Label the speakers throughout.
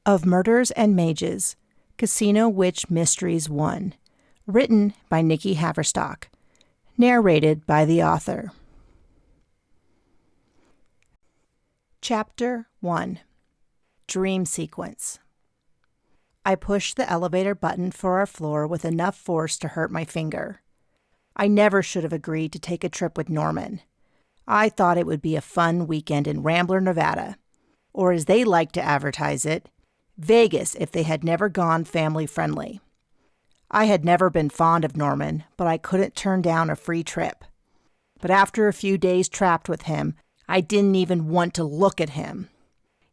Speaker 1: Of Murders and Mages, Casino Witch Mysteries 1, written by Nikki Haverstock, narrated by the author. Chapter 1, Dream Sequence. I pushed the elevator button for our floor with enough force to hurt my finger. I never should have agreed to take a trip with Norman. I thought it would be a fun weekend in Rambler, Nevada, or as they like to advertise it, Vegas if they had never gone family-friendly. I had never been fond of Norman, but I couldn't turn down a free trip. But after a few days trapped with him, I didn't even want to look at him.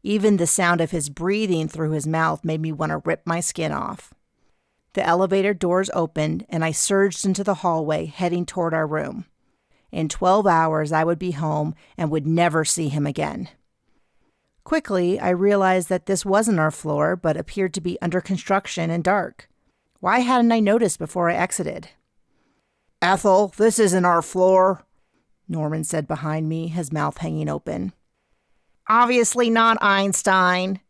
Speaker 1: Even the sound of his breathing through his mouth made me want to rip my skin off. The elevator doors opened, and I surged into the hallway, heading toward our room. In 12 hours, I would be home and would never see him again. Quickly, I realized that this wasn't our floor, but appeared to be under construction and dark. Why hadn't I noticed before I exited? "Ethel, this isn't our floor," Norman said behind me, his mouth hanging open. "Obviously not, Einstein,"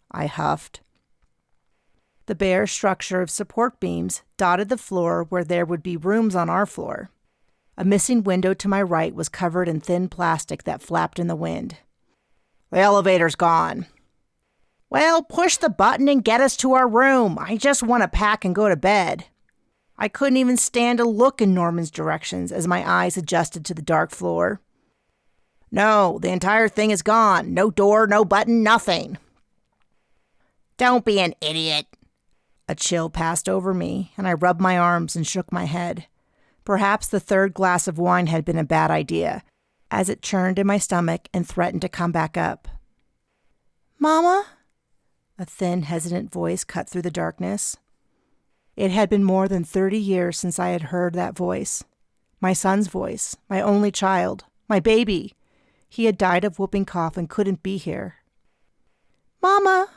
Speaker 1: I huffed. The bare structure of support beams dotted the floor where there would be rooms on our floor. A missing window to my right was covered in thin plastic that flapped in the wind. "The elevator's gone." "Well, push the button and get us to our room. I just want to pack and go to bed." I couldn't even stand to look in Norman's directions as my eyes adjusted to the dark floor. "No, the entire thing is gone. No door, no button, nothing." "Don't be an idiot." A chill passed over me, and I rubbed my arms and shook my head. Perhaps the third glass of wine had been a bad idea, as it churned in my stomach and threatened to come back up. "Mama?" A thin, hesitant voice cut through the darkness. It had been more than 30 years since I had heard that voice. My son's voice, my only child, my baby. He had died of whooping cough and couldn't be here. "Mama!"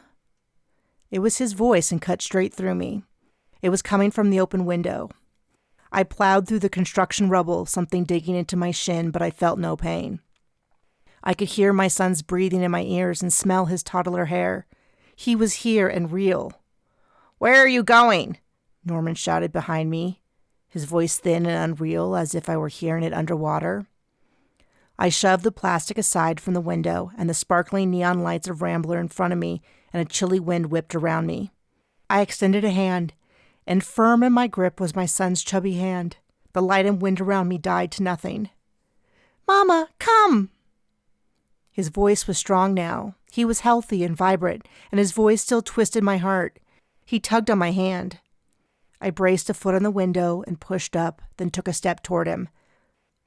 Speaker 1: It was his voice and cut straight through me. It was coming from the open window. I plowed through the construction rubble, something digging into my shin, but I felt no pain. I could hear my son's breathing in my ears and smell his toddler hair. He was here and real. "Where are you going?" Norman shouted behind me, his voice thin and unreal, as if I were hearing it underwater. I shoved the plastic aside from the window and the sparkling neon lights of Rambler in front of me, and a chilly wind whipped around me. I extended a hand, and firm in my grip was my son's chubby hand. The light and wind around me died to nothing. "Mama, come!" His voice was strong now. He was healthy and vibrant, and his voice still twisted my heart. He tugged on my hand. I braced a foot on the window and pushed up, then took a step toward him,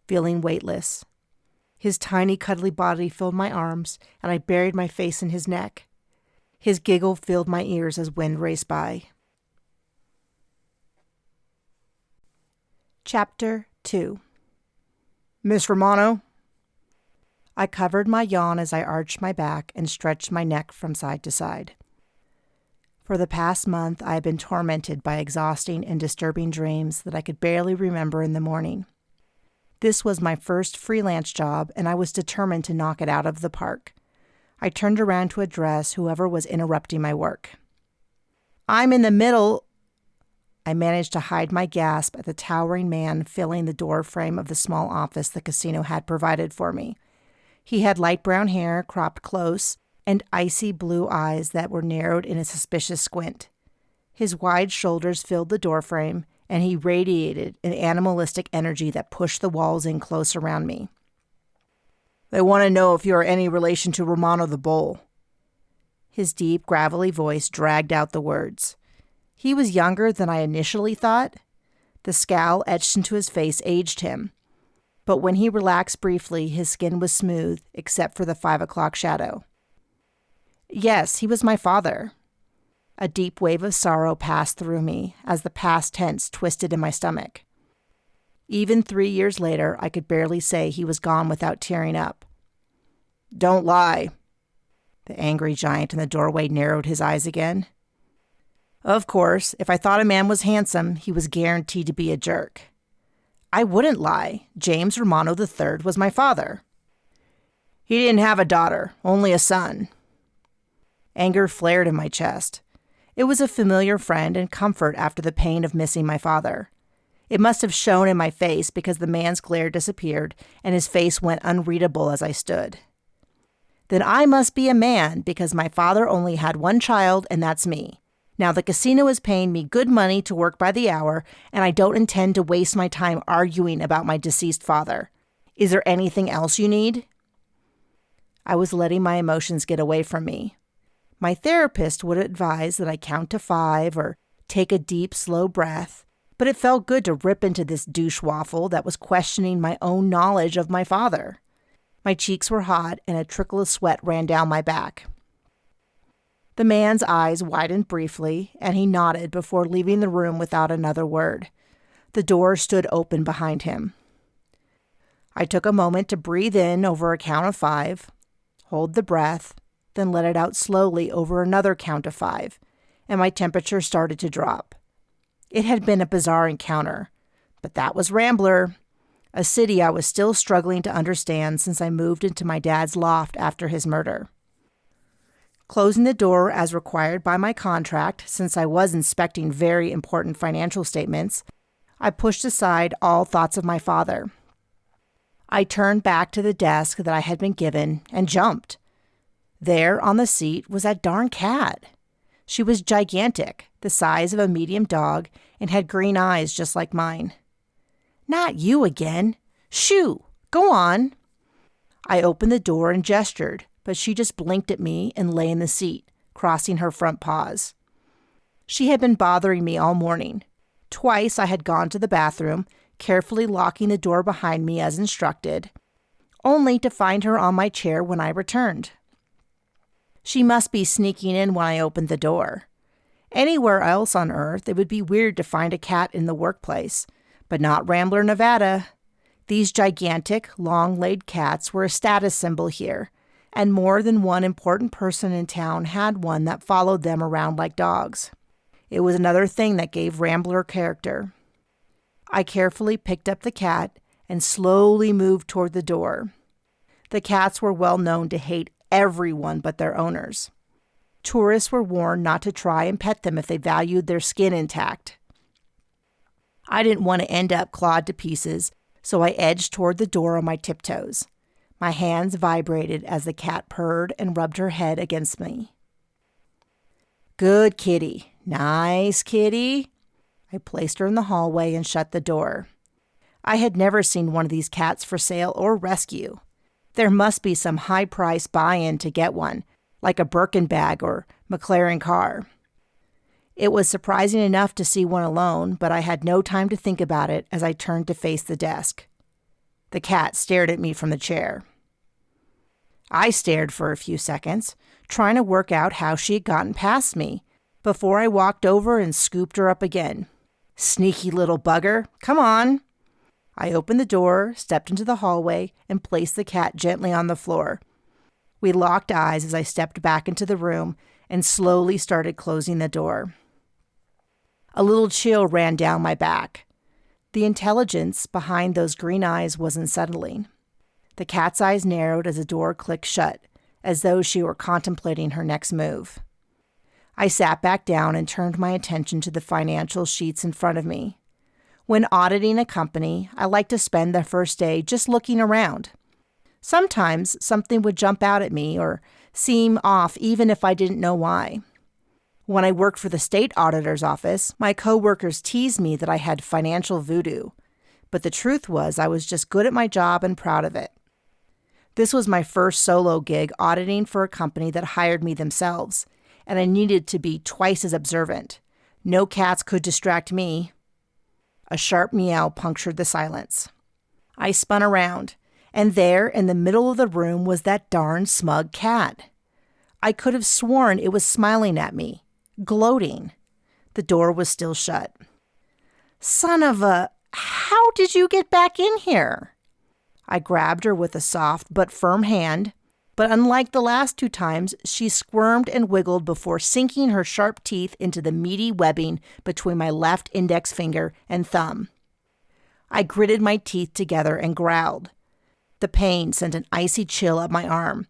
Speaker 1: feeling weightless. His tiny, cuddly body filled my arms, and I buried my face in his neck. His giggle filled my ears as wind raced by. Chapter 2. "Miss Romano?" I covered my yawn as I arched my back and stretched my neck from side to side. For the past month, I had been tormented by exhausting and disturbing dreams that I could barely remember in the morning. This was my first freelance job, and I was determined to knock it out of the park. I turned around to address whoever was interrupting my work. "I'm in the middle..." I managed to hide my gasp at the towering man filling the door frame of the small office the casino had provided for me. He had light brown hair, cropped close, and icy blue eyes that were narrowed in a suspicious squint. His wide shoulders filled the doorframe, and he radiated an animalistic energy that pushed the walls in close around me. "They want to know if you are any relation to Romano the Bull." His deep, gravelly voice dragged out the words. He was younger than I initially thought. The scowl etched into his face aged him. But when he relaxed briefly, his skin was smooth, except for the 5 o'clock shadow. "Yes, he was my father." A deep wave of sorrow passed through me as the past tense twisted in my stomach. Even 3 years later, I could barely say he was gone without tearing up. "Don't lie." The angry giant in the doorway narrowed his eyes again. Of course, if I thought a man was handsome, he was guaranteed to be a jerk. I wouldn't lie. James Romano III was my father. "He didn't have a daughter, only a son." Anger flared in my chest. It was a familiar friend and comfort after the pain of missing my father. It must have shown in my face because the man's glare disappeared and his face went unreadable as I stood. Then I must be a man because my father only had one child and that's me. Now the casino is paying me good money to work by the hour and I don't intend to waste my time arguing about my deceased father. Is there anything else you need? I was letting my emotions get away from me. My therapist would advise that I count to 5 or take a deep, slow breath, but it felt good to rip into this douche waffle that was questioning my own knowledge of my father. My cheeks were hot and a trickle of sweat ran down my back. The man's eyes widened briefly, and he nodded before leaving the room without another word. The door stood open behind him. I took a moment to breathe in over a count of 5, hold the breath, then let it out slowly over another count of 5, and my temperature started to drop. It had been a bizarre encounter, but that was Rambler, a city I was still struggling to understand since I moved into my dad's loft after his murder. Closing the door as required by my contract, since I was inspecting very important financial statements, I pushed aside all thoughts of my father. I turned back to the desk that I had been given and jumped. There on the seat was that darn cat. She was gigantic, the size of a medium dog, and had green eyes just like mine. Not you again. Shoo! Go on! I opened the door and gestured, but she just blinked at me and lay in the seat, crossing her front paws. She had been bothering me all morning. Twice I had gone to the bathroom, carefully locking the door behind me as instructed, only to find her on my chair when I returned. She must be sneaking in when I opened the door. Anywhere else on Earth, it would be weird to find a cat in the workplace, but not Rambler, Nevada. These gigantic, long-legged cats were a status symbol here, and more than one important person in town had one that followed them around like dogs. It was another thing that gave Rambler character. I carefully picked up the cat and slowly moved toward the door. The cats were well known to hate everyone but their owners. Tourists were warned not to try and pet them if they valued their skin intact. I didn't want to end up clawed to pieces, so I edged toward the door on my tiptoes. My hands vibrated as the cat purred and rubbed her head against me. Good kitty. Nice kitty. I placed her in the hallway and shut the door. I had never seen one of these cats for sale or rescue. There must be some high-price buy-in to get one, like a Birkin bag or McLaren car. It was surprising enough to see one alone, but I had no time to think about it as I turned to face the desk. The cat stared at me from the chair. I stared for a few seconds, trying to work out how she had gotten past me, before I walked over and scooped her up again. Sneaky little bugger, come on. I opened the door, stepped into the hallway, and placed the cat gently on the floor. We locked eyes as I stepped back into the room and slowly started closing the door. A little chill ran down my back. The intelligence behind those green eyes was unsettling. The cat's eyes narrowed as the door clicked shut, as though she were contemplating her next move. I sat back down and turned my attention to the financial sheets in front of me. When auditing a company, I like to spend the first day just looking around. Sometimes something would jump out at me or seem off even if I didn't know why. When I worked for the state auditor's office, my coworkers teased me that I had financial voodoo. But the truth was I was just good at my job and proud of it. This was my first solo gig auditing for a company that hired me themselves, and I needed to be twice as observant. No cats could distract me. A sharp meow punctured the silence. I spun around, and there in the middle of the room was that darn smug cat. I could have sworn it was smiling at me, gloating. The door was still shut. Son of a... How did you get back in here? I grabbed her with a soft but firm hand, but unlike the last 2 times, she squirmed and wiggled before sinking her sharp teeth into the meaty webbing between my left index finger and thumb. I gritted my teeth together and growled. The pain sent an icy chill up my arm.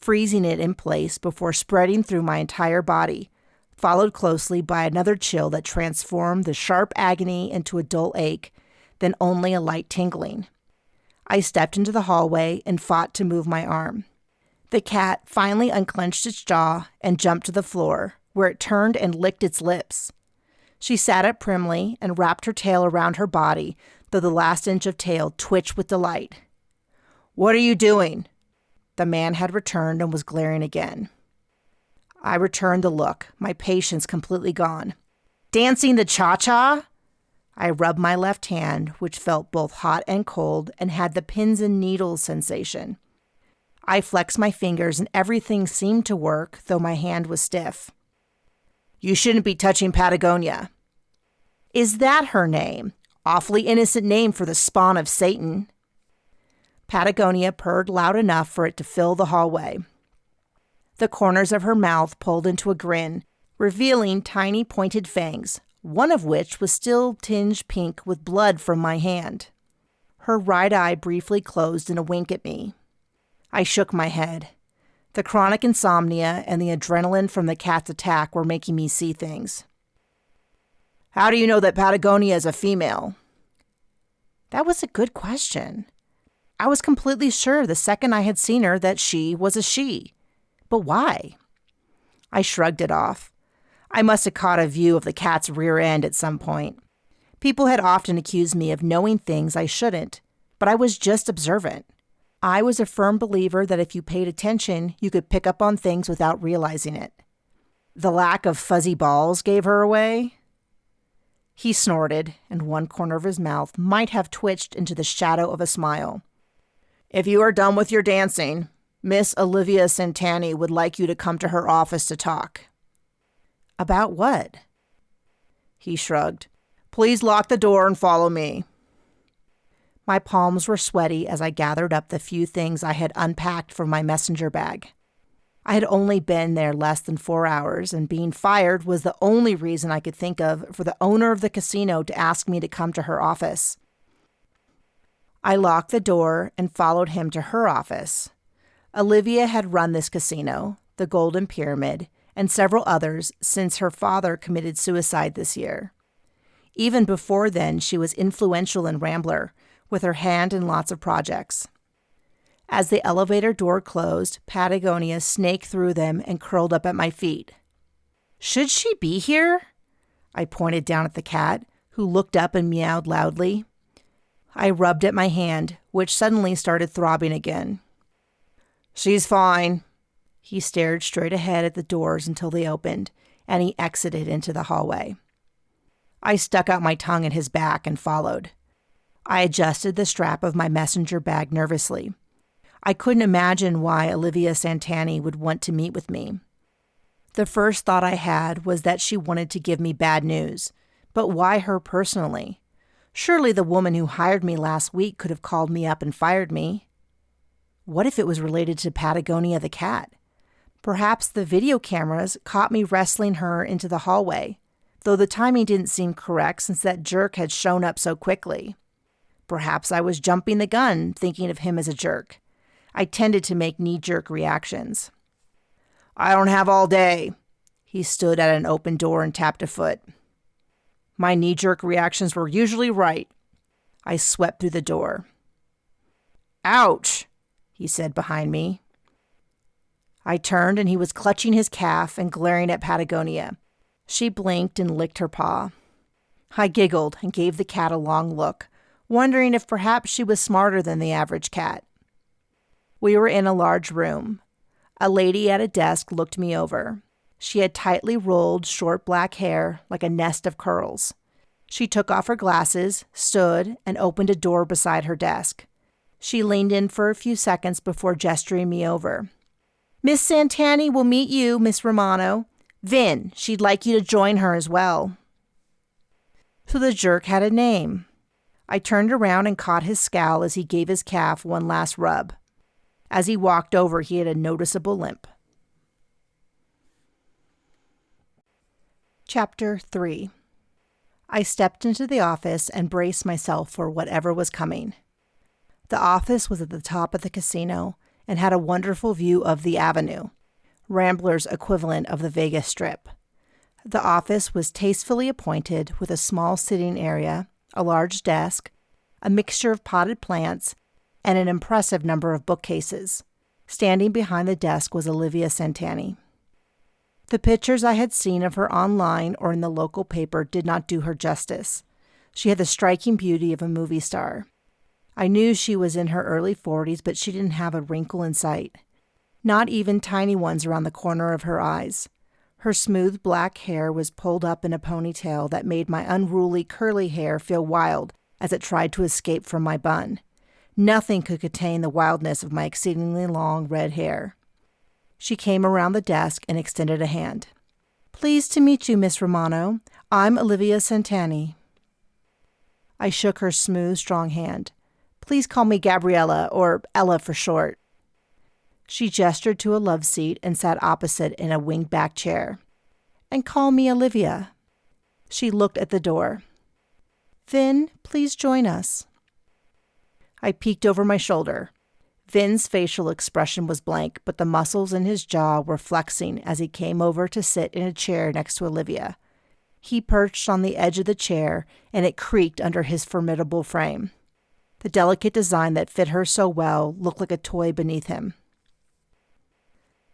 Speaker 1: freezing it in place before spreading through my entire body, followed closely by another chill that transformed the sharp agony into a dull ache, then only a light tingling. I stepped into the hallway and fought to move my arm. The cat finally unclenched its jaw and jumped to the floor, where it turned and licked its lips. She sat up primly and wrapped her tail around her body, though the last inch of tail twitched with delight. "What are you doing?" The man had returned and was glaring again. I returned the look, my patience completely gone. "Dancing the cha-cha?" I rubbed my left hand, which felt both hot and cold and had the pins and needles sensation. I flexed my fingers and everything seemed to work, though my hand was stiff. "You shouldn't be touching Patagonia." "Is that her name? Awfully innocent name for the spawn of Satan." Patagonia purred loud enough for it to fill the hallway. The corners of her mouth pulled into a grin, revealing tiny pointed fangs, one of which was still tinged pink with blood from my hand. Her right eye briefly closed in a wink at me. I shook my head. The chronic insomnia and the adrenaline from the cat's attack were making me see things. "How do you know that Patagonia is a female?" That was a good question. I was completely sure the second I had seen her that she was a she. But why? I shrugged it off. I must have caught a view of the cat's rear end at some point. People had often accused me of knowing things I shouldn't, but I was just observant. I was a firm believer that if you paid attention, you could pick up on things without realizing it. The lack of fuzzy balls gave her away. He snorted, and one corner of his mouth might have twitched into the shadow of a smile. "If you are done with your dancing, Miss Olivia Santani would like you to come to her office to talk." "About what?" He shrugged. "Please lock the door and follow me." My palms were sweaty as I gathered up the few things I had unpacked from my messenger bag. I had only been there less than 4 hours, and being fired was the only reason I could think of for the owner of the casino to ask me to come to her office. I locked the door and followed him to her office. Olivia had run this casino, the Golden Pyramid, and several others since her father committed suicide this year. Even before then, she was influential in Rambler, with her hand in lots of projects. As the elevator door closed, Patagonia snaked through them and curled up at my feet. "Should she be here?" I pointed down at the cat, who looked up and meowed loudly. I rubbed at my hand, which suddenly started throbbing again. "She's fine." He stared straight ahead at the doors until they opened, and he exited into the hallway. I stuck out my tongue at his back and followed. I adjusted the strap of my messenger bag nervously. I couldn't imagine why Olivia Santani would want to meet with me. The first thought I had was that she wanted to give me bad news, but why her personally? Surely the woman who hired me last week could have called me up and fired me. What if it was related to Patagonia the cat? Perhaps the video cameras caught me wrestling her into the hallway, though the timing didn't seem correct since that jerk had shown up so quickly. Perhaps I was jumping the gun, thinking of him as a jerk. I tended to make knee-jerk reactions. "I don't have all day." He stood at an open door and tapped a foot. My knee-jerk reactions were usually right. I swept through the door. "Ouch," he said behind me. I turned and he was clutching his calf and glaring at Patagonia. She blinked and licked her paw. I giggled and gave the cat a long look, wondering if perhaps she was smarter than the average cat. We were in a large room. A lady at a desk looked me over. She had tightly rolled short black hair like a nest of curls. She took off her glasses, stood, and opened a door beside her desk. She leaned in for a few seconds before gesturing me over. "Miss Santani will meet you, Miss Romano. Vin, she'd like you to join her as well." So the jerk had a name. I turned around and caught his scowl as he gave his calf one last rub. As he walked over, he had a noticeable limp. Chapter 3. I stepped into the office and braced myself for whatever was coming. The office was at the top of the casino, and had a wonderful view of the Avenue, Rambler's equivalent of the Vegas Strip. The office was tastefully appointed with a small sitting area, a large desk, a mixture of potted plants, and an impressive number of bookcases. Standing behind the desk was Olivia Santani. The pictures I had seen of her online or in the local paper did not do her justice. She had the striking beauty of a movie star. I knew she was in her early 40s, but she didn't have a wrinkle in sight. Not even tiny ones around the corner of her eyes. Her smooth black hair was pulled up in a ponytail that made my unruly curly hair feel wild as it tried to escape from my bun. Nothing could contain the wildness of my exceedingly long red hair. She came around the desk and extended a hand. "Pleased to meet you, Miss Romano. I'm Olivia Santani." I shook her smooth, strong hand. "Please call me Gabriella, or Ella for short." She gestured to a love seat and sat opposite in a winged-back chair. "And call me Olivia." She looked at the door. "Vin, please join us." I peeked over my shoulder. Vin's facial expression was blank, but the muscles in his jaw were flexing as he came over to sit in a chair next to Olivia. He perched on the edge of the chair, and it creaked under his formidable frame. The delicate design that fit her so well looked like a toy beneath him.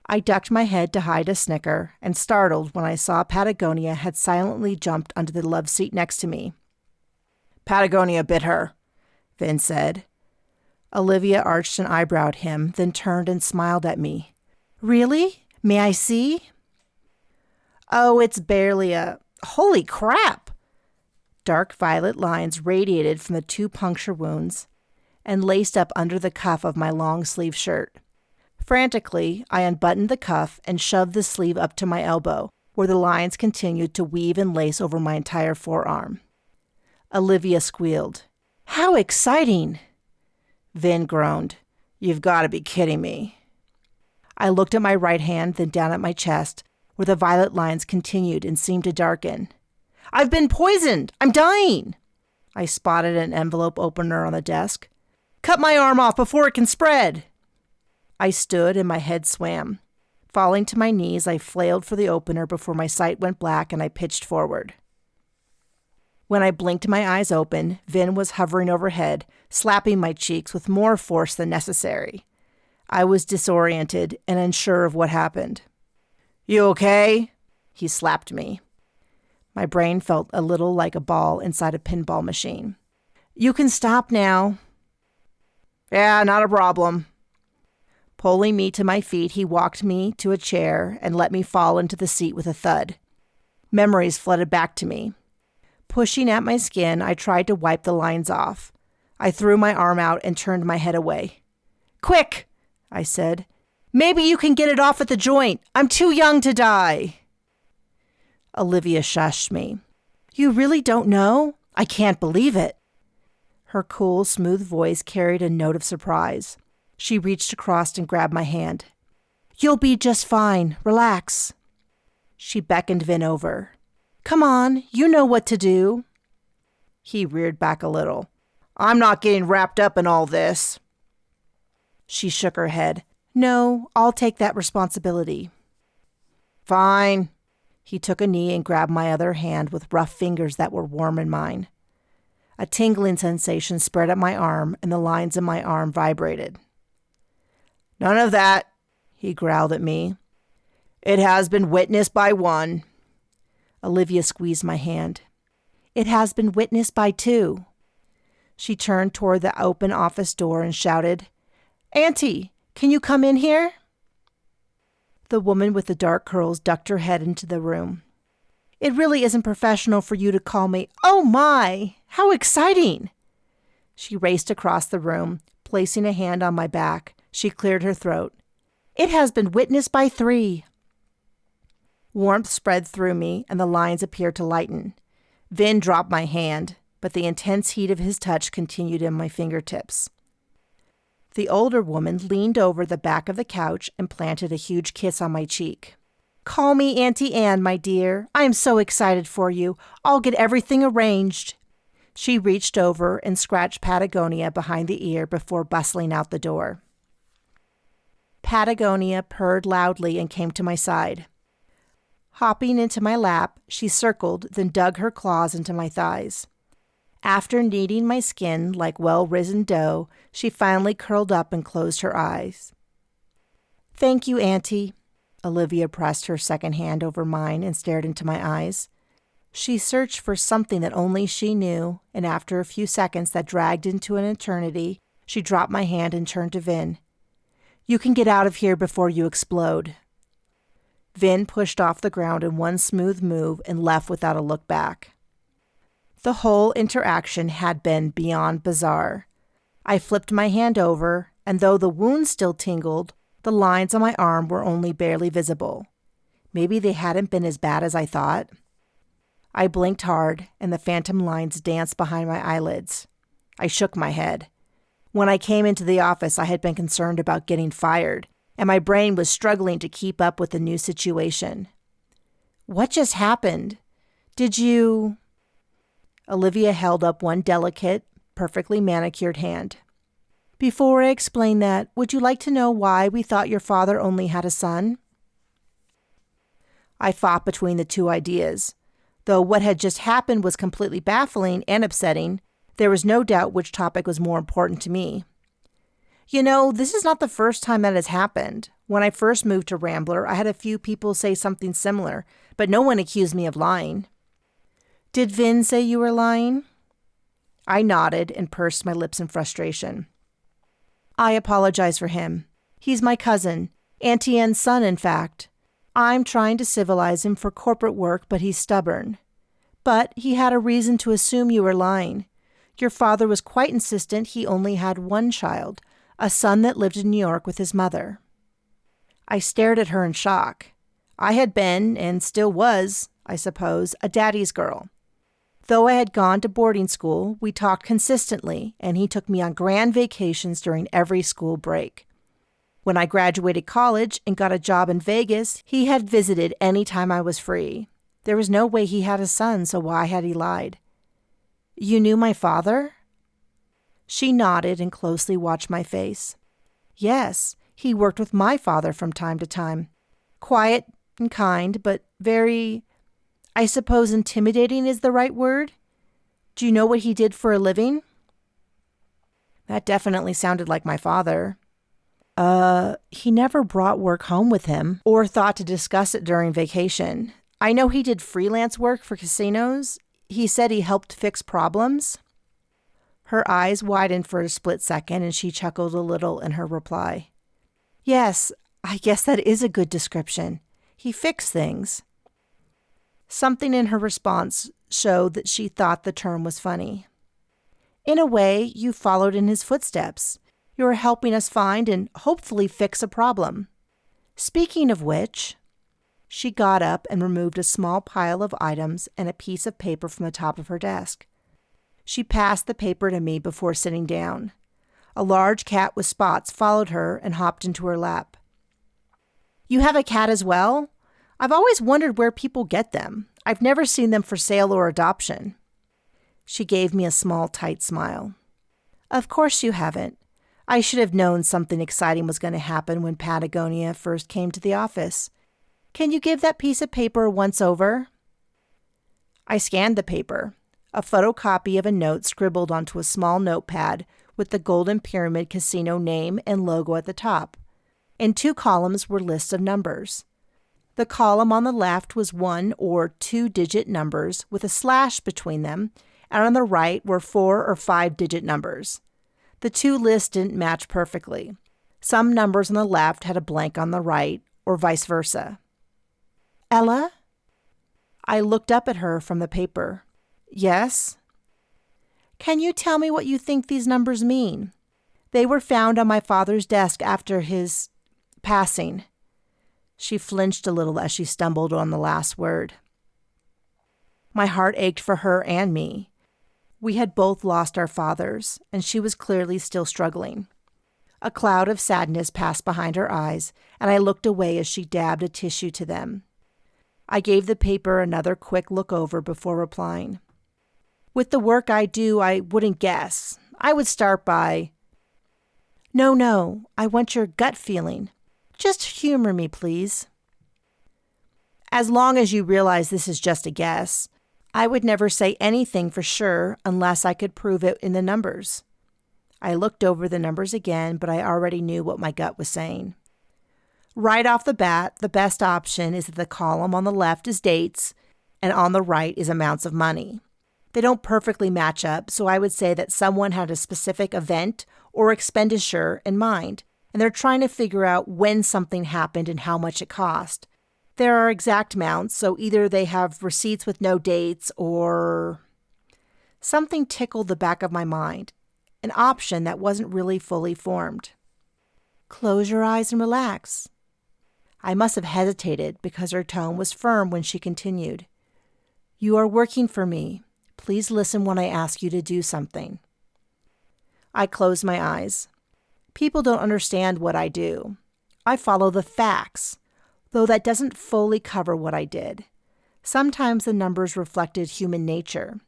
Speaker 1: I ducked my head to hide a snicker, and startled when I saw Patagonia had silently jumped onto the love seat next to me. "Patagonia bit her," Vin said. Olivia arched an eyebrow at him, then turned and smiled at me. "Really? May I see?" "Oh, it's barely a... Holy crap!" Dark violet lines radiated from the 2 puncture wounds and laced up under the cuff of my long-sleeve shirt. Frantically, I unbuttoned the cuff and shoved the sleeve up to my elbow, where the lines continued to weave and lace over my entire forearm. Olivia squealed. "How exciting!" Vin groaned. "You've got to be kidding me." I looked at my right hand, then down at my chest, where the violet lines continued and seemed to darken. "I've been poisoned! I'm dying!" I spotted an envelope opener on the desk. "Cut my arm off before it can spread!" I stood and my head swam. Falling to my knees, I flailed for the opener before my sight went black and I pitched forward. When I blinked my eyes open, Vin was hovering overhead, slapping my cheeks with more force than necessary. I was disoriented and unsure of what happened. "You okay?" He slapped me. My brain felt a little like a ball inside a pinball machine. "You can stop now." "Yeah, not a problem." Pulling me to my feet, he walked me to a chair and let me fall into the seat with a thud. Memories flooded back to me. Pushing at my skin, I tried to wipe the lines off. I threw my arm out and turned my head away. "Quick," I said. "Maybe you can get it off at the joint. I'm too young to die." Olivia shushed me. "You really don't know? I can't believe it." Her cool, smooth voice carried a note of surprise. She reached across and grabbed my hand. "You'll be just fine. Relax." She beckoned Vin over. "Come on, you know what to do." He reared back a little. "I'm not getting wrapped up in all this." She shook her head. "No, I'll take that responsibility." "Fine." He took a knee and grabbed my other hand with rough fingers that were warm in mine. A tingling sensation spread up my arm, and the lines in my arm vibrated. "None of that," he growled at me. "It has been witnessed by one." Olivia squeezed my hand. "It has been witnessed by 2. She turned toward the open office door and shouted, "Auntie, can you come in here?" The woman with the dark curls ducked her head into the room. "It really isn't professional for you to call me—" "Oh my! How exciting!" She raced across the room, placing a hand on my back. She cleared her throat. "It has been witnessed by 3. Warmth spread through me, and the lines appeared to lighten. Vin dropped my hand, but the intense heat of his touch continued in my fingertips. The older woman leaned over the back of the couch and planted a huge kiss on my cheek. "Call me Auntie Anne, my dear. I am so excited for you. I'll get everything arranged." She reached over and scratched Patagonia behind the ear before bustling out the door. Patagonia purred loudly and came to my side. Hopping into my lap, she circled, then dug her claws into my thighs. After kneading my skin like well-risen dough, she finally curled up and closed her eyes. "Thank you, Auntie." Olivia pressed her second hand over mine and stared into my eyes. She searched for something that only she knew, and after a few seconds that dragged into an eternity, she dropped my hand and turned to Vin. "You can get out of here before you explode." Vin pushed off the ground in one smooth move and left without a look back. The whole interaction had been beyond bizarre. I flipped my hand over, and though the wound still tingled, the lines on my arm were only barely visible. Maybe they hadn't been as bad as I thought. I blinked hard, and the phantom lines danced behind my eyelids. I shook my head. When I came into the office, I had been concerned about getting fired, and my brain was struggling to keep up with the new situation. "What just happened? Did you—" Olivia held up one delicate, perfectly manicured hand. "Before I explain that, would you like to know why we thought your father only had a son?" I fought between the two ideas. Though what had just happened was completely baffling and upsetting, there was no doubt which topic was more important to me. "You know, this is not the first time that has happened. When I first moved to Rambler, I had a few people say something similar, but no one accused me of lying." "Did Vin say you were lying?" I nodded and pursed my lips in frustration. "I apologize for him. He's my cousin, Auntie Anne's son, in fact. I'm trying to civilize him for corporate work, but he's stubborn. But he had a reason to assume you were lying. Your father was quite insistent he only had one child, a son that lived in New York with his mother." I stared at her in shock. I had been, and still was, I suppose, a daddy's girl. Though I had gone to boarding school, we talked consistently, and he took me on grand vacations during every school break. When I graduated college and got a job in Vegas, he had visited any time I was free. There was no way he had a son, so why had he lied? "You knew my father?" She nodded and closely watched my face. "Yes, he worked with my father from time to time. Quiet and kind, but very, I suppose intimidating is the right word. Do you know what he did for a living?" That definitely sounded like my father. He never brought work home with him or thought to discuss it during vacation. I know he did freelance work for casinos. He said he helped fix problems." Her eyes widened for a split second, and she chuckled a little in her reply. "Yes, I guess that is a good description. He fixed things." Something in her response showed that she thought the term was funny. "In a way, you followed in his footsteps. You are helping us find and hopefully fix a problem. Speaking of which..." She got up and removed a small pile of items and a piece of paper from the top of her desk. She passed the paper to me before sitting down. A large cat with spots followed her and hopped into her lap. "You have a cat as well? I've always wondered where people get them. I've never seen them for sale or adoption." She gave me a small, tight smile. "Of course you haven't. I should have known something exciting was going to happen when Patagonia first came to the office. Can you give that piece of paper a once-over?" I scanned the paper, a photocopy of a note scribbled onto a small notepad with the Golden Pyramid Casino name and logo at the top. In 2 columns were lists of numbers. The column on the left was 1 or 2-digit numbers with a slash between them, and on the right were 4 or 5-digit numbers. The 2 lists didn't match perfectly. Some numbers on the left had a blank on the right, or vice versa. "Ella?" I looked up at her from the paper. "Yes?" "Can you tell me what you think these numbers mean? They were found on my father's desk after his passing." She flinched a little as she stumbled on the last word. My heart ached for her and me. We had both lost our fathers, and she was clearly still struggling. A cloud of sadness passed behind her eyes, and I looked away as she dabbed a tissue to them. I gave the paper another quick look over before replying. "With the work I do, I wouldn't guess. I would start by..." No, I want your gut feeling. Just humor me, please. As long as you realize this is just a guess, I would never say anything for sure unless I could prove it in the numbers. I looked over the numbers again, but I already knew what my gut was saying. Right off the bat, the best option is that the column on the left is dates and on the right is amounts of money. They don't perfectly match up, so I would say that someone had a specific event or expenditure in mind, and they're trying to figure out when something happened and how much it cost. There are exact amounts, so either they have receipts with no dates or... Something tickled the back of my mind, an option that wasn't really fully formed. Close your eyes and relax. I must have hesitated because her tone was firm when she continued. You are working for me. Please listen when I ask you to do something. I closed my eyes. People don't understand what I do. I follow the facts, though that doesn't fully cover what I did. Sometimes the numbers reflected human nature.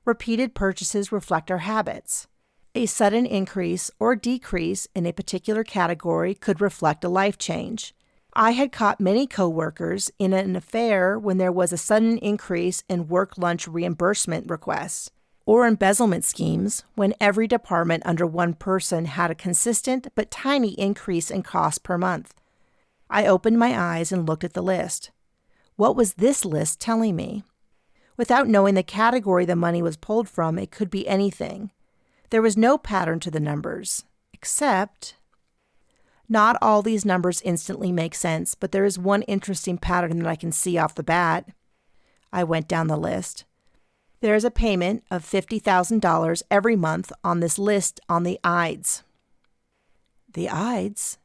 Speaker 1: Repeated purchases reflect our habits. A sudden increase or decrease in a particular category could reflect a life change. I had caught many coworkers in an affair when there was a sudden increase in work lunch reimbursement requests, or embezzlement schemes when every department under one person had a consistent but tiny increase in cost per month. I opened my eyes and looked at the list. What was this list telling me? Without knowing the category the money was pulled from, it could be anything. There was no pattern to the numbers, except... Not all these numbers instantly make sense, but there is one interesting pattern that I can see off the bat. I went down the list. There is a payment of $50,000 every month on this list on the Ides. The Ides?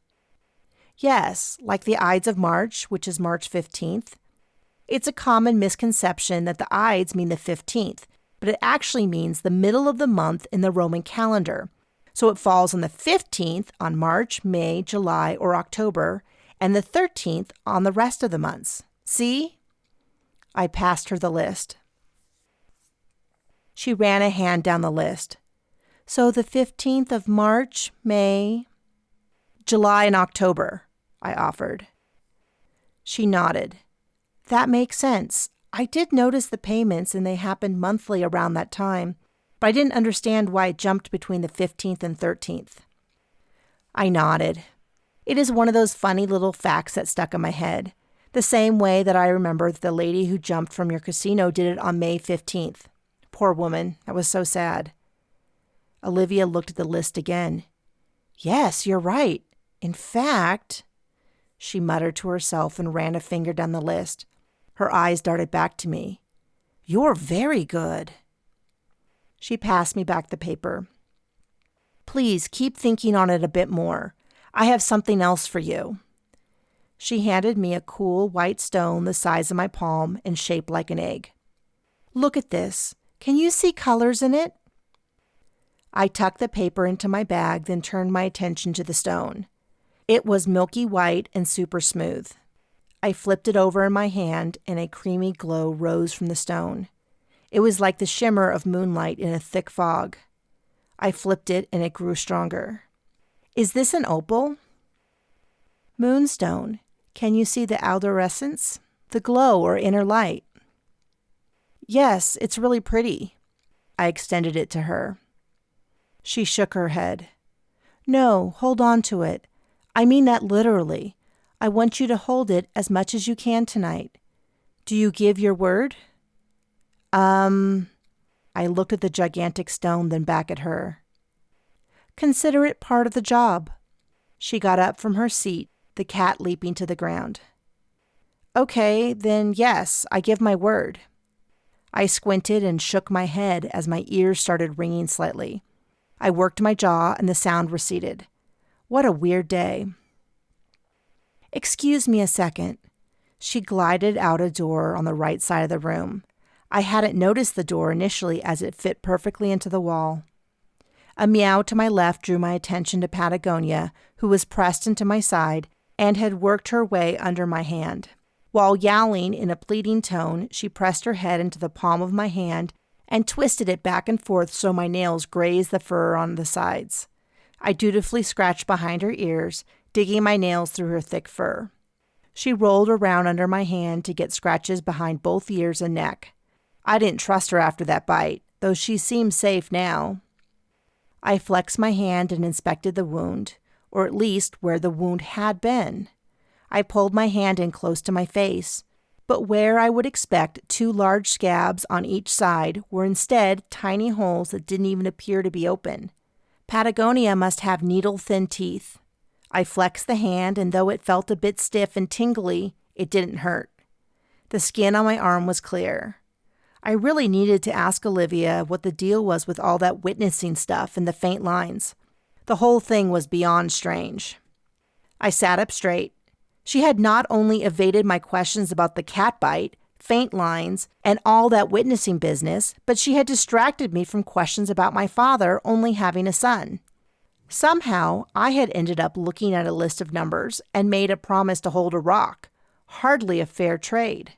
Speaker 1: Yes, like the Ides of March, which is March 15th. It's a common misconception that the Ides mean the 15th, but it actually means the middle of the month in the Roman calendar. So it falls on the 15th on March, May, July, or October, and the 13th on the rest of the months. See? I passed her the list. She ran a hand down the list. So the 15th of March, May, July, and October, I offered. She nodded. That makes sense. I did notice the payments, and they happened monthly around that time, but I didn't understand why it jumped between the 15th and 13th. I nodded. It is one of those funny little facts that stuck in my head, the same way that I remember the lady who jumped from your casino did it on May 15th. Poor woman, that was so sad. Olivia looked at the list again. Yes, you're right. In fact, she muttered to herself and ran a finger down the list. Her eyes darted back to me. You're very good. She passed me back the paper. Please keep thinking on it a bit more. I have something else for you. She handed me a cool white stone the size of my palm and shaped like an egg. Look at this. Can you see colors in it? I tucked the paper into my bag, then turned my attention to the stone. It was milky white and super smooth. I flipped it over in my hand, and a creamy glow rose from the stone. It was like the shimmer of moonlight in a thick fog. I flipped it, and it grew stronger. Is this an opal? Moonstone. Can you see the aldorescence? The glow or inner light? Yes, it's really pretty. I extended it to her. She shook her head. No, hold on to it. I mean that literally. I want you to hold it as much as you can tonight. Do you give your word? I looked at the gigantic stone, then back at her. Consider it part of the job. She got up from her seat, the cat leaping to the ground. Okay, then yes, I give my word. I squinted and shook my head as my ears started ringing slightly. I worked my jaw and the sound receded. What a weird day. Excuse me a second. She glided out a door on the right side of the room. I hadn't noticed the door initially as it fit perfectly into the wall. A meow to my left drew my attention to Patagonia, who was pressed into my side and had worked her way under my hand. While yowling in a pleading tone, she pressed her head into the palm of my hand and twisted it back and forth so my nails grazed the fur on the sides. I dutifully scratched behind her ears, digging my nails through her thick fur. She rolled around under my hand to get scratches behind both ears and neck. I didn't trust her after that bite, though she seemed safe now. I flexed my hand and inspected the wound, or at least where the wound had been. I pulled my hand in close to my face, but where I would expect 2 large scabs on each side were instead tiny holes that didn't even appear to be open. Patagonia must have needle-thin teeth. I flexed the hand, and though it felt a bit stiff and tingly, it didn't hurt. The skin on my arm was clear. I really needed to ask Olivia what the deal was with all that witnessing stuff and the faint lines. The whole thing was beyond strange. I sat up straight. She had not only evaded my questions about the cat bite, faint lines, and all that witnessing business, but she had distracted me from questions about my father only having a son. Somehow, I had ended up looking at a list of numbers and made a promise to hold a rock. Hardly a fair trade.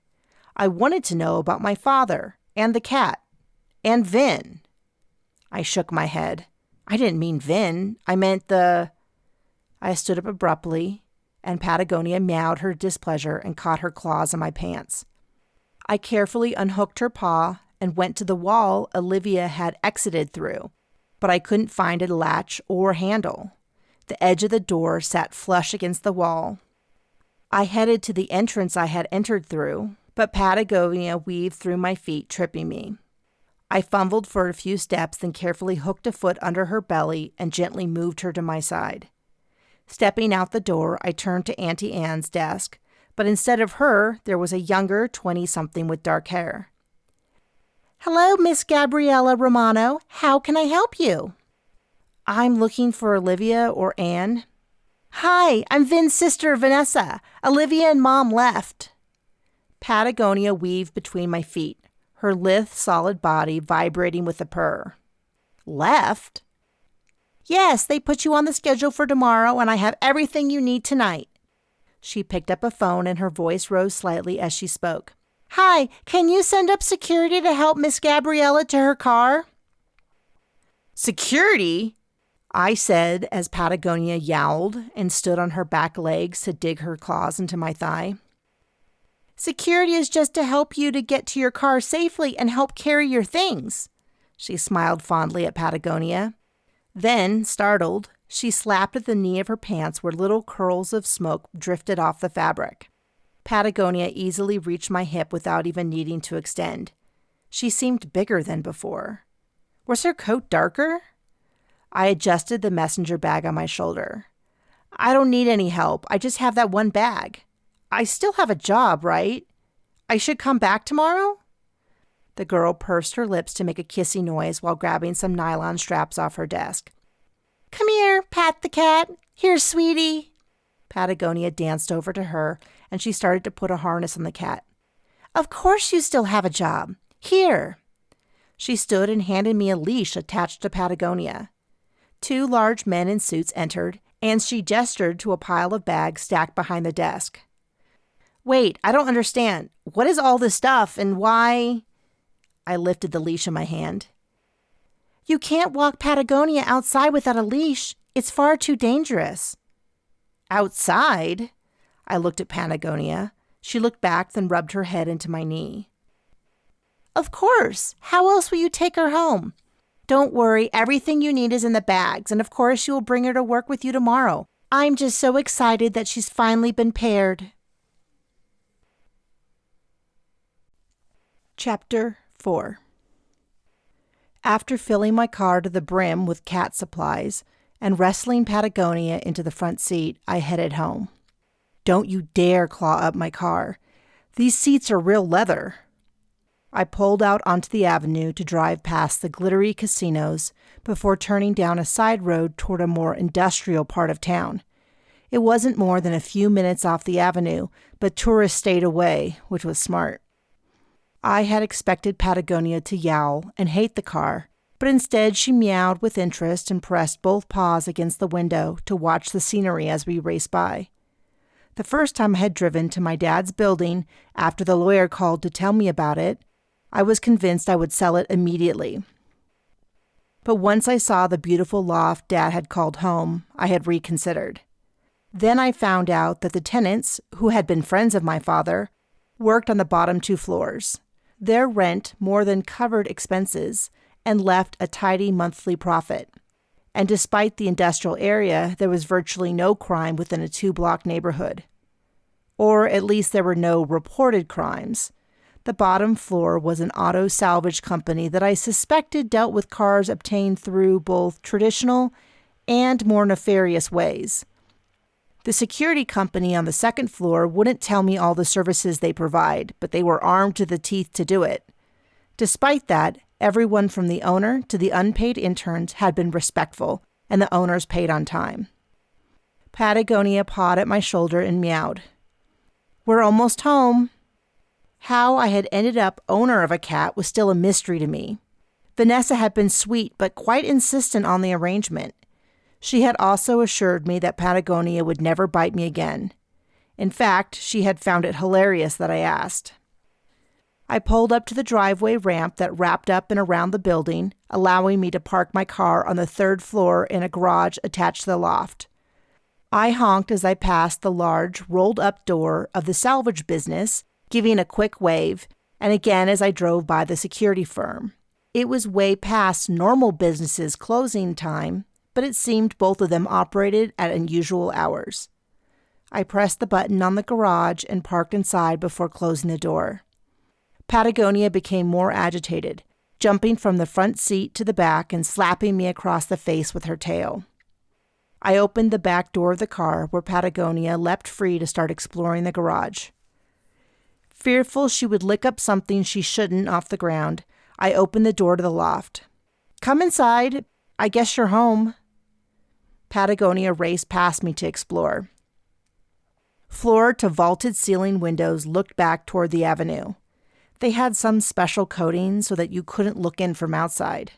Speaker 1: I wanted to know about my father, and the cat, and Vin. I shook my head. I didn't mean Vin. I meant I stood up abruptly, and Patagonia meowed her displeasure and caught her claws in my pants. I carefully unhooked her paw and went to the wall Olivia had exited through, but I couldn't find a latch or handle. The edge of the door sat flush against the wall. I headed to the entrance I had entered through, but Patagonia weaved through my feet, tripping me. I fumbled for a few steps, then carefully hooked a foot under her belly and gently moved her to my side. Stepping out the door, I turned to Auntie Anne's desk, but instead of her, there was a younger 20-something with dark hair. "Hello, Miss Gabriella Romano. How can I help you?" "I'm looking for Olivia or Anne." "Hi, I'm Vin's sister, Vanessa. Olivia and Mom left." Patagonia weaved between my feet, her lithe, solid body vibrating with a purr. "Left?" "Yes, they put you on the schedule for tomorrow, and I have everything you need tonight." She picked up a phone, and her voice rose slightly as she spoke. "Hi, can you send up security to help Miss Gabriella to her car?" "Security?" I said as Patagonia yowled and stood on her back legs to dig her claws into my thigh. "Security is just to help you to get to your car safely and help carry your things." She smiled fondly at Patagonia. Then, startled, she slapped at the knee of her pants where little curls of smoke drifted off the fabric. Patagonia easily reached my hip without even needing to extend. She seemed bigger than before. Was her coat darker? I adjusted the messenger bag on my shoulder. "I don't need any help. I just have that one bag. I still have a job, right? I should come back tomorrow?" The girl pursed her lips to make a kissy noise while grabbing some nylon straps off her desk. "Come here, Pat the cat. Here, sweetie." Patagonia danced over to her, and she started to put a harness on the cat. "Of course you still have a job. Here." She stood and handed me a leash attached to Patagonia. 2 large men in suits entered, and she gestured to a pile of bags stacked behind the desk. "Wait, I don't understand. What is all this stuff, and why?" I lifted the leash in my hand. "You can't walk Patagonia outside without a leash. It's far too dangerous." "Outside?" I looked at Patagonia. She looked back, then rubbed her head into my knee. "Of course. How else will you take her home? Don't worry, everything you need is in the bags, and of course you will bring her to work with you tomorrow. I'm just so excited that she's finally been paired." Chapter 4. After filling my car to the brim with cat supplies and wrestling Patagonia into the front seat, I headed home. Don't you dare claw up my car. These seats are real leather. I pulled out onto the avenue to drive past the glittery casinos before turning down a side road toward a more industrial part of town. It wasn't more than a few minutes off the avenue, but tourists stayed away, which was smart. I had expected Patagonia to yowl and hate the car, but instead she meowed with interest and pressed both paws against the window to watch the scenery as we raced by. The first time I had driven to my dad's building after the lawyer called to tell me about it, I was convinced I would sell it immediately. But once I saw the beautiful loft Dad had called home, I had reconsidered. Then I found out that the tenants, who had been friends of my father, worked on the bottom 2 floors. Their rent more than covered expenses and left a tidy monthly profit. And despite the industrial area, there was virtually no crime within a 2-block neighborhood. Or at least there were no reported crimes. The bottom floor was an auto salvage company that I suspected dealt with cars obtained through both traditional and more nefarious ways. The security company on the 2nd floor wouldn't tell me all the services they provide, but they were armed to the teeth to do it. Despite that, everyone from the owner to the unpaid interns had been respectful, and the owners paid on time. Patagonia pawed at my shoulder and meowed. "We're almost home." How I had ended up owner of a cat was still a mystery to me. Vanessa had been sweet but quite insistent on the arrangement. She had also assured me that Patagonia would never bite me again. In fact, she had found it hilarious that I asked. I pulled up to the driveway ramp that wrapped up and around the building, allowing me to park my car on the 3rd floor in a garage attached to the loft. I honked as I passed the large, rolled-up door of the salvage business, giving a quick wave, and again as I drove by the security firm. It was way past normal business's closing time, but it seemed both of them operated at unusual hours. I pressed the button on the garage and parked inside before closing the door. Patagonia became more agitated, jumping from the front seat to the back and slapping me across the face with her tail. I opened the back door of the car where Patagonia leapt free to start exploring the garage. Fearful she would lick up something she shouldn't off the ground, I opened the door to the loft. "Come inside. I guess you're home." Patagonia raced past me to explore. Floor to vaulted ceiling windows looked back toward the avenue. They had some special coating so that you couldn't look in from outside.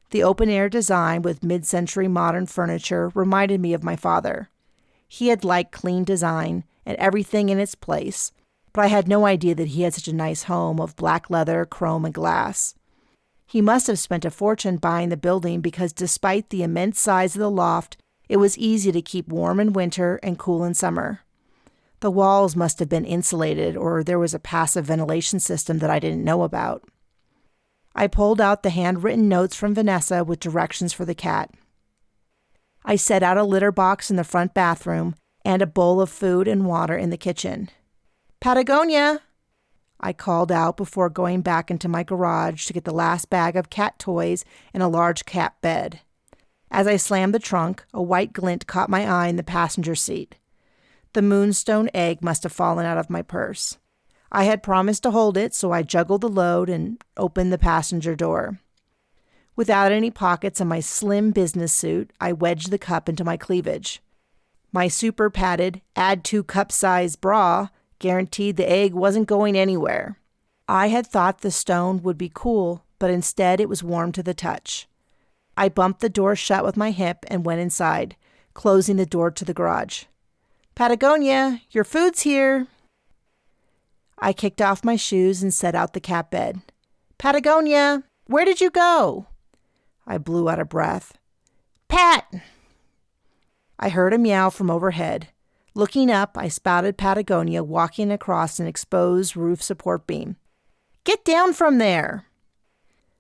Speaker 1: The open-air design with mid-century modern furniture reminded me of my father. He had liked clean design and everything in its place, but I had no idea that he had such a nice home of black leather, chrome, and glass. He must have spent a fortune buying the building because despite the immense size of the loft, it was easy to keep warm in winter and cool in summer. The walls must have been insulated, or there was a passive ventilation system that I didn't know about. I pulled out the handwritten notes from Vanessa with directions for the cat. I set out a litter box in the front bathroom and a bowl of food and water in the kitchen. "Patagonia!" I called out before going back into my garage to get the last bag of cat toys and a large cat bed. As I slammed the trunk, a white glint caught my eye in the passenger seat. The moonstone egg must have fallen out of my purse. I had promised to hold it, so I juggled the load and opened the passenger door. Without any pockets on my slim business suit, I wedged the cup into my cleavage. My super padded, add 2 cup size bra guaranteed the egg wasn't going anywhere. I had thought the stone would be cool, but instead it was warm to the touch. I bumped the door shut with my hip and went inside, closing the door to the garage. "Patagonia, your food's here." I kicked off my shoes and set out the cat bed. "Patagonia, where did you go?" I blew out of breath. "Pat!" I heard a meow from overhead. Looking up, I spotted Patagonia walking across an exposed roof support beam. "Get down from there!"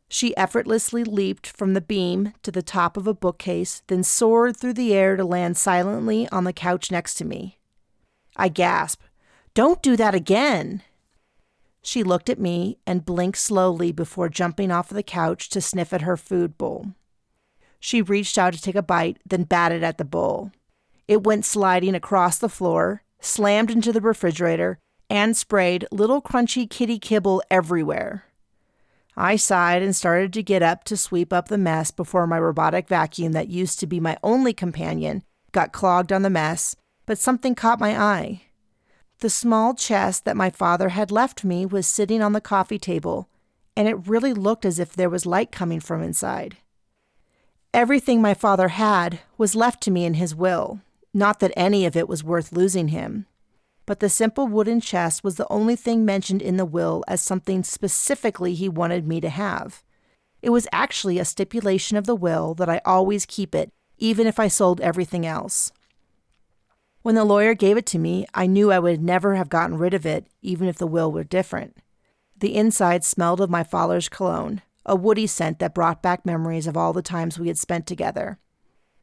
Speaker 1: She effortlessly leaped from the beam to the top of a bookcase, then soared through the air to land silently on the couch next to me. I gasped, "Don't do that again!" She looked at me and blinked slowly before jumping off of the couch to sniff at her food bowl. She reached out to take a bite, then batted at the bowl. It went sliding across the floor, slammed into the refrigerator, and sprayed little crunchy kitty kibble everywhere. I sighed and started to get up to sweep up the mess before my robotic vacuum that used to be my only companion got clogged on the mess, but something caught my eye. The small chest that my father had left me was sitting on the coffee table, and it really looked as if there was light coming from inside. Everything my father had was left to me in his will. Not that any of it was worth losing him, but the simple wooden chest was the only thing mentioned in the will as something specifically he wanted me to have. It was actually a stipulation of the will that I always keep it, even if I sold everything else. When the lawyer gave it to me, I knew I would never have gotten rid of it, even if the will were different. The inside smelled of my father's cologne, a woody scent that brought back memories of all the times we had spent together.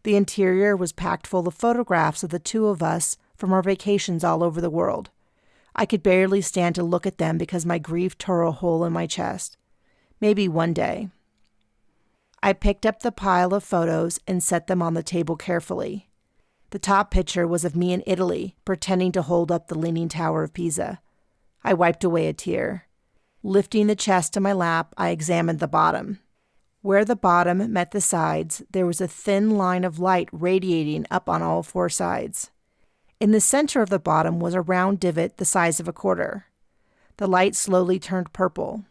Speaker 1: The interior was packed full of photographs of the two of us from our vacations all over the world. I could barely stand to look at them because my grief tore a hole in my chest. Maybe one day. I picked up the pile of photos and set them on the table carefully. The top picture was of me in Italy, pretending to hold up the Leaning Tower of Pisa. I wiped away a tear. Lifting the chest to my lap, I examined the bottom. Where the bottom met the sides, there was a thin line of light radiating up on all four sides. In the center of the bottom was a round divot the size of a quarter. The light slowly turned purple.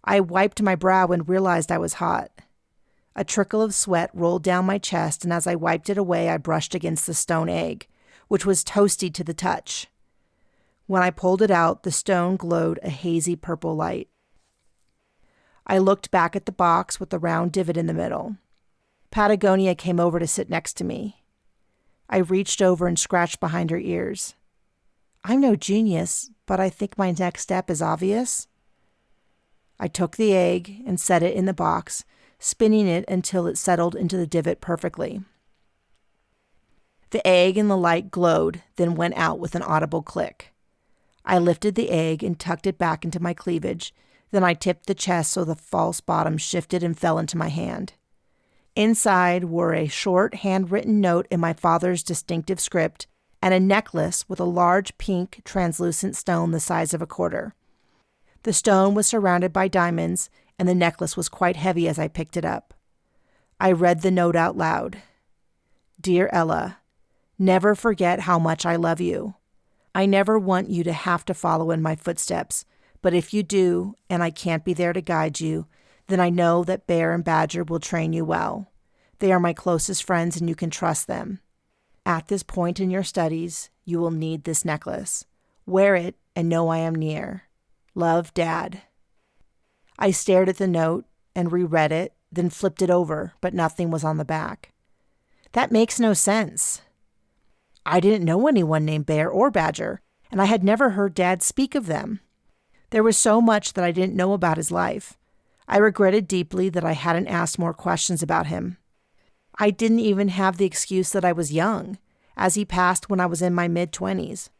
Speaker 1: I wiped my brow and realized I was hot. A trickle of sweat rolled down my chest, and as I wiped it away, I brushed against the stone egg, which was toasty to the touch. When I pulled it out, the stone glowed a hazy purple light. I looked back at the box with the round divot in the middle. Patagonia came over to sit next to me. I reached over and scratched behind her ears. I'm no genius, but I think my next step is obvious. I took the egg and set it in the box, spinning it until it settled into the divot perfectly. The egg and the light glowed, then went out with an audible click. I lifted the egg and tucked it back into my cleavage. Then I tipped the chest so the false bottom shifted and fell into my hand. Inside were a short handwritten note in my father's distinctive script and a necklace with a large pink translucent stone the size of a quarter. The stone was surrounded by diamonds, and the necklace was quite heavy as I picked it up. I read the note out loud. Dear Ella, never forget how much I love you. I never want you to have to follow in my footsteps, but if you do, and I can't be there to guide you, then I know that Bear and Badger will train you well. They are my closest friends and you can trust them. At this point in your studies, you will need this necklace. Wear it and know I am near. Love, Dad. I stared at the note and reread it, then flipped it over, but nothing was on the back. That makes no sense. I didn't know anyone named Bear or Badger, and I had never heard Dad speak of them. There was so much that I didn't know about his life. I regretted deeply that I hadn't asked more questions about him. I didn't even have the excuse that I was young, as he passed when I was in my mid-20s.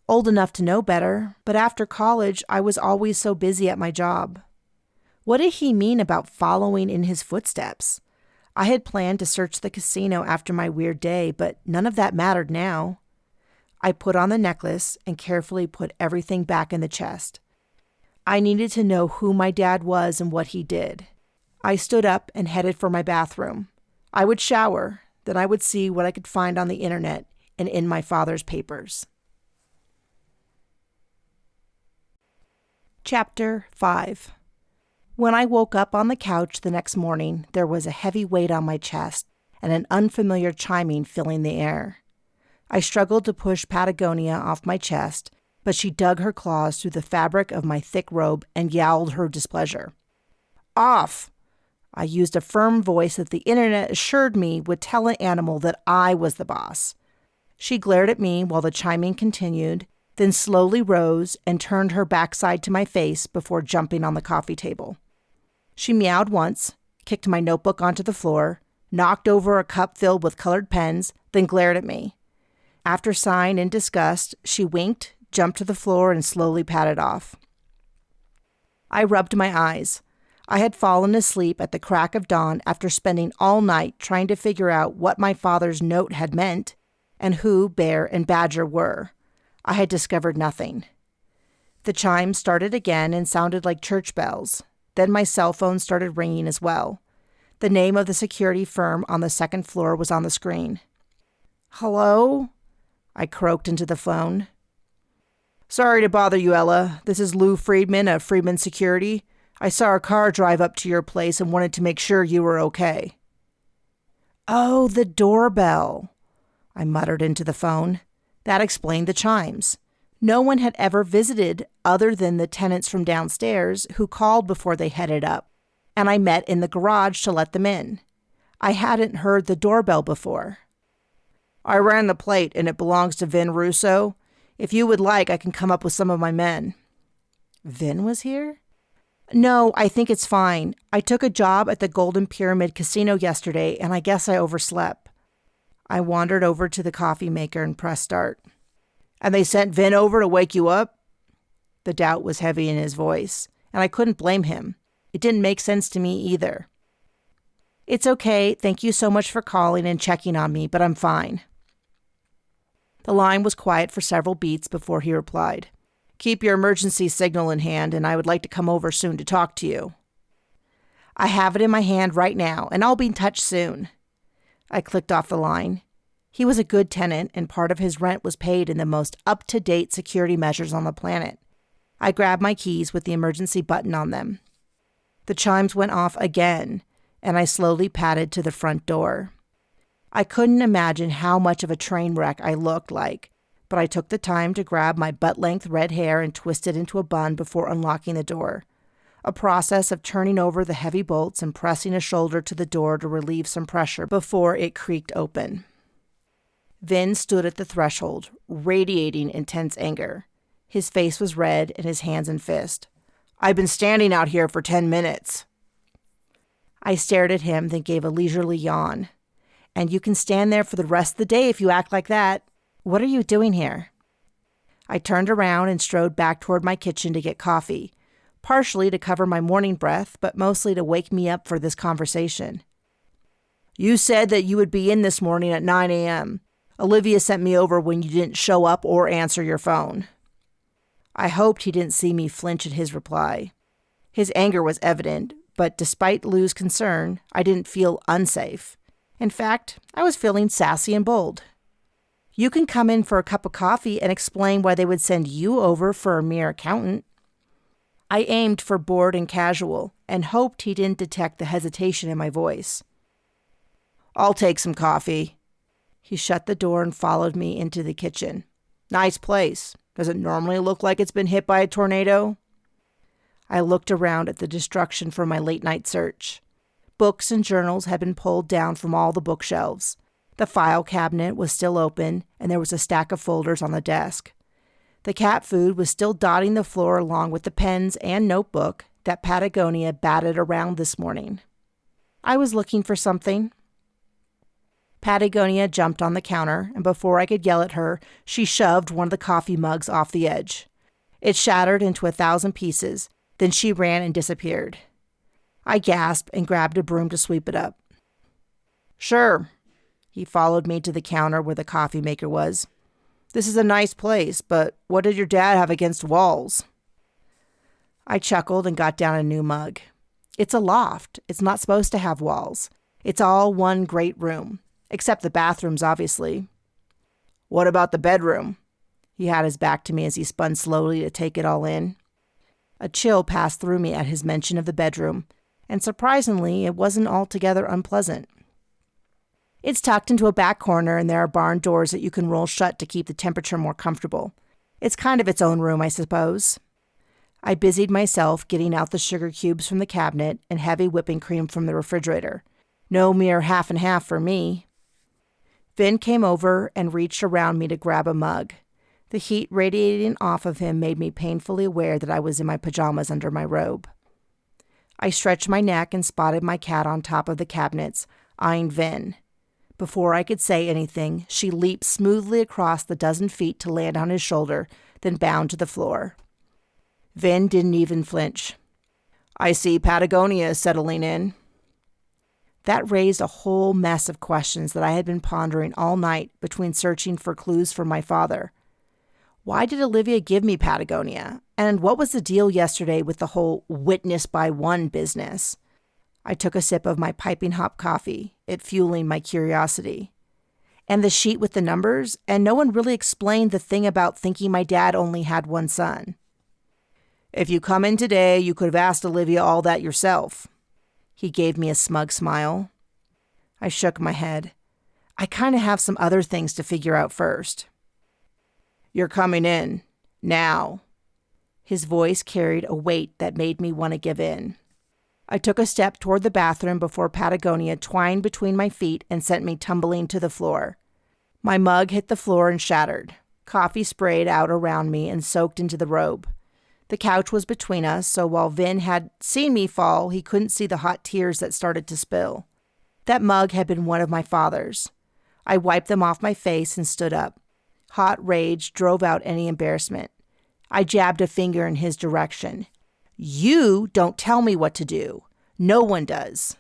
Speaker 1: Old enough to know better, but after college, I was always so busy at my job. What did he mean about following in his footsteps? I had planned to search the casino after my weird day, but none of that mattered now. I put on the necklace and carefully put everything back in the chest. I needed to know who my dad was and what he did. I stood up and headed for my bathroom. I would shower, then I would see what I could find on the internet and in my father's papers. Chapter 5. When I woke up on the couch the next morning, there was a heavy weight on my chest and an unfamiliar chiming filling the air. I struggled to push Patagonia off my chest, but she dug her claws through the fabric of my thick robe and yowled her displeasure. Off! I used a firm voice that the internet assured me would tell an animal that I was the boss. She glared at me while the chiming continued, then slowly rose and turned her backside to my face before jumping on the coffee table. She meowed once, kicked my notebook onto the floor, knocked over a cup filled with colored pens, then glared at me. After sighing in disgust, she winked, jumped to the floor, and slowly padded off. I rubbed my eyes. I had fallen asleep at the crack of dawn after spending all night trying to figure out what my father's note had meant and who Bear and Badger were. I had discovered nothing. The chimes started again and sounded like church bells. Then my cell phone started ringing as well. The name of the security firm on the second floor was on the screen. Hello? I croaked into the phone. Sorry to bother you, Ella. This is Lou Friedman of Friedman Security. I saw a car drive up to your place and wanted to make sure you were okay. Oh, the doorbell, I muttered into the phone. That explained the chimes. No one had ever visited other than the tenants from downstairs who called before they headed up, and I met in the garage to let them in. I hadn't heard the doorbell before. I ran the plate, and it belongs to Vin Russo. If you would like, I can come up with some of my men." Vin was here? "No, I think it's fine. I took a job at the Golden Pyramid Casino yesterday, and I guess I overslept." I wandered over to the coffee maker and pressed start. "And they sent Vin over to wake you up?" The doubt was heavy in his voice, and I couldn't blame him. It didn't make sense to me either. "It's okay. Thank you so much for calling and checking on me, but I'm fine." The line was quiet for several beats before he replied. "Keep your emergency signal in hand, and I would like to come over soon to talk to you." "I have it in my hand right now, and I'll be in touch soon." I clicked off the line. He was a good tenant, and part of his rent was paid in the most up-to-date security measures on the planet. I grabbed my keys with the emergency button on them. The chimes went off again, and I slowly padded to the front door. I couldn't imagine how much of a train wreck I looked like, but I took the time to grab my butt-length red hair and twist it into a bun before unlocking the door, a process of turning over the heavy bolts and pressing a shoulder to the door to relieve some pressure before it creaked open. Vin stood at the threshold, radiating intense anger. His face was red and his hands in fist. "I've been standing out here for 10 minutes. I stared at him, then gave a leisurely yawn. "And you can stand there for the rest of the day if you act like that. What are you doing here?" I turned around and strode back toward my kitchen to get coffee, partially to cover my morning breath, but mostly to wake me up for this conversation. "You said that you would be in this morning at 9 a.m. Olivia sent me over when you didn't show up or answer your phone." I hoped he didn't see me flinch at his reply. His anger was evident, but despite Lou's concern, I didn't feel unsafe. In fact, I was feeling sassy and bold. "You can come in for a cup of coffee and explain why they would send you over for a mere accountant." I aimed for bored and casual, and hoped he didn't detect the hesitation in my voice. "I'll take some coffee." He shut the door and followed me into the kitchen. "Nice place. Does it normally look like it's been hit by a tornado?" I looked around at the destruction from my late-night search. Books and journals had been pulled down from all the bookshelves. The file cabinet was still open, and there was a stack of folders on the desk. The cat food was still dotting the floor along with the pens and notebook that Patagonia batted around this morning. I was looking for something. Patagonia jumped on the counter, and before I could yell at her, she shoved one of the coffee mugs off the edge. It shattered into 1,000 pieces. Then she ran and disappeared. I gasped and grabbed a broom to sweep it up. "Sure." He followed me to the counter where the coffee maker was. "This is a nice place, but what did your dad have against walls?" I chuckled and got down a new mug. "It's a loft. It's not supposed to have walls. It's all one great room. Except the bathrooms, obviously." "What about the bedroom?" He had his back to me as he spun slowly to take it all in. A chill passed through me at his mention of the bedroom, and surprisingly, it wasn't altogether unpleasant. It's tucked into a back corner, and there are barn doors that you can roll shut to keep the temperature more comfortable. It's kind of its own room, I suppose. I busied myself getting out the sugar cubes from the cabinet and heavy whipping cream from the refrigerator. No mere half and half for me. Vin came over and reached around me to grab a mug. The heat radiating off of him made me painfully aware that I was in my pajamas under my robe. I stretched my neck and spotted my cat on top of the cabinets, eyeing Vin. Before I could say anything, she leaped smoothly across the 12 feet to land on his shoulder, then bound to the floor. Vin didn't even flinch. "I see Patagonia is settling in." That raised a whole mess of questions that I had been pondering all night between searching for clues from my father. Why did Olivia give me Patagonia? And what was the deal yesterday with the whole witness by one business? I took a sip of my piping hot coffee, it fueling my curiosity. And the sheet with the numbers, and no one really explained the thing about thinking my dad only had one son. "If you come in today, you could have asked Olivia all that yourself." He gave me a smug smile. I shook my head. I kind of have some other things to figure out first. "You're coming in. Now." His voice carried a weight that made me want to give in. I took a step toward the bathroom before Patagonia twined between my feet and sent me tumbling to the floor. My mug hit the floor and shattered. Coffee sprayed out around me and soaked into the robe. The couch was between us, so while Vin had seen me fall, he couldn't see the hot tears that started to spill. That mug had been one of my father's. I wiped them off my face and stood up. Hot rage drove out any embarrassment. I jabbed a finger in his direction. You don't tell me what to do. No one does.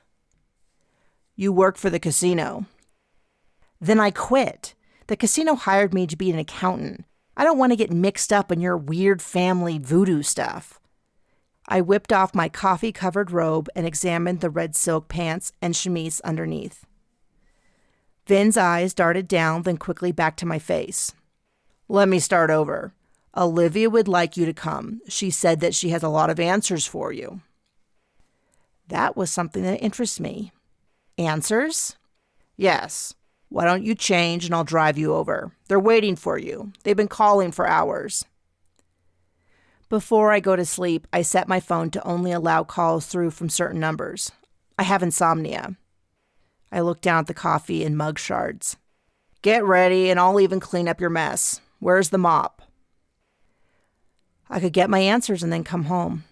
Speaker 1: You work for the casino. Then I quit. The casino hired me to be an accountant. I don't want to get mixed up in your weird family voodoo stuff. I whipped off my coffee-covered robe and examined the red silk pants and chemise underneath. Vin's eyes darted down, then quickly back to my face. Let me start over. Olivia would like you to come. She said that she has a lot of answers for you. That was something that interests me. Answers? Yes. Why don't you change and I'll drive you over? They're waiting for you. They've been calling for hours. Before I go to sleep, I set my phone to only allow calls through from certain numbers. I have insomnia. I look down at the coffee and mug shards. Get ready and I'll even clean up your mess. Where's the mop? I could get my answers and then come home.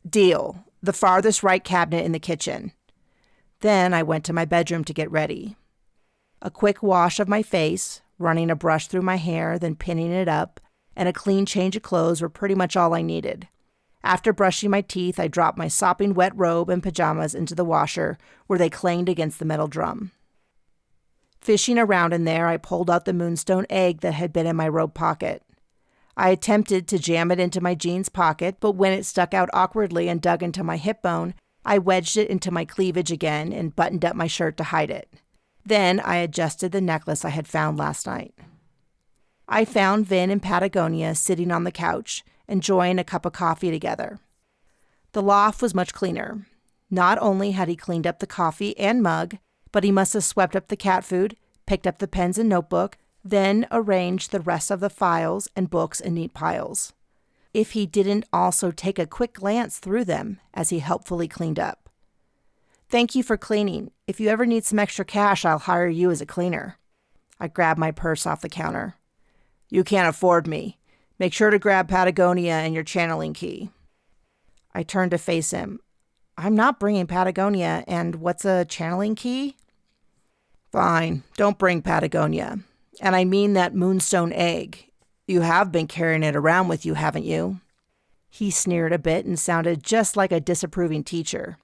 Speaker 1: Deal. The farthest right cabinet in the kitchen. Then I went to my bedroom to get ready. A quick wash of my face, running a brush through my hair, then pinning it up, and a clean change of clothes were pretty much all I needed. After brushing my teeth, I dropped my sopping wet robe and pajamas into the washer, where they clanged against the metal drum. Fishing around in there, I pulled out the moonstone egg that had been in my robe pocket. I attempted to jam it into my jeans pocket, but when it stuck out awkwardly and dug into my hip bone, I wedged it into my cleavage again and buttoned up my shirt to hide it. Then I adjusted the necklace I had found last night. I found Vin and Patagonia sitting on the couch, enjoying a cup of coffee together. The loft was much cleaner. Not only had he cleaned up the coffee and mug, but he must have swept up the cat food, picked up the pens and notebook, then arranged the rest of the files and books in neat piles. If he didn't also take a quick glance through them as he helpfully cleaned up. Thank you for cleaning. If you ever need some extra cash, I'll hire you as a cleaner. I grabbed my purse off the counter. You can't afford me. Make sure to grab Patagonia and your channeling key. I turned to face him. I'm not bringing Patagonia, and what's a channeling key? Fine, don't bring Patagonia. And I mean that moonstone egg. You have been carrying it around with you, haven't you? He sneered a bit and sounded just like a disapproving teacher.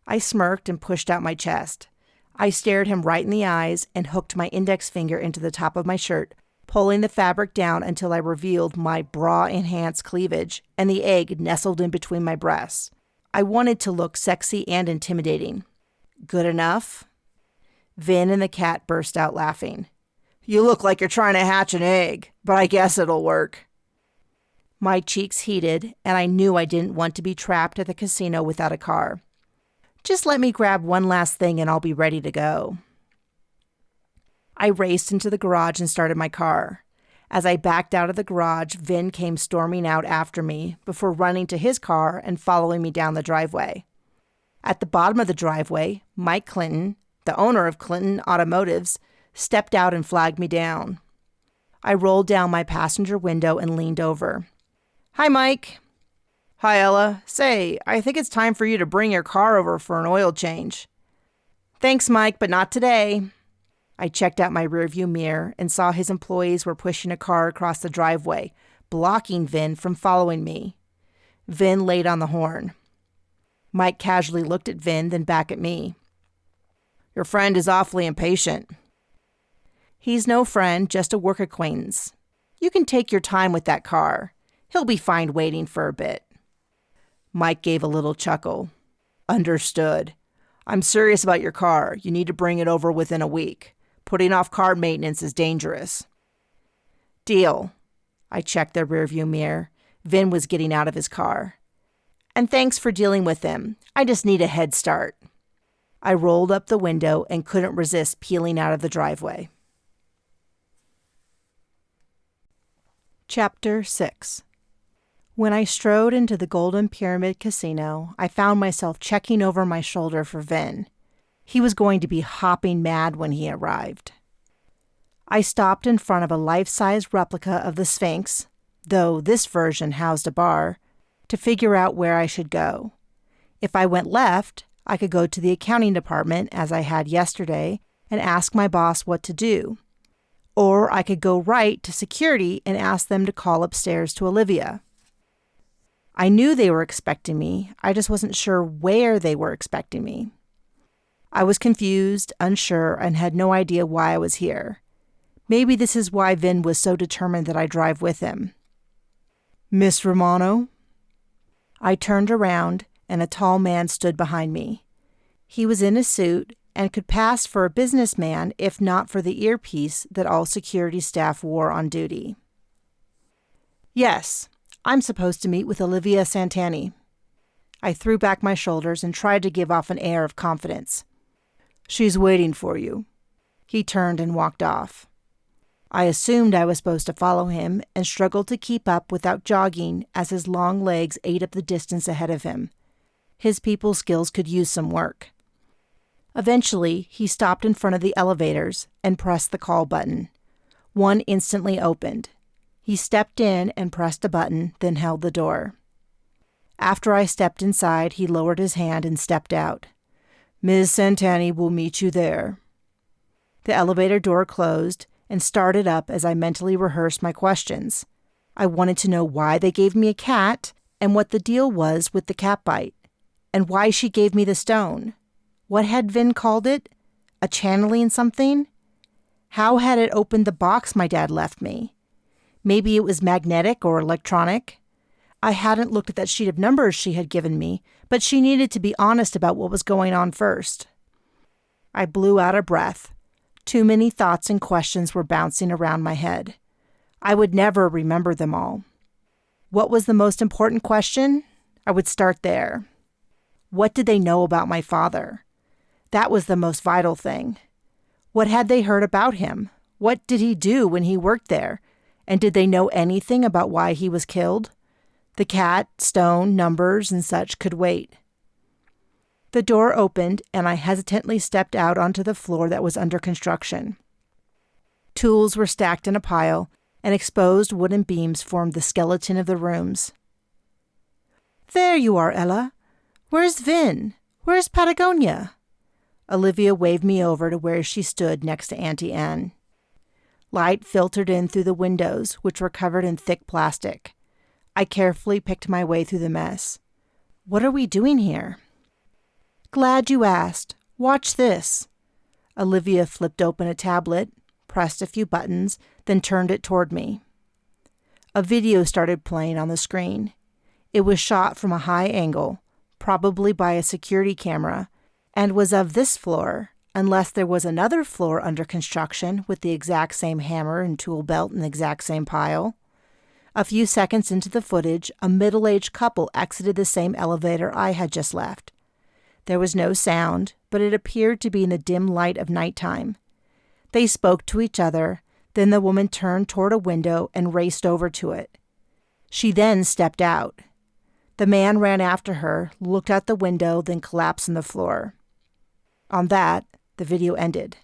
Speaker 1: I smirked and pushed out my chest. I stared him right in the eyes and hooked my index finger into the top of my shirt, pulling the fabric down until I revealed my bra-enhanced cleavage and the egg nestled in between my breasts. I wanted to look sexy and intimidating. Good enough? Vin and the cat burst out laughing. You look like you're trying to hatch an egg, but I guess it'll work. My cheeks heated, and I knew I didn't want to be trapped at the casino without a car. Just let me grab one last thing and I'll be ready to go. I raced into the garage and started my car. As I backed out of the garage, Vin came storming out after me before running to his car and following me down the driveway. At the bottom of the driveway, Mike Clinton, the owner of Clinton Automotives, stepped out and flagged me down. I rolled down my passenger window and leaned over. Hi, Mike. Hi, Ella. Say, I think it's time for you to bring your car over for an oil change. Thanks, Mike, but not today. I checked out my rearview mirror and saw his employees were pushing a car across the driveway, blocking Vin from following me. Vin laid on the horn. Mike casually looked at Vin, then back at me. Your friend is awfully impatient. He's no friend, just a work acquaintance. You can take your time with that car. He'll be fine waiting for a bit. Mike gave a little chuckle. Understood. I'm serious about your car. You need to bring it over within a week. Putting off car maintenance is dangerous. Deal. I checked the rearview mirror. Vin was getting out of his car. And thanks for dealing with him. I just need a head start. I rolled up the window and couldn't resist peeling out of the driveway. Chapter 6. When I strode into the Golden Pyramid Casino, I found myself checking over my shoulder for Vin. He was going to be hopping mad when he arrived. I stopped in front of a life-size replica of the Sphinx, though this version housed a bar, to figure out where I should go. If I went left, I could go to the accounting department, as I had yesterday, and ask my boss what to do. Or I could go right to security and ask them to call upstairs to Olivia. I knew they were expecting me, I just wasn't sure where they were expecting me. I was confused, unsure, and had no idea why I was here. Maybe this is why Vin was so determined that I drive with him. "Miss Romano?" I turned around, and a tall man stood behind me. He was in a suit and could pass for a businessman if not for the earpiece that all security staff wore on duty. "Yes, I'm supposed to meet with Olivia Santani." I threw back my shoulders and tried to give off an air of confidence. "She's waiting for you." He turned and walked off. I assumed I was supposed to follow him and struggled to keep up without jogging as his long legs ate up the distance ahead of him. His people skills could use some work. Eventually, he stopped in front of the elevators and pressed the call button. One instantly opened. He stepped in and pressed a button, then held the door. After I stepped inside, he lowered his hand and stepped out. "Ms. Santani will meet you there." The elevator door closed and started up as I mentally rehearsed my questions. I wanted to know why they gave me a cat and what the deal was with the cat bite, and why she gave me the stone. What had Vin called it? A channeling something? How had it opened the box my dad left me? Maybe it was magnetic or electronic. I hadn't looked at that sheet of numbers she had given me, but she needed to be honest about what was going on first. I blew out a breath. Too many thoughts and questions were bouncing around my head. I would never remember them all. What was the most important question? I would start there. What did they know about my father? That was the most vital thing. What had they heard about him? What did he do when he worked there? And did they know anything about why he was killed? The cat, stone, numbers, and such could wait. The door opened, and I hesitantly stepped out onto the floor that was under construction. Tools were stacked in a pile, and exposed wooden beams formed the skeleton of the rooms. "There you are, Ella. Where's Vin? Where's Patagonia?" Olivia waved me over to where she stood next to Auntie Anne. Light filtered in through the windows, which were covered in thick plastic. I carefully picked my way through the mess. "What are we doing here?" "Glad you asked. Watch this." Olivia flipped open a tablet, pressed a few buttons, then turned it toward me. A video started playing on the screen. It was shot from a high angle, probably by a security camera, and was of this floor, unless there was another floor under construction with the exact same hammer and tool belt in the exact same pile. A few seconds into the footage, a middle-aged couple exited the same elevator I had just left. There was no sound, but it appeared to be in the dim light of nighttime. They spoke to each other, then the woman turned toward a window and raced over to it. She then stepped out. The man ran after her, looked out the window, then collapsed on the floor. On that, the video ended.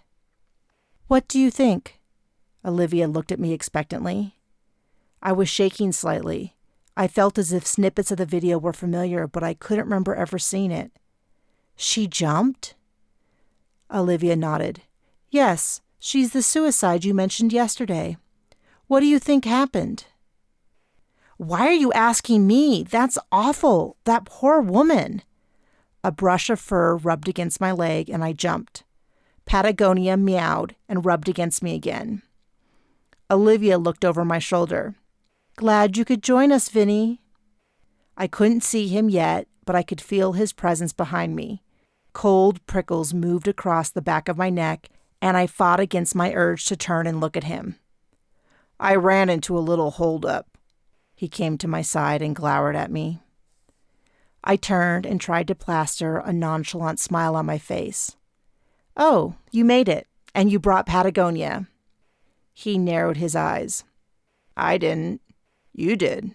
Speaker 1: "What do you think?" Olivia looked at me expectantly. I was shaking slightly. I felt as if snippets of the video were familiar, but I couldn't remember ever seeing it. "She jumped?" Olivia nodded. "Yes, she's the suicide you mentioned yesterday. What do you think happened?" "Why are you asking me? That's awful. That poor woman." A brush of fur rubbed against my leg, and I jumped. Patagonia meowed and rubbed against me again. Olivia looked over my shoulder. "Glad you could join us, Vinny." I couldn't see him yet, but I could feel his presence behind me. Cold prickles moved across the back of my neck, and I fought against my urge to turn and look at him. "I ran into a little holdup." He came to my side and glowered at me. I turned and tried to plaster a nonchalant smile on my face. "Oh, you made it, and you brought Patagonia." He narrowed his eyes. "I didn't. You did."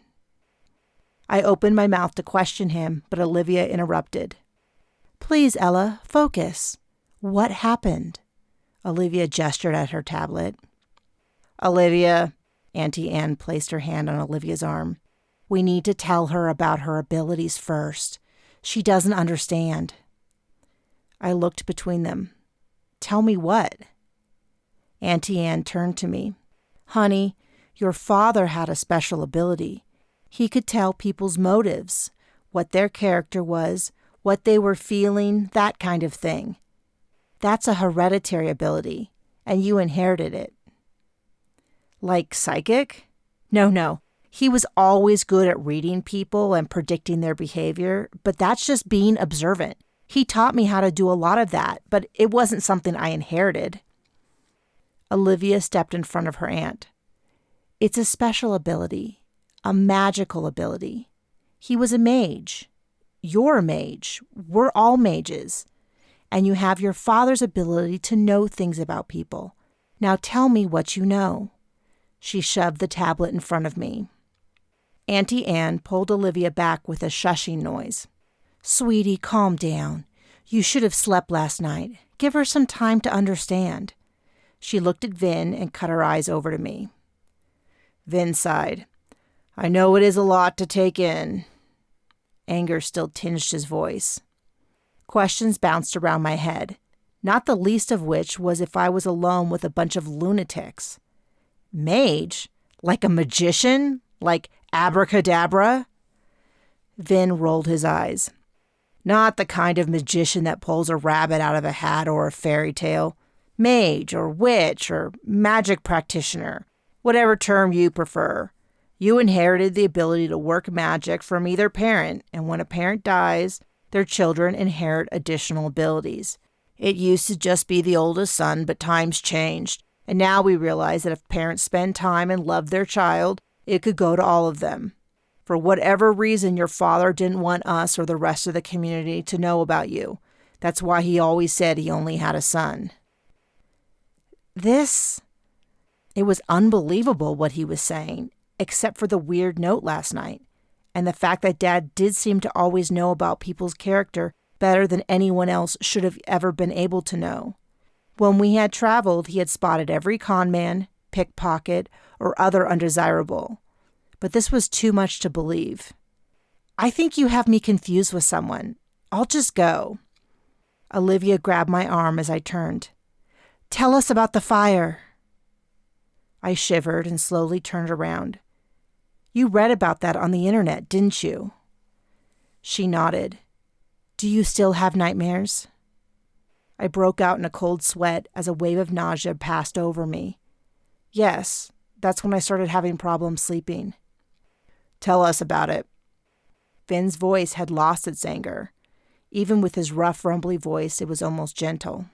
Speaker 1: I opened my mouth to question him, but Olivia interrupted. "Please, Ella, focus. What happened?" Olivia gestured at her tablet. Olivia, Auntie Anne placed her hand on Olivia's arm. We need to tell her about her abilities first. She doesn't understand. I looked between them. Tell me what? Auntie Anne turned to me. Honey, your father had a special ability. He could tell people's motives, what their character was, what they were feeling, that kind of thing. That's a hereditary ability, and you inherited it. Like psychic? No. He was always good at reading people and predicting their behavior, but that's just being observant. He taught me how to do a lot of that, but it wasn't something I inherited. Olivia stepped in front of her aunt. It's a special ability, a magical ability. He was a mage. You're a mage. We're all mages. And you have your father's ability to know things about people. Now tell me what you know. She shoved the tablet in front of me. Auntie Anne pulled Olivia back with a shushing noise. Sweetie, calm down. You should have slept last night. Give her some time to understand. She looked at Vin and cut her eyes over to me. Vin sighed. I know it is a lot to take in. Anger still tinged his voice. Questions bounced around my head, not the least of which was if I was alone with a bunch of lunatics. Mage? Like a magician? Like abracadabra? Vin rolled his eyes. Not the kind of magician that pulls a rabbit out of a hat or a fairy tale. Mage or witch or magic practitioner, whatever term you prefer. You inherited the ability to work magic from either parent, and when a parent dies, their children inherit additional abilities. It used to just be the oldest son, but times changed, and now we realize that if parents spend time and love their child, it could go to all of them. For whatever reason, your father didn't want us or the rest of the community to know about you. That's why he always said he only had a son. It was unbelievable what he was saying, except for the weird note last night, and the fact that Dad did seem to always know about people's character better than anyone else should have ever been able to know. When we had traveled, he had spotted every con man, pickpocket, or other undesirable. But this was too much to believe. I think you have me confused with someone. I'll just go. Olivia grabbed my arm as I turned. Tell us about the fire. I shivered and slowly turned around. You read about that on the internet, didn't you? She nodded. Do you still have nightmares? I broke out in a cold sweat as a wave of nausea passed over me. Yes, that's when I started having problems sleeping. Tell us about it. Finn's voice had lost its anger. Even with his rough, rumbly voice, it was almost gentle.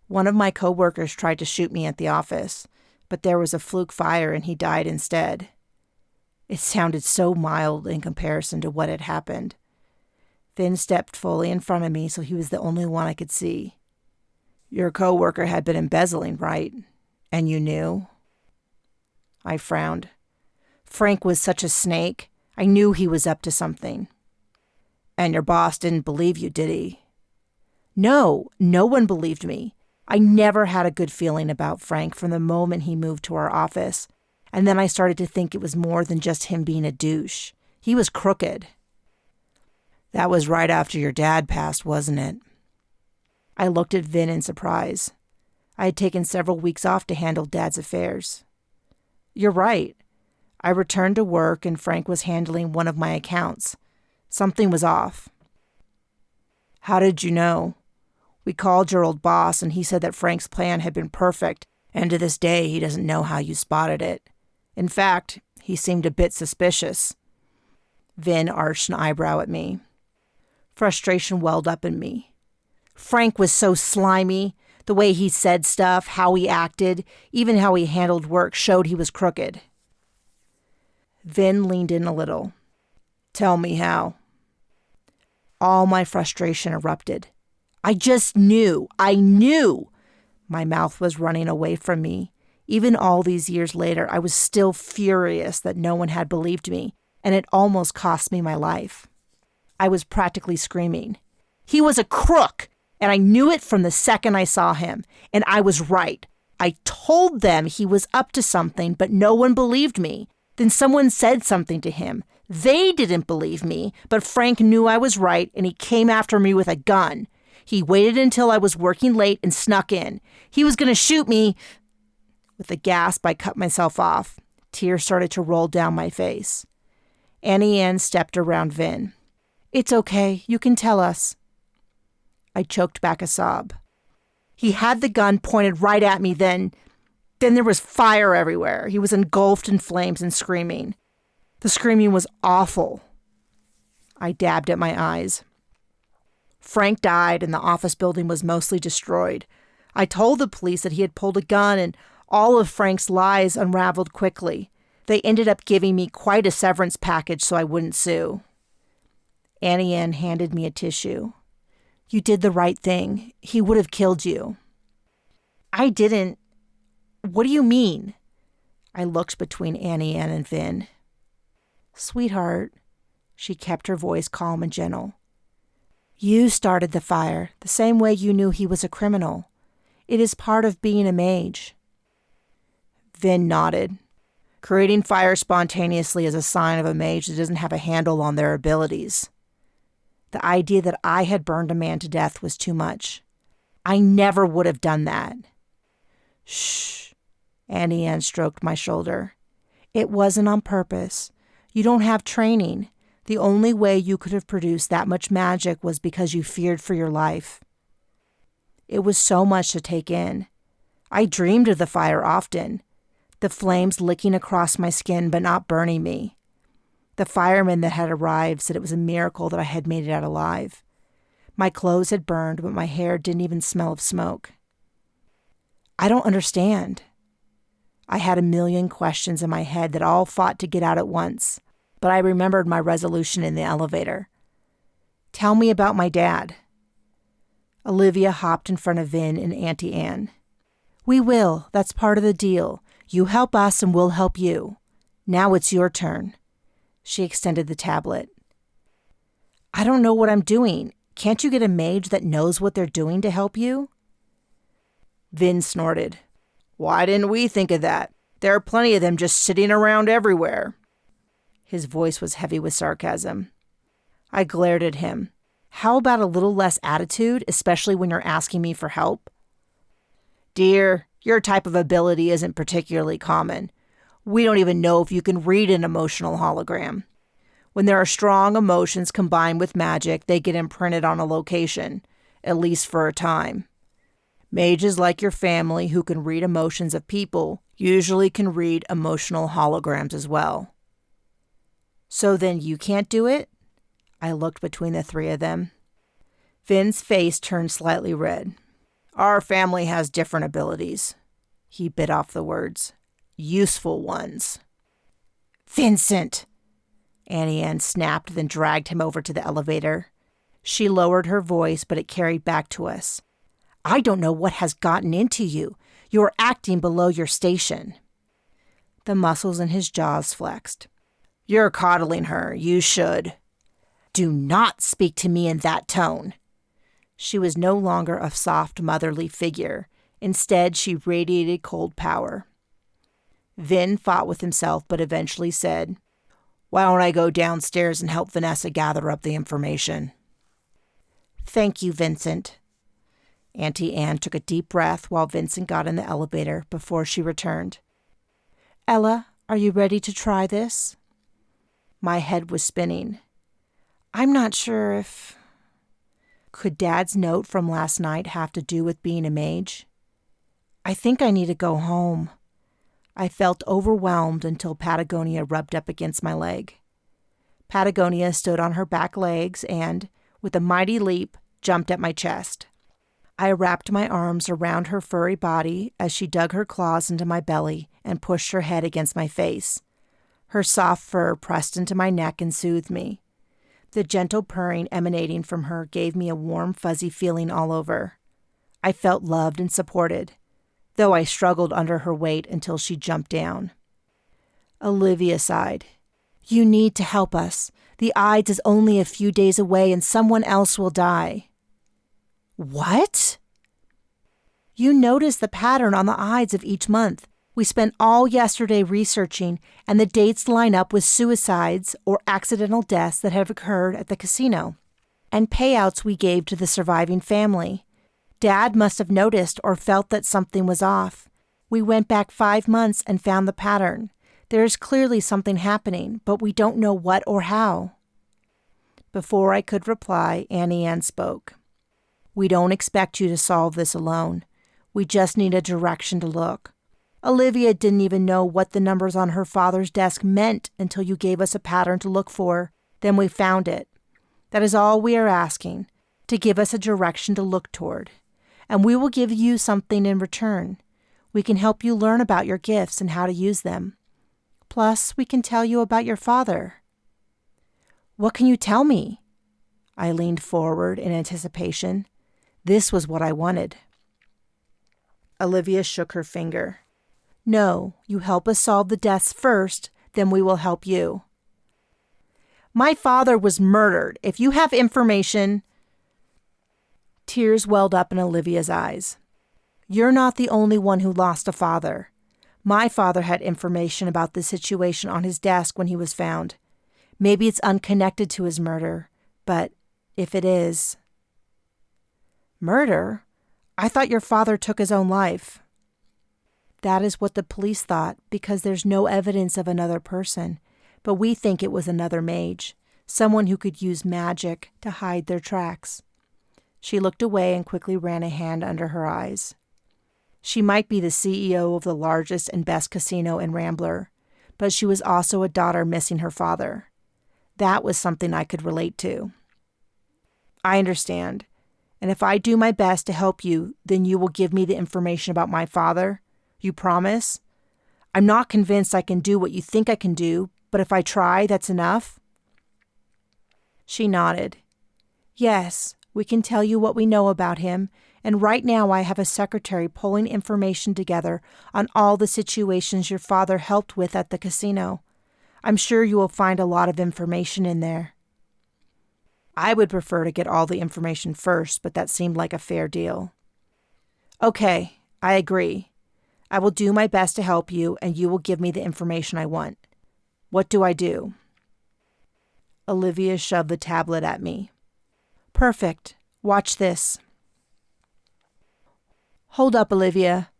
Speaker 1: One of my coworkers tried to shoot me at the office, but there was a fluke fire and he died instead. It sounded so mild in comparison to what had happened. Finn stepped fully in front of me so he was the only one I could see. Your coworker had been embezzling, right? And you knew? I frowned. Frank was such a snake. I knew he was up to something. And your boss didn't believe you, did he? No one believed me. I never had a good feeling about Frank from the moment he moved to our office, and then I started to think it was more than just him being a douche. He was crooked. That was right after your dad passed, wasn't it? I looked at Vin in surprise. I had taken several weeks off to handle Dad's affairs. You're right. I returned to work and Frank was handling one of my accounts. Something was off. How did you know? We called your old boss and he said that Frank's plan had been perfect, and to this day he doesn't know how you spotted it. In fact, he seemed a bit suspicious. Vin arched an eyebrow at me. Frustration welled up in me. Frank was so slimy. The way he said stuff, how he acted, even how he handled work showed he was crooked. Vin leaned in a little. Tell me how. All my frustration erupted. I just knew. I knew. My mouth was running away from me. Even all these years later, I was still furious that no one had believed me, and it almost cost me my life. I was practically screaming. He was a crook, and I knew it from the second I saw him, and I was right. I told them he was up to something, but no one believed me. Then someone said something to him. They didn't believe me, but Frank knew I was right, and he came after me with a gun. He waited until I was working late and snuck in. He was going to shoot me. With a gasp, I cut myself off. Tears started to roll down my face. Annie Ann stepped around Vin. It's okay. You can tell us. I choked back a sob. He had the gun pointed right at me then. Then there was fire everywhere. He was engulfed in flames and screaming. The screaming was awful. I dabbed at my eyes. Frank died and the office building was mostly destroyed. I told the police that he had pulled a gun and all of Frank's lies unraveled quickly. They ended up giving me quite a severance package so I wouldn't sue. Annie Ann handed me a tissue. You did the right thing. He would have killed you. I didn't. What do you mean? I looked between Annie Ann and Vin. Sweetheart, she kept her voice calm and gentle. You started the fire, the same way you knew he was a criminal. It is part of being a mage. Vin nodded. Creating fire spontaneously is a sign of a mage that doesn't have a handle on their abilities. The idea that I had burned a man to death was too much. I never would have done that. Shh. Annie Ann stroked my shoulder. It wasn't on purpose. You don't have training. The only way you could have produced that much magic was because you feared for your life. It was so much to take in. I dreamed of the fire often. The flames licking across my skin but not burning me. The firemen that had arrived said it was a miracle that I had made it out alive. My clothes had burned, but my hair didn't even smell of smoke. I don't understand. I had a million questions in my head that all fought to get out at once, but I remembered my resolution in the elevator. Tell me about my dad. Olivia hopped in front of Vin and Auntie Anne. We will. That's part of the deal. You help us and we'll help you. Now it's your turn. She extended the tablet. I don't know what I'm doing. Can't you get a mage that knows what they're doing to help you? Vin snorted. Why didn't we think of that? There are plenty of them just sitting around everywhere. His voice was heavy with sarcasm. I glared at him. How about a little less attitude, especially when you're asking me for help? Dear, your type of ability isn't particularly common. We don't even know if you can read an emotional hologram. When there are strong emotions combined with magic, they get imprinted on a location, at least for a time. Mages like your family who can read emotions of people usually can read emotional holograms as well. So then you can't do it? I looked between the three of them. Vin's face turned slightly red. Our family has different abilities. He bit off the words. Useful ones. Vincent! Annie Ann snapped, then dragged him over to the elevator. She lowered her voice, but it carried back to us. I don't know what has gotten into you. You're acting below your station. The muscles in his jaws flexed. You're coddling her. You should. Do not speak to me in that tone. She was no longer a soft, motherly figure. Instead, she radiated cold power. Vin fought with himself, but eventually said, Why don't I go downstairs and help Vanessa gather up the information? Thank you, Vincent. Auntie Anne took a deep breath while Vincent got in the elevator before she returned. Ella, are you ready to try this? My head was spinning. I'm not sure if... Could Dad's note from last night have to do with being a mage? I think I need to go home. I felt overwhelmed until Patagonia rubbed up against my leg. Patagonia stood on her back legs and, with a mighty leap, jumped at my chest. I wrapped my arms around her furry body as she dug her claws into my belly and pushed her head against my face. Her soft fur pressed into my neck and soothed me. The gentle purring emanating from her gave me a warm, fuzzy feeling all over. I felt loved and supported, though I struggled under her weight until she jumped down. Olivia sighed. You need to help us. The Ides is only a few days away and someone else will die. What? You noticed the pattern on the Ides of each month. We spent all yesterday researching, and the dates line up with suicides or accidental deaths that have occurred at the casino, and payouts we gave to the surviving family. Dad must have noticed or felt that something was off. We went back 5 months and found the pattern. There is clearly something happening, but we don't know what or how. Before I could reply, Annie Ann spoke. We don't expect you to solve this alone. We just need a direction to look. Olivia didn't even know what the numbers on her father's desk meant until you gave us a pattern to look for. Then we found it. That is all we are asking, to give us a direction to look toward. And we will give you something in return. We can help you learn about your gifts and how to use them. Plus, we can tell you about your father. What can you tell me? I leaned forward in anticipation. This was what I wanted. Olivia shook her finger. No, you help us solve the deaths first, then we will help you. My father was murdered. If you have information... Tears welled up in Olivia's eyes. You're not the only one who lost a father. My father had information about the situation on his desk when he was found. Maybe it's unconnected to his murder, but if it is... Murder? I thought your father took his own life. That is what the police thought, because there's no evidence of another person. But we think it was another mage, someone who could use magic to hide their tracks. She looked away and quickly ran a hand under her eyes. She might be the CEO of the largest and best casino in Rambler, but she was also a daughter missing her father. That was something I could relate to. I understand, and if I do my best to help you, then you will give me the information about my father? You promise? I'm not convinced I can do what you think I can do, but if I try, that's enough? She nodded. Yes, we can tell you what we know about him, and right now I have a secretary pulling information together on all the situations your father helped with at the casino. I'm sure you will find a lot of information in there. I would prefer to get all the information first, but that seemed like a fair deal. Okay, I agree. I will do my best to help you, and you will give me the information I want. What do I do? Olivia shoved the tablet at me. Perfect. Watch this. Hold up, Olivia.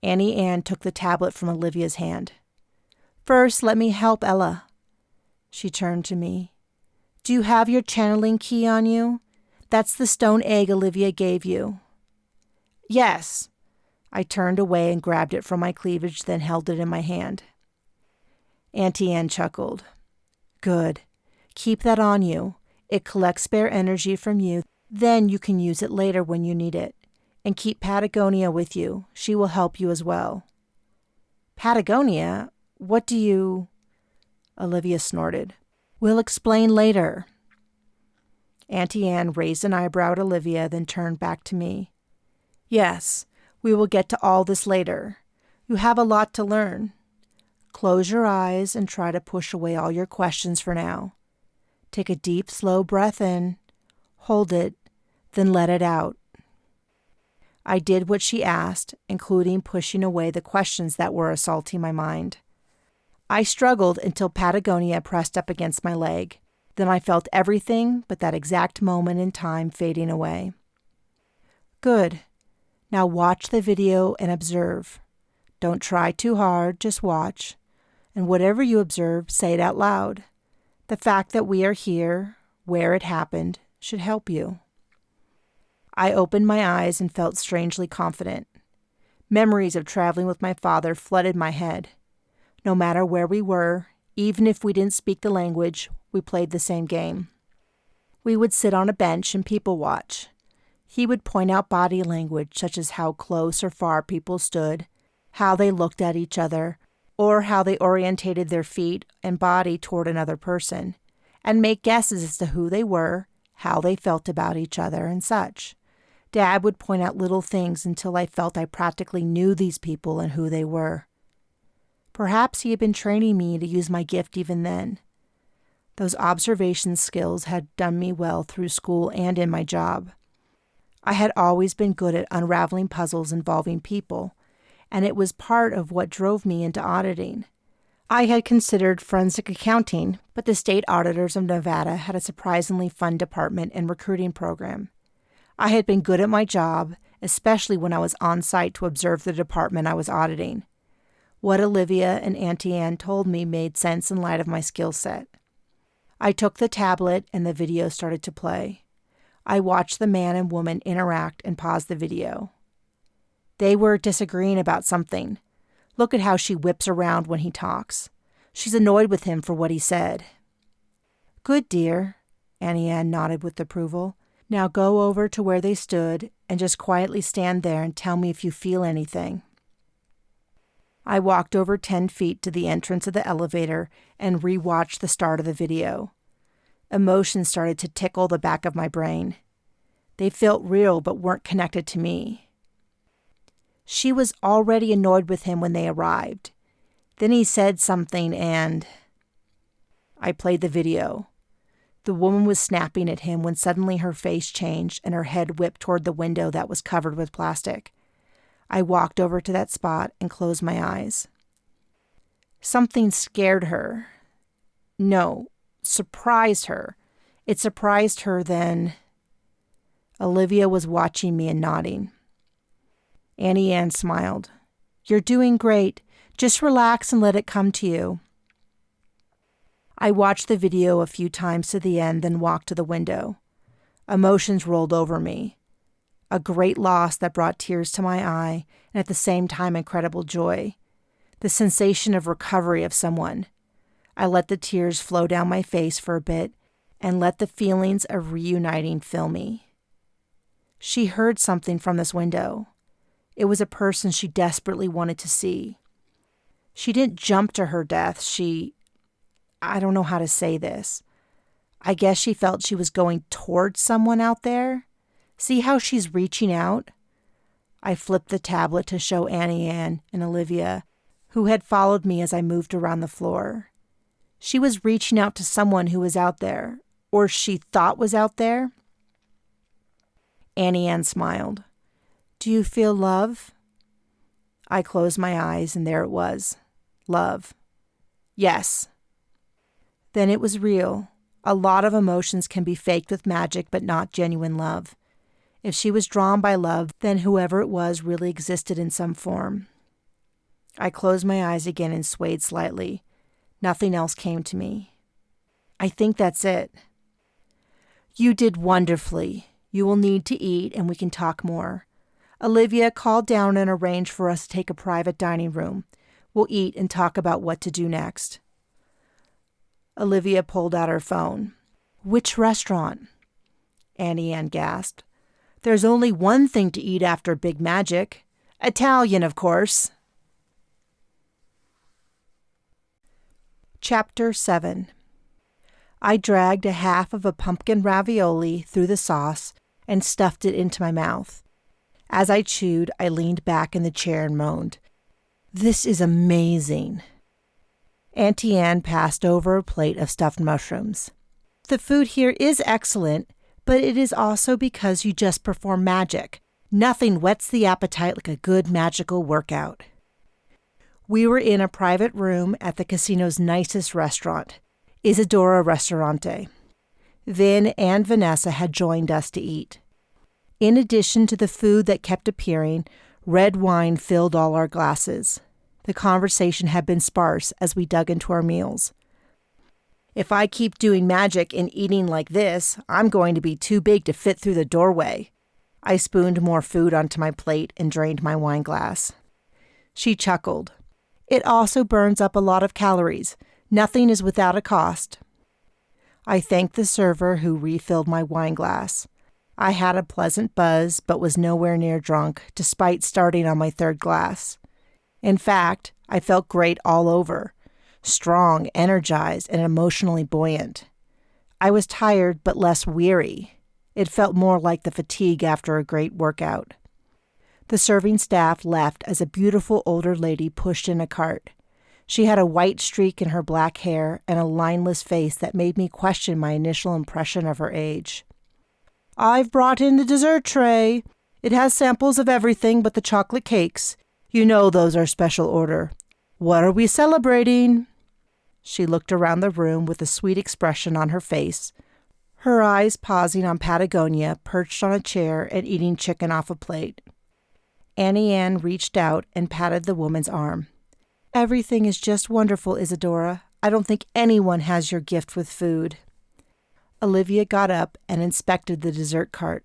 Speaker 1: Annie Ann took the tablet from Olivia's hand. First, let me help Ella. She turned to me. Do you have your channeling key on you? That's the stone egg Olivia gave you. Yes. I turned away and grabbed it from my cleavage, then held it in my hand. Auntie Anne chuckled. Good. Keep that on you. It collects spare energy from you. Then you can use it later when you need it. And keep Patagonia with you. She will help you as well. Patagonia? What do you... Olivia snorted. We'll explain later. Auntie Anne raised an eyebrow at Olivia, then turned back to me. Yes, we will get to all this later. You have a lot to learn. Close your eyes and try to push away all your questions for now. Take a deep, slow breath in, hold it, then let it out. I did what she asked, including pushing away the questions that were assaulting my mind. I struggled until Patagonia pressed up against my leg. Then I felt everything but that exact moment in time fading away. Good. Now watch the video and observe. Don't try too hard, just watch. And whatever you observe, say it out loud. The fact that we are here, where it happened, should help you. I opened my eyes and felt strangely confident. Memories of traveling with my father flooded my head. No matter where we were, even if we didn't speak the language, we played the same game. We would sit on a bench and people watch. He would point out body language, such as how close or far people stood, how they looked at each other, or how they orientated their feet and body toward another person, and make guesses as to who they were, how they felt about each other, and such. Dad would point out little things until I felt I practically knew these people and who they were. Perhaps he had been training me to use my gift even then. Those observation skills had done me well through school and in my job. I had always been good at unraveling puzzles involving people, and it was part of what drove me into auditing. I had considered forensic accounting, but the state auditors of Nevada had a surprisingly fun department and recruiting program. I had been good at my job, especially when I was on site to observe the department I was auditing. What Olivia and Auntie Anne told me made sense in light of my skill set. I took the tablet and the video started to play. I watched the man and woman interact and paused the video. They were disagreeing about something. Look at how she whips around when he talks. She's annoyed with him for what he said. Good, dear, Auntie Anne nodded with approval. Now go over to where they stood and just quietly stand there and tell me if you feel anything. I walked over 10 feet to the entrance of the elevator and rewatched the start of the video. Emotions started to tickle the back of my brain. They felt real but weren't connected to me. She was already annoyed with him when they arrived. Then he said something and I played the video. The woman was snapping at him when suddenly her face changed and her head whipped toward the window that was covered with plastic. I walked over to that spot and closed my eyes. Something scared her. No, surprised her. It surprised her then. Olivia was watching me and nodding. Auntie Anne smiled. You're doing great. Just relax and let it come to you. I watched the video a few times to the end, then walked to the window. Emotions rolled over me. A great loss that brought tears to my eye, and at the same time incredible joy. The sensation of recovery of someone. I let the tears flow down my face for a bit, and let the feelings of reuniting fill me. She heard something from this window. It was a person she desperately wanted to see. She didn't jump to her death. I don't know how to say this. I guess she felt she was going towards someone out there. See how she's reaching out? I flipped the tablet to show Auntie Anne and Olivia, who had followed me as I moved around the floor. She was reaching out to someone who was out there, or she thought was out there. Auntie Anne smiled. Do you feel love? I closed my eyes, and there it was. Love. Yes. Then it was real. A lot of emotions can be faked with magic, but not genuine love. If she was drawn by love, then whoever it was really existed in some form. I closed my eyes again and swayed slightly. Nothing else came to me. I think that's it. You did wonderfully. You will need to eat, and we can talk more. Olivia called down and arranged for us to take a private dining room. We'll eat and talk about what to do next. Olivia pulled out her phone. Which restaurant? Auntie Anne gasped. There's only one thing to eat after Big Magic. Italian, of course. Chapter 7. I dragged a half of a pumpkin ravioli through the sauce and stuffed it into my mouth. As I chewed, I leaned back in the chair and moaned. This is amazing. Auntie Anne passed over a plate of stuffed mushrooms. The food here is excellent, but it is also because you just perform magic. Nothing whets the appetite like a good magical workout. We were in a private room at the casino's nicest restaurant, Isadora Restaurante. Vin and Vanessa had joined us to eat. In addition to the food that kept appearing, red wine filled all our glasses. The conversation had been sparse as we dug into our meals. If I keep doing magic and eating like this, I'm going to be too big to fit through the doorway. I spooned more food onto my plate and drained my wine glass. She chuckled. It also burns up a lot of calories. Nothing is without a cost. I thanked the server who refilled my wine glass. I had a pleasant buzz, but was nowhere near drunk, despite starting on my third glass. In fact, I felt great all over. Strong, energized, and emotionally buoyant. I was tired, but less weary. It felt more like the fatigue after a great workout. The serving staff left as a beautiful older lady pushed in a cart. She had a white streak in her black hair and a lineless face that made me question my initial impression of her age. I've brought in the dessert tray. It has samples of everything but the chocolate cakes. You know those are special order. What are we celebrating?" She looked around the room with a sweet expression on her face, her eyes pausing on Patagonia, perched on a chair and eating chicken off a plate. Annie Ann reached out and patted the woman's arm. "Everything is just wonderful, Isadora. I don't think anyone has your gift with food." Olivia got up and inspected the dessert cart.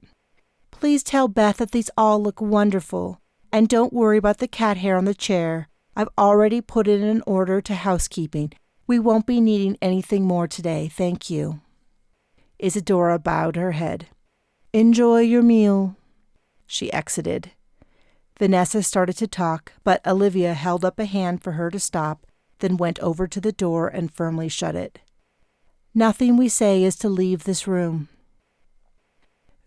Speaker 1: "Please tell Beth that these all look wonderful. And don't worry about the cat hair on the chair. I've already put in an order to housekeeping. We won't be needing anything more today, thank you." Isadora bowed her head. "Enjoy your meal." She exited. Vanessa started to talk, but Olivia held up a hand for her to stop, then went over to the door and firmly shut it. "Nothing we say is to leave this room."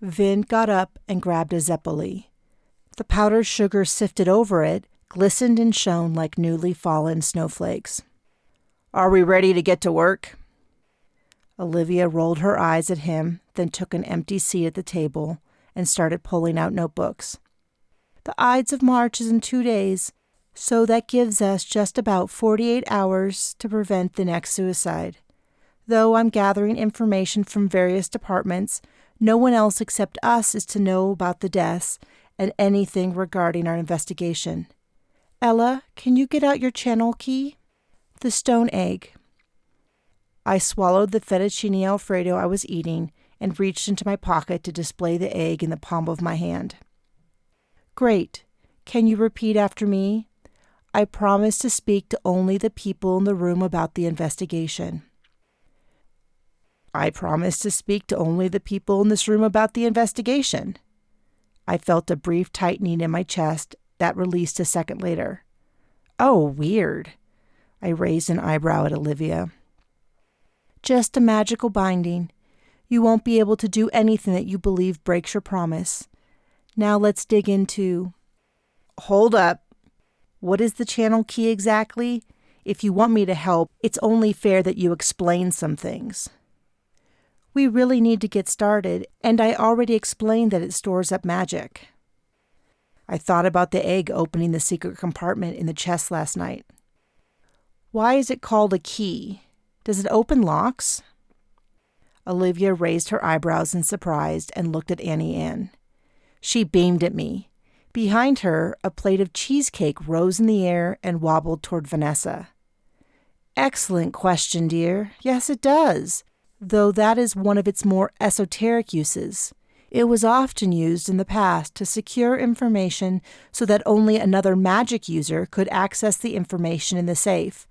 Speaker 1: Vin got up and grabbed a Zeppoli. The powdered sugar sifted over it, glistened and shone like newly fallen snowflakes. "Are we ready to get to work?" Olivia rolled her eyes at him, then took an empty seat at the table and started pulling out notebooks. "The Ides of March is in 2 days, so that gives us just about 48 hours to prevent the next suicide. Though I'm gathering information from various departments, no one else except us is to know about the deaths and anything regarding our investigation. Ella, can you get out your channel key? The stone egg." I swallowed the fettuccine Alfredo I was eating and reached into my pocket to display the egg in the palm of my hand. "Great. Can you repeat after me? I promise to speak to only the people in the room about the investigation." "I promise to speak to only the people in this room about the investigation." I felt a brief tightening in my chest that released a second later. "Oh, weird." I raised an eyebrow at Olivia. "Just a magical binding. You won't be able to do anything that you believe breaks your promise. Now let's dig into—" "Hold up. What is the channel key exactly? If you want me to help, it's only fair that you explain some things." "We really need to get started, and I already explained that it stores up magic." I thought about the egg opening the secret compartment in the chest last night. "Why is it called a key? Does it open locks?" Olivia raised her eyebrows in surprise and looked at Annie Ann. She beamed at me. Behind her, a plate of cheesecake rose in the air and wobbled toward Vanessa. "Excellent question, dear. Yes, it does, though that is one of its more esoteric uses. It was often used in the past to secure information so that only another magic user could access the information in the safe.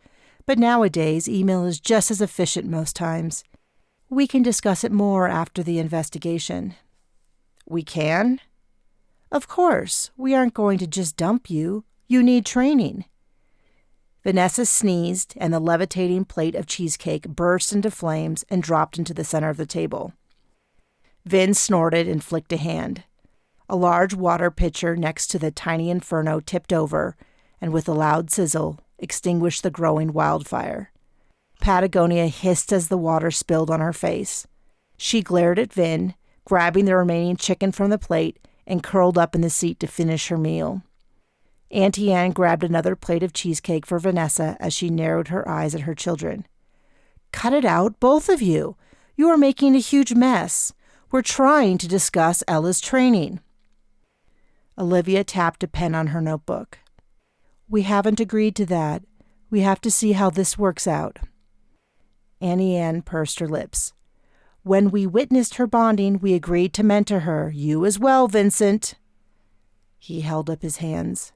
Speaker 1: But nowadays, email is just as efficient most times. We can discuss it more after the investigation." "We can?" "Of course. We aren't going to just dump you. You need training." Vanessa sneezed, and the levitating plate of cheesecake burst into flames and dropped into the center of the table. Vin snorted and flicked a hand. A large water pitcher next to the tiny inferno tipped over, and with a loud sizzle, extinguished the growing wildfire. Patagonia hissed as the water spilled on her face. She glared at Vin, grabbing the remaining chicken from the plate, and curled up in the seat to finish her meal. Auntie Anne grabbed another plate of cheesecake for Vanessa as she narrowed her eyes at her children. "Cut it out, both of you. You are making a huge mess. We're trying to discuss Ella's training." Olivia tapped a pen on her notebook. "We haven't agreed to that. We have to see how this works out." Annie Ann pursed her lips. "When we witnessed her bonding, we agreed to mentor her. You as well, Vincent." He held up his hands.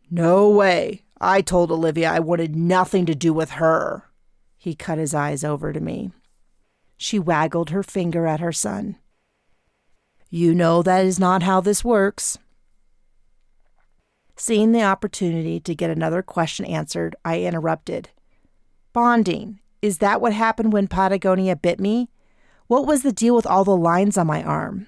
Speaker 1: "No way. I told Olivia I wanted nothing to do with her." He cut his eyes over to me. She waggled her finger at her son. "You know that is not how this works." Seeing the opportunity to get another question answered, I interrupted. "Bonding. Is that what happened when Patagonia bit me? What was the deal with all the lines on my arm?"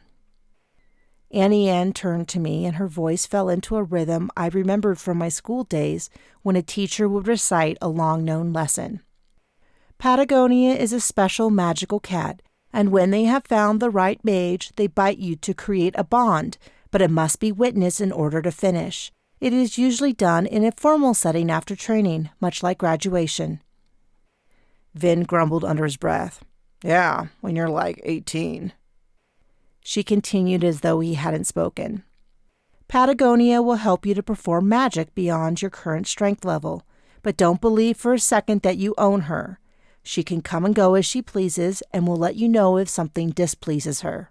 Speaker 1: Annie Ann turned to me, and her voice fell into a rhythm I remembered from my school days when a teacher would recite a long-known lesson. "Patagonia is a special magical cat, And when they have found the right mage, they bite you to create a bond, but it must be witnessed in order to finish. It is usually done in a formal setting after training, much like graduation. Vin grumbled under his breath. Yeah, when you're like 18. She continued as though he hadn't spoken. Patagonia will help you to perform magic beyond your current strength level, but don't believe for a second that you own her. She can come and go as she pleases and will let you know if something displeases her.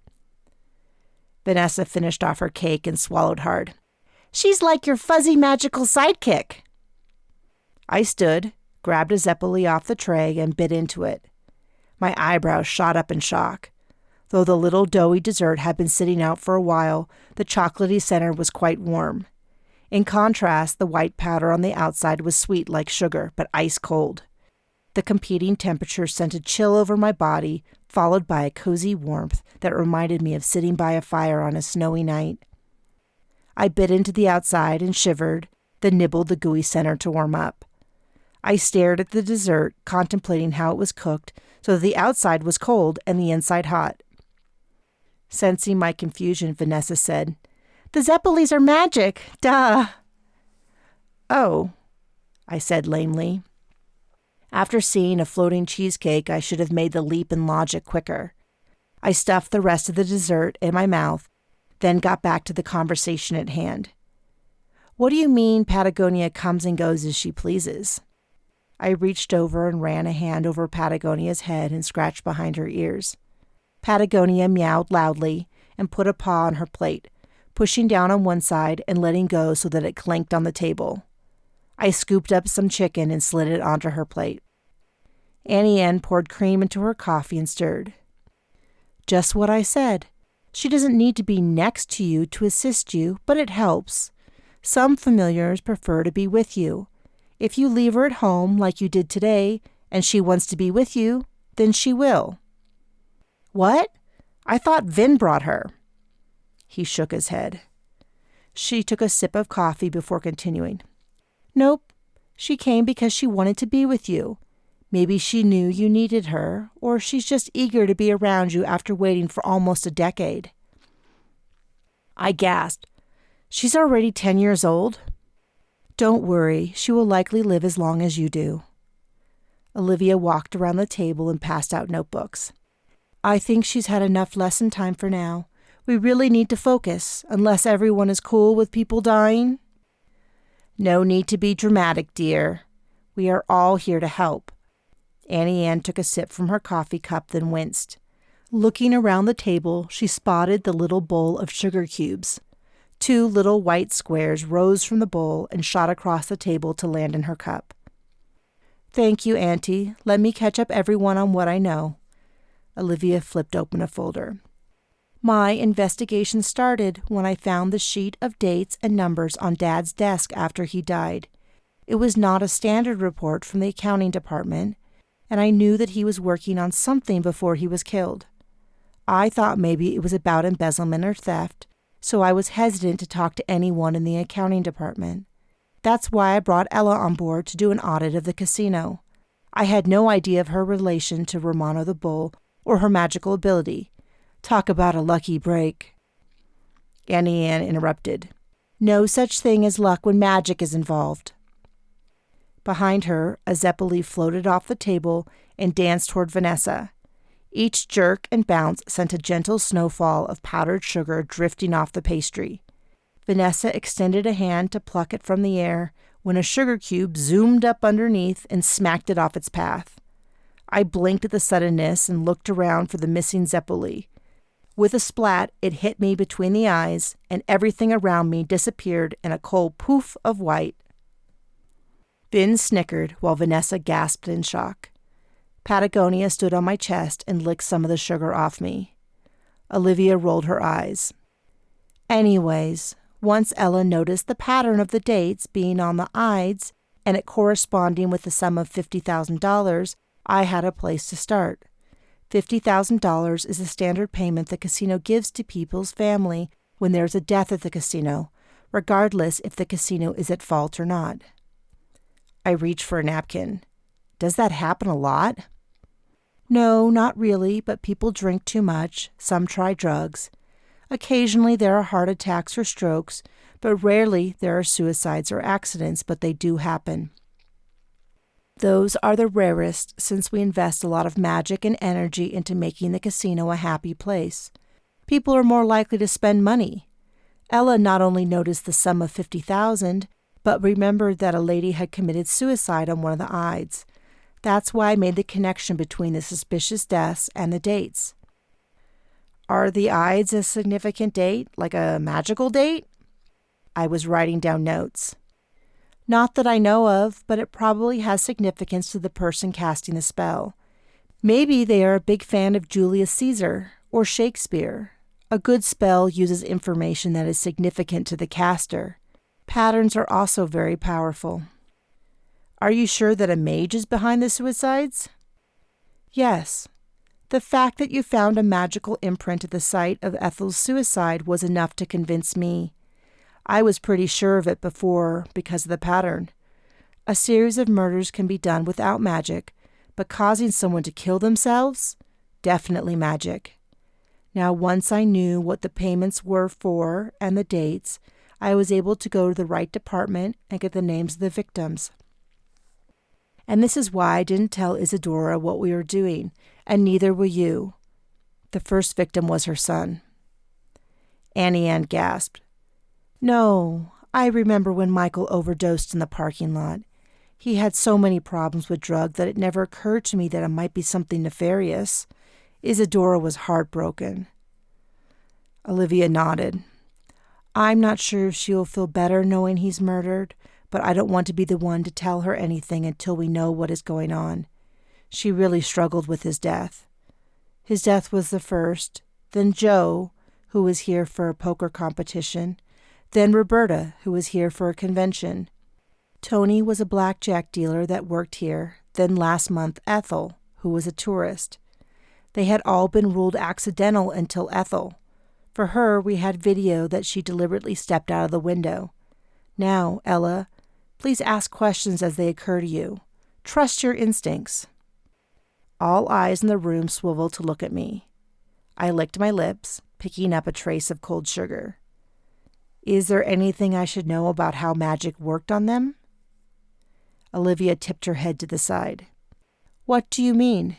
Speaker 1: Vanessa finished off her cake and swallowed hard. She's like your fuzzy magical sidekick. I stood, grabbed a Zeppeli off the tray, and bit into it. My eyebrows shot up in shock. Though the little doughy dessert had been sitting out for a while, the chocolatey center was quite warm. In contrast, the white powder on the outside was sweet like sugar, but ice cold. The competing temperatures sent a chill over my body, followed by a cozy warmth that reminded me of sitting by a fire on a snowy night. I bit into the outside and shivered, then nibbled the gooey center to warm up. I stared at the dessert, contemplating how it was cooked so that the outside was cold and the inside hot. Sensing my confusion, Vanessa said, "The Zeppelis are magic, duh." "Oh," I said lamely. After seeing a floating cheesecake, I should have made the leap in logic quicker. I stuffed the rest of the dessert in my mouth, then got back to the conversation at hand. "What do you mean Patagonia comes and goes as she pleases?" I reached over and ran a hand over Patagonia's head and scratched behind her ears. Patagonia meowed loudly and put a paw on her plate, pushing down on one side and letting go so that it clanked on the table. I scooped up some chicken and slid it onto her plate. Annie Ann poured cream into her coffee and stirred. "Just what I said. She doesn't need to be next to you to assist you, but it helps. Some familiars prefer to be with you. If you leave her at home like you did today, and she wants to be with you, then she will." "What? I thought Vin brought her." He shook his head. She took a sip of coffee before continuing. "Nope. She came because she wanted to be with you. Maybe she knew you needed her, or she's just eager to be around you after waiting for almost a decade." I gasped. "She's already 10 years old?" "Don't worry. She will likely live as long as you do." Olivia walked around the table and passed out notebooks. "I think she's had enough lesson time for now. We really need to focus, unless everyone is cool with people dying." "No need to be dramatic, dear. We are all here to help." Annie Ann took a sip from her coffee cup, then winced. Looking around the table, she spotted the little bowl of sugar cubes. 2 little white squares rose from the bowl and shot across the table to land in her cup. "Thank you, Auntie. Let me catch up everyone on what I know." Olivia flipped open a folder. "My investigation started when I found the sheet of dates and numbers on Dad's desk after he died. It was not a standard report from the accounting department, and I knew that he was working on something before he was killed. I thought maybe it was about embezzlement or theft, so I was hesitant to talk to anyone in the accounting department. That's why I brought Ella on board to do an audit of the casino. I had no idea of her relation to Romano the Bull or her magical ability. Talk about a lucky break." Annie Ann interrupted. "No such thing as luck when magic is involved." Behind her, a Zeppeli floated off the table and danced toward Vanessa. Each jerk and bounce sent a gentle snowfall of powdered sugar drifting off the pastry. Vanessa extended a hand to pluck it from the air when a sugar cube zoomed up underneath and smacked it off its path. I blinked at the suddenness and looked around for the missing Zeppeli. With a splat, it hit me between the eyes, and everything around me disappeared in a cold poof of white. Vin snickered while Vanessa gasped in shock. Patagonia stood on my chest and licked some of the sugar off me. Olivia rolled her eyes. Anyways, once Ella noticed the pattern of the dates being on the Ides and it corresponding with the sum of $50,000, I had a place to start. $50,000 is the standard payment the casino gives to people's family when there's a death at the casino, regardless if the casino is at fault or not. I reached for a napkin. "Does that happen a lot?" No, not really, but people drink too much. Some try drugs. Occasionally there are heart attacks or strokes, but rarely there are suicides or accidents, but they do happen. Those are the rarest since we invest a lot of magic and energy into making the casino a happy place. People are more likely to spend money. Ella not only noticed the sum of $50,000, but remembered that a lady had committed suicide on one of the Ides. That's why I made the connection between the suspicious deaths and the dates. Are the Ides a significant date, like a magical date? I was writing down notes. Not that I know of, but it probably has significance to the person casting the spell. Maybe they are a big fan of Julius Caesar or Shakespeare. A good spell uses information that is significant to the caster. Patterns are also very powerful. Are you sure that a mage is behind the suicides? Yes. The fact that you found a magical imprint at the site of Ethel's suicide was enough to convince me. I was pretty sure of it before because of the pattern. A series of murders can be done without magic, but causing someone to kill themselves? Definitely magic. Now, once I knew what the payments were for and the dates, I was able to go to the right department and get the names of the victims. And this is why I didn't tell Isadora what we were doing, and neither will you. The first victim was her son. Annie Ann gasped. No, I remember when Michael overdosed in the parking lot. He had so many problems with drugs that it never occurred to me that it might be something nefarious. Isadora was heartbroken. Olivia nodded. I'm not sure if she'll feel better knowing he's murdered, but I don't want to be the one to tell her anything until we know what is going on. She really struggled with his death. His death was the first, then Joe, who was here for a poker competition, then Roberta, who was here for a convention. Tony was a blackjack dealer that worked here, then last month Ethel, who was a tourist. They had all been ruled accidental until Ethel. For her, we had video that she deliberately stepped out of the window. Now, Ella, please ask questions as they occur to you. Trust your instincts. All eyes in the room swiveled to look at me. I licked my lips, picking up a trace of cold sugar. Is there anything I should know about how magic worked on them? Olivia tipped her head to the side. What do you mean?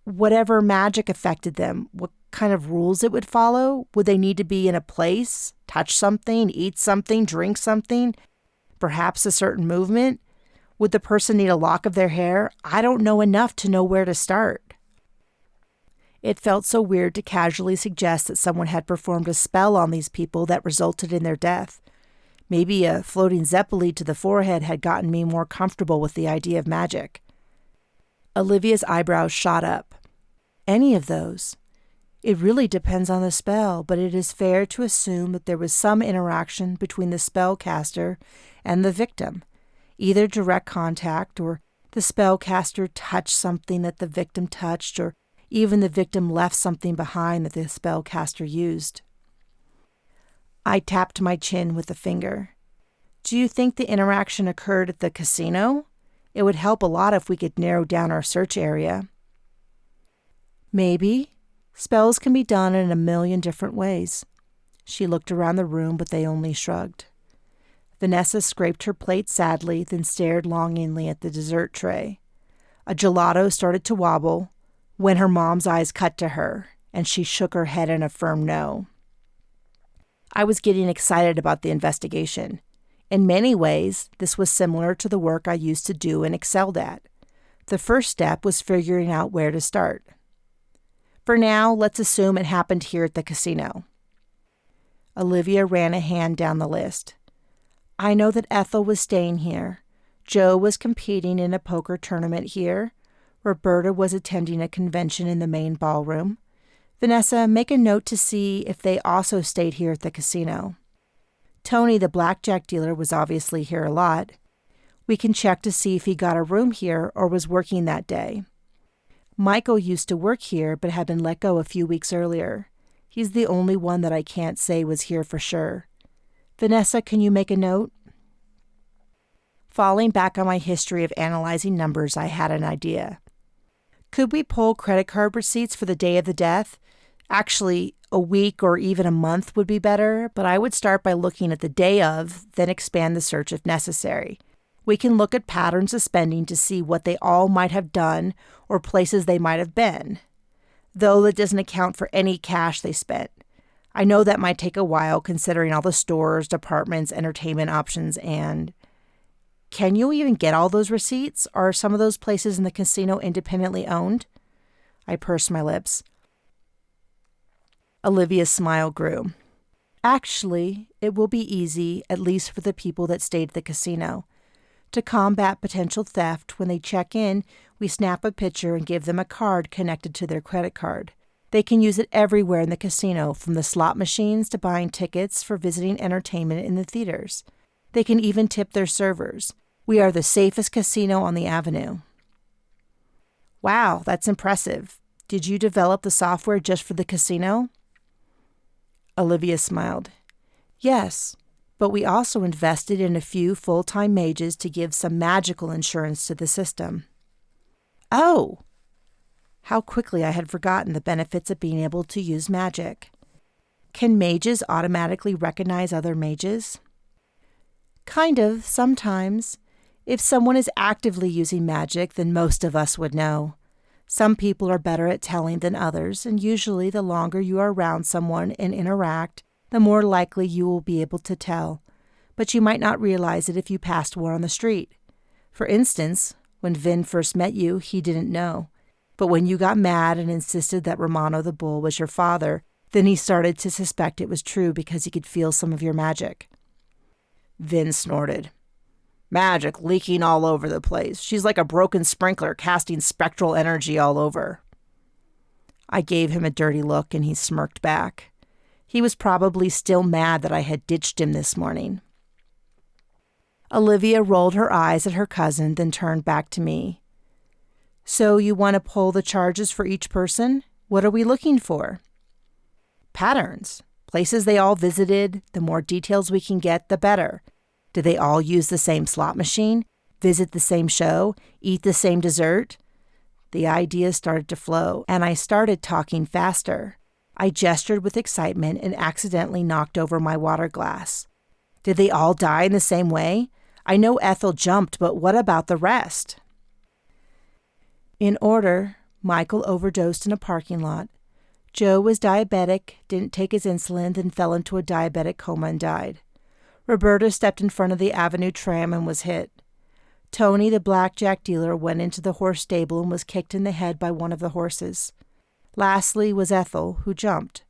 Speaker 1: Whatever magic affected them, what kind of rules it would follow? Would they need to be in a place, touch something, eat something, drink something? Perhaps a certain movement? Would the person need a lock of their hair? I don't know enough to know where to start. It felt so weird to casually suggest that someone had performed a spell on these people that resulted in their death. Maybe a floating zeppelin to the forehead had gotten me more comfortable with the idea of magic. Olivia's eyebrows shot up. Any of those. It really depends on the spell, but it is fair to assume that there was some interaction between the spellcaster and the victim, either direct contact or the spellcaster touched something that the victim touched, or even the victim left something behind that the spellcaster used. I tapped my chin with a finger. Do you think the interaction occurred at the casino? It would help a lot if we could narrow down our search area. Maybe. Spells can be done in a million different ways. She looked around the room, but they only shrugged. Vanessa scraped her plate sadly, then stared longingly at the dessert tray. A gelato started to wobble when her mom's eyes cut to her, and she shook her head in a firm no. I was getting excited about the investigation. In many ways, this was similar to the work I used to do and excelled at. The first step was figuring out where to start. For now, let's assume it happened here at the casino. Olivia ran a hand down the list. I know that Ethel was staying here. Joe was competing in a poker tournament here. Roberta was attending a convention in the main ballroom. Vanessa, make a note to see if they also stayed here at the casino. Tony, the blackjack dealer, was obviously here a lot. We can check to see if he got a room here or was working that day. Michael used to work here but had been let go a few weeks earlier. He's the only one that I can't say was here for sure. Vanessa, can you make a note? Falling back on my history of analyzing numbers, I had an idea. Could we pull credit card receipts for the day of the death? Actually, a week or even a month would be better, but I would start by looking at the day of, then expand the search if necessary. We can look at patterns of spending to see what they all might have done or places they might have been, though that doesn't account for any cash they spent. I know that might take a while considering all the stores, departments, entertainment options, and... Can you even get all those receipts? Are some of those places in the casino independently owned? I pursed my lips. Olivia's smile grew. Actually, it will be easy, at least for the people that stayed at the casino. To combat potential theft, when they check in, we snap a picture and give them a card connected to their credit card. They can use it everywhere in the casino, from the slot machines to buying tickets for visiting entertainment in the theaters. They can even tip their servers. We are the safest casino on the avenue. Wow, that's impressive. Did you develop the software just for the casino? Olivia smiled. Yes, but we also invested in a few full-time mages to give some magical insurance to the system. Oh! How quickly I had forgotten the benefits of being able to use magic. Can mages automatically recognize other mages? Kind of, sometimes. If someone is actively using magic, then most of us would know. Some people are better at telling than others, and usually the longer you are around someone and interact, the more likely you will be able to tell. But you might not realize it if you passed one on the street. For instance, when Vin first met you, he didn't know. But when you got mad and insisted that Romano the Bull was your father, then he started to suspect it was true because he could feel some of your magic. Vin snorted. Magic leaking all over the place. She's like a broken sprinkler casting spectral energy all over. I gave him a dirty look and he smirked back. He was probably still mad that I had ditched him this morning. Olivia rolled her eyes at her cousin, then turned back to me. So you want to pull the charges for each person? What are we looking for? Patterns. Places they all visited. The more details we can get, the better. Did they all use the same slot machine? Visit the same show? Eat the same dessert? The ideas started to flow, and I started talking faster. I gestured with excitement and accidentally knocked over my water glass. Did they all die in the same way? I know Ethel jumped, but what about the rest? In order, Michael overdosed in a parking lot. Joe was diabetic, didn't take his insulin, then fell into a diabetic coma and died. Roberta stepped in front of the Avenue tram and was hit. Tony, the blackjack dealer, went into the horse stable and was kicked in the head by one of the horses. Lastly was Ethel, who jumped.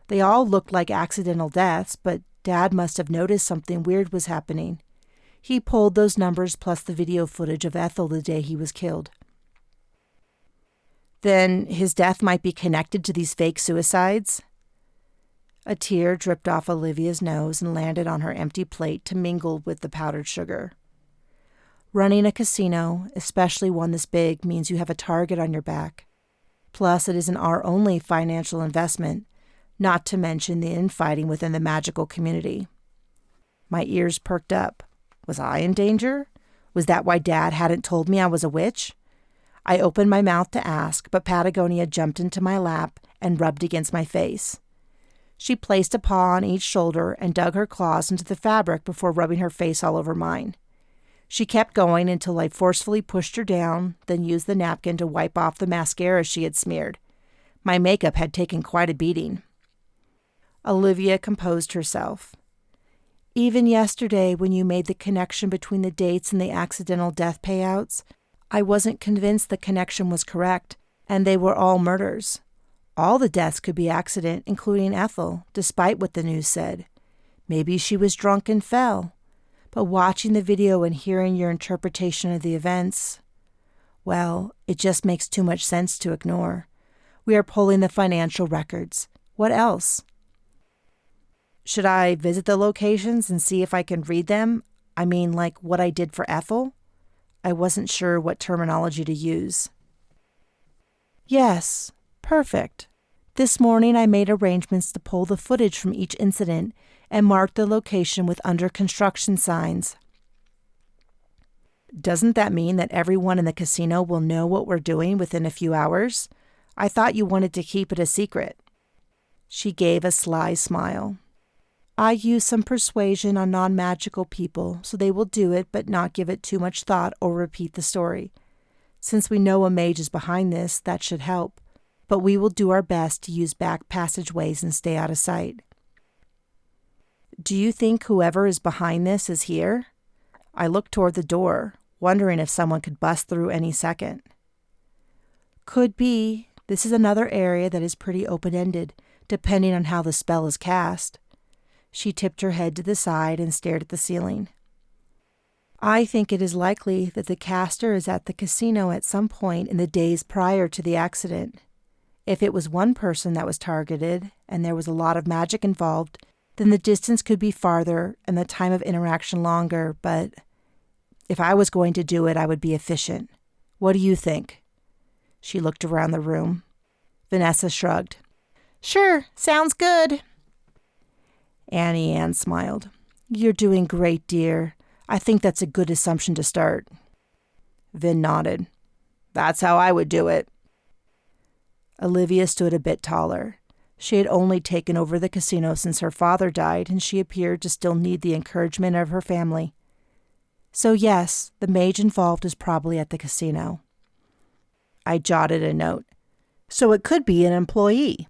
Speaker 1: They all looked like accidental deaths, but Dad must have noticed something weird was happening. He pulled those numbers plus the video footage of Ethel the day he was killed. Then his death might be connected to these fake suicides? A tear dripped off Olivia's nose and landed on her empty plate to mingle with the powdered sugar. Running a casino, especially one this big, means you have a target on your back. Plus, it isn't our only financial investment, not to mention the infighting within the magical community. My ears perked up. Was I in danger? Was that why Dad hadn't told me I was a witch? I opened my mouth to ask, but Patagonia jumped into my lap and rubbed against my face. She placed a paw on each shoulder and dug her claws into the fabric before rubbing her face all over mine. She kept going until I forcefully pushed her down, then used the napkin to wipe off the mascara she had smeared. My makeup had taken quite a beating. Olivia composed herself. Even yesterday, when you made the connection between the dates and the accidental death payouts, I wasn't convinced the connection was correct, and they were all murders. All the deaths could be accident, including Ethel, despite what the news said. Maybe she was drunk and fell. But watching the video and hearing your interpretation of the events, well, it just makes too much sense to ignore. We are pulling the financial records. What else? Should I visit the locations and see if I can read them? I mean, like what I did for Ethel? I wasn't sure what terminology to use. Yes. Perfect. This morning I made arrangements to pull the footage from each incident and mark the location with under construction signs. Doesn't that mean that everyone in the casino will know what we're doing within a few hours? I thought you wanted to keep it a secret. She gave a sly smile. I use some persuasion on non-magical people, so they will do it but not give it too much thought or repeat the story. Since we know a mage is behind this, that should help, but we will do our best to use back passageways and stay out of sight. Do you think whoever is behind this is here? I looked toward the door, wondering if someone could bust through any second. Could be. This is another area that is pretty open-ended, depending on how the spell is cast. She tipped her head to the side and stared at the ceiling. I think it is likely that the caster is at the casino at some point in the days prior to the accident. If it was one person that was targeted and there was a lot of magic involved, then the distance could be farther and the time of interaction longer, but if I was going to do it, I would be efficient. What do you think? She looked around the room. Vanessa shrugged. Sure, sounds good. Annie Ann smiled. You're doing great, dear. I think that's a good assumption to start. Vin nodded. That's how I would do it. Olivia stood a bit taller. She had only taken over the casino since her father died, and she appeared to still need the encouragement of her family. So yes, the mage involved is probably at the casino. I jotted a note. So it could be an employee.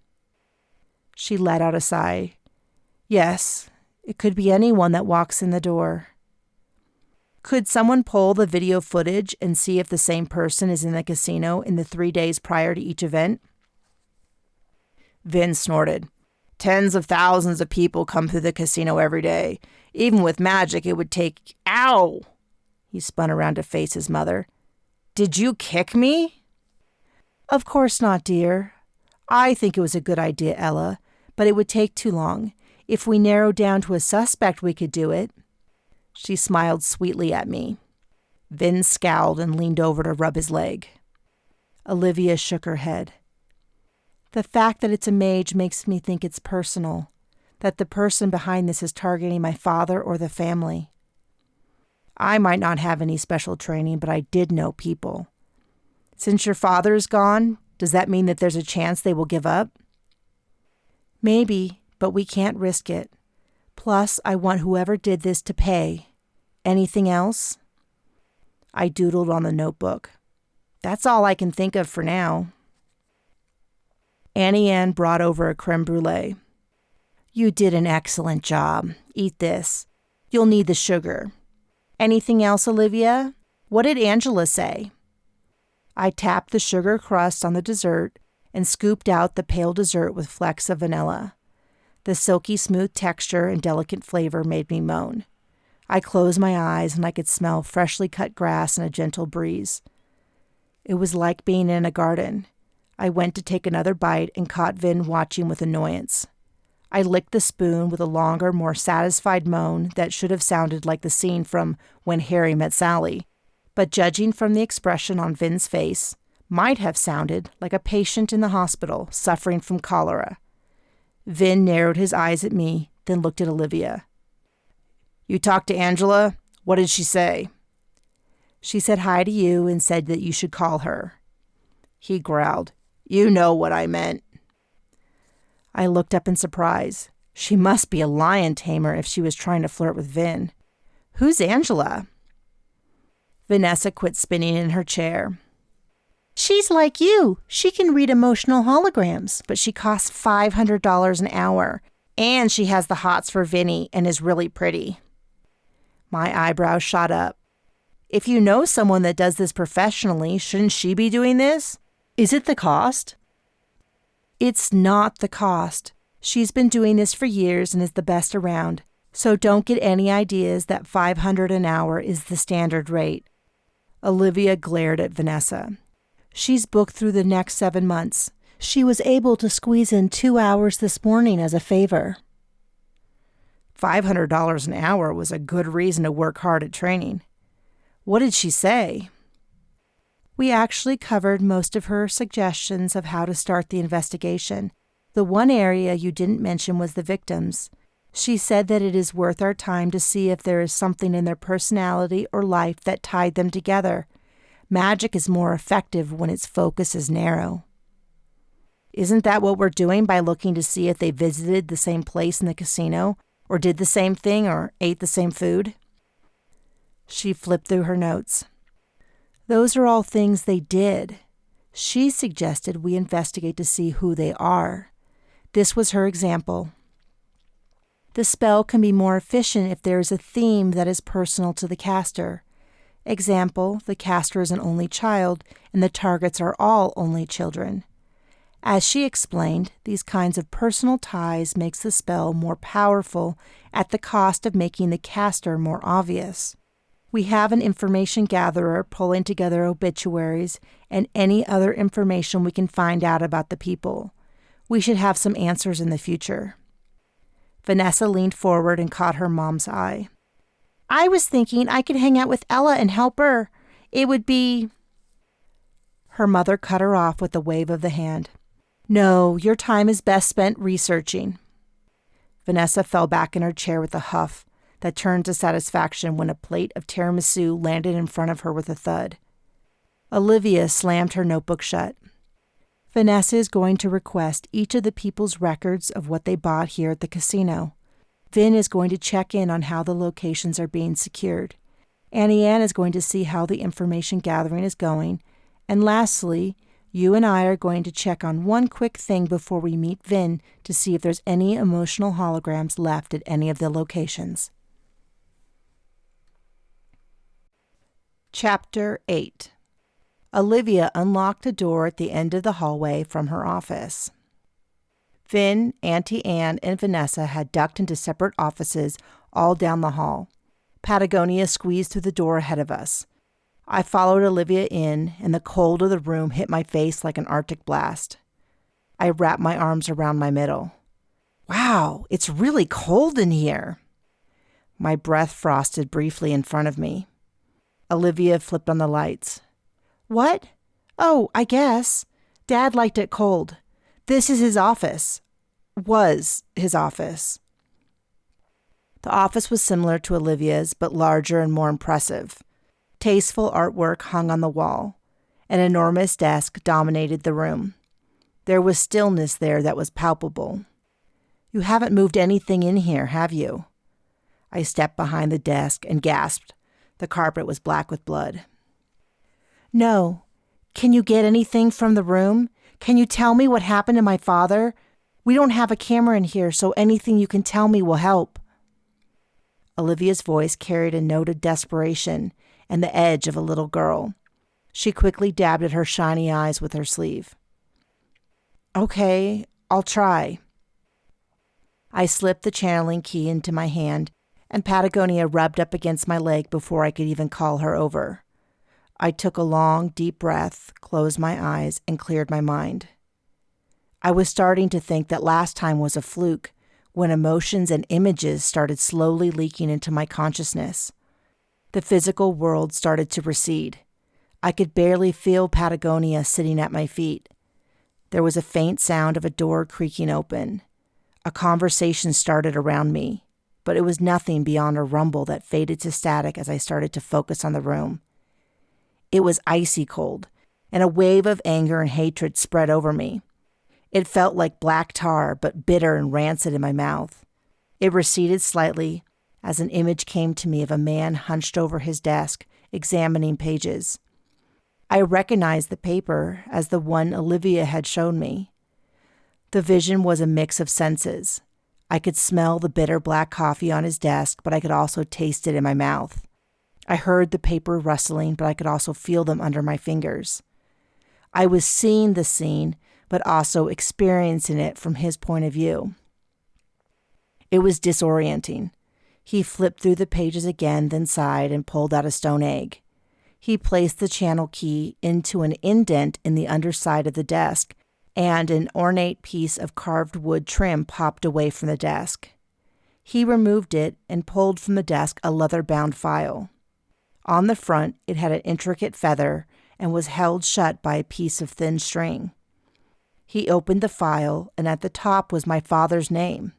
Speaker 1: She let out a sigh. Yes, it could be anyone that walks in the door. Could someone pull the video footage and see if the same person is in the casino in the 3 days prior to each event? Vin snorted. Tens of thousands of people come through the casino every day. Even with magic, it would take... Ow! He spun around to face his mother. Did you kick me? Of course not, dear. I think it was a good idea, Ella, but it would take too long. If we narrowed down to a suspect, we could do it. She smiled sweetly at me. Vin scowled and leaned over to rub his leg. Olivia shook her head. The fact that it's a mage makes me think it's personal, that the person behind this is targeting my father or the family. I might not have any special training, but I did know people. Since your father is gone, does that mean that there's a chance they will give up? Maybe, but we can't risk it. Plus, I want whoever did this to pay. Anything else? I doodled on the notebook. That's all I can think of for now. Annie Ann brought over a creme brulee. You did an excellent job. Eat this. You'll need the sugar. Anything else, Olivia? What did Angela say? I tapped the sugar crust on the dessert and scooped out the pale dessert with flecks of vanilla. The silky smooth texture and delicate flavor made me moan. I closed my eyes and I could smell freshly cut grass and a gentle breeze. It was like being in a garden. I went to take another bite and caught Vin watching with annoyance. I licked the spoon with a longer, more satisfied moan that should have sounded like the scene from When Harry Met Sally, but judging from the expression on Vin's face, might have sounded like a patient in the hospital suffering from cholera. Vin narrowed his eyes at me, then looked at Olivia. You talked to Angela? What did she say? She said hi to you and said that you should call her. He growled. You know what I meant. I looked up in surprise. She must be a lion tamer if she was trying to flirt with Vin. Who's Angela? Vanessa quit spinning in her chair. She's like you. She can read emotional holograms, but she costs $500 an hour. And she has the hots for Vinny and is really pretty. My eyebrows shot up. If you know someone that does this professionally, shouldn't she be doing this? Is it the cost? It's not the cost. She's been doing this for years and is the best around. So don't get any ideas that $500 an hour is the standard rate. Olivia glared at Vanessa. She's booked through the next 7 months. She was able to squeeze in 2 hours this morning as a favor. $500 an hour was a good reason to work hard at training. What did she say? We actually covered most of her suggestions of how to start the investigation. The one area you didn't mention was the victims. She said that it is worth our time to see if there is something in their personality or life that tied them together. Magic is more effective when its focus is narrow. Isn't that what we're doing by looking to see if they visited the same place in the casino, or did the same thing, or ate the same food? She flipped through her notes. Those are all things they did. She suggested we investigate to see who they are. This was her example. The spell can be more efficient if there is a theme that is personal to the caster. Example, the caster is an only child, and the targets are all only children. As she explained, these kinds of personal ties makes the spell more powerful at the cost of making the caster more obvious. We have an information gatherer pulling together obituaries and any other information we can find out about the people. We should have some answers in the future. Vanessa leaned forward and caught her mom's eye. I was thinking I could hang out with Ella and help her. It would be... Her mother cut her off with a wave of the hand. No, your time is best spent researching. Vanessa fell back in her chair with a huff that turned to satisfaction when a plate of tiramisu landed in front of her with a thud. Olivia slammed her notebook shut. Vanessa is going to request each of the people's records of what they bought here at the casino. Vin is going to check in on how the locations are being secured. Annie Ann is going to see how the information gathering is going. And lastly, you and I are going to check on one quick thing before we meet Vin to see if there's any emotional holograms left at any of the locations. Chapter 8. Olivia unlocked a door at the end of the hallway from her office. Vin, Auntie Anne, and Vanessa had ducked into separate offices all down the hall. Patagonia squeezed through the door ahead of us. I followed Olivia in, and the cold of the room hit my face like an Arctic blast. I wrapped my arms around my middle. Wow, it's really cold in here. My breath frosted briefly in front of me. Olivia flipped on the lights. What? Oh, I guess. Dad liked it cold. This is his office. Was his office. The office was similar to Olivia's, but larger and more impressive. Tasteful artwork hung on the wall. An enormous desk dominated the room. There was stillness there that was palpable. You haven't moved anything in here, have you? I stepped behind the desk and gasped. The carpet was black with blood. No. Can you get anything from the room? Can you tell me what happened to my father? We don't have a camera in here, so anything you can tell me will help. Olivia's voice carried a note of desperation and the edge of a little girl. She quickly dabbed at her shiny eyes with her sleeve. Okay, I'll try. I slipped the channeling key into my hand, and Patagonia rubbed up against my leg before I could even call her over. I took a long, deep breath, closed my eyes, and cleared my mind. I was starting to think that last time was a fluke, when emotions and images started slowly leaking into my consciousness. The physical world started to recede. I could barely feel Patagonia sitting at my feet. There was a faint sound of a door creaking open. A conversation started around me, but it was nothing beyond a rumble that faded to static as I started to focus on the room. It was icy cold, and a wave of anger and hatred spread over me. It felt like black tar, but bitter and rancid in my mouth. It receded slightly as an image came to me of a man hunched over his desk, examining pages. I recognized the paper as the one Olivia had shown me. The vision was a mix of senses. I could smell the bitter black coffee on his desk, but I could also taste it in my mouth. I heard the paper rustling, but I could also feel them under my fingers. I was seeing the scene, but also experiencing it from his point of view. It was disorienting. He flipped through the pages again, then sighed and pulled out a stone egg. He placed the channel key into an indent in the underside of the desk, and an ornate piece of carved wood trim popped away from the desk. He removed it and pulled from the desk a leather-bound file. On the front, it had an intricate feather and was held shut by a piece of thin string. He opened the file, and at the top was my father's name.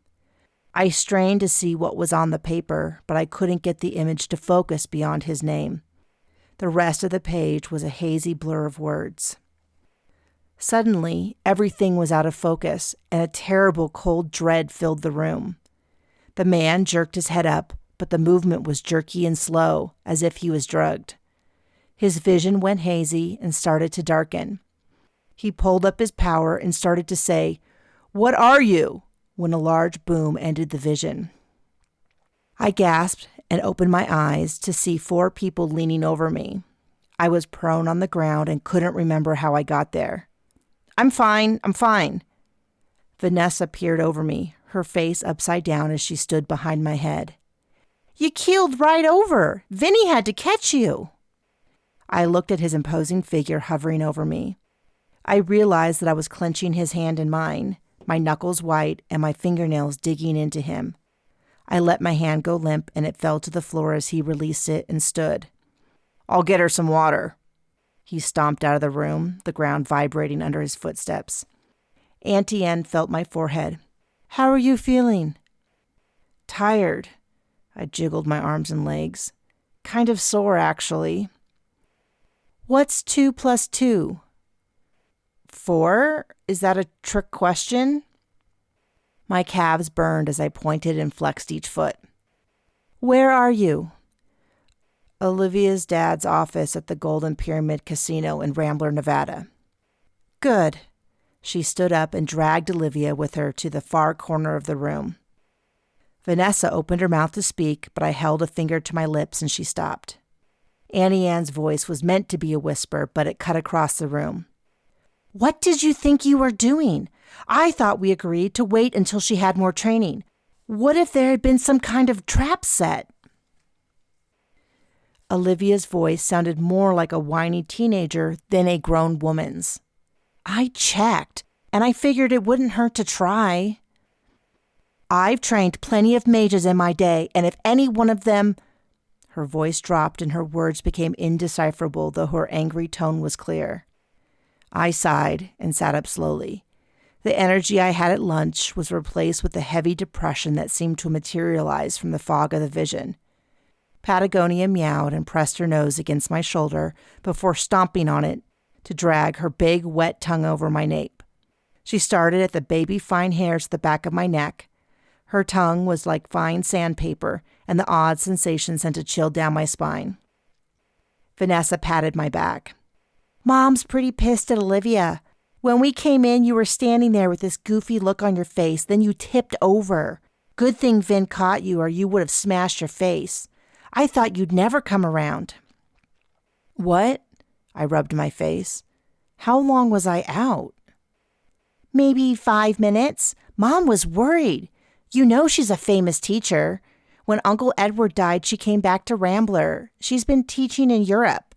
Speaker 1: I strained to see what was on the paper, but I couldn't get the image to focus beyond his name. The rest of the page was a hazy blur of words. Suddenly, everything was out of focus, and a terrible cold dread filled the room. The man jerked his head up, but the movement was jerky and slow, as if he was drugged. His vision went hazy and started to darken. He pulled up his power and started to say, "What are you?" when a large boom ended the vision. I gasped and opened my eyes to see 4 people leaning over me. I was prone on the ground and couldn't remember how I got there. I'm fine. Vanessa peered over me, her face upside down as she stood behind my head. You keeled right over. Vinny had to catch you. I looked at his imposing figure hovering over me. I realized that I was clenching his hand in mine, my knuckles white and my fingernails digging into him. I let my hand go limp and it fell to the floor as he released it and stood. I'll get her some water. He stomped out of the room, the ground vibrating under his footsteps. Auntie Anne felt my forehead. How are you feeling? Tired. I jiggled my arms and legs. Kind of sore, actually. What's 2 plus 2? 4? Is that a trick question? My calves burned as I pointed and flexed each foot. Where are you? Olivia's dad's office at the Golden Pyramid Casino in Rambler, Nevada. Good. She stood up and dragged Olivia with her to the far corner of the room. Vanessa opened her mouth to speak, but I held a finger to my lips and she stopped. Auntie Anne's voice was meant to be a whisper, but it cut across the room. What did you think you were doing? I thought we agreed to wait until she had more training. What if there had been some kind of trap set? Olivia's voice sounded more like a whiny teenager than a grown woman's. I checked, and I figured it wouldn't hurt to try. I've trained plenty of mages in my day, and if any one of them... Her voice dropped and her words became indecipherable, though her angry tone was clear. I sighed and sat up slowly. The energy I had at lunch was replaced with the heavy depression that seemed to materialize from the fog of the vision. Patagonia meowed and pressed her nose against my shoulder before stomping on it to drag her big, wet tongue over my nape. She started at the baby fine hairs at the back of my neck. Her tongue was like fine sandpaper, and the odd sensation sent a chill down my spine. Vanessa patted my back. Mom's pretty pissed at Olivia. When we came in, you were standing there with this goofy look on your face, then you tipped over. Good thing Vin caught you or you would have smashed your face. I thought you'd never come around. What? I rubbed my face. How long was I out? Maybe 5 minutes. Mom was worried. You know she's a famous teacher. When Uncle Edward died, she came back to Rambler. She's been teaching in Europe.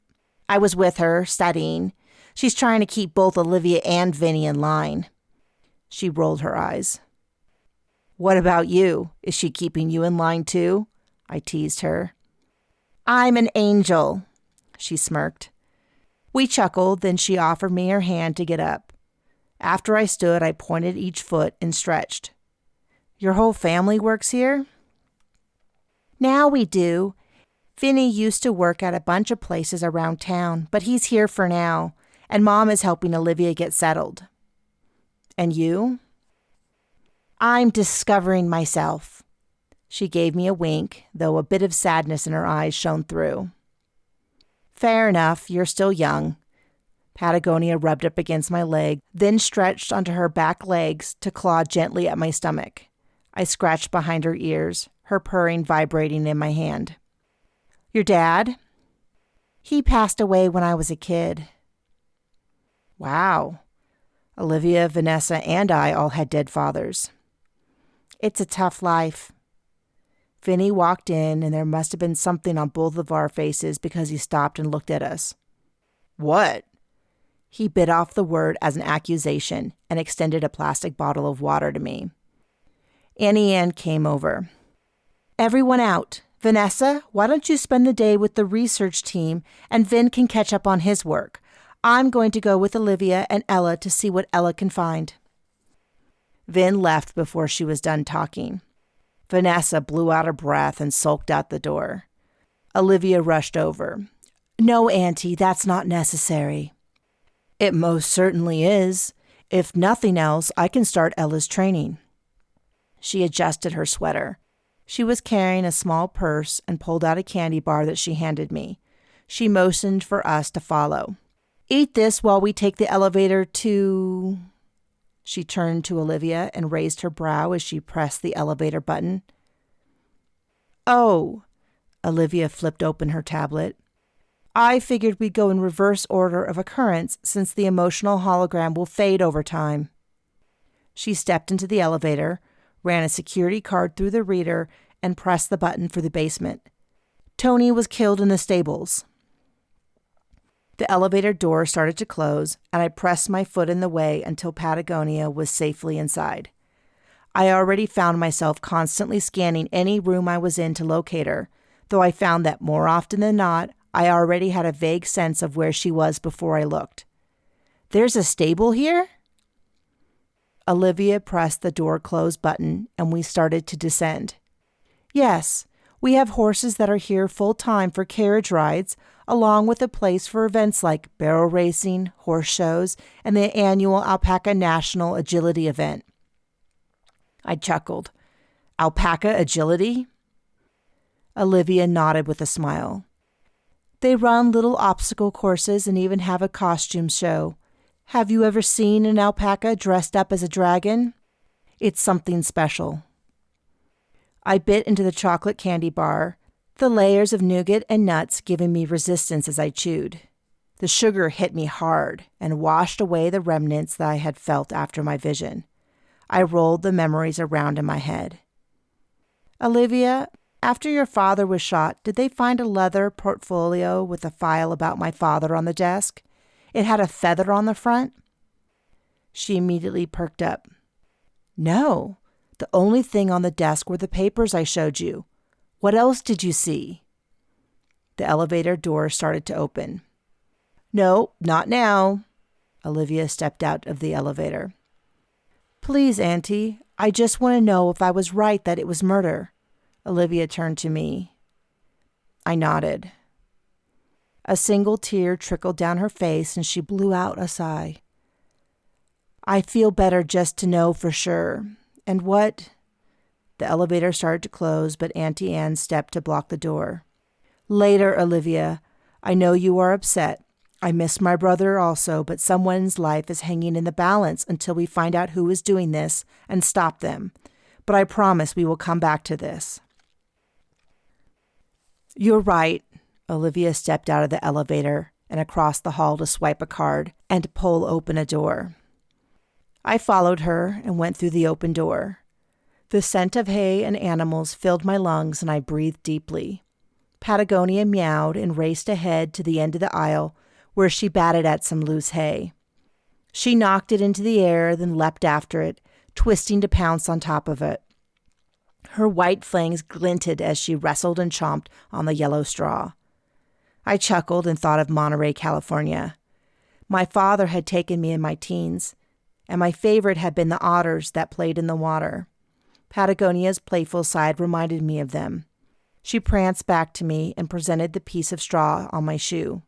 Speaker 1: I was with her, studying. She's trying to keep both Olivia and Vinny in line. She rolled her eyes. What about you? Is she keeping you in line too? I teased her. I'm an angel, she smirked. We chuckled, then she offered me her hand to get up. After I stood, I pointed each foot and stretched. Your whole family works here? Now we do. Vinny used to work at a bunch of places around town, but he's here for now, and Mom is helping Olivia get settled. And you? I'm discovering myself. She gave me a wink, though a bit of sadness in her eyes shone through. Fair enough, you're still young. Patagonia rubbed up against my leg, then stretched onto her back legs to claw gently at my stomach. I scratched behind her ears, her purring vibrating in my hand. Your dad? He passed away when I was a kid. Wow. Olivia, Vanessa, and I all had dead fathers. It's a tough life. Vinny walked in, and there must have been something on both of our faces because he stopped and looked at us. What? He bit off the word as an accusation and extended a plastic bottle of water to me. Auntie Anne came over. Everyone out. Vanessa, why don't you spend the day with the research team and Vin can catch up on his work. I'm going to go with Olivia and Ella to see what Ella can find. Vin left before she was done talking. Vanessa blew out her breath and sulked out the door. Olivia rushed over. "No, Auntie, that's not necessary." "It most certainly is. If nothing else, I can start Ella's training." She adjusted her sweater. She was carrying a small purse and pulled out a candy bar that she handed me. She motioned for us to follow. "Eat this while we take the elevator to..." She turned to Olivia and raised her brow as she pressed the elevator button. "Oh," Olivia flipped open her tablet. "I figured we'd go in reverse order of occurrence since the emotional hologram will fade over time." She stepped into the elevator, ran a security card through the reader, and pressed the button for the basement. "Tony was killed in the stables." The elevator door started to close, and I pressed my foot in the way until Patagonia was safely inside. I already found myself constantly scanning any room I was in to locate her, though I found that more often than not, I already had a vague sense of where she was before I looked. "There's a stable here?" Olivia pressed the door close button, and we started to descend. "Yes, we have horses that are here full-time for carriage rides, along with a place for events like barrel racing, horse shows, and the annual Alpaca National Agility event." I chuckled. "Alpaca agility?" Olivia nodded with a smile. "They run little obstacle courses and even have a costume show. Have you ever seen an alpaca dressed up as a dragon? It's something special." I bit into the chocolate candy bar, the layers of nougat and nuts giving me resistance as I chewed. The sugar hit me hard and washed away the remnants that I had felt after my vision. I rolled the memories around in my head. "Olivia, after your father was shot, did they find a leather portfolio with a file about my father on the desk? It had a feather on the front?" She immediately perked up. "No, the only thing on the desk were the papers I showed you. What else did you see?" The elevator door started to open. "No, not now." Olivia stepped out of the elevator. "Please, Auntie, I just want to know if I was right that it was murder." Olivia turned to me. I nodded. A single tear trickled down her face and she blew out a sigh. "I feel better just to know for sure. And what..." The elevator started to close, but Auntie Anne stepped to block the door. "Later, Olivia. I know you are upset. I miss my brother also, but someone's life is hanging in the balance until we find out who is doing this and stop them. But I promise we will come back to this." "You're right." Olivia stepped out of the elevator and across the hall to swipe a card and pull open a door. I followed her and went through the open door. The scent of hay and animals filled my lungs and I breathed deeply. Patagonia meowed and raced ahead to the end of the aisle where she batted at some loose hay. She knocked it into the air, then leapt after it, twisting to pounce on top of it. Her white fangs glinted as she wrestled and chomped on the yellow straw. I chuckled and thought of Monterey, California. My father had taken me in my teens, and my favorite had been the otters that played in the water. Patagonia's playful side reminded me of them. She pranced back to me and presented the piece of straw on my shoe.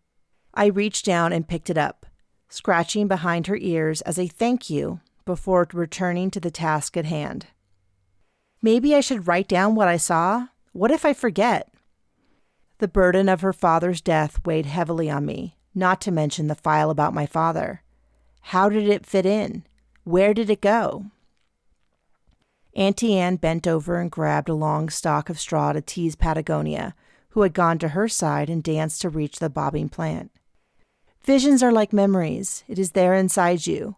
Speaker 1: I reached down and picked it up, scratching behind her ears as a thank you before returning to the task at hand. Maybe I should write down what I saw? What if I forget? The burden of her father's death weighed heavily on me, not to mention the file about my father. How did it fit in? Where did it go? Auntie Anne bent over and grabbed a long stalk of straw to tease Patagonia, who had gone to her side and danced to reach the bobbing plant. Visions are like memories. It is there inside you.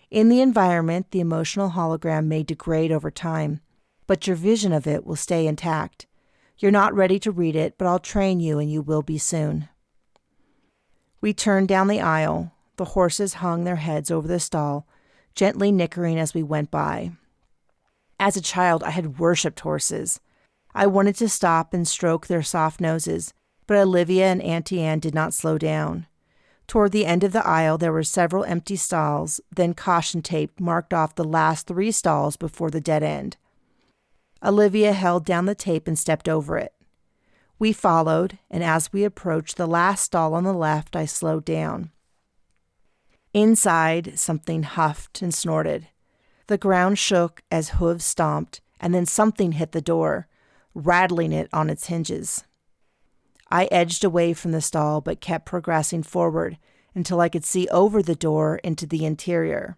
Speaker 1: In the environment, the emotional hologram may degrade over time, but your vision of it will stay intact. You're not ready to read it, but I'll train you and you will be soon. We turned down the aisle. The horses hung their heads over the stall, gently nickering as we went by. As a child, I had worshipped horses. I wanted to stop and stroke their soft noses, but Olivia and Auntie Anne did not slow down. Toward the end of the aisle, there were several empty stalls, then caution tape marked off the last 3 stalls before the dead end. Olivia held down the tape and stepped over it. We followed, and as we approached the last stall on the left, I slowed down. Inside, something huffed and snorted. The ground shook as hooves stomped, and then something hit the door, rattling it on its hinges. I edged away from the stall but kept progressing forward until I could see over the door into the interior.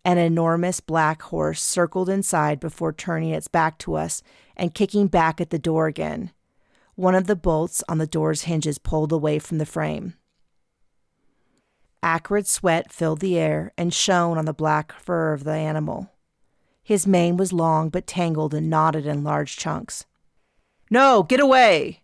Speaker 1: An enormous black horse circled inside before turning its back to us and kicking back at the door again. One of the bolts on the door's hinges pulled away from the frame. Acrid sweat filled the air and shone on the black fur of the animal. His mane was long but tangled and knotted in large chunks. "No, get away!"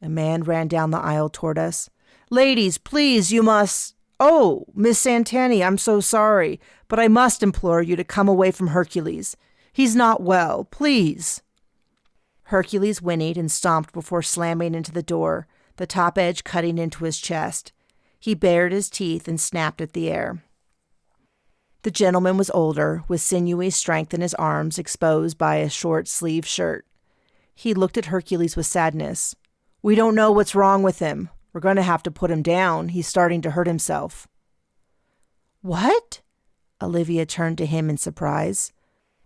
Speaker 1: A man ran down the aisle toward us. "Ladies, please, you must—" "Oh, Miss Santani, I'm so sorry, but I must implore you to come away from Hercules. He's not well, please." Hercules whinnied and stomped before slamming into the door, the top edge cutting into his chest. He bared his teeth and snapped at the air. The gentleman was older, with sinewy strength in his arms exposed by a short-sleeved shirt. He looked at Hercules with sadness. "We don't know what's wrong with him. We're going to have to put him down. He's starting to hurt himself." "What?" Olivia turned to him in surprise.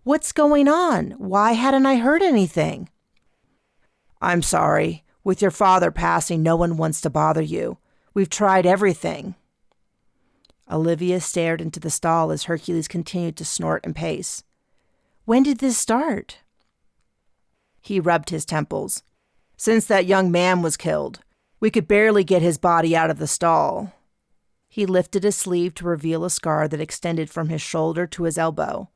Speaker 1: "What's going on? Why hadn't I heard anything?" "I'm sorry. With your father passing, no one wants to bother you. We've tried everything." Olivia stared into the stall as Hercules continued to snort and pace. "When did this start?" He rubbed his temples. "Since that young man was killed. We could barely get his body out of the stall." He lifted his sleeve to reveal a scar that extended from his shoulder to his elbow.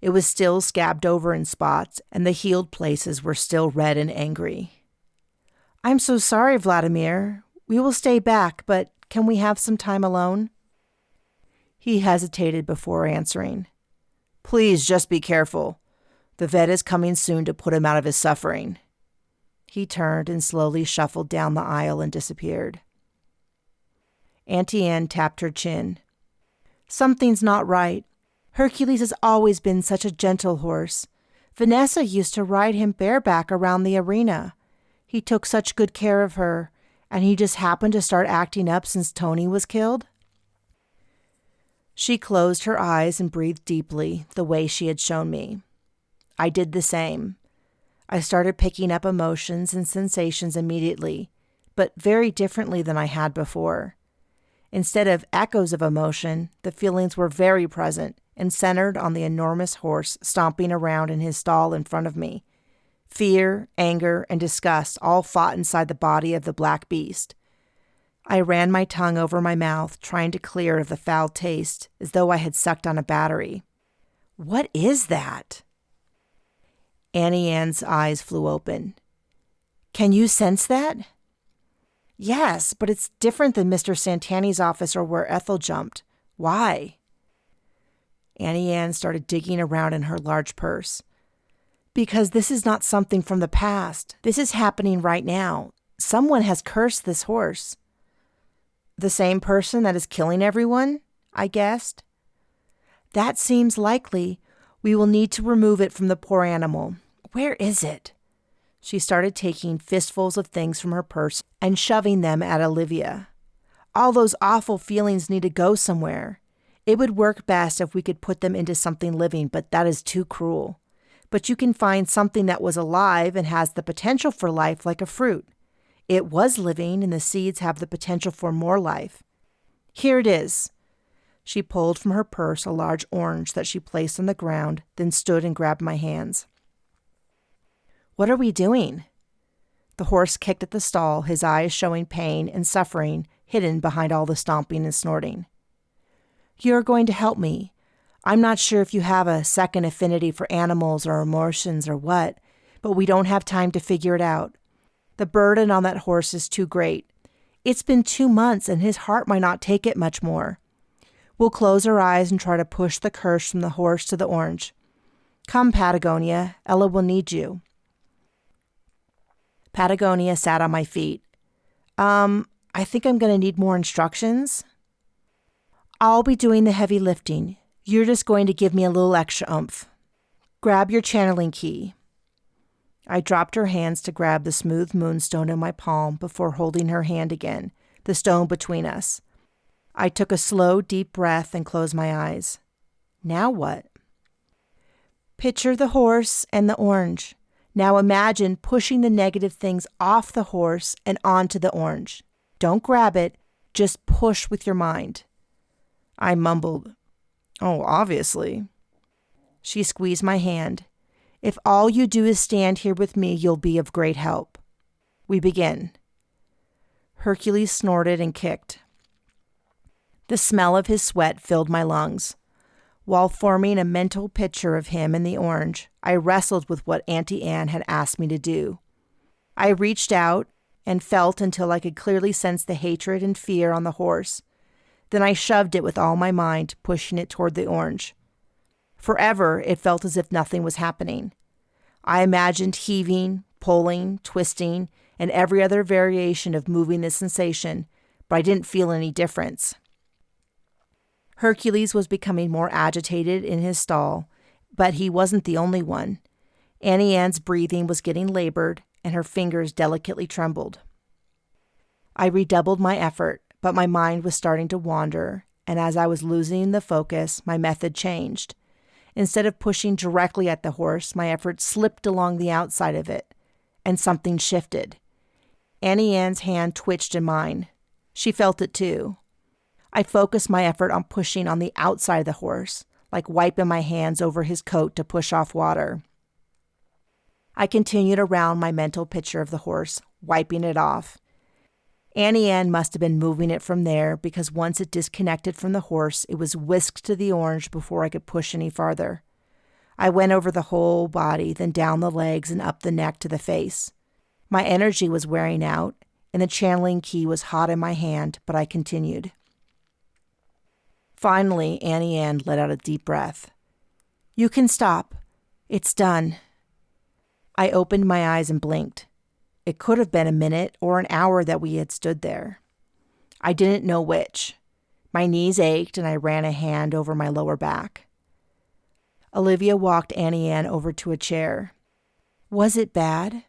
Speaker 1: It was still scabbed over in spots, and the healed places were still red and angry. "I'm so sorry, Vladimir. We will stay back, but can we have some time alone?" He hesitated before answering. "Please, just be careful. The vet is coming soon to put him out of his suffering." He turned and slowly shuffled down the aisle and disappeared. Auntie Anne tapped her chin. "Something's not right. Hercules has always been such a gentle horse. Vanessa used to ride him bareback around the arena. He took such good care of her, and he just happened to start acting up since Tony was killed." She closed her eyes and breathed deeply, the way she had shown me. I did the same. I started picking up emotions and sensations immediately, but very differently than I had before. Instead of echoes of emotion, the feelings were very present and centered on the enormous horse stomping around in his stall in front of me. Fear, anger, and disgust all fought inside the body of the black beast. I ran my tongue over my mouth, trying to clear of the foul taste, as though I had sucked on a battery. "What is that?" Auntie Anne's eyes flew open. "Can you sense that?" "Yes, but it's different than Mr. Santani's office or where Ethel jumped. Why?" Auntie Anne started digging around in her large purse. "Because this is not something from the past. This is happening right now. Someone has cursed this horse." "The same person that is killing everyone?" I guessed. "That seems likely. We will need to remove it from the poor animal. Where is it?" She started taking fistfuls of things from her purse and shoving them at Olivia. "All those awful feelings need to go somewhere. It would work best if we could put them into something living, but that is too cruel. But you can find something that was alive and has the potential for life, like a fruit. It was living, and the seeds have the potential for more life. Here it is." She pulled from her purse a large orange that she placed on the ground, then stood and grabbed my hands. "What are we doing?" The horse kicked at the stall, his eyes showing pain and suffering hidden behind all the stomping and snorting. "You're going to help me. I'm not sure if you have a second affinity for animals or emotions or what, but we don't have time to figure it out. The burden on that horse is too great. It's been 2 months and his heart might not take it much more. We'll close our eyes and try to push the curse from the horse to the orange. Come, Patagonia. Ella will need you." Patagonia sat on my feet. I think I'm going to need more instructions." "I'll be doing the heavy lifting. You're just going to give me a little extra oomph. Grab your channeling key." I dropped her hands to grab the smooth moonstone in my palm before holding her hand again, the stone between us. I took a slow, deep breath and closed my eyes. Now what? Picture the horse and the orange. Now imagine pushing the negative things off the horse and onto the orange. Don't grab it, just push with your mind. I mumbled, "Oh, obviously." She squeezed my hand. "If all you do is stand here with me, you'll be of great help. We begin." Hercules snorted and kicked. The smell of his sweat filled my lungs. While forming a mental picture of him in the orange, I wrestled with what Auntie Anne had asked me to do. I reached out and felt until I could clearly sense the hatred and fear on the horse. Then I shoved it with all my mind, pushing it toward the orange. Forever, it felt as if nothing was happening. I imagined heaving, pulling, twisting, and every other variation of moving the sensation, but I didn't feel any difference. Hercules was becoming more agitated in his stall, but he wasn't the only one. Auntie Anne's breathing was getting labored, and her fingers delicately trembled. I redoubled my effort, but my mind was starting to wander, and as I was losing the focus, my method changed. Instead of pushing directly at the horse, my effort slipped along the outside of it, and something shifted. Auntie Anne's hand twitched in mine. She felt it too. I focused my effort on pushing on the outside of the horse, like wiping my hands over his coat to push off water. I continued around my mental picture of the horse, wiping it off. Auntie Anne must have been moving it from there because once it disconnected from the horse, it was whisked to the orange before I could push any farther. I went over the whole body, then down the legs and up the neck to the face. My energy was wearing out, and the channeling key was hot in my hand, but I continued. Finally, Auntie Anne let out a deep breath. "You can stop. It's done." I opened my eyes and blinked. It could have been a minute or an hour that we had stood there. I didn't know which. My knees ached and I ran a hand over my lower back. Olivia walked Auntie Anne over to a chair. "Was it bad?"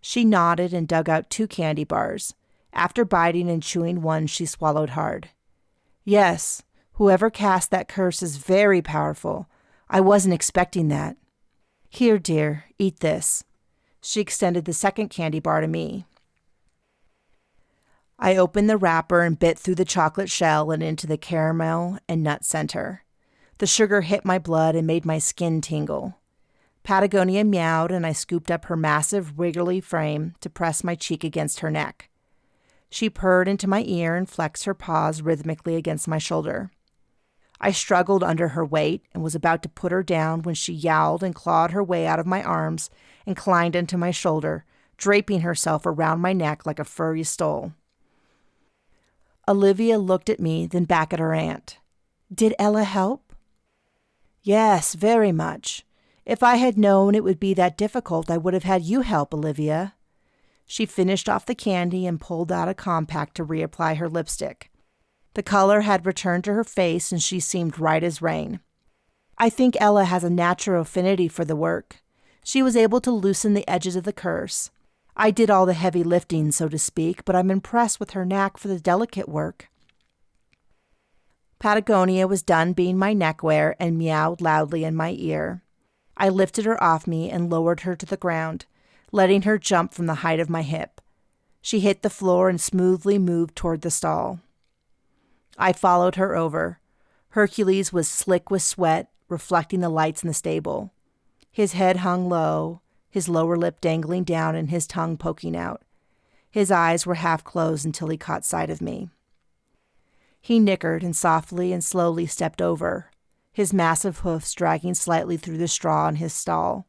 Speaker 1: She nodded and dug out 2 candy bars. After biting and chewing one, she swallowed hard. "Yes, whoever cast that curse is very powerful. I wasn't expecting that. Here, dear, eat this." She extended the 2nd candy bar to me. I opened the wrapper and bit through the chocolate shell and into the caramel and nut center. The sugar hit my blood and made my skin tingle. Patagonia meowed and I scooped up her massive, wiggly frame to press my cheek against her neck. She purred into my ear and flexed her paws rhythmically against my shoulder. I struggled under her weight and was about to put her down when she yowled and clawed her way out of my arms and climbed into my shoulder, draping herself around my neck like a furry stole. Olivia looked at me, then back at her aunt. "Did Ella help?" "Yes, very much. If I had known it would be that difficult, I would have had you help, Olivia." She finished off the candy and pulled out a compact to reapply her lipstick. The color had returned to her face and she seemed right as rain. "I think Ella has a natural affinity for the work. She was able to loosen the edges of the curse. I did all the heavy lifting, so to speak, but I'm impressed with her knack for the delicate work." Patagonia was done being my neckwear and meowed loudly in my ear. I lifted her off me and lowered her to the ground, letting her jump from the height of my hip. She hit the floor and smoothly moved toward the stall. I followed her over. Hercules was slick with sweat, reflecting the lights in the stable. His head hung low, his lower lip dangling down and his tongue poking out. His eyes were half closed until he caught sight of me. He nickered and softly and slowly stepped over, his massive hoofs dragging slightly through the straw in his stall.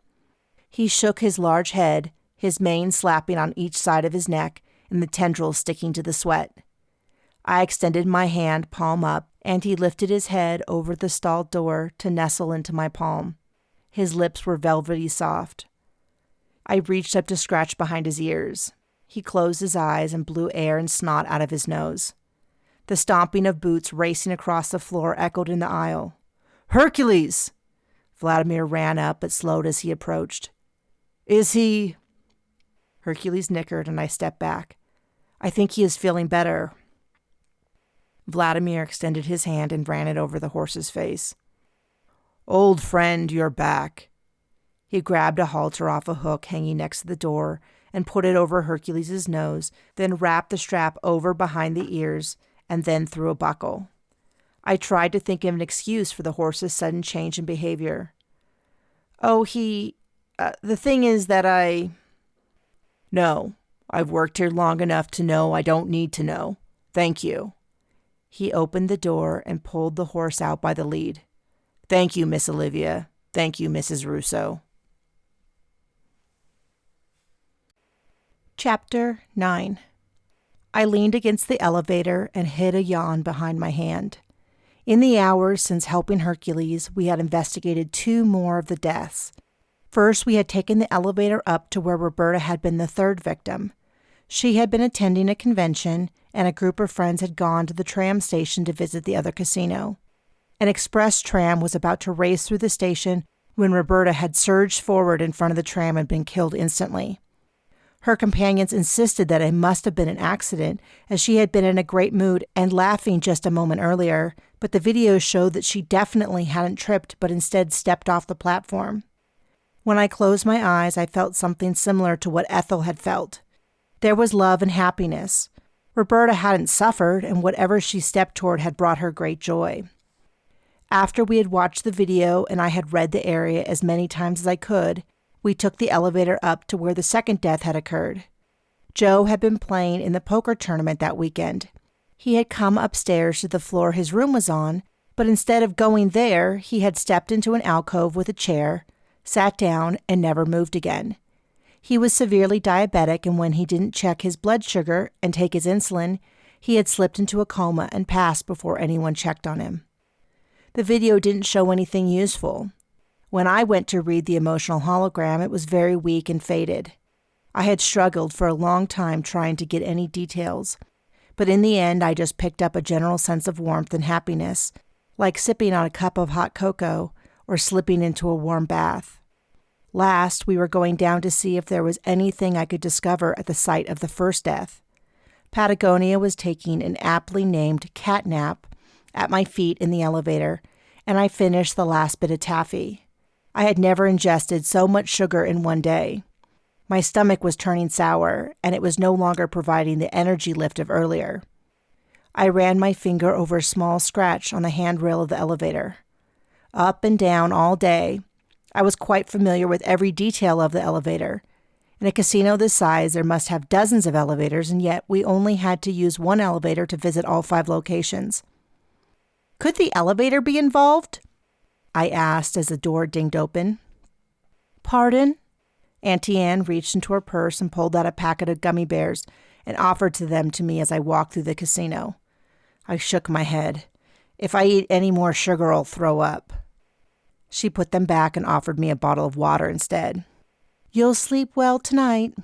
Speaker 1: He shook his large head, his mane slapping on each side of his neck and the tendrils sticking to the sweat. I extended my hand, palm up, and he lifted his head over the stall door to nestle into my palm. His lips were velvety soft. I reached up to scratch behind his ears. He closed his eyes and blew air and snot out of his nose. The stomping of boots racing across the floor echoed in the aisle. "Hercules!" Vladimir ran up but slowed as he approached. Is he... Hercules nickered, and I stepped back. I think he is feeling better. Vladimir extended his hand and ran it over the horse's face. Old friend, you're back. He grabbed a halter off a hook hanging next to the door and put it over Hercules' nose, then wrapped the strap over behind the ears, and then threw a buckle. I tried to think of an excuse for the horse's sudden change in behavior. Oh, the thing is that No, I've worked here long enough to know I don't need to know. Thank you. He opened the door and pulled the horse out by the lead. Thank you, Miss Olivia. Thank you, Mrs. Russo. Chapter 9. I leaned against the elevator and hid a yawn behind my hand. In the hours since helping Hercules, we had investigated 2 more of the deaths. First, we had taken the elevator up to where Roberta had been the 3rd victim. She had been attending a convention, and a group of friends had gone to the tram station to visit the other casino. An express tram was about to race through the station when Roberta had surged forward in front of the tram and been killed instantly. Her companions insisted that it must have been an accident, as she had been in a great mood and laughing just a moment earlier, but the video showed that she definitely hadn't tripped but instead stepped off the platform. When I closed my eyes, I felt something similar to what Ethel had felt. There was love and happiness. Roberta hadn't suffered, and whatever she stepped toward had brought her great joy. After we had watched the video and I had read the area as many times as I could, we took the elevator up to where the 2nd death had occurred. Joe had been playing in the poker tournament that weekend. He had come upstairs to the floor his room was on, but instead of going there, he had stepped into an alcove with a chair, sat down, and never moved again. He was severely diabetic, and when he didn't check his blood sugar and take his insulin, he had slipped into a coma and passed before anyone checked on him. The video didn't show anything useful. When I went to read the emotional hologram, it was very weak and faded. I had struggled for a long time trying to get any details, but in the end I just picked up a general sense of warmth and happiness, like sipping on a cup of hot cocoa or slipping into a warm bath. Last, we were going down to see if there was anything I could discover at the site of the 1st death. Patagonia was taking an aptly named cat nap at my feet in the elevator, and I finished the last bit of taffy. I had never ingested so much sugar in one day. My stomach was turning sour, and it was no longer providing the energy lift of earlier. I ran my finger over a small scratch on the handrail of the elevator. Up and down all day, I was quite familiar with every detail of the elevator. In a casino this size, there must have dozens of elevators, and yet we only had to use one elevator to visit all 5 locations. Could the elevator be involved? I asked as the door dinged open. Pardon? Auntie Anne reached into her purse and pulled out a packet of gummy bears and offered them to me as I walked through the casino. I shook my head. If I eat any more sugar, I'll throw up. She put them back and offered me a bottle of water instead. You'll sleep well tonight.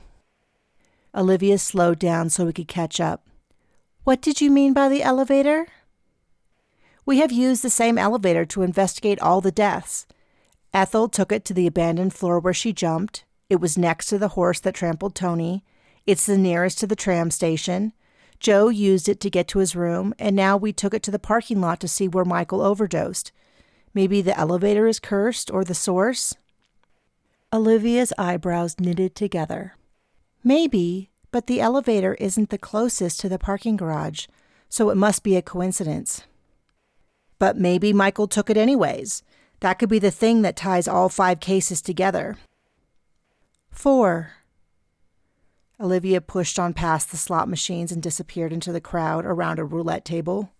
Speaker 1: Olivia slowed down so we could catch up. What did you mean by the elevator? We have used the same elevator to investigate all the deaths. Ethel took it to the abandoned floor where she jumped. It was next to the horse that trampled Tony. It's the nearest to the tram station. Joe used it to get to his room, and now we took it to the parking lot to see where Michael overdosed. Maybe the elevator is cursed, or the source? Olivia's eyebrows knitted together. Maybe, but the elevator isn't the closest to the parking garage, so it must be a coincidence. But maybe Michael took it anyways. That could be the thing that ties all 5 cases together. 4. Olivia pushed on past the slot machines and disappeared into the crowd around a roulette table.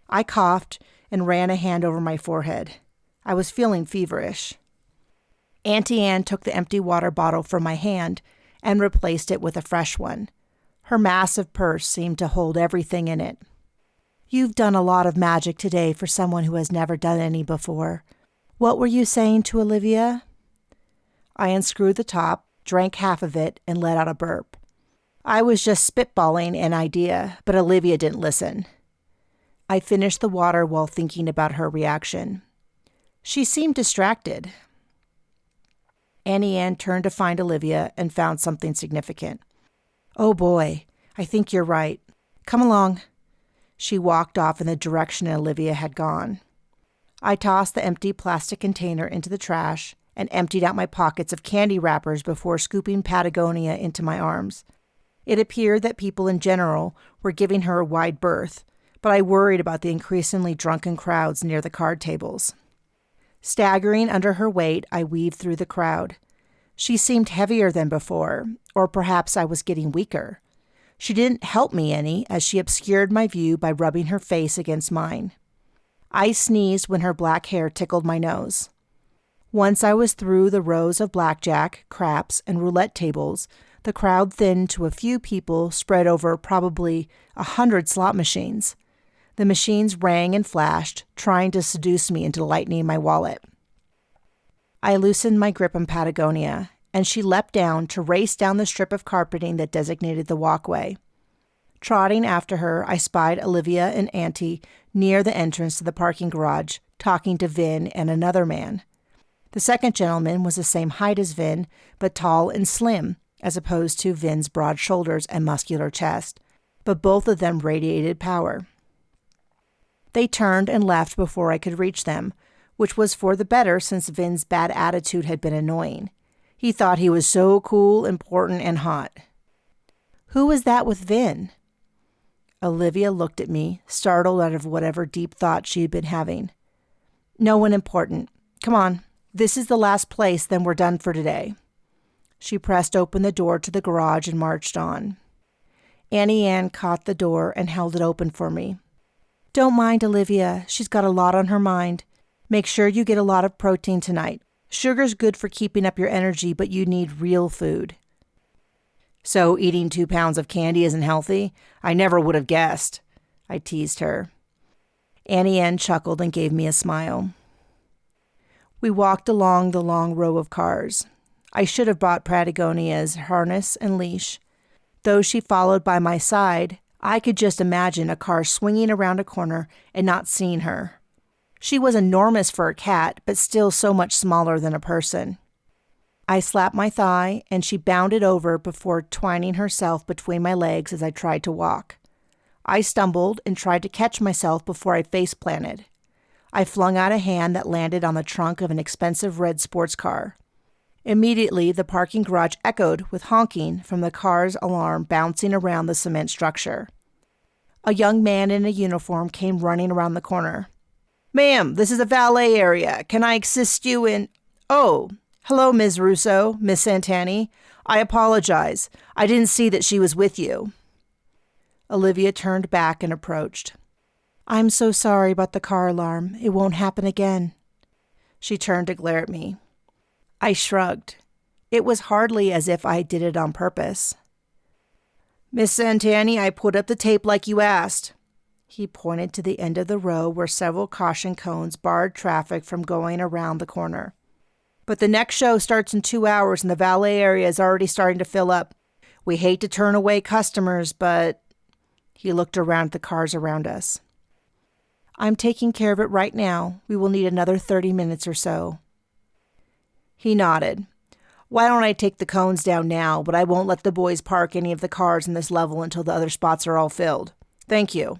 Speaker 1: I coughed and ran a hand over my forehead. I was feeling feverish. Auntie Anne took the empty water bottle from my hand and replaced it with a fresh one. Her massive purse seemed to hold everything in it. You've done a lot of magic today for someone who has never done any before. What were you saying to Olivia? I unscrewed the top, drank half of it, and let out a burp. I was just spitballing an idea, but Olivia didn't listen. I finished the water while thinking about her reaction. She seemed distracted. Annie Ann turned to find Olivia and found something significant. "Oh boy, I think you're right. Come along." She walked off in the direction Olivia had gone. I tossed the empty plastic container into the trash and emptied out my pockets of candy wrappers before scooping Patagonia into my arms. It appeared that people in general were giving her a wide berth, but I worried about the increasingly drunken crowds near the card tables. Staggering under her weight, I weaved through the crowd. She seemed heavier than before, or perhaps I was getting weaker. She didn't help me any, as she obscured my view by rubbing her face against mine. I sneezed when her black hair tickled my nose. Once I was through the rows of blackjack, craps, and roulette tables, the crowd thinned to a few people spread over probably 100 slot machines. The machines rang and flashed, trying to seduce me into lightening my wallet. I loosened my grip on Patagonia, and she leapt down to race down the strip of carpeting that designated the walkway. Trotting after her, I spied Olivia and Auntie near the entrance to the parking garage, talking to Vin and another man. The second gentleman was the same height as Vin, but tall and slim, as opposed to Vin's broad shoulders and muscular chest, but both of them radiated power. They turned and left before I could reach them, which was for the better since Vin's bad attitude had been annoying. He thought he was so cool, important, and hot. "Who was that with Vin?" Olivia looked at me, startled out of whatever deep thought she had been having. "No one important. Come on. This is the last place, then we're done for today." She pressed open the door to the garage and marched on. Annie Ann caught the door and held it open for me. "Don't mind Olivia. She's got a lot on her mind. Make sure you get a lot of protein tonight. Sugar's good for keeping up your energy, but you need real food." "So eating 2 pounds of candy isn't healthy? I never would have guessed," I teased her. Annie Ann chuckled and gave me a smile. We walked along the long row of cars. I should have bought Patagonia's harness and leash. Though she followed by my side, I could just imagine a car swinging around a corner and not seeing her. She was enormous for a cat, but still so much smaller than a person. I slapped my thigh, and she bounded over before twining herself between my legs as I tried to walk. I stumbled and tried to catch myself before I face-planted. I flung out a hand that landed on the trunk of an expensive red sports car. Immediately, the parking garage echoed with honking from the car's alarm bouncing around the cement structure. A young man in a uniform came running around the corner. "Ma'am, this is a valet area. Can I assist you in—" "Oh, hello, Ms. Russo, Miss Santani. I apologize. I didn't see that she was with you." Olivia turned back and approached. "I'm so sorry about the car alarm. It won't happen again." She turned to glare at me. I shrugged. It was hardly as if I did it on purpose. "Miss Santani, I put up the tape like you asked." He pointed to the end of the row where several caution cones barred traffic from going around the corner. "But the next show starts in 2 hours and the valet area is already starting to fill up. We hate to turn away customers, but—" He looked around at the cars around us. "I'm taking care of it right now. We will need another 30 minutes or so." He nodded. "Why don't I take the cones down now, but I won't let the boys park any of the cars in this level until the other spots are all filled. Thank you."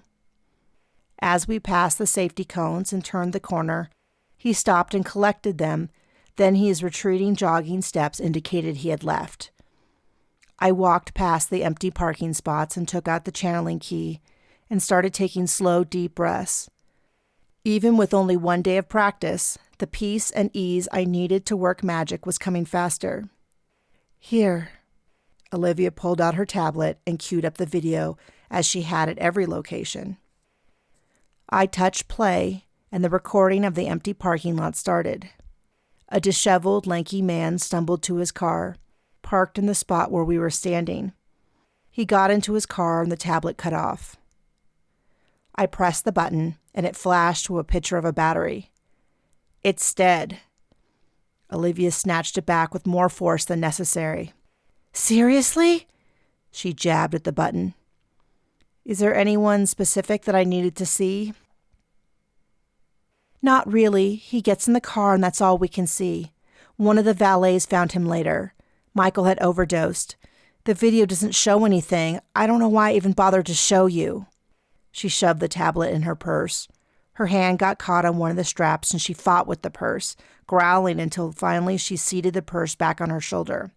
Speaker 1: As we passed the safety cones and turned the corner, he stopped and collected them, then his retreating jogging steps indicated he had left. I walked past the empty parking spots and took out the channeling key and started taking slow, deep breaths. Even with only 1 day of practice, the peace and ease I needed to work magic was coming faster. "Here." Olivia pulled out her tablet and queued up the video as she had at every location. I touched play, and the recording of the empty parking lot started. A disheveled, lanky man stumbled to his car, parked in the spot where we were standing. He got into his car and the tablet cut off. I pressed the button, and it flashed to a picture of a battery. "It's dead." Olivia snatched it back with more force than necessary. "Seriously?" She jabbed at the button. "Is there anyone specific that I needed to see?" "Not really. He gets in the car and that's all we can see. One of the valets found him later. Michael had overdosed. The video doesn't show anything. I don't know why I even bothered to show you. She shoved the tablet in her purse. Her hand got caught on one of the straps and she fought with the purse, growling until finally she seated the purse back on her shoulder.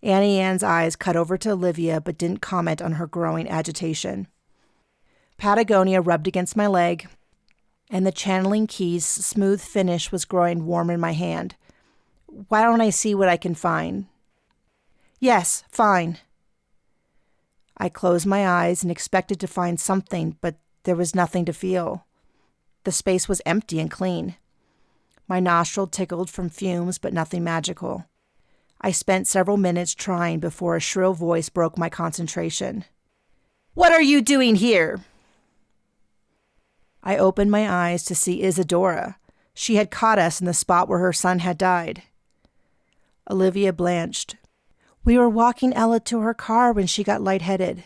Speaker 1: Annie Ann's eyes cut over to Olivia but didn't comment on her growing agitation. Patagonia rubbed against my leg, and the channeling key's smooth finish was growing warm in my hand. Why don't I see what I can find? Yes, fine. I closed my eyes and expected to find something, but there was nothing to feel. The space was empty and clean. My nostril tickled from fumes, but nothing magical. I spent several minutes trying before a shrill voice broke my concentration. What are you doing here? I opened my eyes to see Isadora. She had caught us in the spot where her son had died. Olivia blanched. We were walking Ella to her car when she got lightheaded.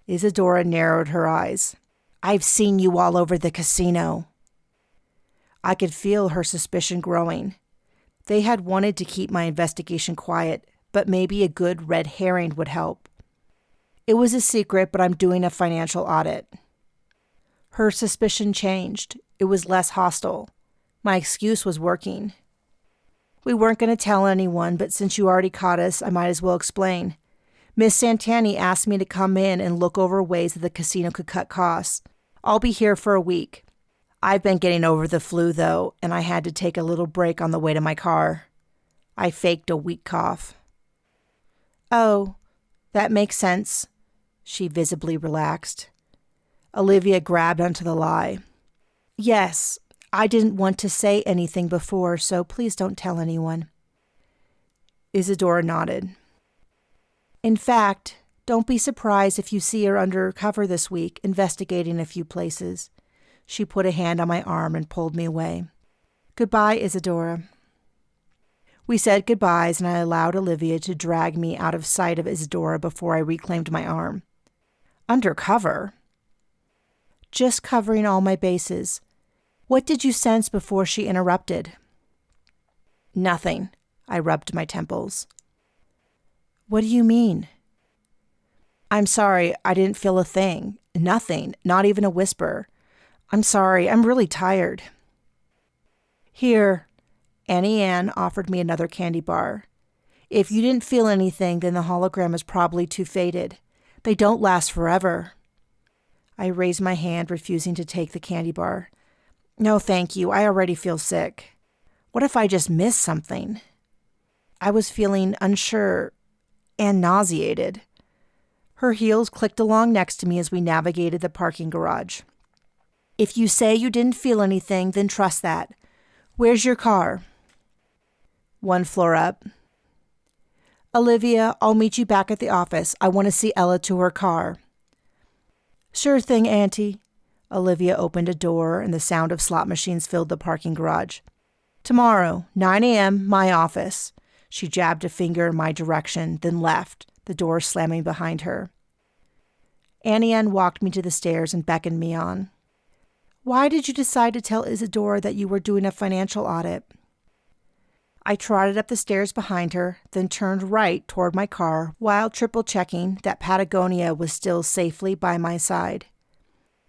Speaker 1: Isadora narrowed her eyes. I've seen you all over the casino. I could feel her suspicion growing. They had wanted to keep my investigation quiet, but maybe a good red herring would help. It was a secret, but I'm doing a financial audit. Her suspicion changed. It was less hostile. My excuse was working. We weren't going to tell anyone, but since you already caught us, I might as well explain. Miss Santani asked me to come in and look over ways that the casino could cut costs. I'll be here for a week. I've been getting over the flu, though, and I had to take a little break on the way to my car. I faked a weak cough. Oh, that makes sense. She visibly relaxed. Olivia grabbed onto the lie. Yes, I didn't want to say anything before, so please don't tell anyone. Isadora nodded. In fact, don't be surprised if you see her undercover this week, investigating a few places. She put a hand on my arm and pulled me away. Goodbye, Isadora. We said goodbyes, and I allowed Olivia to drag me out of sight of Isadora before I reclaimed my arm. Undercover? Just covering all my bases. What did you sense before she interrupted? Nothing. I rubbed my temples. What do you mean? I'm sorry, I didn't feel a thing. Nothing, not even a whisper. I'm sorry, I'm really tired. Here, Annie Ann offered me another candy bar. If you didn't feel anything, then the hologram is probably too faded. They don't last forever. I raised my hand, refusing to take the candy bar. No, thank you. I already feel sick. What if I just missed something? I was feeling unsure and nauseated. Her heels clicked along next to me as we navigated the parking garage. If you say you didn't feel anything, then trust that. Where's your car? 1 floor up. Olivia, I'll meet you back at the office. I want to see Ella to her car. Sure thing, Auntie. Olivia opened a door, and the sound of slot machines filled the parking garage. Tomorrow, 9 a.m., my office. She jabbed a finger in my direction, then left, the door slamming behind her. Annie Ann walked me to the stairs and beckoned me on. Why did you decide to tell Isadora that you were doing a financial audit? I trotted up the stairs behind her, then turned right toward my car while triple-checking that Patagonia was still safely by my side.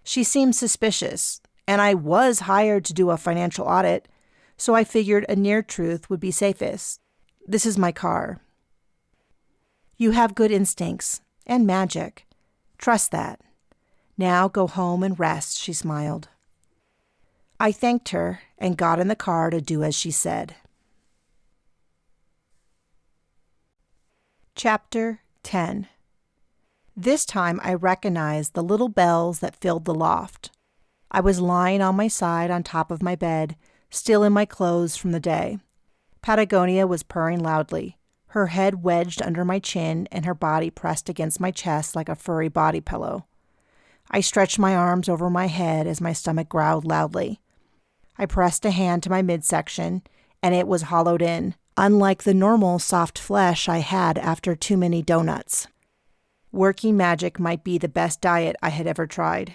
Speaker 1: She seemed suspicious, and I was hired to do a financial audit, so I figured a near truth would be safest. This is my car. You have good instincts and magic. Trust that. Now go home and rest, she smiled. I thanked her and got in the car to do as she said. Chapter 10. This time I recognized the little bells that filled the loft. I was lying on my side on top of my bed, still in my clothes from the day. Patagonia was purring loudly, her head wedged under my chin and her body pressed against my chest like a furry body pillow. I stretched my arms over my head as my stomach growled loudly. I pressed a hand to my midsection, and it was hollowed in, unlike the normal soft flesh I had after too many donuts. Working magic might be the best diet I had ever tried.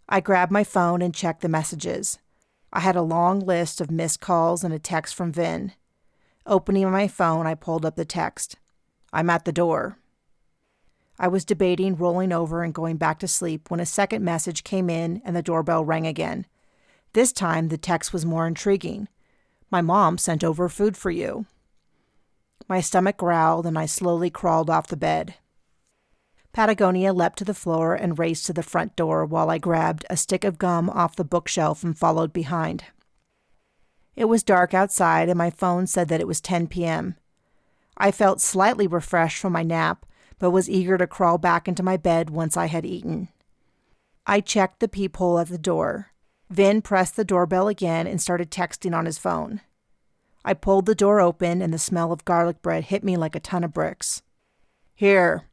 Speaker 1: I grabbed my phone and checked the messages. I had a long list of missed calls and a text from Vin. Opening my phone, I pulled up the text. "I'm at the door." I was debating rolling over and going back to sleep when a second message came in and the doorbell rang again. This time, the text was more intriguing. "My mom sent over food for you." My stomach growled and I slowly crawled off the bed. Patagonia leapt to the floor and raced to the front door while I grabbed a stick of gum off the bookshelf and followed behind. It was dark outside and my phone said that it was 10 p.m. I felt slightly refreshed from my nap, but was eager to crawl back into my bed once I had eaten. I checked the peephole at the door. Vin pressed the doorbell again and started texting on his phone. I pulled the door open and the smell of garlic bread hit me like a ton of bricks. "Here."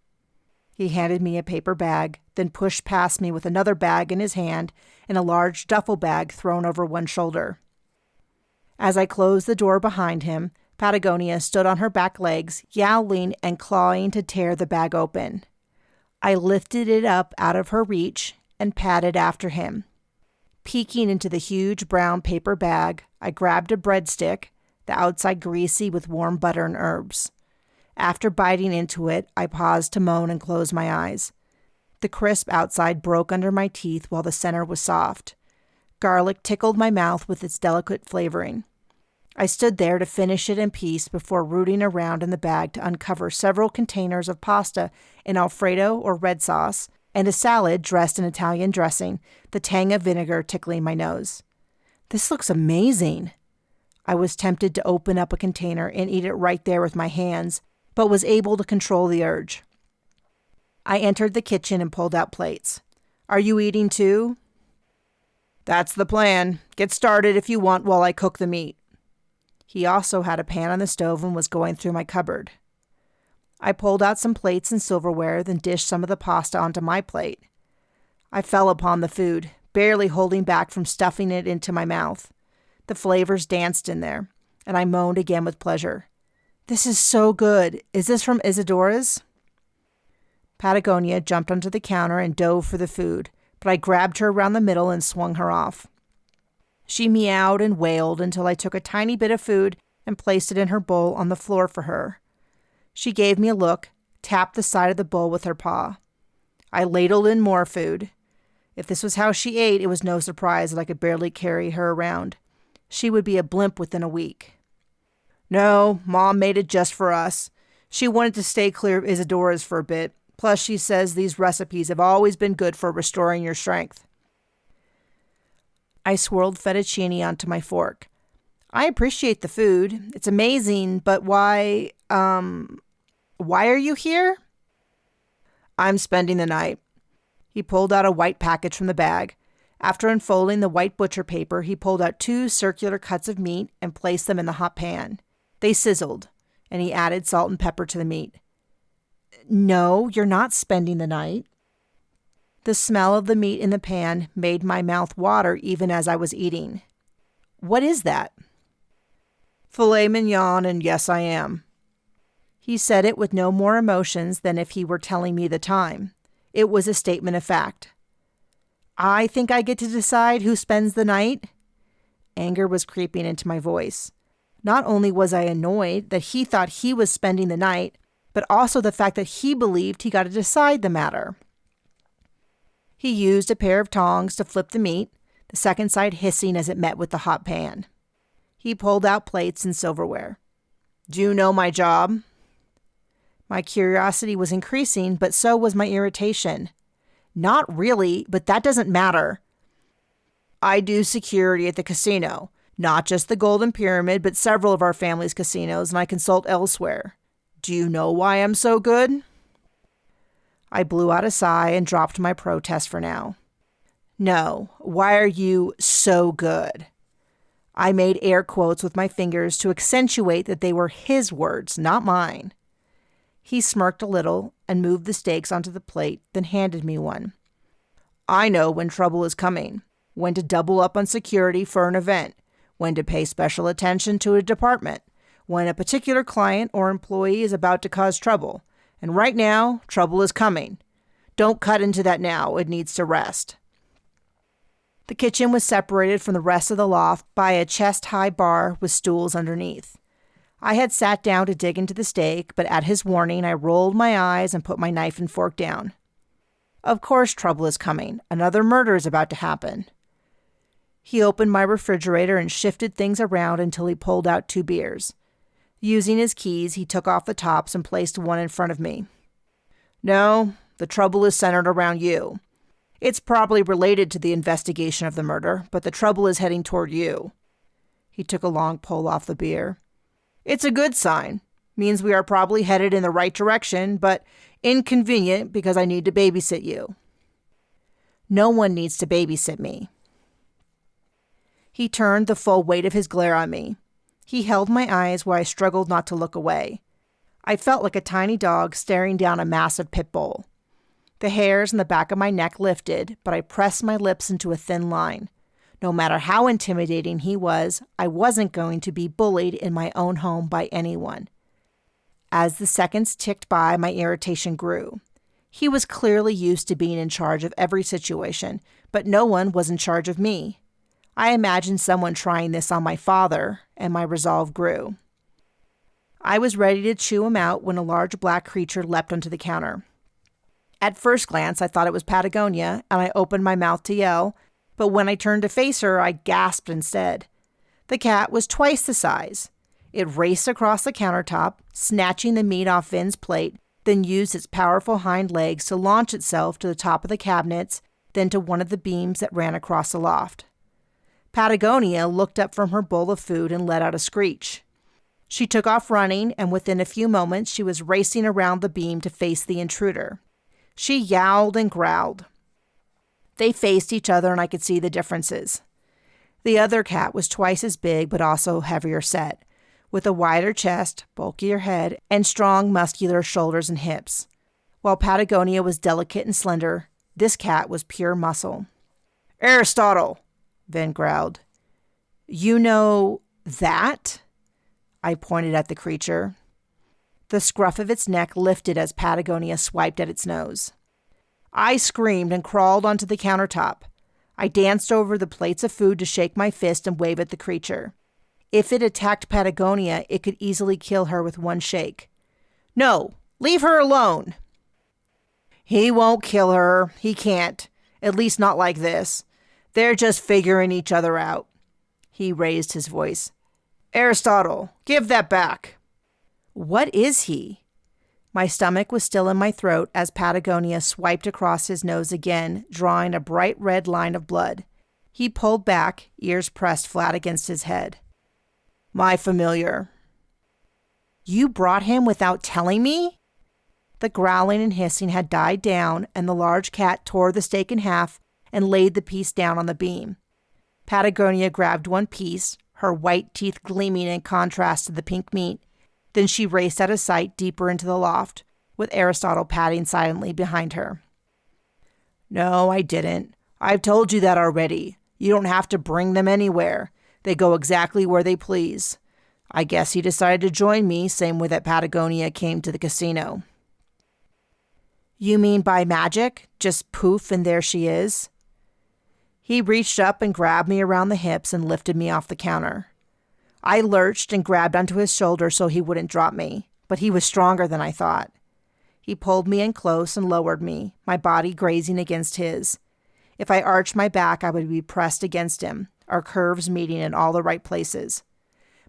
Speaker 1: He handed me a paper bag, then pushed past me with another bag in his hand and a large duffel bag thrown over one shoulder. As I closed the door behind him, Patagonia stood on her back legs, yowling and clawing to tear the bag open. I lifted it up out of her reach and padded after him. Peeking into the huge brown paper bag, I grabbed a breadstick, the outside greasy with warm butter and herbs. After biting into it, I paused to moan and close my eyes. The crisp outside broke under my teeth while the center was soft. Garlic tickled my mouth with its delicate flavoring. I stood there to finish it in peace before rooting around in the bag to uncover several containers of pasta in Alfredo or red sauce, and a salad dressed in Italian dressing, the tang of vinegar tickling my nose. This looks amazing. I was tempted to open up a container and eat it right there with my hands, but was able to control the urge. I entered the kitchen and pulled out plates. "Are you eating too?" "That's the plan. Get started if you want while I cook the meat." He also had a pan on the stove and was going through my cupboard. I pulled out some plates and silverware, then dished some of the pasta onto my plate. I fell upon the food, barely holding back from stuffing it into my mouth. The flavors danced in there, and I moaned again with pleasure. "This is so good. Is this from Isadora's?" Patagonia jumped onto the counter and dove for the food, but I grabbed her around the middle and swung her off. She meowed and wailed until I took a tiny bit of food and placed it in her bowl on the floor for her. She gave me a look, tapped the side of the bowl with her paw. I ladled in more food. If this was how she ate, it was no surprise that I could barely carry her around. She would be a blimp within a week. "No, Mom made it just for us. She wanted to stay clear of Isadora's for a bit. Plus, she says these recipes have always been good for restoring your strength." I swirled fettuccine onto my fork. "I appreciate the food. It's amazing, but why are you here?" "I'm spending the night." He pulled out a white package from the bag. After unfolding the white butcher paper, he pulled out 2 circular cuts of meat and placed them in the hot pan. They sizzled, and he added salt and pepper to the meat. "No, you're not spending the night." The smell of the meat in the pan made my mouth water even as I was eating. "What is that?" "Filet mignon, and yes, I am." He said it with no more emotions than if he were telling me the time. It was a statement of fact. "I think I get to decide who spends the night?" Anger was creeping into my voice. Not only was I annoyed that he thought he was spending the night, but also the fact that he believed he got to decide the matter. He used a pair of tongs to flip the meat, the second side hissing as it met with the hot pan. He pulled out plates and silverware. "Do you know my job?" My curiosity was increasing, but so was my irritation. "Not really, but that doesn't matter." "I do security at the casino. Not just the Golden Pyramid, but several of our family's casinos, and I consult elsewhere. Do you know why I'm so good?" I blew out a sigh and dropped my protest for now. "No, why are you so good?" I made air quotes with my fingers to accentuate that they were his words, not mine. He smirked a little and moved the steaks onto the plate, then handed me one. "I know when trouble is coming, when to double up on security for an event, when to pay special attention to a department, when a particular client or employee is about to cause trouble. And right now, trouble is coming. Don't cut into that now. It needs to rest." The kitchen was separated from the rest of the loft by a chest-high bar with stools underneath. I had sat down to dig into the steak, but at his warning, I rolled my eyes and put my knife and fork down. Of course trouble is coming. Another murder is about to happen. He opened my refrigerator and shifted things around until he pulled out 2 beers. Using his keys, he took off the tops and placed one in front of me. No, the trouble is centered around you. It's probably related to the investigation of the murder, but the trouble is heading toward you. He took a long pull off the beer. It's a good sign. Means we are probably headed in the right direction, but inconvenient because I need to babysit you. No one needs to babysit me. He turned the full weight of his glare on me. He held my eyes where I struggled not to look away. I felt like a tiny dog staring down a massive pit bull. The hairs in the back of my neck lifted, but I pressed my lips into a thin line. No matter how intimidating he was, I wasn't going to be bullied in my own home by anyone. As the seconds ticked by, my irritation grew. He was clearly used to being in charge of every situation, but no one was in charge of me. I imagined someone trying this on my father, and my resolve grew. I was ready to chew him out when a large black creature leapt onto the counter. At first glance, I thought it was Patagonia, and I opened my mouth to yell, but when I turned to face her, I gasped instead. The cat was twice the size. It raced across the countertop, snatching the meat off Vin's plate, then used its powerful hind legs to launch itself to the top of the cabinets, then to one of the beams that ran across the loft. Patagonia looked up from her bowl of food and let out a screech. She took off running, and within a few moments she was racing around the beam to face the intruder. She yowled and growled. They faced each other, and I could see the differences. The other cat was twice as big, but also heavier set, with a wider chest, bulkier head, and strong, muscular shoulders and hips. While Patagonia was delicate and slender, this cat was pure muscle. "Aristotle," Vin growled. "You know that?" I pointed at the creature. The scruff of its neck lifted as Patagonia swiped at its nose. I screamed and crawled onto the countertop. I danced over the plates of food to shake my fist and wave at the creature. If it attacked Patagonia, it could easily kill her with one shake. "No, leave her alone." "He won't kill her. He can't. At least not like this. They're just figuring each other out." He raised his voice. "Aristotle, give that back." What is he? My stomach was still in my throat as Patagonia swiped across his nose again, drawing a bright red line of blood. He pulled back, ears pressed flat against his head. "My familiar." "You brought him without telling me?" The growling and hissing had died down, and the large cat tore the steak in half and laid the piece down on the beam. Patagonia grabbed one piece, her white teeth gleaming in contrast to the pink meat. Then she raced out of sight deeper into the loft, with Aristotle padding silently behind her. "No, I didn't. I've told you that already. You don't have to bring them anywhere. They go exactly where they please. I guess he decided to join me, same way that Patagonia came to the casino." "You mean by magic? Just poof and there she is?" He reached up and grabbed me around the hips and lifted me off the counter. I lurched and grabbed onto his shoulder so he wouldn't drop me, but he was stronger than I thought. He pulled me in close and lowered me, my body grazing against his. If I arched my back, I would be pressed against him, our curves meeting in all the right places.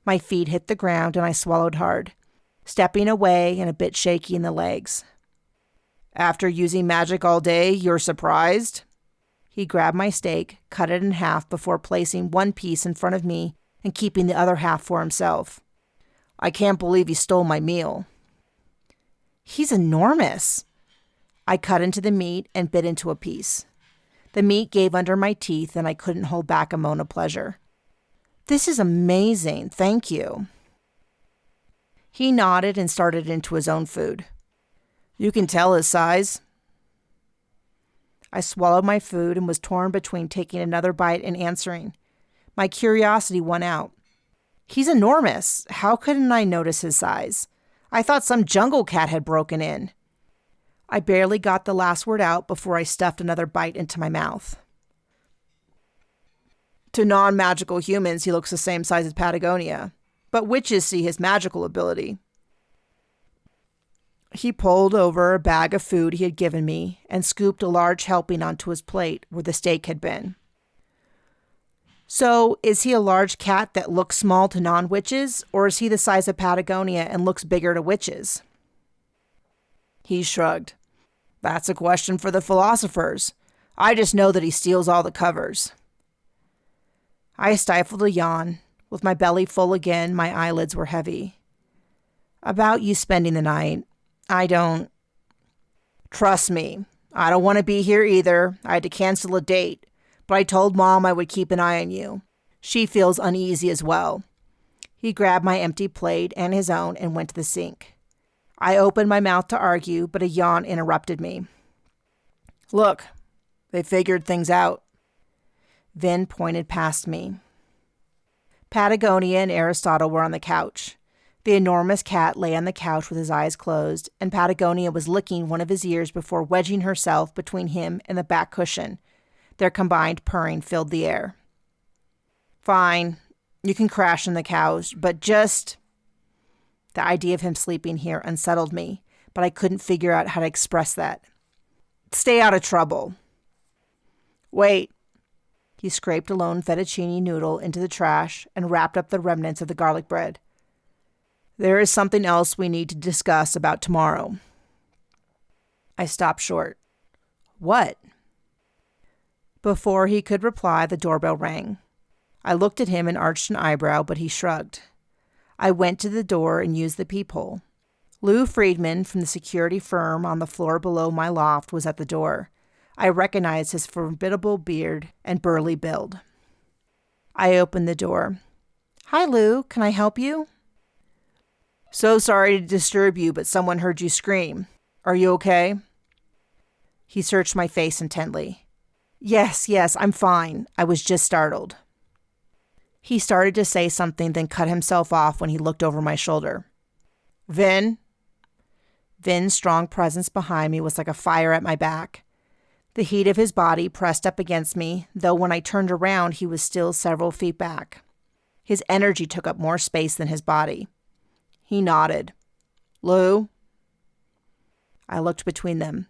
Speaker 1: My feet hit the ground and I swallowed hard, stepping away and a bit shaky in the legs. "After using magic all day, you're surprised?" He grabbed my steak, cut it in half before placing one piece in front of me and keeping the other half for himself. "I can't believe he stole my meal." "He's enormous." I cut into the meat and bit into a piece. The meat gave under my teeth and I couldn't hold back a moan of pleasure. "This is amazing, thank you." He nodded and started into his own food. "You can tell his size." I swallowed my food and was torn between taking another bite and answering. My curiosity won out. "He's enormous. How couldn't I notice his size? I thought some jungle cat had broken in." I barely got the last word out before I stuffed another bite into my mouth. To non-magical humans, he looks the same size as Patagonia, but witches see his magical ability. He pulled over a bag of food he had given me and scooped a large helping onto his plate where the steak had been. So, is he a large cat that looks small to non-witches, or is he the size of Patagonia and looks bigger to witches? He shrugged. That's a question for the philosophers. I just know that he steals all the covers. I stifled a yawn. With my belly full again, my eyelids were heavy. About you spending the night, I don't... Trust me, I don't want to be here either. I had to cancel a date, but I told Mom I would keep an eye on you. She feels uneasy as well. He grabbed my empty plate and his own and went to the sink. I opened my mouth to argue, but a yawn interrupted me. Look, they figured things out. Vin pointed past me. Patagonia and Aristotle were on the couch. The enormous cat lay on the couch with his eyes closed, and Patagonia was licking one of his ears before wedging herself between him and the back cushion. Their combined purring filled the air. Fine, you can crash on the couch, but just... The idea of him sleeping here unsettled me, but I couldn't figure out how to express that. Stay out of trouble. Wait. He scraped a lone fettuccine noodle into the trash and wrapped up the remnants of the garlic bread. There is something else we need to discuss about tomorrow. I stopped short. What? Before he could reply, the doorbell rang. I looked at him and arched an eyebrow, but he shrugged. I went to the door and used the peephole. Lou Friedman from the security firm on the floor below my loft was at the door. I recognized his formidable beard and burly build. I opened the door. Hi, Lou. Can I help you? So sorry to disturb you, but someone heard you scream. Are you okay? He searched my face intently. Yes, I'm fine. I was just startled. He started to say something, then cut himself off when he looked over my shoulder. Vin? Vin's strong presence behind me was like a fire at my back. The heat of his body pressed up against me, though when I turned around, he was still several feet back. His energy took up more space than his body. He nodded. Lou? I looked between them.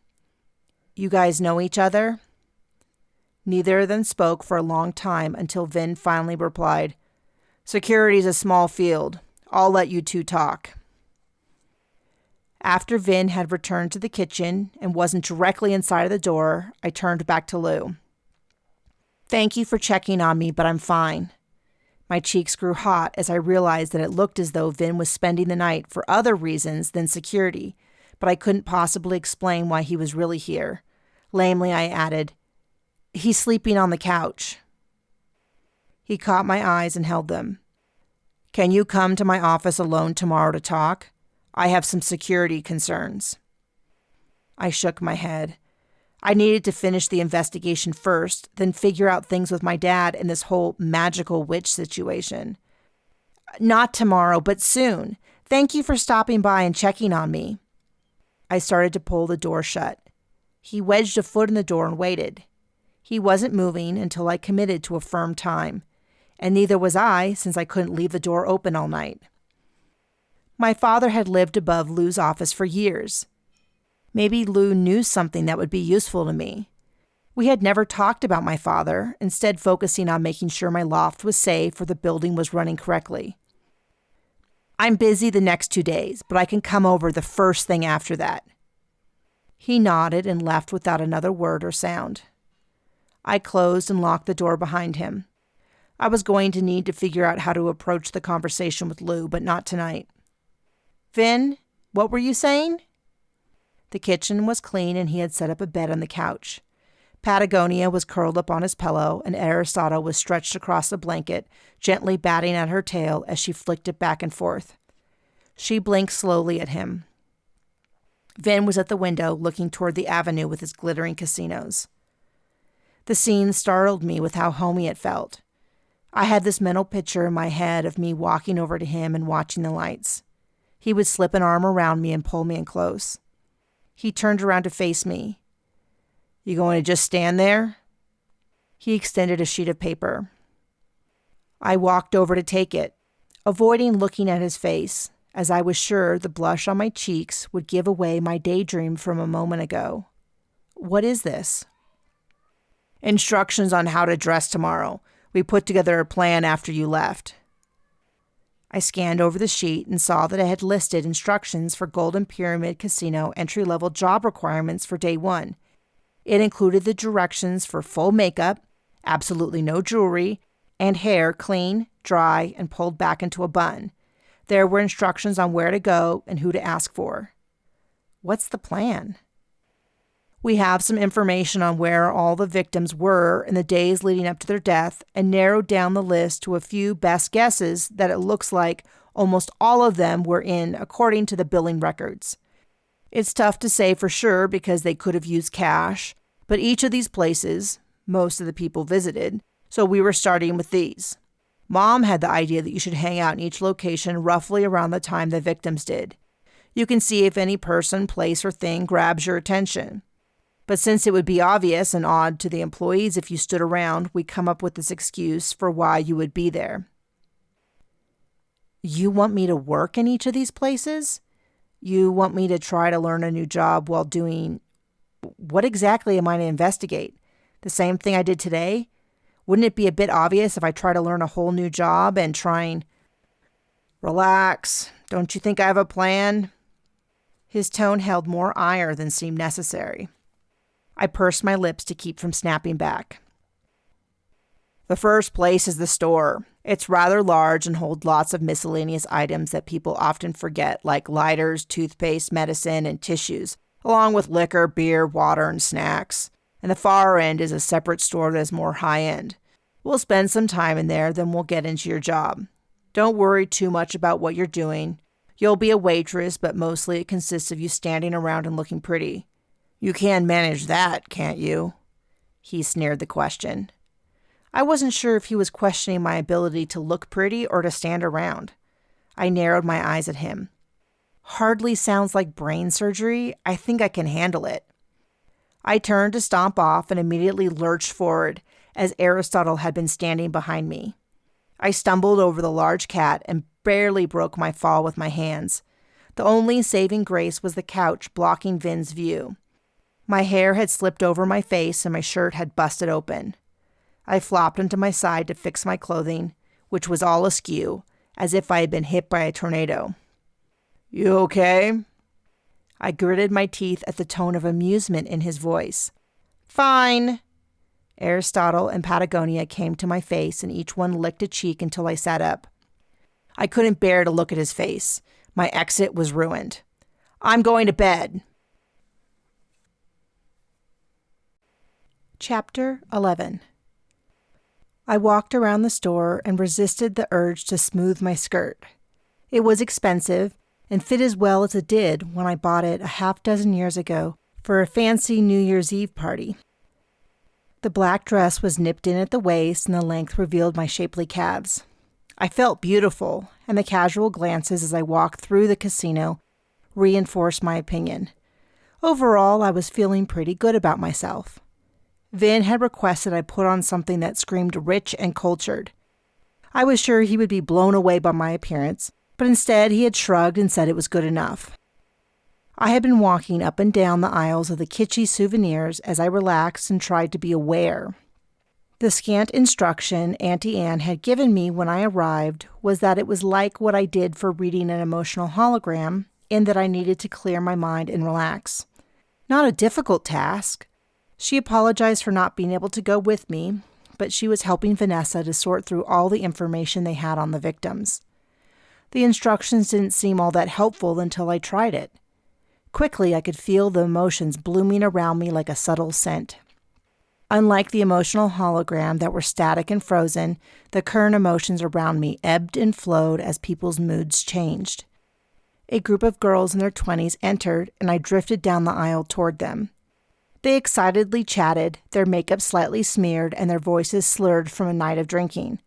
Speaker 1: You guys know each other? Neither of them spoke for a long time until Vin finally replied, Security's a small field. I'll let you two talk. After Vin had returned to the kitchen and wasn't directly inside of the door, I turned back to Lou. Thank you for checking on me, but I'm fine. My cheeks grew hot as I realized that it looked as though Vin was spending the night for other reasons than security, but I couldn't possibly explain why he was really here. Lamely, I added, He's sleeping on the couch. He caught my eyes and held them. Can you come to my office alone tomorrow to talk? I have some security concerns. I shook my head. I needed to finish the investigation first, then figure out things with my dad and this whole magical witch situation. Not tomorrow, but soon. Thank you for stopping by and checking on me. I started to pull the door shut. He wedged a foot in the door and waited. He wasn't moving until I committed to a firm time, and neither was I since I couldn't leave the door open all night. My father had lived above Lou's office for years. Maybe Lou knew something that would be useful to me. We had never talked about my father, instead focusing on making sure my loft was safe or the building was running correctly. I'm busy the next 2 days, but I can come over the first thing after that. He nodded and left without another word or sound. I closed and locked the door behind him. I was going to need to figure out how to approach the conversation with Lou, but not tonight. Vin, what were you saying? The kitchen was clean and he had set up a bed on the couch. Patagonia was curled up on his pillow and Aristotle was stretched across the blanket, gently batting at her tail as she flicked it back and forth. She blinked slowly at him. Vin was at the window looking toward the avenue with its glittering casinos. The scene startled me with how homey it felt. I had this mental picture in my head of me walking over to him and watching the lights. He would slip an arm around me and pull me in close. He turned around to face me. You going to just stand there? He extended a sheet of paper. I walked over to take it, avoiding looking at his face, as I was sure the blush on my cheeks would give away my daydream from a moment ago. What is this? Instructions on how to dress tomorrow. We put together a plan after you left. I scanned over the sheet and saw that it had listed instructions for Golden Pyramid Casino entry-level job requirements for day 1. It included the directions for full makeup, absolutely no jewelry, and hair clean, dry, and pulled back into a bun. There were instructions on where to go and who to ask for. What's the plan? We have some information on where all the victims were in the days leading up to their death and narrowed down the list to a few best guesses that it looks like almost all of them were in according to the billing records. It's tough to say for sure because they could have used cash, but each of these places, most of the people visited, so we were starting with these. Mom had the idea that you should hang out in each location roughly around the time the victims did. You can see if any person, place, or thing grabs your attention. But since it would be obvious and odd to the employees if you stood around, we come up with this excuse for why you would be there. You want me to work in each of these places? You want me to try to learn a new job while doing... What exactly am I to investigate? The same thing I did today? Wouldn't it be a bit obvious if I try to learn a whole new job and trying... Relax. Don't you think I have a plan? His tone held more ire than seemed necessary. I pursed my lips to keep from snapping back. The first place is the store. It's rather large and holds lots of miscellaneous items that people often forget, like lighters, toothpaste, medicine, and tissues, along with liquor, beer, water, and snacks. And the far end is a separate store that is more high-end. We'll spend some time in there, then we'll get into your job. Don't worry too much about what you're doing. You'll be a waitress, but mostly it consists of you standing around and looking pretty. You can manage that, can't you? He sneered the question. I wasn't sure if he was questioning my ability to look pretty or to stand around. I narrowed my eyes at him. Hardly sounds like brain surgery. I think I can handle it. I turned to stomp off and immediately lurched forward as Aristotle had been standing behind me. I stumbled over the large cat and barely broke my fall with my hands. The only saving grace was the couch blocking Vin's view. My hair had slipped over my face and my shirt had busted open. I flopped onto my side to fix my clothing, which was all askew, as if I had been hit by a tornado. You okay? I gritted my teeth at the tone of amusement in his voice. Fine. Aristotle and Patagonia came to my face and each one licked a cheek until I sat up. I couldn't bear to look at his face. My exit was ruined. I'm going to bed. Chapter 11. I walked around the store and resisted the urge to smooth my skirt. It was expensive and fit as well as it did when I bought it a half-dozen years ago for a fancy New Year's Eve party. The black dress was nipped in at the waist and the length revealed my shapely calves. I felt beautiful, and the casual glances as I walked through the casino reinforced my opinion. Overall, I was feeling pretty good about myself. Vin had requested I put on something that screamed rich and cultured. I was sure he would be blown away by my appearance, but instead he had shrugged and said it was good enough. I had been walking up and down the aisles of the kitschy souvenirs as I relaxed and tried to be aware. The scant instruction Auntie Anne had given me when I arrived was that it was like what I did for reading an emotional hologram, in that I needed to clear my mind and relax. Not a difficult task. She apologized for not being able to go with me, but she was helping Vanessa to sort through all the information they had on the victims. The instructions didn't seem all that helpful until I tried it. Quickly, I could feel the emotions blooming around me like a subtle scent. Unlike the emotional hologram that were static and frozen, the current emotions around me ebbed and flowed as people's moods changed. A group of girls in their 20s entered, and I drifted down the aisle toward them. They excitedly chatted, their makeup slightly smeared and their voices slurred from a night of drinking.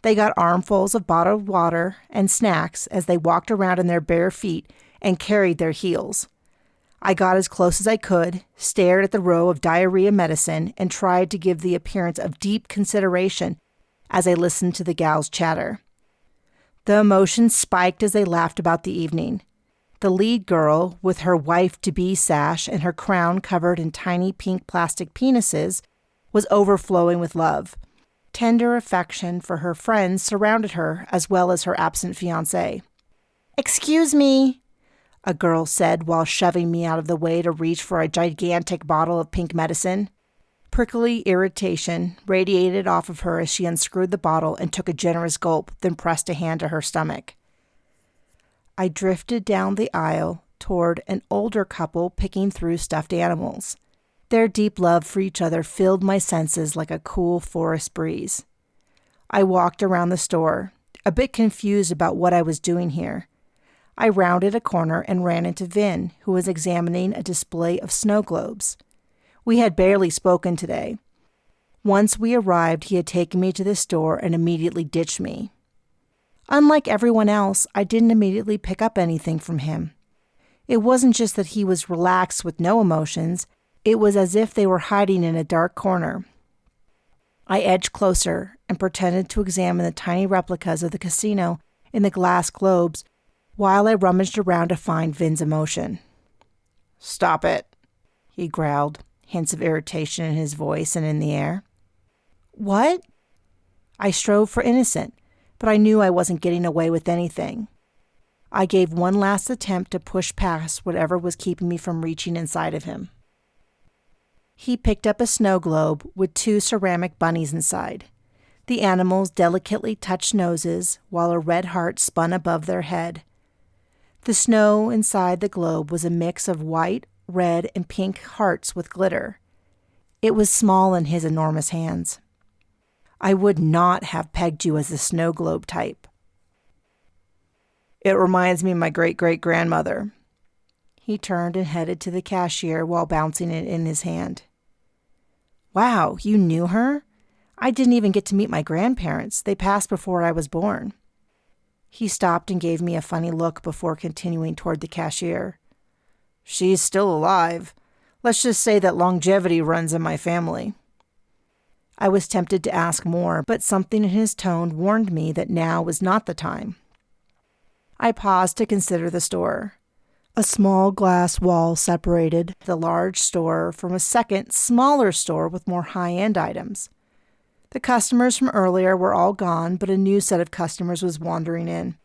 Speaker 1: They got armfuls of bottled water and snacks as they walked around in their bare feet and carried their heels. I got as close as I could, stared at the row of diarrhea medicine, and tried to give the appearance of deep consideration as I listened to the gals chatter. The emotions spiked as they laughed about the evening. The lead girl, with her wife-to-be sash and her crown covered in tiny pink plastic penises, was overflowing with love. Tender affection for her friends surrounded her, as well as her absent fiancé. "Excuse me," a girl said while shoving me out of the way to reach for a gigantic bottle of pink medicine. Prickly irritation radiated off of her as she unscrewed the bottle and took a generous gulp, then pressed a hand to her stomach. I drifted down the aisle toward an older couple picking through stuffed animals. Their deep love for each other filled my senses like a cool forest breeze. I walked around the store, a bit confused about what I was doing here. I rounded a corner and ran into Vin, who was examining a display of snow globes. We had barely spoken today. Once we arrived, he had taken me to the store and immediately ditched me. Unlike everyone else, I didn't immediately pick up anything from him. It wasn't just that he was relaxed with no emotions, it was as if they were hiding in a dark corner. I edged closer and pretended to examine the tiny replicas of the casino in the glass globes while I rummaged around to find Vin's emotion. "Stop it," he growled, hints of irritation in his voice and in the air. "What?" I strove for innocent, but I knew I wasn't getting away with anything. I gave one last attempt to push past whatever was keeping me from reaching inside of him. He picked up a snow globe with 2 ceramic bunnies inside. The animals delicately touched noses while a red heart spun above their head. The snow inside the globe was a mix of white, red, and pink hearts with glitter. It was small in his enormous hands. I would not have pegged you as the snow globe type. "It reminds me of my great-great-grandmother." He turned and headed to the cashier while bouncing it in his hand. "Wow, you knew her? I didn't even get to meet my grandparents. They passed before I was born." He stopped and gave me a funny look before continuing toward the cashier. "She's still alive. Let's just say that longevity runs in my family." I was tempted to ask more, but something in his tone warned me that now was not the time. I paused to consider the store. A small glass wall separated the large store from a second, smaller store with more high-end items. The customers from earlier were all gone, but a new set of customers was wandering in.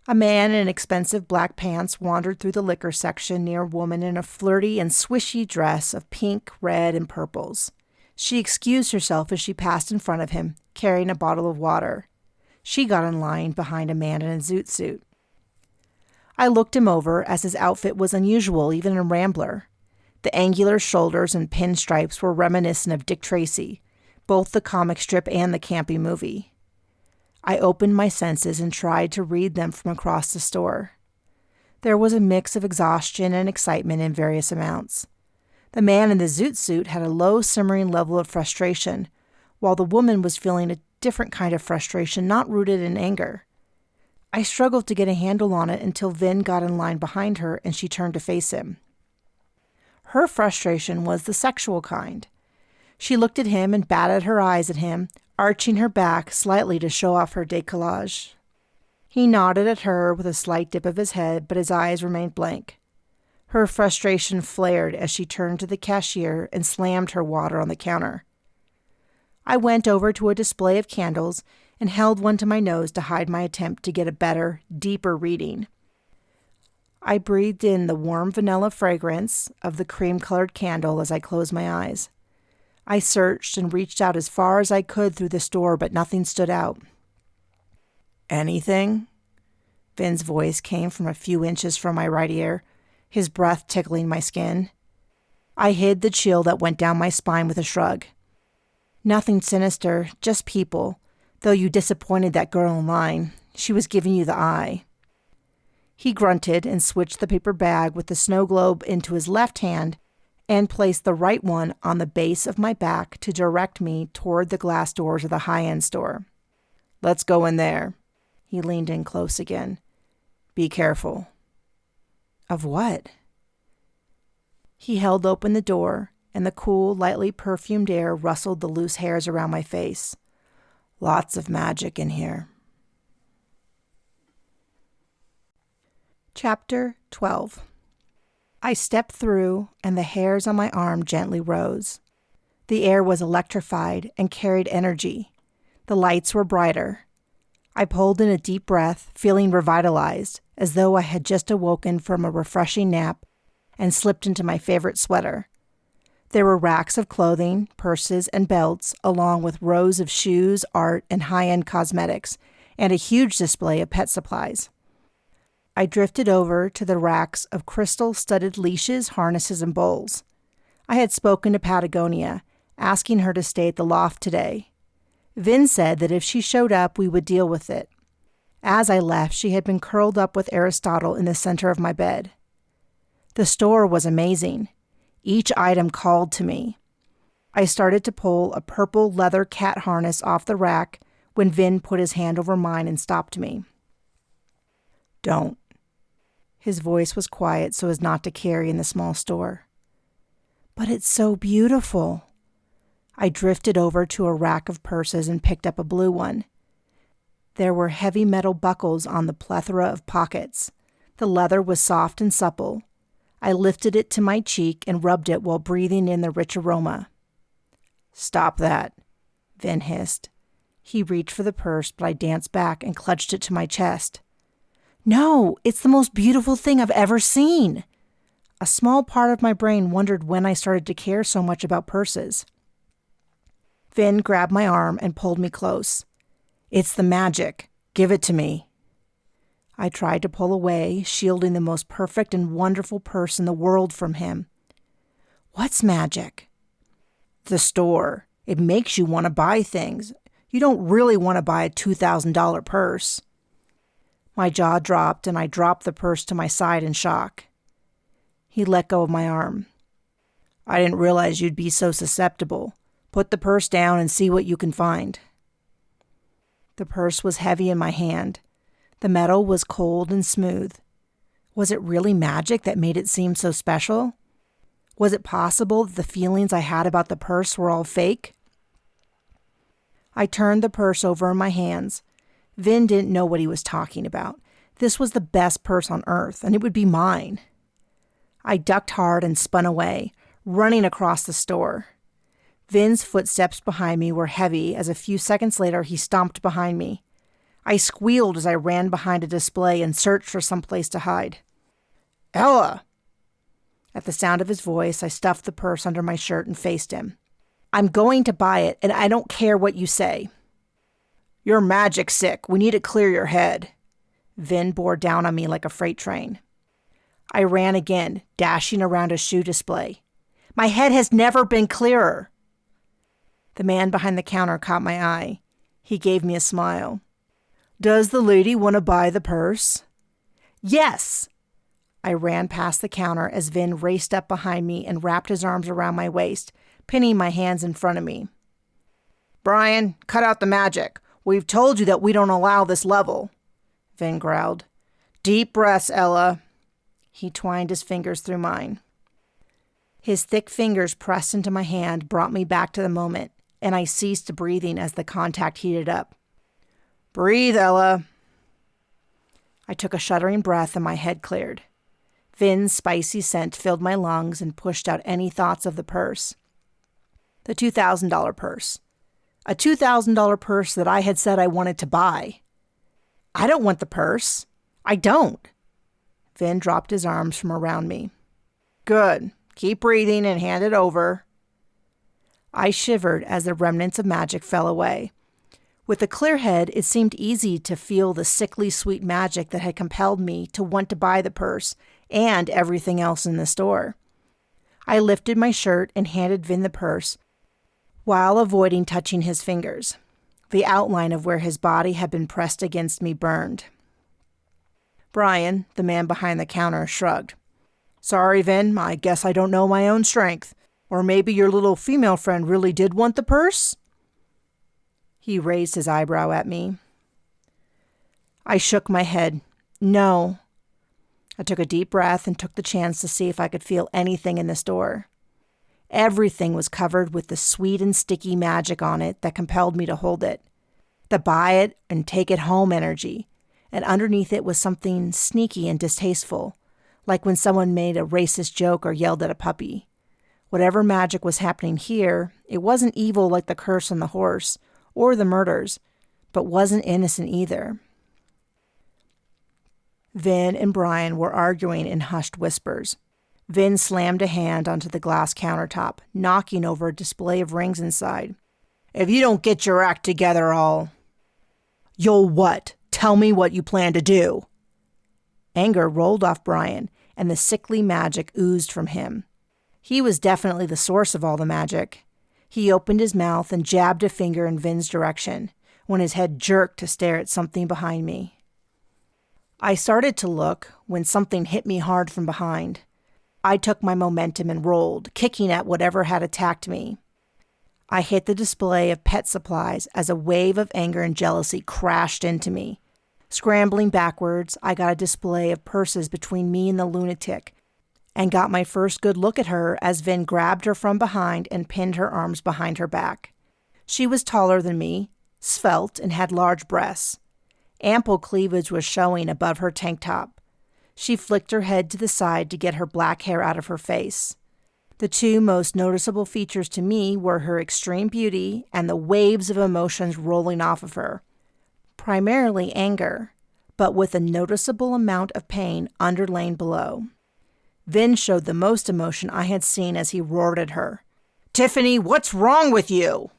Speaker 1: A man in expensive black pants wandered through the liquor section near a woman in a flirty and swishy dress of pink, red, and purples. She excused herself as she passed in front of him, carrying a bottle of water. She got in line behind a man in a zoot suit. I looked him over, as his outfit was unusual even in Rambler. The angular shoulders and pinstripes were reminiscent of Dick Tracy, both the comic strip and the campy movie. I opened my senses and tried to read them from across the store. There was a mix of exhaustion and excitement in various amounts. The man in the zoot suit had a low simmering level of frustration, while the woman was feeling a different kind of frustration not rooted in anger. I struggled to get a handle on it until Vin got in line behind her and she turned to face him. Her frustration was the sexual kind. She looked at him and batted her eyes at him, arching her back slightly to show off her décollage. He nodded at her with a slight dip of his head, but his eyes remained blank. Her frustration flared as she turned to the cashier and slammed her water on the counter. I went over to a display of candles and held one to my nose to hide my attempt to get a better, deeper reading. I breathed in the warm vanilla fragrance of the cream-colored candle as I closed my eyes. I searched and reached out as far as I could through the store, but nothing stood out. "Anything?" Vin's voice came from a few inches from my right ear, his breath tickling my skin. I hid the chill that went down my spine with a shrug. "Nothing sinister, just people, though you disappointed that girl in line. She was giving you the eye." He grunted and switched the paper bag with the snow globe into his left hand and placed the right one on the base of my back to direct me toward the glass doors of the high-end store. "Let's go in there." He leaned in close again. "Be careful." "Of what?" He held open the door, and the cool, lightly perfumed air rustled the loose hairs around my face. Lots of magic in here. Chapter 12. I stepped through, and the hairs on my arm gently rose. The air was electrified and carried energy. The lights were brighter. I pulled in a deep breath, feeling revitalized, as though I had just awoken from a refreshing nap and slipped into my favorite sweater. There were racks of clothing, purses, and belts, along with rows of shoes, art, and high-end cosmetics, and a huge display of pet supplies. I drifted over to the racks of crystal-studded leashes, harnesses, and bowls. I had spoken to Patagonia, asking her to stay at the loft today. Vin said that if she showed up, we would deal with it. As I left, she had been curled up with Aristotle in the center of my bed. The store was amazing. Each item called to me. I started to pull a purple leather cat harness off the rack when Vin put his hand over mine and stopped me. Don't. His voice was quiet so as not to carry in the small store. But it's so beautiful. I drifted over to a rack of purses and picked up a blue one. There were heavy metal buckles on the plethora of pockets. The leather was soft and supple. I lifted it to my cheek and rubbed it while breathing in the rich aroma. Stop that, Vin hissed. He reached for the purse, but I danced back and clutched it to my chest. No, it's the most beautiful thing I've ever seen. A small part of my brain wondered when I started to care so much about purses. Vin grabbed my arm and pulled me close. It's the magic. Give it to me. I tried to pull away, shielding the most perfect and wonderful purse in the world from him. What's magic? The store. It makes you want to buy things. You don't really want to buy a $2,000 purse. My jaw dropped, and I dropped the purse to my side in shock. He let go of my arm. I didn't realize you'd be so susceptible. Put the purse down and see what you can find. The purse was heavy in my hand. The metal was cold and smooth. Was it really magic that made it seem so special? Was it possible that the feelings I had about the purse were all fake? I turned the purse over in my hands. Vin didn't know what he was talking about. This was the best purse on earth, and it would be mine. I ducked hard and spun away, running across the store. Vin's footsteps behind me were heavy as a few seconds later he stomped behind me. I squealed as I ran behind a display and searched for some place to hide. Ella! At the sound of his voice, I stuffed the purse under my shirt and faced him. I'm going to buy it, and I don't care what you say. You're magic sick. We need to clear your head. Vin bore down on me like a freight train. I ran again, dashing around a shoe display. My head has never been clearer. The man behind the counter caught my eye. He gave me a smile. Does the lady want to buy the purse? Yes! I ran past the counter as Vin raced up behind me and wrapped his arms around my waist, pinning my hands in front of me. Brian, cut out the magic. We've told you that we don't allow this level, Vin growled. Deep breaths, Ella. He twined his fingers through mine. His thick fingers pressed into my hand brought me back to the moment, and I ceased breathing as the contact heated up. Breathe, Ella. I took a shuddering breath and my head cleared. Vin's spicy scent filled my lungs and pushed out any thoughts of the purse. The $2,000 purse. A $2,000 purse that I had said I wanted to buy. I don't want the purse. I don't. Vin dropped his arms from around me. Good. Keep breathing and hand it over. I shivered as the remnants of magic fell away. With a clear head, it seemed easy to feel the sickly sweet magic that had compelled me to want to buy the purse and everything else in the store. I lifted my shirt and handed Vin the purse, while avoiding touching his fingers. The outline of where his body had been pressed against me burned. Brian, the man behind the counter, shrugged. Sorry, Vin, I guess I don't know my own strength. Or maybe your little female friend really did want the purse? He raised his eyebrow at me. I shook my head. No. I took a deep breath and took the chance to see if I could feel anything in the store. Everything was covered with the sweet and sticky magic on it that compelled me to hold it. The buy it and take it home energy, and underneath it was something sneaky and distasteful, like when someone made a racist joke or yelled at a puppy. Whatever magic was happening here, it wasn't evil like the curse on the horse or the murders, but wasn't innocent either. Vin and Brian were arguing in hushed whispers. Vin slammed a hand onto the glass countertop, knocking over a display of rings inside. "If you don't get your act together, You'll what? Tell me what you plan to do." Anger rolled off Brian, and the sickly magic oozed from him. He was definitely the source of all the magic. He opened his mouth and jabbed a finger in Vin's direction, when his head jerked to stare at something behind me. I started to look when something hit me hard from behind. I took my momentum and rolled, kicking at whatever had attacked me. I hit the display of pet supplies as a wave of anger and jealousy crashed into me. Scrambling backwards, I got a display of purses between me and the lunatic, and got my first good look at her as Vin grabbed her from behind and pinned her arms behind her back. She was taller than me, svelte, and had large breasts. Ample cleavage was showing above her tank top. She flicked her head to the side to get her black hair out of her face. The two most noticeable features to me were her extreme beauty and the waves of emotions rolling off of her. Primarily anger, but with a noticeable amount of pain underlain below. Vin showed the most emotion I had seen as he roared at her. "Tiffany, what's wrong with you?"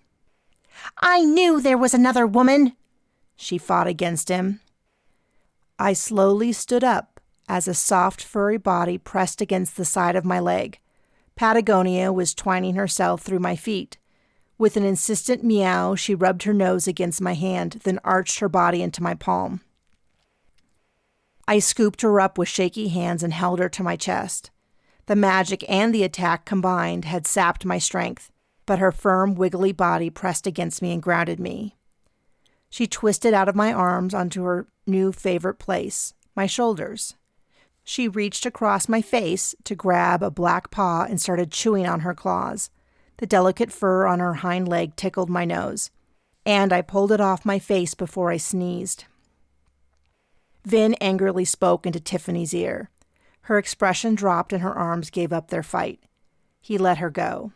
Speaker 1: "I knew there was another woman," she fought against him. I slowly stood up as a soft, furry body pressed against the side of my leg. Patagonia was twining herself through my feet. With an insistent meow, she rubbed her nose against my hand, then arched her body into my palm. I scooped her up with shaky hands and held her to my chest. The magic and the attack combined had sapped my strength, but her firm, wiggly body pressed against me and grounded me. She twisted out of my arms onto her new favorite place, my shoulders. She reached across my face to grab a black paw and started chewing on her claws. The delicate fur on her hind leg tickled my nose, and I pulled it off my face before I sneezed. Vin angrily spoke into Tiffany's ear. Her expression dropped and her arms gave up their fight. He let her go.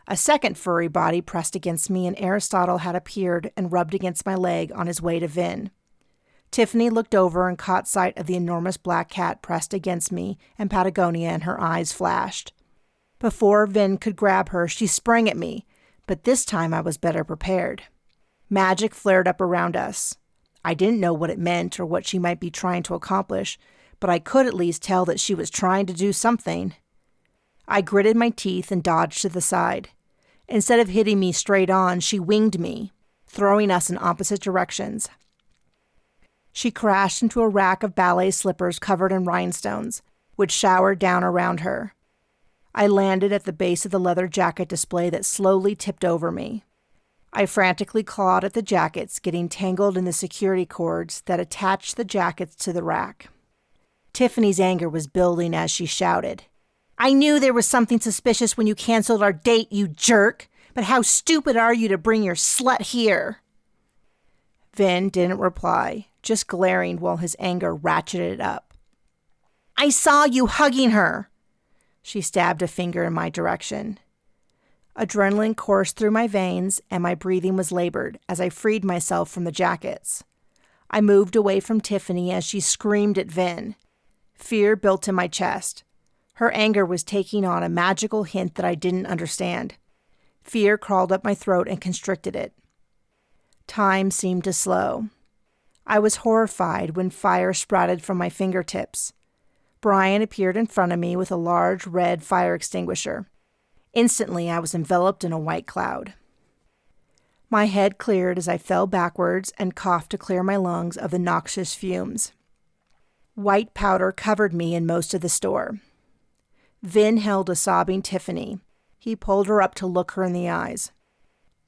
Speaker 1: A second furry body pressed against me, and Aristotle had appeared and rubbed against my leg on his way to Vin. Tiffany looked over and caught sight of the enormous black cat pressed against me and Patagonia, and her eyes flashed. Before Vin could grab her, she sprang at me, but this time I was better prepared. Magic flared up around us. I didn't know what it meant or what she might be trying to accomplish, but I could at least tell that she was trying to do something. I gritted my teeth and dodged to the side. Instead of hitting me straight on, she winged me, throwing us in opposite directions. She crashed into a rack of ballet slippers covered in rhinestones, which showered down around her. I landed at the base of the leather jacket display that slowly tipped over me. I frantically clawed at the jackets, getting tangled in the security cords that attached the jackets to the rack. Tiffany's anger was building as she shouted, "I knew there was something suspicious when you canceled our date, you jerk! But how stupid are you to bring your slut here?" Vin didn't reply, just glaring while his anger ratcheted up. "I saw you hugging her!" She stabbed a finger in my direction. Adrenaline coursed through my veins, and my breathing was labored as I freed myself from the jackets. I moved away from Tiffany as she screamed at Vin. Fear built in my chest. Her anger was taking on a magical hint that I didn't understand. Fear crawled up my throat and constricted it. Time seemed to slow. I was horrified when fire sprouted from my fingertips. Brian appeared in front of me with a large red fire extinguisher. Instantly, I was enveloped in a white cloud. My head cleared as I fell backwards and coughed to clear my lungs of the noxious fumes. White powder covered me in most of the store. Vin held a sobbing Tiffany. He pulled her up to look her in the eyes.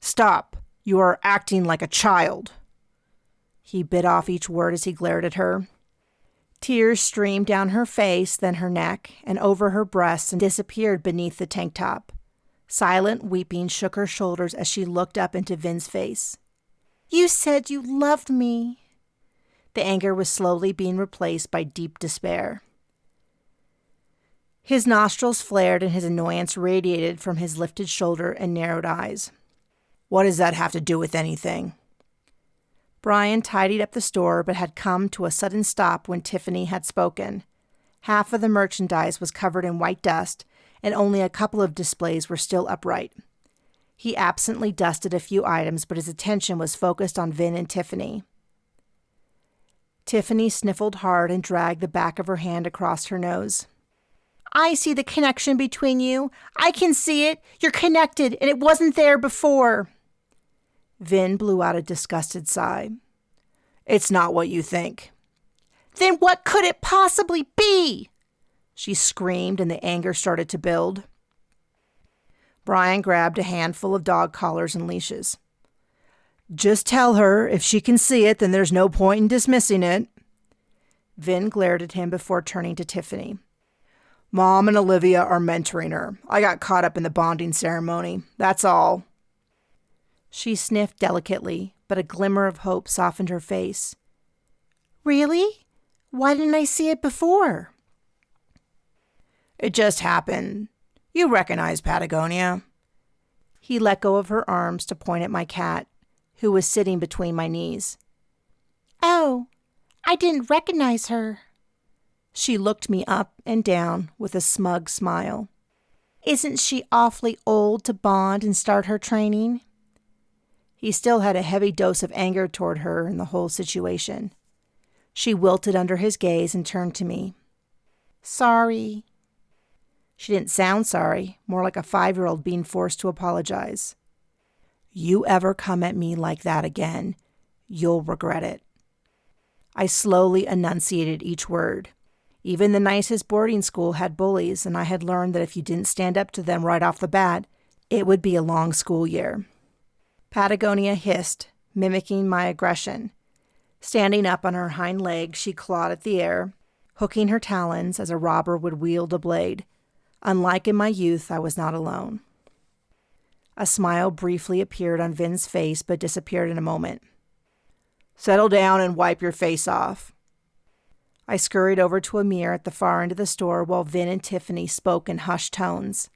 Speaker 1: "Stop! You are acting like a child." He bit off each word as he glared at her. Tears streamed down her face, then her neck, and over her breasts and disappeared beneath the tank top. Silent weeping shook her shoulders as she looked up into Vin's face. You said you loved me. The anger was slowly being replaced by deep despair. His nostrils flared and his annoyance radiated from his lifted shoulder and narrowed eyes. What does that have to do with anything? Brian tidied up the store but had come to a sudden stop when Tiffany had spoken. Half of the merchandise was covered in white dust, and only a couple of displays were still upright. He absently dusted a few items, but his attention was focused on Vin and Tiffany. Tiffany sniffled hard and dragged the back of her hand across her nose. I see the connection between you. I can see it. You're connected, and it wasn't there before. Vin blew out a disgusted sigh. It's not what you think. Then what could it possibly be? She screamed, and the anger started to build. Brian grabbed a handful of dog collars and leashes. Just tell her if she can see it, then there's no point in dismissing it. Vin glared at him before turning to Tiffany. Mom and Olivia are mentoring her. I got caught up in the bonding ceremony. That's all. She sniffed delicately, but a glimmer of hope softened her face. Really? Why didn't I see it before? It just happened. You recognize Patagonia. He let go of her arms to point at my cat, who was sitting between my knees. Oh, I didn't recognize her. She looked me up and down with a smug smile. Isn't she awfully old to bond and start her training? He still had a heavy dose of anger toward her in the whole situation. She wilted under his gaze and turned to me. Sorry. She didn't sound sorry, more like a 5-year-old being forced to apologize. You ever come at me like that again, you'll regret it. I slowly enunciated each word. Even the nicest boarding school had bullies, and I had learned that if you didn't stand up to them right off the bat, it would be a long school year. Patagonia hissed, mimicking my aggression. Standing up on her hind legs, she clawed at the air, hooking her talons as a robber would wield a blade. Unlike in my youth, I was not alone. A smile briefly appeared on Vin's face, but disappeared in a moment. Settle down and wipe your face off. I scurried over to a mirror at the far end of the store while Vin and Tiffany spoke in hushed tones.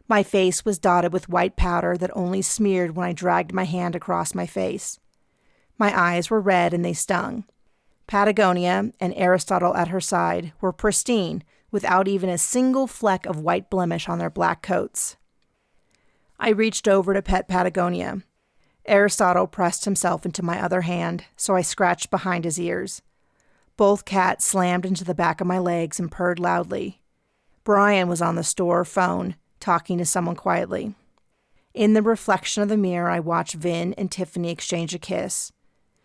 Speaker 1: My face was dotted with white powder that only smeared when I dragged my hand across my face. My eyes were red and they stung. Patagonia and Aristotle at her side were pristine, without even a single fleck of white blemish on their black coats. I reached over to pet Patagonia. Aristotle pressed himself into my other hand, so I scratched behind his ears. Both cats slammed into the back of my legs and purred loudly. Brian was on the store phone, talking to someone quietly. In the reflection of the mirror, I watched Vin and Tiffany exchange a kiss.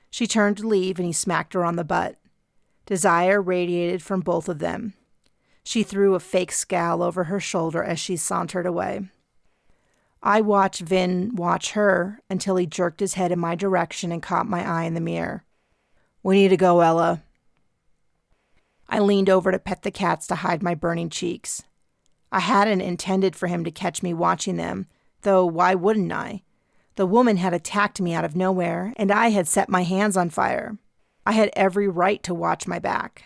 Speaker 1: She turned to leave, and he smacked her on the butt. Desire radiated from both of them. She threw a fake scowl over her shoulder as she sauntered away. I watched Vin watch her until he jerked his head in my direction and caught my eye in the mirror. We need to go, Ella. I leaned over to pet the cats to hide my burning cheeks. I hadn't intended for him to catch me watching them, though why wouldn't I? The woman had attacked me out of nowhere, and I had set my hands on fire. I had every right to watch my back.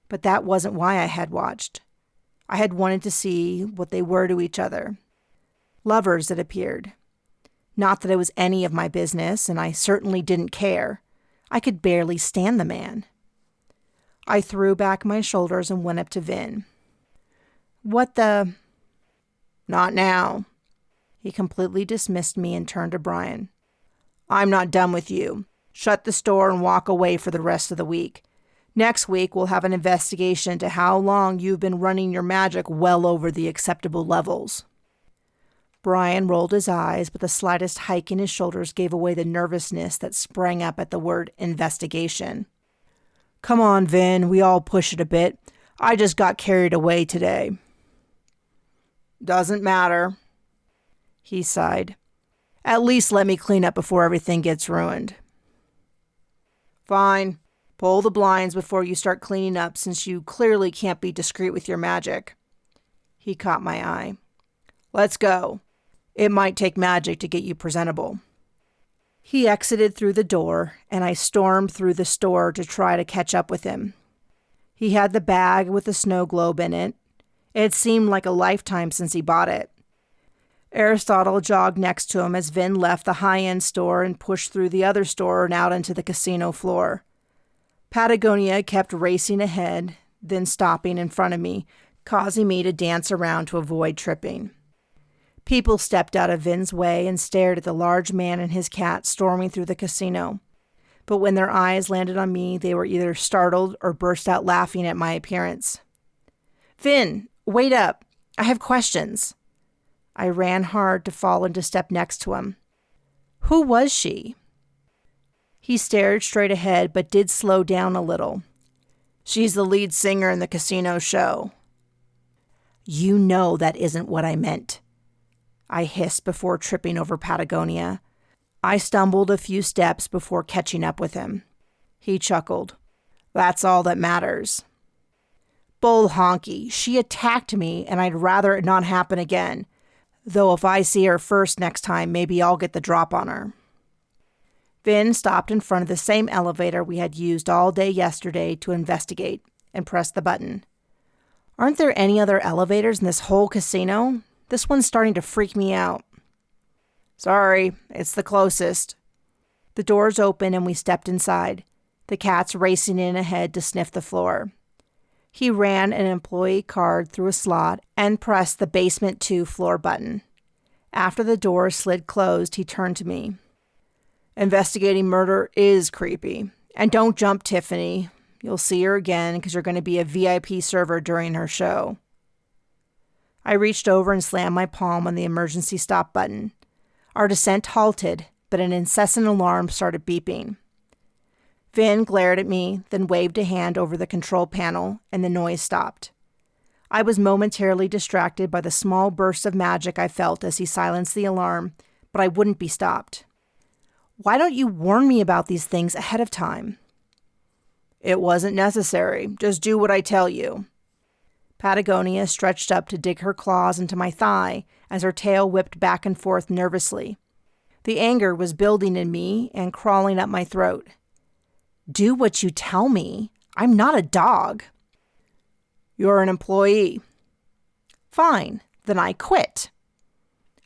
Speaker 1: But that wasn't why I had watched. I had wanted to see what they were to each other. Lovers, it appeared. Not that it was any of my business, and I certainly didn't care. I could barely stand the man. I threw back my shoulders and went up to Vin. What the... Not now. He completely dismissed me and turned to Brian. I'm not done with you. Shut the store and walk away for the rest of the week. Next week, we'll have an investigation into how long you've been running your magic well over the acceptable levels. Brian rolled his eyes, but the slightest hike in his shoulders gave away the nervousness that sprang up at the word investigation. Come on, Vin, we all push it a bit. I just got carried away today. Doesn't matter. He sighed. At least let me clean up before everything gets ruined. Fine. Pull the blinds before you start cleaning up, since you clearly can't be discreet with your magic. He caught my eye. Let's go. It might take magic to get you presentable. He exited through the door, and I stormed through the store to try to catch up with him. He had the bag with the snow globe in it. It seemed like a lifetime since he bought it. Aristotle jogged next to him as Vin left the high-end store and pushed through the other store and out into the casino floor. Patagonia kept racing ahead, then stopping in front of me, causing me to dance around to avoid tripping. People stepped out of Vin's way and stared at the large man and his cat storming through the casino. But when their eyes landed on me, they were either startled or burst out laughing at my appearance. "Vin, wait up. I have questions." I ran hard to fall into step next to him. "Who was she?" He stared straight ahead, but did slow down a little. "She's the lead singer in the casino show." "You know that isn't what I meant," I hissed before tripping over Patagonia. I stumbled a few steps before catching up with him. He chuckled. "That's all that matters." "Bull honky, she attacked me, and I'd rather it not happen again. Though if I see her first next time, maybe I'll get the drop on her." Vin stopped in front of the same elevator we had used all day yesterday to investigate and pressed the button. "Aren't there any other elevators in this whole casino? This one's starting to freak me out." "Sorry, it's the closest." The doors opened and we stepped inside, the cats racing in ahead to sniff the floor. He ran an employee card through a slot and pressed the basement 2 floor button. After the door slid closed, he turned to me. "Investigating murder is creepy. And don't jump, Tiffany. You'll see her again because you're going to be a VIP server during her show." I reached over and slammed my palm on the emergency stop button. Our descent halted, but an incessant alarm started beeping. Vin glared at me, then waved a hand over the control panel, and the noise stopped. I was momentarily distracted by the small burst of magic I felt as he silenced the alarm, but I wouldn't be stopped. "Why don't you warn me about these things ahead of time?" "It wasn't necessary. Just do what I tell you." Patagonia stretched up to dig her claws into my thigh as her tail whipped back and forth nervously. The anger was building in me and crawling up my throat. "Do what you tell me. I'm not a dog." "You're an employee." "Fine, then I quit."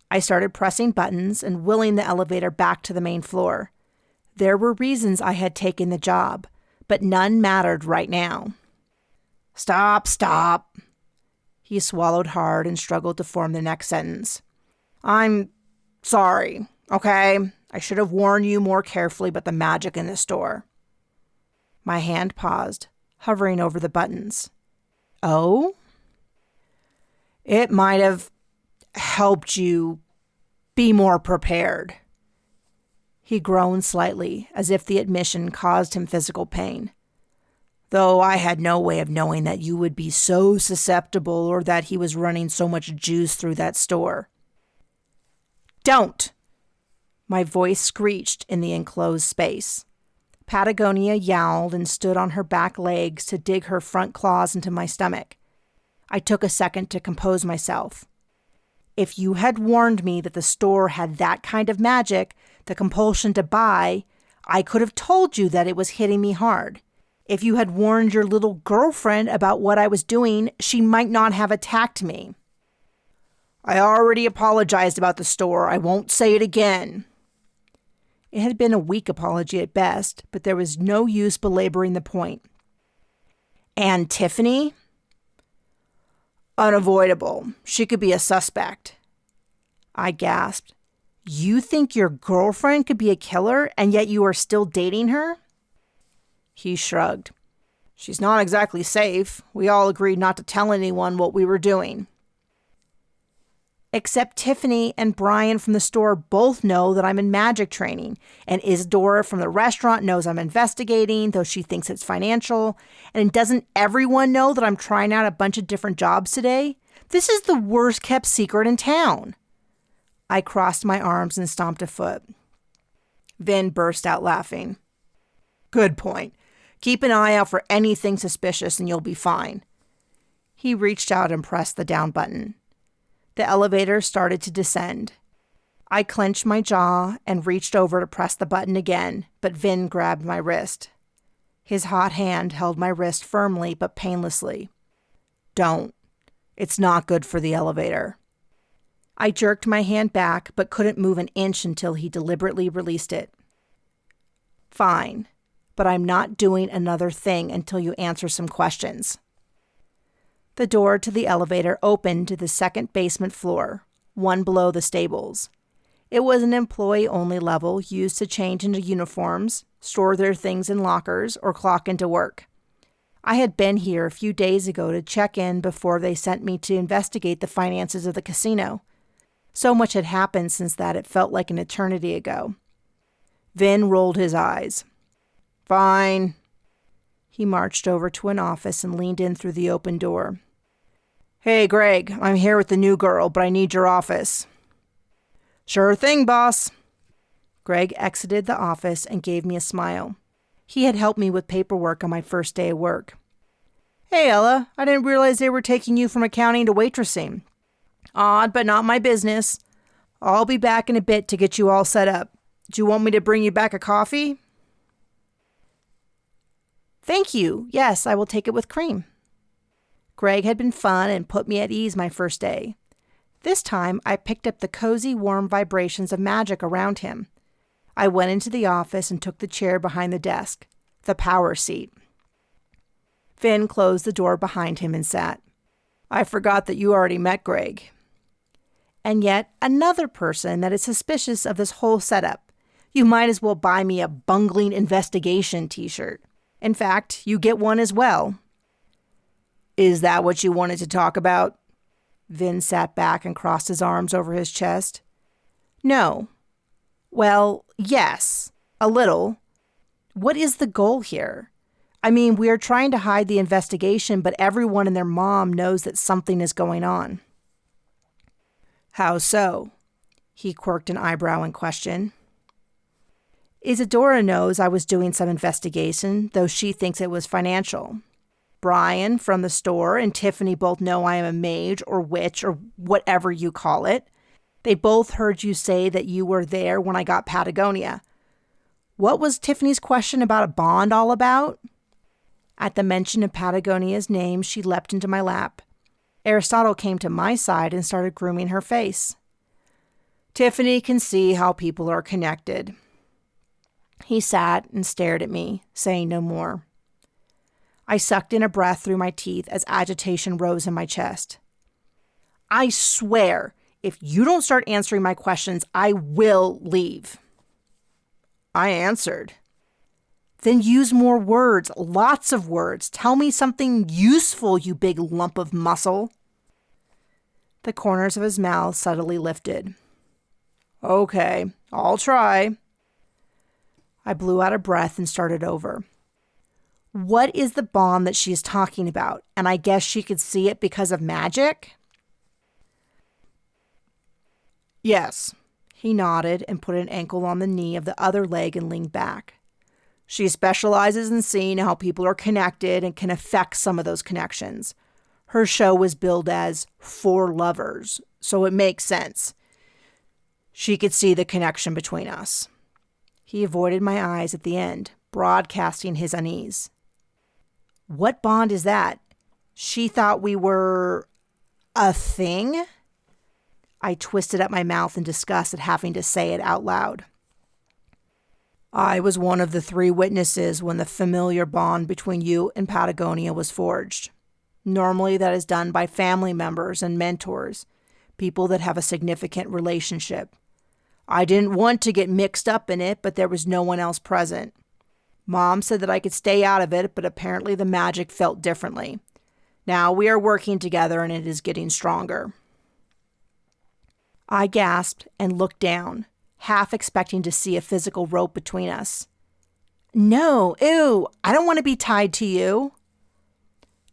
Speaker 1: I started pressing buttons and wheeling the elevator back to the main floor. There were reasons I had taken the job, but none mattered right now. Stop. He swallowed hard and struggled to form the next sentence. "I'm sorry, okay? I should have warned you more carefully about the magic in the store." My hand paused, hovering over the buttons. "Oh?" "It might have helped you be more prepared." He groaned slightly, as if the admission caused him physical pain. "Though I had no way of knowing that you would be so susceptible or that he was running so much juice through that store." "Don't!" My voice screeched in the enclosed space. Patagonia yowled and stood on her back legs to dig her front claws into my stomach. I took a second to compose myself. If you had warned me that the store had that kind of magic, the compulsion to buy, I could have told you that it was hitting me hard. If you had warned your little girlfriend about what I was doing, she might not have attacked me. "I already apologized about the store. I won't say it again." It had been a weak apology at best, but there was no use belaboring the point. "And Tiffany?" "Unavoidable. She could be a suspect." I gasped. "You think your girlfriend could be a killer, and yet you are still dating her?" He shrugged. "She's not exactly safe. We all agreed not to tell anyone what we were doing." "Except Tiffany and Brian from the store both know that I'm in magic training, and Isadora from the restaurant knows I'm investigating, though she thinks it's financial. And doesn't everyone know that I'm trying out a bunch of different jobs today? This is the worst kept secret in town." I crossed my arms and stomped a foot. Vin burst out laughing. "Good point. Keep an eye out for anything suspicious and you'll be fine." He reached out and pressed the down button. The elevator started to descend. I clenched my jaw and reached over to press the button again, but Vin grabbed my wrist. His hot hand held my wrist firmly but painlessly. Don't. It's not good for the elevator. I jerked my hand back but couldn't move an inch until he deliberately released it. Fine, but I'm not doing another thing until you answer some questions. The door to the elevator opened to the second basement floor, one below the stables. It was an employee-only level used to change into uniforms, store their things in lockers, or clock into work. I had been here a few days ago to check in before they sent me to investigate the finances of the casino. So much had happened since that it felt like an eternity ago. Vin rolled his eyes. Fine. He marched over to an office and leaned in through the open door. Hey, Greg, I'm here with the new girl, but I need your office. Sure thing, boss. Greg exited the office and gave me a smile. He had helped me with paperwork on my first day of work. Hey, Ella, I didn't realize they were taking you from accounting to waitressing. Odd, but not my business. I'll be back in a bit to get you all set up. Do you want me to bring you back a coffee? Thank you. Yes, I will take it with cream. Greg had been fun and put me at ease my first day. This time, I picked up the cozy, warm vibrations of magic around him. I went into the office and took the chair behind the desk, the power seat. Finn closed the door behind him and sat. I forgot that you already met Greg. And yet, another person that is suspicious of this whole setup. You might as well buy me a bungling investigation t-shirt. In fact, you get one as well. Is that what you wanted to talk about? Vin sat back and crossed his arms over his chest. No. Well, yes, a little. What is the goal here? I mean, we are trying to hide the investigation, but everyone and their mom knows that something is going on. How so? He quirked an eyebrow in question. Isadora knows I was doing some investigation, though she thinks it was financial. Brian from the store and Tiffany both know I am a mage or witch or whatever you call it. They both heard you say that you were there when I got Patagonia. What was Tiffany's question about a bond all about? At the mention of Patagonia's name, she leapt into my lap. Aristotle came to my side and started grooming her face. Tiffany can see how people are connected. He sat and stared at me, saying no more. I sucked in a breath through my teeth as agitation rose in my chest. I swear, if you don't start answering my questions, I will leave. I answered. Then use more words, lots of words. Tell me something useful, you big lump of muscle. The corners of his mouth subtly lifted. Okay, I'll try. I blew out a breath and started over. What is the bond that she is talking about? And I guess she could see it because of magic? Yes. He nodded and put an ankle on the knee of the other leg and leaned back. She specializes in seeing how people are connected and can affect some of those connections. Her show was billed as For Lovers, so it makes sense. She could see the connection between us. He avoided my eyes at the end, broadcasting his unease. What bond is that? She thought we were a thing? I twisted up my mouth in disgust at having to say it out loud. I was one of the 3 witnesses when the familiar bond between you and Patagonia was forged. Normally that is done by family members and mentors, people that have a significant relationship. I didn't want to get mixed up in it, but there was no one else present. Mom said that I could stay out of it, but apparently the magic felt differently. Now we are working together and it is getting stronger. I gasped and looked down, half expecting to see a physical rope between us. No, ew, I don't want to be tied to you.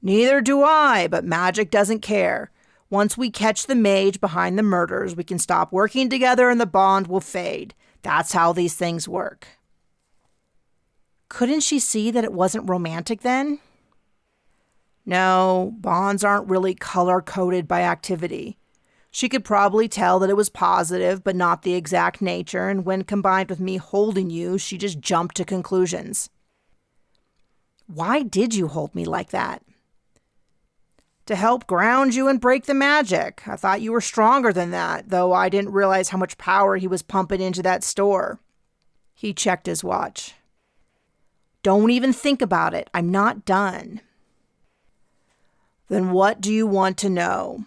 Speaker 1: Neither do I, but magic doesn't care. Once we catch the mage behind the murders, we can stop working together and the bond will fade. That's how these things work. Couldn't she see that it wasn't romantic then? No, bonds aren't really color-coded by activity. She could probably tell that it was positive, but not the exact nature, and when combined with me holding you, she just jumped to conclusions. Why did you hold me like that? To help ground you and break the magic. I thought you were stronger than that, though I didn't realize how much power he was pumping into that store. He checked his watch. Don't even think about it. I'm not done. Then what do you want to know?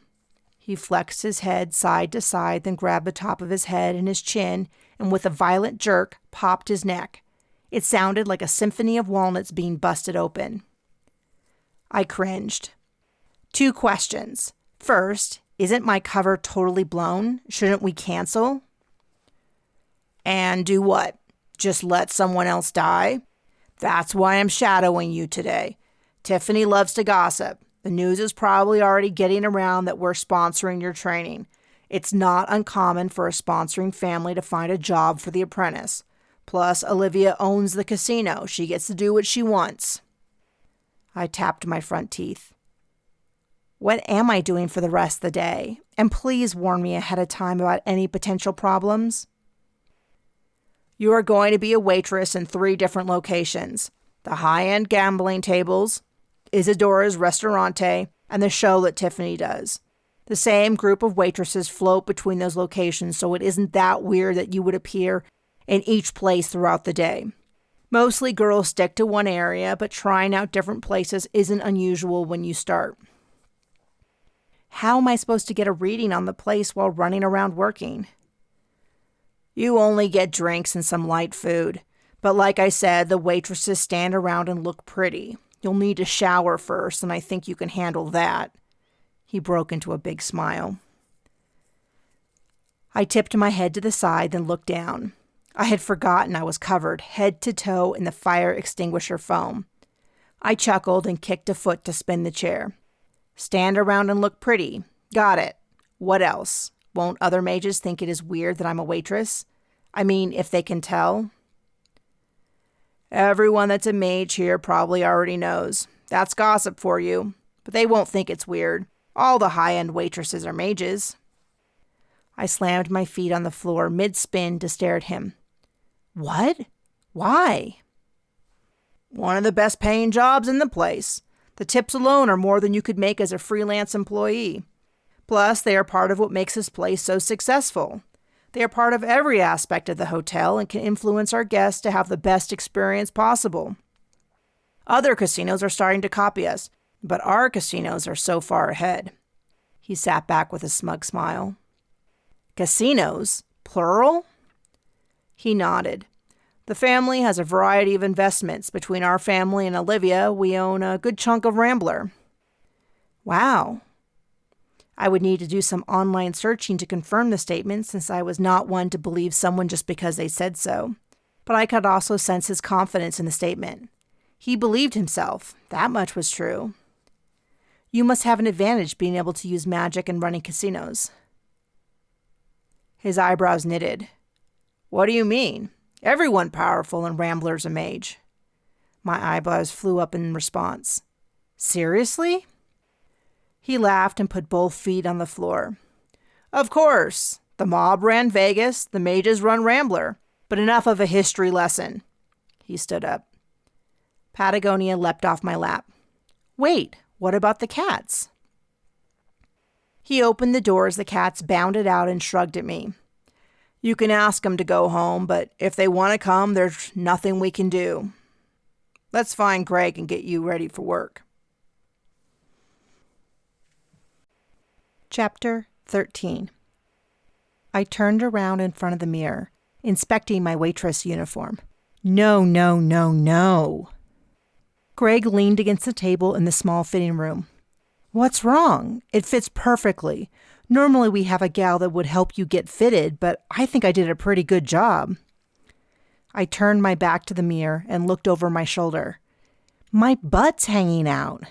Speaker 1: He flexed his head side to side, then grabbed the top of his head and his chin, and with a violent jerk, popped his neck. It sounded like a symphony of walnuts being busted open. I cringed. 2 questions. First, isn't my cover totally blown? Shouldn't we cancel? And do what? Just let someone else die? That's why I'm shadowing you today. Tiffany loves to gossip. The news is probably already getting around that we're sponsoring your training. It's not uncommon for a sponsoring family to find a job for the apprentice. Plus, Olivia owns the casino. She gets to do what she wants. I tapped my front teeth. What am I doing for the rest of the day? And please warn me ahead of time about any potential problems. You are going to be a waitress in 3 different locations. The high-end gambling tables, Isadora's Restaurante, and the show that Tiffany does. The same group of waitresses float between those locations, so it isn't that weird that you would appear in each place throughout the day. Mostly girls stick to one area, but trying out different places isn't unusual when you start. How am I supposed to get a reading on the place while running around working? You only get drinks and some light food. But like I said, the waitresses stand around and look pretty. You'll need to shower first, and I think you can handle that. He broke into a big smile. I tipped my head to the side, then looked down. I had forgotten I was covered head to toe in the fire extinguisher foam. I chuckled and kicked a foot to spin the chair. Stand around and look pretty. Got it. What else? Won't other mages think it is weird that I'm a waitress? I mean, if they can tell. Everyone that's a mage here probably already knows. That's gossip for you. But they won't think it's weird. All the high-end waitresses are mages. I slammed my feet on the floor mid-spin to stare at him. What? Why? One of the best paying jobs in the place. The tips alone are more than you could make as a freelance employee. Plus, they are part of what makes this place so successful. They are part of every aspect of the hotel and can influence our guests to have the best experience possible. Other casinos are starting to copy us, but our casinos are so far ahead. He sat back with a smug smile. Casinos? Plural? He nodded. The family has a variety of investments. Between our family and Olivia, we own a good chunk of Rambler. Wow. I would need to do some online searching to confirm the statement, since I was not one to believe someone just because they said so. But I could also sense his confidence in the statement. He believed himself. That much was true. You must have an advantage being able to use magic and running casinos. His eyebrows knitted. What do you mean? Everyone powerful in Rambler's a mage. My eyebrows flew up in response. Seriously? He laughed and put both feet on the floor. Of course. The mob ran Vegas, the mages run Rambler. But enough of a history lesson. He stood up. Patagonia leapt off my lap. Wait, what about the cats? He opened the door as the cats bounded out and shrugged at me. You can ask them to go home, but if they want to come, there's nothing we can do. Let's find Greg and get you ready for work. Chapter 13. I turned around in front of the mirror, inspecting my waitress uniform. No, no, no, no. Greg leaned against the table in the small fitting room. What's wrong? It fits perfectly. Normally we have a gal that would help you get fitted, but I think I did a pretty good job. I turned my back to the mirror and looked over my shoulder. My butt's hanging out.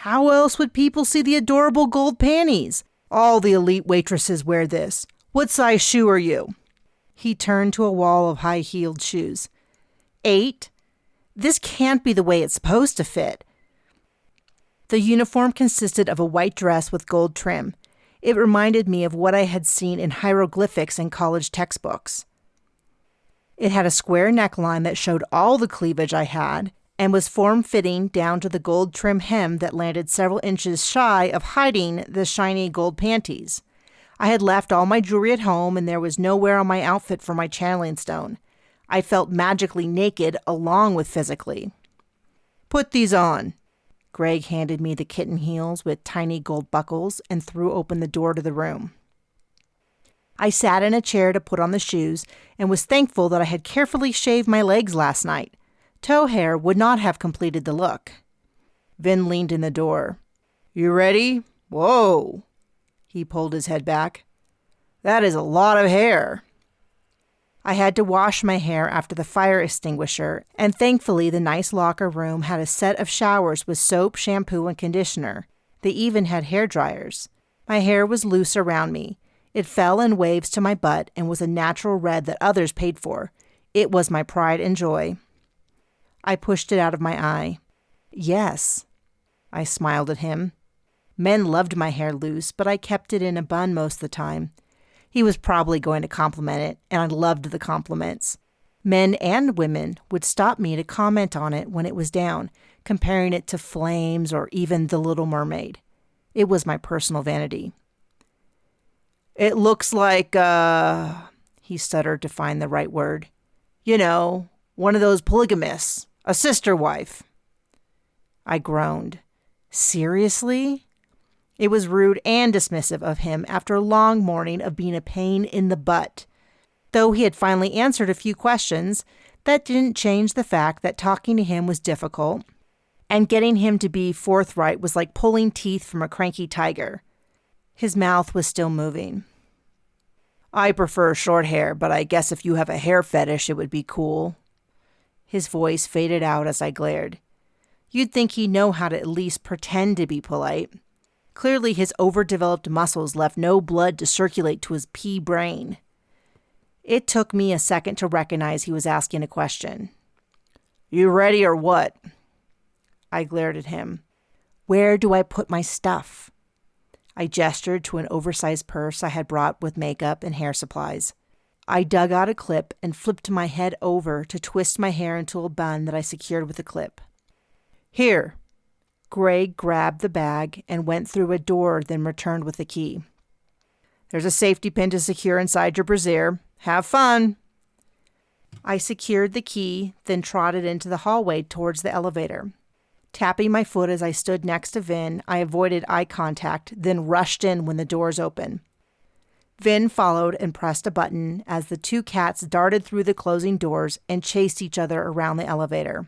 Speaker 1: How else would people see the adorable gold panties? All the elite waitresses wear this. What size shoe are you? He turned to a wall of high-heeled shoes. 8? This can't be the way it's supposed to fit. The uniform consisted of a white dress with gold trim. It reminded me of what I had seen in hieroglyphics in college textbooks. It had a square neckline that showed all the cleavage I had and was form-fitting down to the gold trim hem that landed several inches shy of hiding the shiny gold panties. I had left all my jewelry at home, and there was nowhere on my outfit for my channeling stone. I felt magically naked along with physically. "Put these on." Greg handed me the kitten heels with tiny gold buckles and threw open the door to the room. I sat in a chair to put on the shoes and was thankful that I had carefully shaved my legs last night. Toe hair would not have completed the look. Vin leaned in the door. "You ready?" "Whoa." He pulled his head back. "That is a lot of hair." I had to wash my hair after the fire extinguisher, and thankfully the nice locker room had a set of showers with soap, shampoo, and conditioner. They even had hair dryers. My hair was loose around me. It fell in waves to my butt and was a natural red that others paid for. It was my pride and joy. I pushed it out of my eye. "Yes." I smiled at him. Men loved my hair loose, but I kept it in a bun most of the time. He was probably going to compliment it, and I loved the compliments. Men and women would stop me to comment on it when it was down, comparing it to Flames or even The Little Mermaid. It was my personal vanity. "It looks like, he stuttered to find the right word. "You know, one of those polygamists, a sister wife." I groaned. Seriously? It was rude and dismissive of him after a long morning of being a pain in the butt. Though he had finally answered a few questions, that didn't change the fact that talking to him was difficult, and getting him to be forthright was like pulling teeth from a cranky tiger. His mouth was still moving. "I prefer short hair, but I guess if you have a hair fetish, it would be cool." His voice faded out as I glared. You'd think he'd know how to at least pretend to be polite. Clearly his overdeveloped muscles left no blood to circulate to his pea brain. It took me a second to recognize he was asking a question. "You ready or what?" I glared at him. "Where do I put my stuff?" I gestured to an oversized purse I had brought with makeup and hair supplies. I dug out a clip and flipped my head over to twist my hair into a bun that I secured with a clip. "Here." Greg grabbed the bag and went through a door, then returned with the key. "There's a safety pin to secure inside your brassiere. Have fun." I secured the key, then trotted into the hallway towards the elevator. Tapping my foot as I stood next to Vin, I avoided eye contact, then rushed in when the doors opened. Vin followed and pressed a button as the two cats darted through the closing doors and chased each other around the elevator.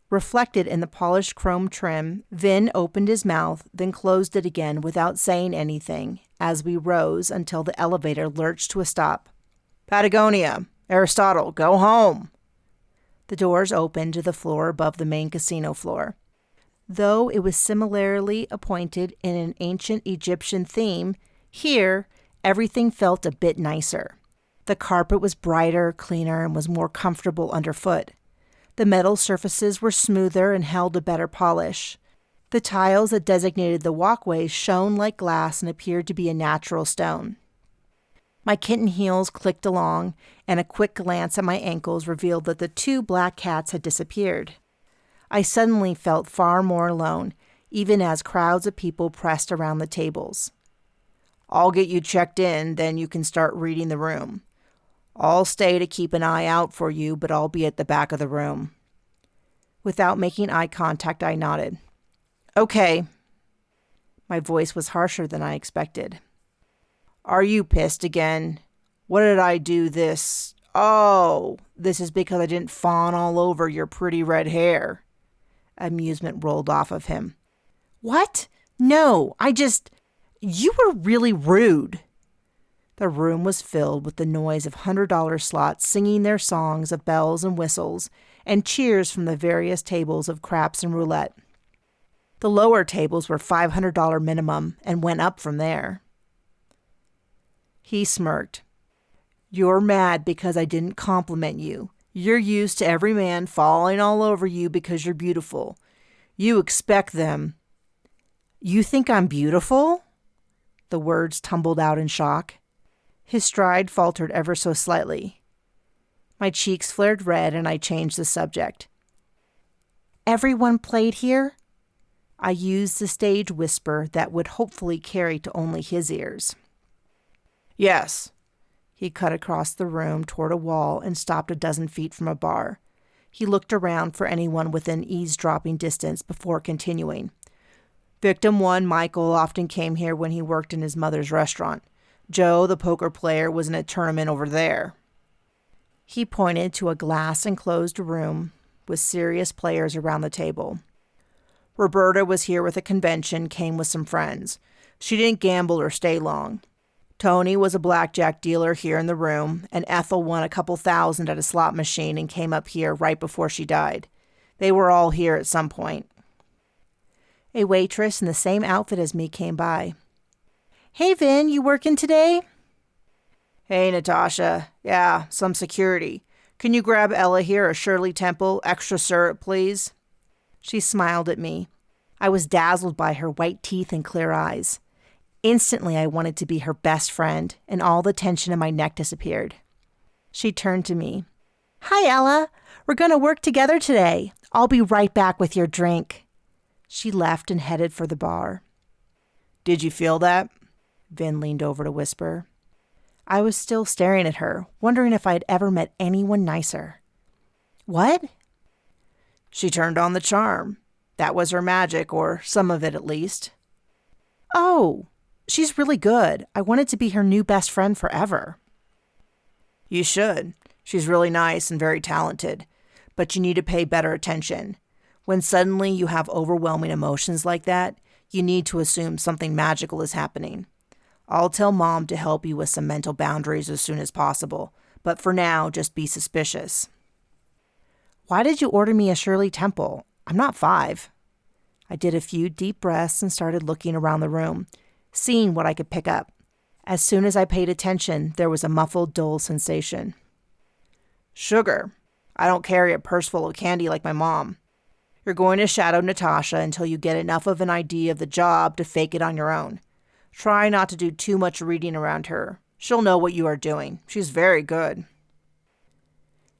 Speaker 1: Reflected in the polished chrome trim, Vin opened his mouth, then closed it again without saying anything as we rose until the elevator lurched to a stop. "Patagonia, Aristotle, go home." The doors opened to the floor above the main casino floor. Though it was similarly appointed in an ancient Egyptian theme, here everything felt a bit nicer. The carpet was brighter, cleaner, and was more comfortable underfoot. The metal surfaces were smoother and held a better polish. The tiles that designated the walkways shone like glass and appeared to be a natural stone. My kitten heels clicked along, and a quick glance at my ankles revealed that the two black cats had disappeared. I suddenly felt far more alone, even as crowds of people pressed around the tables. "I'll get you checked in, then you can start reading the room. I'll stay to keep an eye out for you, but I'll be at the back of the room." Without making eye contact, I nodded. "Okay." My voice was harsher than I expected. "Are you pissed again? What did I do this? Oh, this is because I didn't fawn all over your pretty red hair." Amusement rolled off of him. "What? No, you were really rude." The room was filled with the noise of $100 slots singing their songs of bells and whistles, and cheers from the various tables of craps and roulette. The lower tables were $500 minimum and went up from there. He smirked. "You're mad because I didn't compliment you. You're used to every man falling all over you because you're beautiful. You expect them." "You think I'm beautiful?" The words tumbled out in shock. His stride faltered ever so slightly. My cheeks flared red and I changed the subject. Everyone played here? I used the stage whisper that would hopefully carry to only his ears. Yes. He cut across the room toward a wall and stopped a dozen feet from a bar. He looked around for anyone within eavesdropping distance before continuing. Victim 1, Michael, often came here when he worked in his mother's restaurant. Joe, the poker player, was in a tournament over there. He pointed to a glass-enclosed room with serious players around the table. Roberta was here with a convention, came with some friends. She didn't gamble or stay long. Tony was a blackjack dealer here in the room, and Ethel won a couple thousand at a slot machine and came up here right before she died. They were all here at some point. A waitress in the same outfit as me came by. Hey, Vin, you working today? Hey, Natasha. Yeah, some security. Can you grab Ella here, a Shirley Temple, extra syrup, please? She smiled at me. I was dazzled by her white teeth and clear eyes. Instantly, I wanted to be her best friend, and all the tension in my neck disappeared. She turned to me. Hi, Ella. We're going to work together today. I'll be right back with your drink. She left and headed for the bar. Did you feel that? Vin leaned over to whisper. I was still staring at her, wondering if I'd ever met anyone nicer. What? She turned on the charm. That was her magic, or some of it at least. Oh, she's really good. I wanted to be her new best friend forever. You should. She's really nice and very talented, but you need to pay better attention. When suddenly you have overwhelming emotions like that, you need to assume something magical is happening. I'll tell Mom to help you with some mental boundaries as soon as possible, but for now, just be suspicious. Why did you order me a Shirley Temple? I'm not 5. I did a few deep breaths and started looking around the room, seeing what I could pick up. As soon as I paid attention, there was a muffled, dull sensation. Sugar. I don't carry a purse full of candy like my mom. You're going to shadow Natasha until you get enough of an idea of the job to fake it on your own. Try not to do too much reading around her. She'll know what you are doing. She's very good.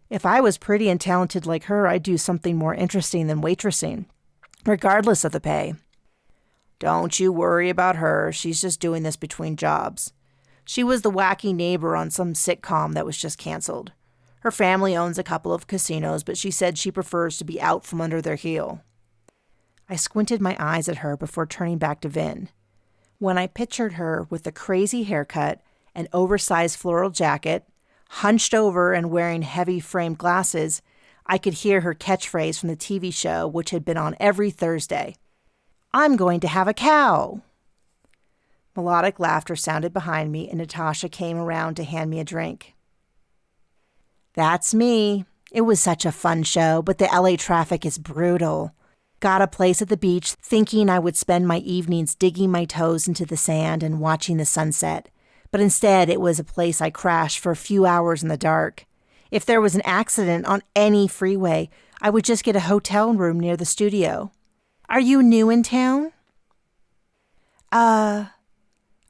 Speaker 1: If I was pretty and talented like her, I'd do something more interesting than waitressing, regardless of the pay. Don't you worry about her. She's just doing this between jobs. She was the wacky neighbor on some sitcom that was just canceled. Her family owns a couple of casinos, but she said she prefers to be out from under their heel. I squinted my eyes at her before turning back to Vin. When I pictured her with a crazy haircut, an oversized floral jacket, hunched over and wearing heavy framed glasses, I could hear her catchphrase from the TV show, which had been on every Thursday. I'm going to have a cow. Melodic laughter sounded behind me, and Natasha came around to hand me a drink. That's me. It was such a fun show, but the LA traffic is brutal. Got a place at the beach thinking I would spend my evenings digging my toes into the sand and watching the sunset. But instead, it was a place I crashed for a few hours in the dark. If there was an accident on any freeway, I would just get a hotel room near the studio. Are you new in town? I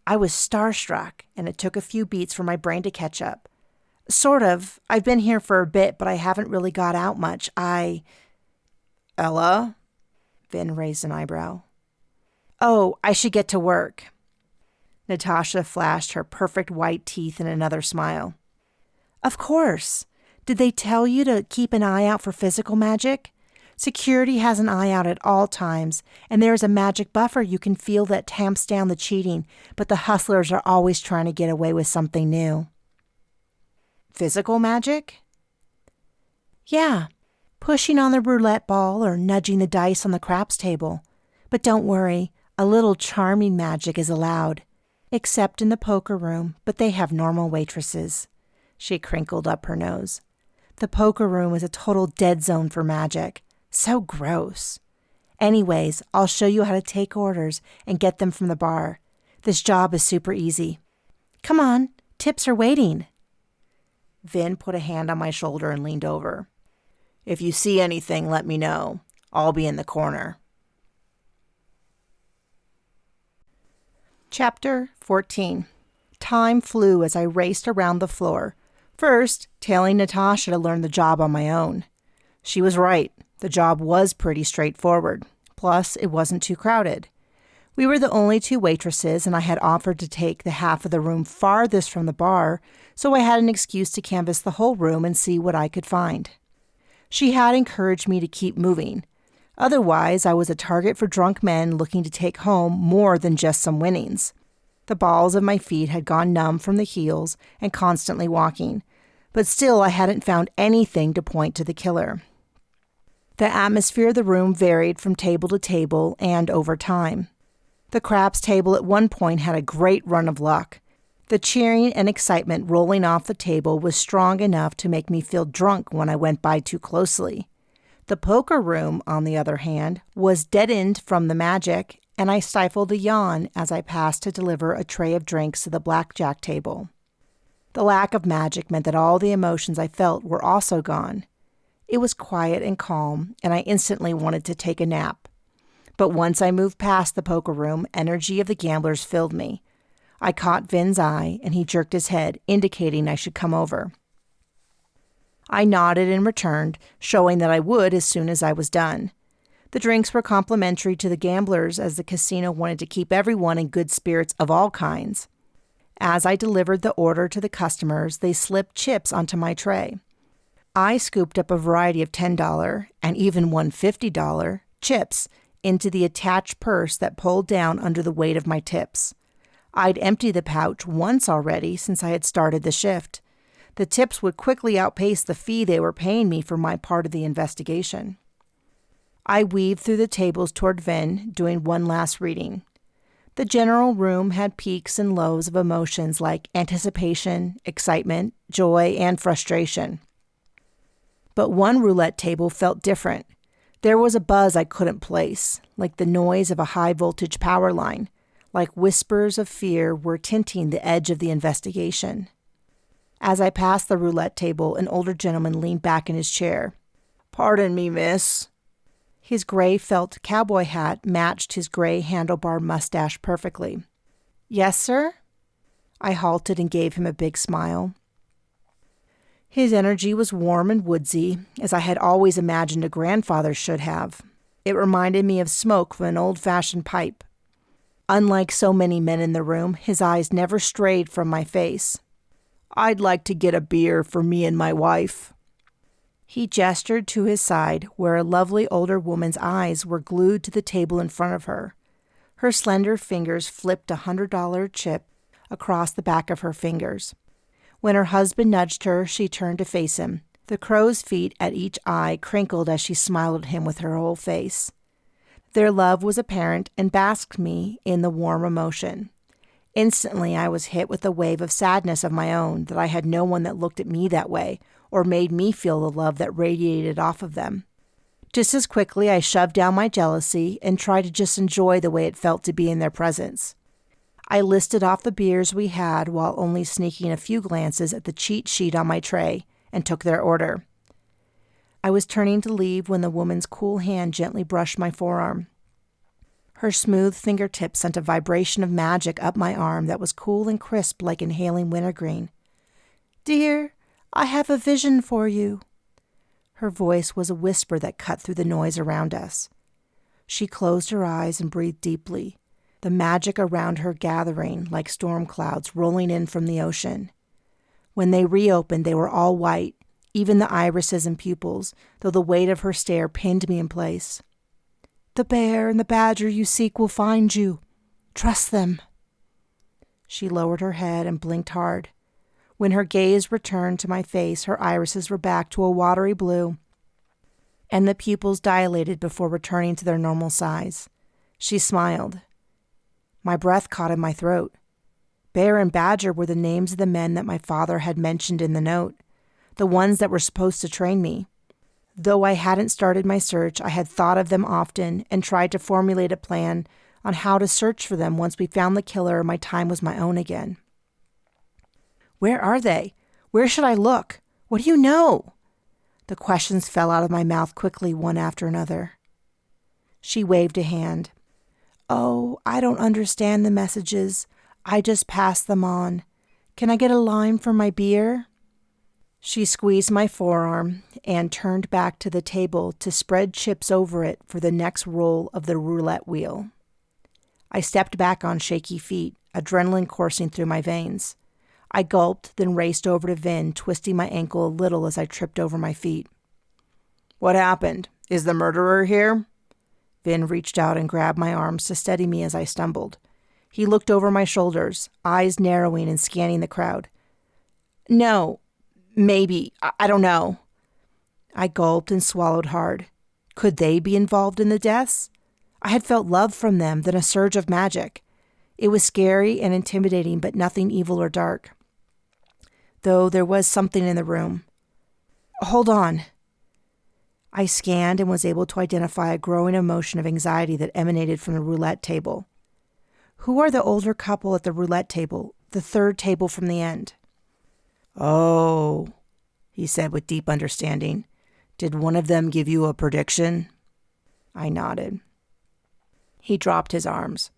Speaker 1: was starstruck, and it took a few beats for my brain to catch up. Sort of. I've been here for a bit, but I haven't really got out much. Ella? Vin raised an eyebrow. Oh, I should get to work. Natasha flashed her perfect white teeth in another smile. Of course. Did they tell you to keep an eye out for physical magic? Security has an eye out at all times, and there is a magic buffer you can feel that tamps down the cheating, but the hustlers are always trying to get away with something new. Physical magic? Yeah, pushing on the roulette ball or nudging the dice on the craps table. But don't worry, a little charming magic is allowed. Except in the poker room, but they have normal waitresses. She crinkled up her nose. The poker room is a total dead zone for magic. So gross. Anyways, I'll show you how to take orders and get them from the bar. This job is super easy. Come on, tips are waiting. Vin put a hand on my shoulder and leaned over. If you see anything, let me know. I'll be in the corner. Chapter 14. Time flew as I raced around the floor, first telling Natasha to learn the job on my own. She was right. The job was pretty straightforward. Plus, it wasn't too crowded. We were the only two waitresses, and I had offered to take the half of the room farthest from the bar, so I had an excuse to canvass the whole room and see what I could find. She had encouraged me to keep moving. Otherwise, I was a target for drunk men looking to take home more than just some winnings. The balls of my feet had gone numb from the heels and constantly walking, but still I hadn't found anything to point to the killer. The atmosphere of the room varied from table to table and over time. The craps table at one point had a great run of luck. The cheering and excitement rolling off the table was strong enough to make me feel drunk when I went by too closely. The poker room, on the other hand, was deadened from the magic, and I stifled a yawn as I passed to deliver a tray of drinks to the blackjack table. The lack of magic meant that all the emotions I felt were also gone. It was quiet and calm, and I instantly wanted to take a nap. But once I moved past the poker room, energy of the gamblers filled me. I caught Vin's eye, and he jerked his head, indicating I should come over. I nodded and returned, showing that I would as soon as I was done. The drinks were complimentary to the gamblers, as the casino wanted to keep everyone in good spirits of all kinds. As I delivered the order to the customers, they slipped chips onto my tray. I scooped up a variety of $10 and even one $50 chips into the attached purse that pulled down under the weight of my tips. I'd emptied the pouch once already since I had started the shift. The tips would quickly outpace the fee they were paying me for my part of the investigation. I weaved through the tables toward Vin, doing one last reading. The general room had peaks and lows of emotions like anticipation, excitement, joy, and frustration. But one roulette table felt different. There was a buzz I couldn't place, like the noise of a high-voltage power line, like whispers of fear were tinting the edge of the investigation. As I passed the roulette table, an older gentleman leaned back in his chair. "Pardon me, miss." His gray felt cowboy hat matched his gray handlebar mustache perfectly. "Yes, sir?" I halted and gave him a big smile. His energy was warm and woodsy, as I had always imagined a grandfather should have. It reminded me of smoke from an old-fashioned pipe. Unlike so many men in the room, his eyes never strayed from my face. "I'd like to get a beer for me and my wife." He gestured to his side, where a lovely older woman's eyes were glued to the table in front of her. Her slender fingers flipped a $100 chip across the back of her fingers. When her husband nudged her, she turned to face him. The crow's feet at each eye crinkled as she smiled at him with her whole face. Their love was apparent and basked me in the warm emotion. Instantly, I was hit with a wave of sadness of my own that I had no one that looked at me that way or made me feel the love that radiated off of them. Just as quickly, I shoved down my jealousy and tried to just enjoy the way it felt to be in their presence. I listed off the beers we had while only sneaking a few glances at the cheat sheet on my tray and took their order. I was turning to leave when the woman's cool hand gently brushed my forearm. Her smooth fingertips sent a vibration of magic up my arm that was cool and crisp like inhaling wintergreen. "Dear, I have a vision for you." Her voice was a whisper that cut through the noise around us. She closed her eyes and breathed deeply, the magic around her gathering like storm clouds rolling in from the ocean. When they reopened, they were all white, even the irises and pupils, though the weight of her stare pinned me in place. "The bear and the badger you seek will find you. Trust them." She lowered her head and blinked hard. When her gaze returned to my face, her irises were back to a watery blue, and the pupils dilated before returning to their normal size. She smiled. My breath caught in my throat. Bear and badger were the names of the men that my father had mentioned in the note, the ones that were supposed to train me. Though I hadn't started my search, I had thought of them often and tried to formulate a plan on how to search for them once we found the killer and my time was my own again. "Where are they? Where should I look? What do you know?" The questions fell out of my mouth quickly, one after another. She waved a hand. "Oh, I don't understand the messages. I just pass them on. Can I get a lime for my beer?" She squeezed my forearm and turned back to the table to spread chips over it for the next roll of the roulette wheel. I stepped back on shaky feet, adrenaline coursing through my veins. I gulped, then raced over to Vin, twisting my ankle a little as I tripped over my feet. "What happened? Is the murderer here?" Vin reached out and grabbed my arms to steady me as I stumbled. He looked over my shoulders, eyes narrowing and scanning the crowd. "No. Maybe. I don't know." I gulped and swallowed hard. Could they be involved in the deaths? I had felt love from them, then a surge of magic. It was scary and intimidating, but nothing evil or dark. Though there was something in the room. "Hold on." I scanned and was able to identify a growing emotion of anxiety that emanated from the roulette table. "Who are the older couple at the roulette table, the third table from the end?" "Oh," he said with deep understanding. "Did one of them give you a prediction?" I nodded. He dropped his arms.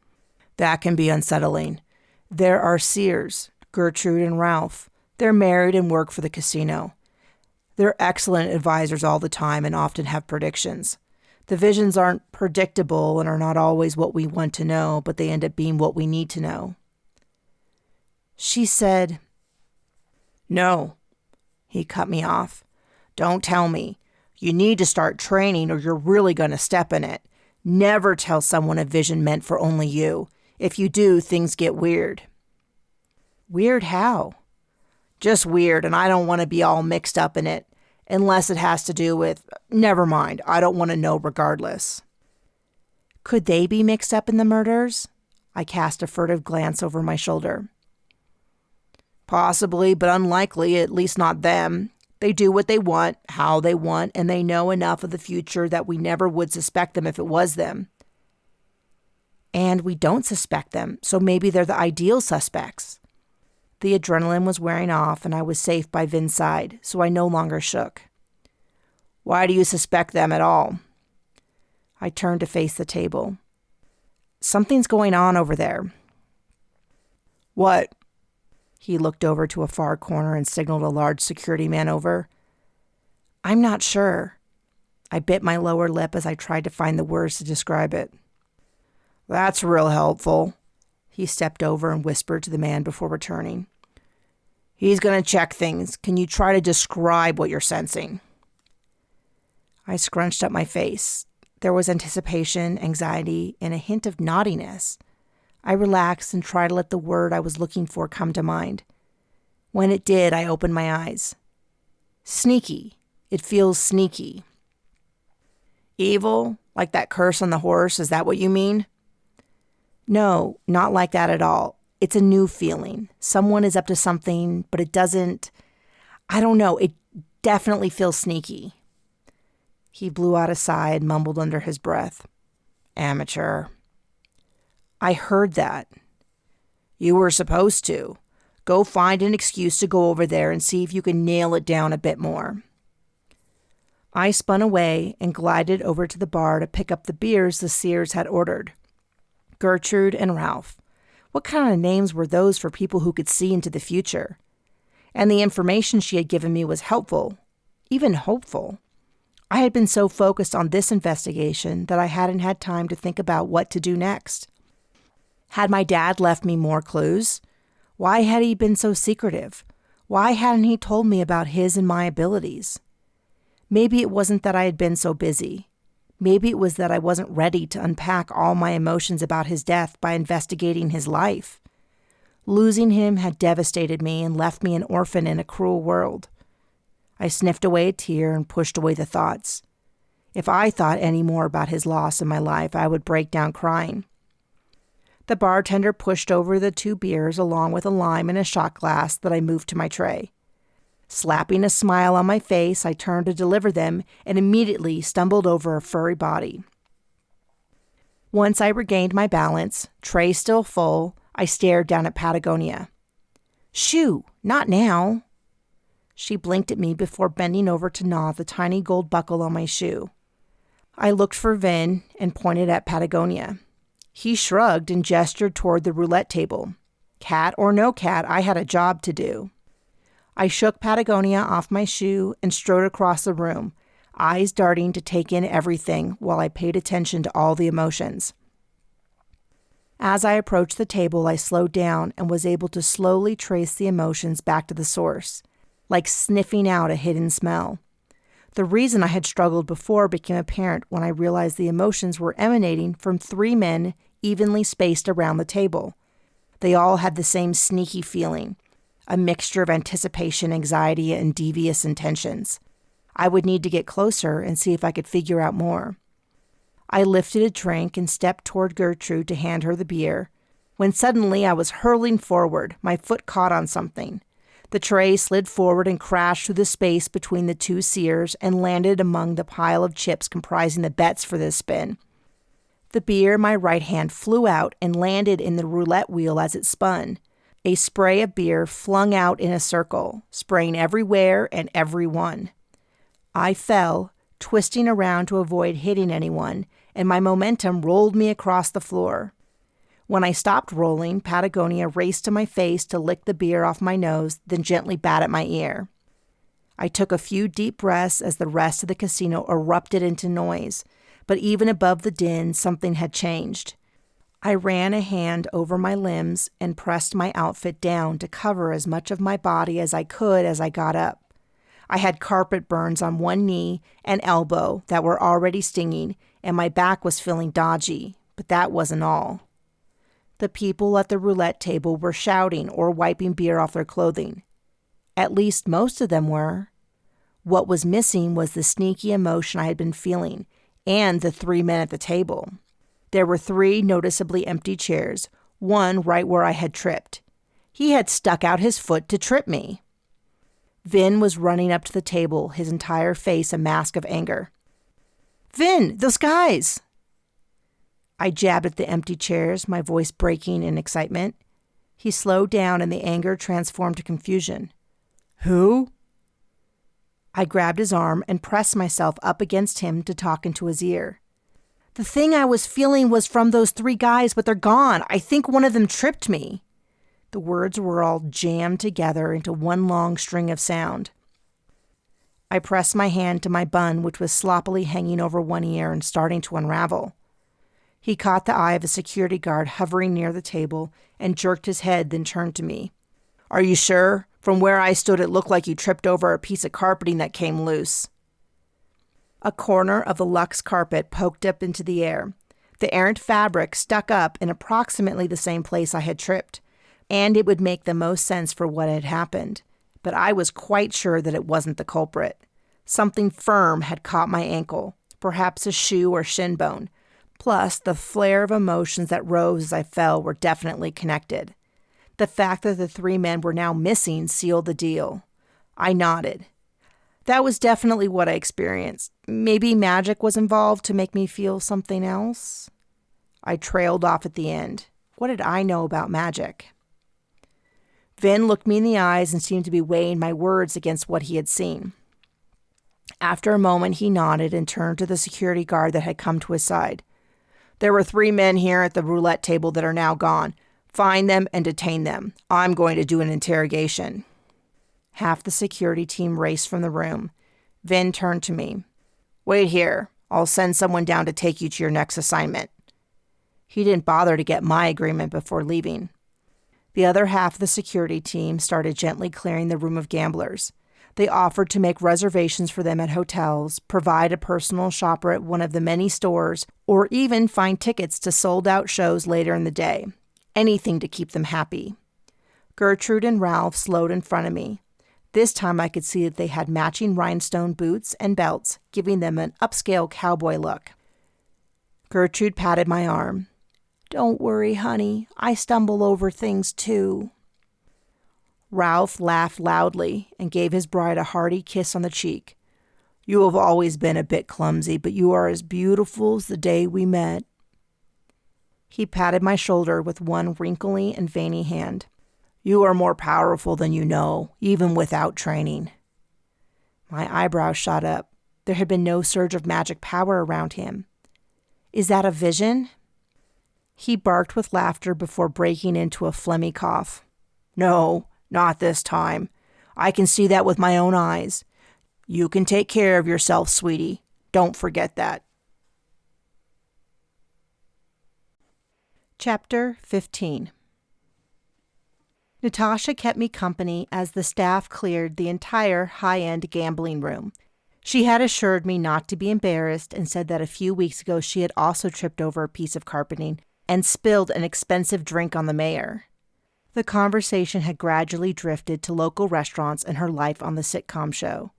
Speaker 1: "That can be unsettling. There are seers, Gertrude and Ralph. They're married and work for the casino. They're excellent advisors all the time and often have predictions. The visions aren't predictable and are not always what we want to know, but they end up being what we need to know." She said, "No." He cut me off. "Don't tell me. You need to start training or you're really going to step in it. Never tell someone a vision meant for only you. If you do, things get weird." "Weird how?" "Just weird, and I don't want to be all mixed up in it. Unless it has to do with... Never mind, I don't want to know regardless." "Could they be mixed up in the murders?" I cast a furtive glance over my shoulder. "Possibly, but unlikely, at least not them. They do what they want, how they want, and they know enough of the future that we never would suspect them if it was them." "And we don't suspect them, so maybe they're the ideal suspects." The adrenaline was wearing off, and I was safe by Vin's side, so I no longer shook. "Why do you suspect them at all?" I turned to face the table. "Something's going on over there." "What?" He looked over to a far corner and signaled a large security man over. "I'm not sure." I bit my lower lip as I tried to find the words to describe it. "That's real helpful." He stepped over and whispered to the man before returning. "He's going to check things. Can you try to describe what you're sensing?" I scrunched up my face. There was anticipation, anxiety, and a hint of naughtiness. I relaxed and tried to let the word I was looking for come to mind. When it did, I opened my eyes. "Sneaky. It feels sneaky." "Evil? Like that curse on the horse? Is that what you mean?" "No, not like that at all. It's a new feeling. Someone is up to something, but it doesn't... I don't know. It definitely feels sneaky." He blew out a sigh and mumbled under his breath. "Amateur." "I heard that." "You were supposed to. Go find an excuse to go over there and see if you can nail it down a bit more." I spun away and glided over to the bar to pick up the beers the seers had ordered. Gertrude and Ralph. What kind of names were those for people who could see into the future? And the information she had given me was helpful, even hopeful. I had been so focused on this investigation that I hadn't had time to think about what to do next. Had my dad left me more clues? Why had he been so secretive? Why hadn't he told me about his and my abilities? Maybe it wasn't that I had been so busy. Maybe it was that I wasn't ready to unpack all my emotions about his death by investigating his life. Losing him had devastated me and left me an orphan in a cruel world. I sniffed away a tear and pushed away the thoughts. If I thought any more about his loss in my life, I would break down crying. The bartender pushed over the 2 beers along with a lime and a shot glass that I moved to my tray. Slapping a smile on my face, I turned to deliver them and immediately stumbled over a furry body. Once I regained my balance, tray still full, I stared down at Patagonia. "Shoo, not now." She blinked at me before bending over to gnaw the tiny gold buckle on my shoe. I looked for Vin and pointed at Patagonia. He shrugged and gestured toward the roulette table. Cat or no cat, I had a job to do. I shook Patagonia off my shoe and strode across the room, eyes darting to take in everything while I paid attention to all the emotions. As I approached the table, I slowed down and was able to slowly trace the emotions back to the source, like sniffing out a hidden smell. The reason I had struggled before became apparent when I realized the emotions were emanating from 3 men evenly spaced around the table. They all had the same sneaky feeling, a mixture of anticipation, anxiety, and devious intentions. I would need to get closer and see if I could figure out more. I lifted a drink and stepped toward Gertrude to hand her the beer, when suddenly I was hurling forward, my foot caught on something. The tray slid forward and crashed through the space between the 2 seers and landed among the pile of chips comprising the bets for this spin. The beer in my right hand flew out and landed in the roulette wheel as it spun. A spray of beer flung out in a circle, spraying everywhere and everyone. I fell, twisting around to avoid hitting anyone, and my momentum rolled me across the floor. When I stopped rolling, Patagonia raced to my face to lick the beer off my nose, then gently bat at my ear. I took a few deep breaths as the rest of the casino erupted into noise, but even above the din, something had changed. I ran a hand over my limbs and pressed my outfit down to cover as much of my body as I could as I got up. I had carpet burns on one knee and elbow that were already stinging, and my back was feeling dodgy, but that wasn't all. The people at the roulette table were shouting or wiping beer off their clothing. At least most of them were. What was missing was the sneaky emotion I had been feeling, and the 3 men at the table. There were 3 noticeably empty chairs, one right where I had tripped. He had stuck out his foot to trip me. Vin was running up to the table, his entire face a mask of anger. "Vin, those guys!" I jabbed at the empty chairs, my voice breaking in excitement. He slowed down and the anger transformed to confusion. "Who?" I grabbed his arm and pressed myself up against him to talk into his ear. "The thing I was feeling was from those 3 guys, but they're gone. I think one of them tripped me." The words were all jammed together into one long string of sound. I pressed my hand to my bun, which was sloppily hanging over one ear and starting to unravel. He caught the eye of a security guard hovering near the table and jerked his head, then turned to me. "Are you sure? From where I stood, it looked like you tripped over a piece of carpeting that came loose." A corner of the luxe carpet poked up into the air. The errant fabric stuck up in approximately the same place I had tripped, and it would make the most sense for what had happened. But I was quite sure that it wasn't the culprit. Something firm had caught my ankle, perhaps a shoe or shin bone. Plus, the flare of emotions that rose as I fell were definitely connected. The fact that the 3 men were now missing sealed the deal. I nodded. That was definitely what I experienced. Maybe magic was involved to make me feel something else? I trailed off at the end. What did I know about magic? Vin looked me in the eyes and seemed to be weighing my words against what he had seen. After a moment, he nodded and turned to the security guard that had come to his side. "There were 3 men here at the roulette table that are now gone. Find them and detain them. I'm going to do an interrogation." Half the security team raced from the room. Vin turned to me. "Wait here. I'll send someone down to take you to your next assignment." He didn't bother to get my agreement before leaving. The other half of the security team started gently clearing the room of gamblers. They offered to make reservations for them at hotels, provide a personal shopper at one of the many stores, or even find tickets to sold-out shows later in the day. Anything to keep them happy. Gertrude and Ralph slowed in front of me. This time I could see that they had matching rhinestone boots and belts, giving them an upscale cowboy look. Gertrude patted my arm. "Don't worry, honey. I stumble over things too." Ralph laughed loudly and gave his bride a hearty kiss on the cheek. "You have always been a bit clumsy, but you are as beautiful as the day we met." He patted my shoulder with one wrinkly and veiny hand. "You are more powerful than you know, even without training." My eyebrows shot up. There had been no surge of magic power around him. "Is that a vision?" He barked with laughter before breaking into a phlegmy cough. No, not this time. I can see that with my own eyes. You can take care of yourself, sweetie. Don't forget that. Chapter 15. Natasha kept me company as the staff cleared the entire high-end gambling room. She had assured me not to be embarrassed and said that a few weeks ago she had also tripped over a piece of carpeting and spilled an expensive drink on the mayor. The conversation had gradually drifted to local restaurants and her life on the sitcom show.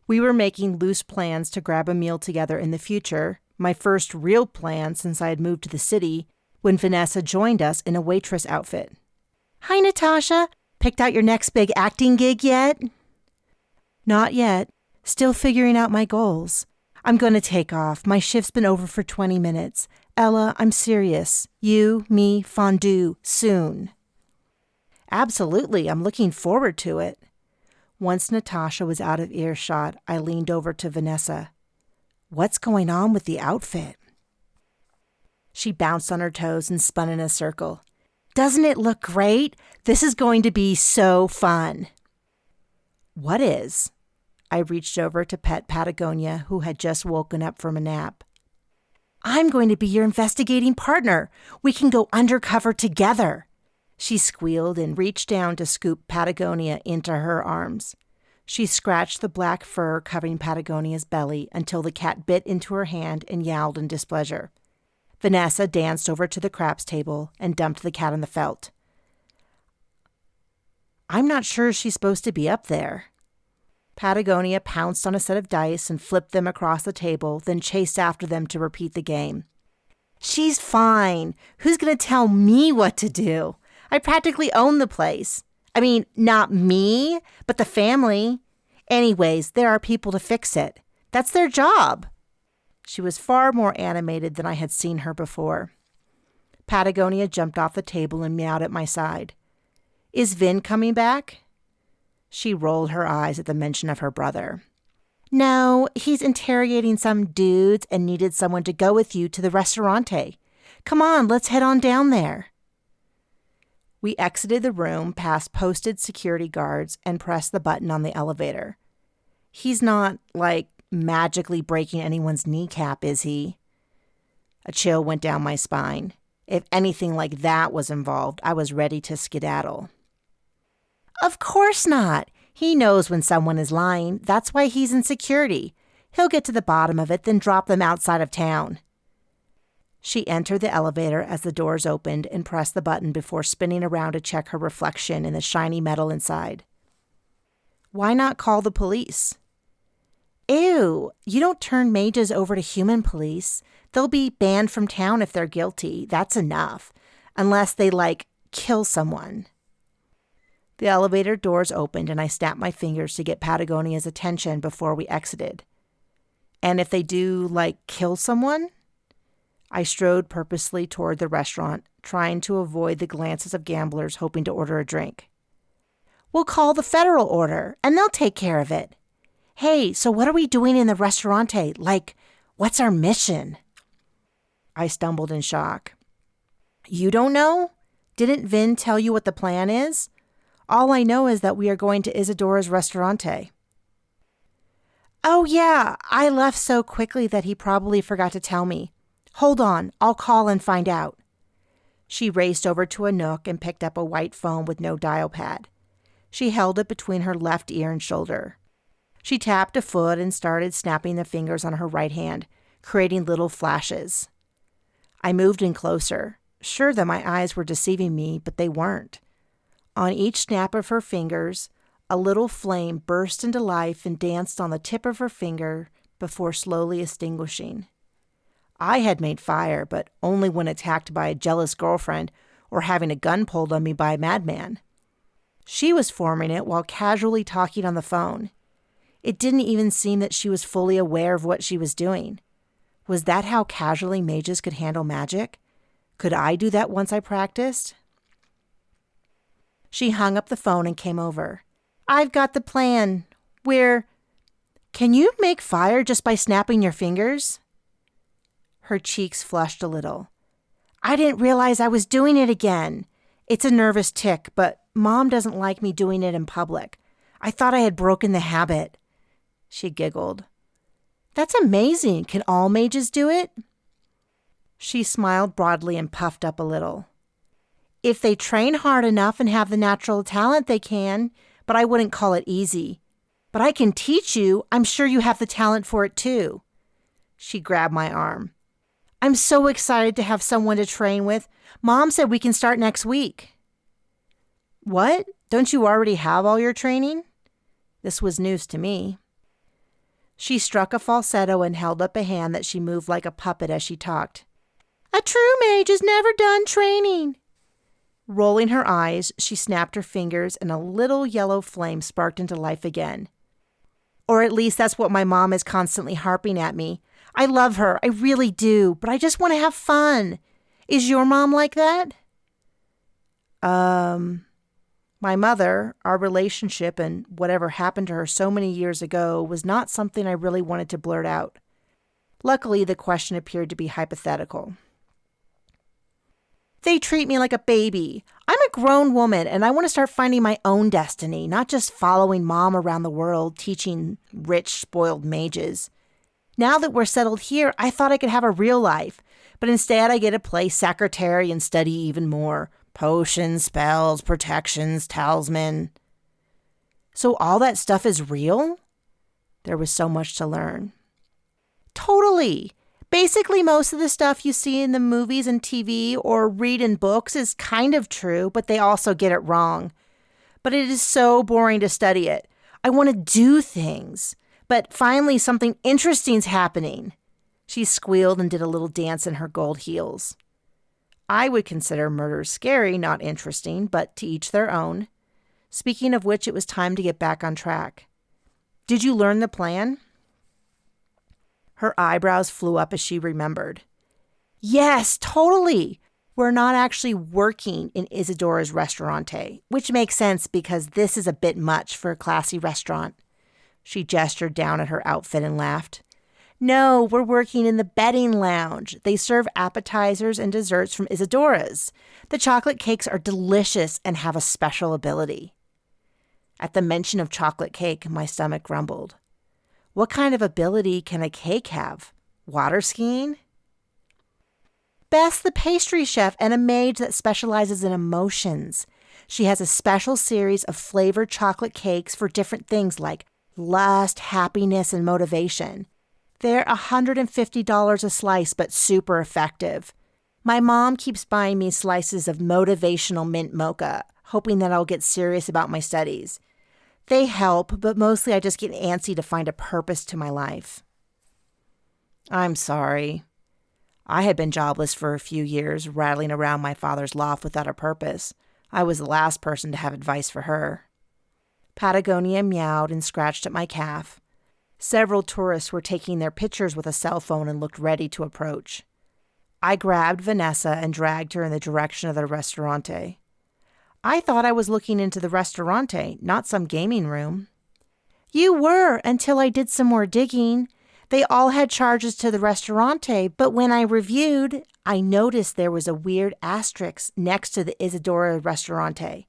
Speaker 1: We were making loose plans to grab a meal together in the future, my first real plan since I had moved to the city, when Vanessa joined us in a waitress outfit. Hi, Natasha. Picked out your next big acting gig yet? Not yet. Still figuring out my goals. I'm going to take off. My shift's been over for 20 minutes. Ella, I'm serious. You, me, fondue, soon. Absolutely. I'm looking forward to it. Once Natasha was out of earshot, I leaned over to Vanessa. What's going on with the outfit? She bounced on her toes and spun in a circle. Doesn't it look great? This is going to be so fun. What is? I reached over to pet Patagonia, who had just woken up from a nap. I'm going to be your investigating partner. We can go undercover together. She squealed and reached down to scoop Patagonia into her arms. She scratched the black fur covering Patagonia's belly until the cat bit into her hand and yowled in displeasure. Vanessa danced over to the craps table and dumped the cat on the felt. I'm not sure she's supposed to be up there. Patagonia pounced on a set of dice and flipped them across the table, then chased after them to repeat the game. She's fine. Who's going to tell me what to do? I practically own the place. I mean, not me, but the family. Anyways, there are people to fix it. That's their job. She was far more animated than I had seen her before. Patagonia jumped off the table and meowed at my side. Is Vin coming back? She rolled her eyes at the mention of her brother. No, he's interrogating some dudes and needed someone to go with you to the restaurante. Come on, let's head on down there. We exited the room past posted security guards and pressed the button on the elevator. He's not, magically breaking anyone's kneecap, is he? A chill went down my spine. If anything like that was involved, I was ready to skedaddle. Of course not. He knows when someone is lying. That's why he's in security. He'll get to the bottom of it, then drop them outside of town. She entered the elevator as the doors opened and pressed the button before spinning around to check her reflection in the shiny metal inside. Why not call the police? Ew, you don't turn mages over to human police. They'll be banned from town if they're guilty. That's enough. Unless they, kill someone. The elevator doors opened and I snapped my fingers to get Patagonia's attention before we exited. And if they do, kill someone? I strode purposely toward the restaurant, trying to avoid the glances of gamblers hoping to order a drink. We'll call the federal order, and they'll take care of it. Hey, so what are we doing in the restaurante? What's our mission? I stumbled in shock. You don't know? Didn't Vin tell you what the plan is? All I know is that we are going to Isadora's restaurante. Oh yeah, I left so quickly that he probably forgot to tell me. Hold on, I'll call and find out. She raced over to a nook and picked up a white phone with no dial pad. She held it between her left ear and shoulder. She tapped a foot and started snapping the fingers on her right hand, creating little flashes. I moved in closer, sure that my eyes were deceiving me, but they weren't. On each snap of her fingers, a little flame burst into life and danced on the tip of her finger before slowly extinguishing. I had made fire, but only when attacked by a jealous girlfriend or having a gun pulled on me by a madman. She was forming it while casually talking on the phone. It didn't even seem that she was fully aware of what she was doing. Was that how casually mages could handle magic? Could I do that once I practiced? She hung up the phone and came over. I've got the plan. Can you make fire just by snapping your fingers? Her cheeks flushed a little. I didn't realize I was doing it again. It's a nervous tic, but Mom doesn't like me doing it in public. I thought I had broken the habit." She giggled. "That's amazing. Can all mages do it?" She smiled broadly and puffed up a little. "If they train hard enough and have the natural talent, they can, but I wouldn't call it easy. But I can teach you. I'm sure you have the talent for it too." She grabbed my arm. "I'm so excited to have someone to train with. Mom said we can start next week." "What? Don't you already have all your training?" This was news to me. She struck a falsetto and held up a hand that she moved like a puppet as she talked. "A true mage has never done training." Rolling her eyes, she snapped her fingers and a little yellow flame sparked into life again. "Or at least that's what my mom is constantly harping at me. I love her, I really do, but I just want to have fun. Is your mom like that?" My mother, our relationship, and whatever happened to her so many years ago was not something I really wanted to blurt out. Luckily, the question appeared to be hypothetical. "They treat me like a baby. I'm a grown woman, and I want to start finding my own destiny, not just following Mom around the world, teaching rich, spoiled mages. Now that we're settled here, I thought I could have a real life, but instead I get to play secretary and study even more. Potions, spells, protections, talisman." "So all that stuff is real?" There was so much to learn. "Totally. Basically, most of the stuff you see in the movies and TV or read in books is kind of true, but they also get it wrong. But it is so boring to study it. I want to do things. But finally, something interesting's happening." She squealed and did a little dance in her gold heels. I would consider murder scary, not interesting, but to each their own. Speaking of which, it was time to get back on track. "Did you learn the plan?" Her eyebrows flew up as she remembered. "Yes, totally. We're not actually working in Isadora's restaurante, which makes sense because this is a bit much for a classy restaurant." She gestured down at her outfit and laughed. "No, we're working in the betting lounge. They serve appetizers and desserts from Isadora's. The chocolate cakes are delicious and have a special ability." At the mention of chocolate cake, my stomach grumbled. What kind of ability can a cake have? Water skiing? "Beth's the pastry chef and a mage that specializes in emotions. She has a special series of flavored chocolate cakes for different things like lust, happiness, and motivation. They're $150 a slice, but super effective. My mom keeps buying me slices of motivational mint mocha, hoping that I'll get serious about my studies. They help, but mostly I just get antsy to find a purpose to my life." "I'm sorry. I had been jobless for a few years, rattling around my father's loft without a purpose. I was the last person to have advice for her." Patagonia meowed and scratched at my calf. Several tourists were taking their pictures with a cell phone and looked ready to approach. I grabbed Vanessa and dragged her in the direction of the restaurante. "I thought I was looking into the restaurante, not some gaming room." "You were, until I did some more digging. They all had charges to the restaurante, but when I reviewed, I noticed there was a weird asterisk next to the Isadora restaurante.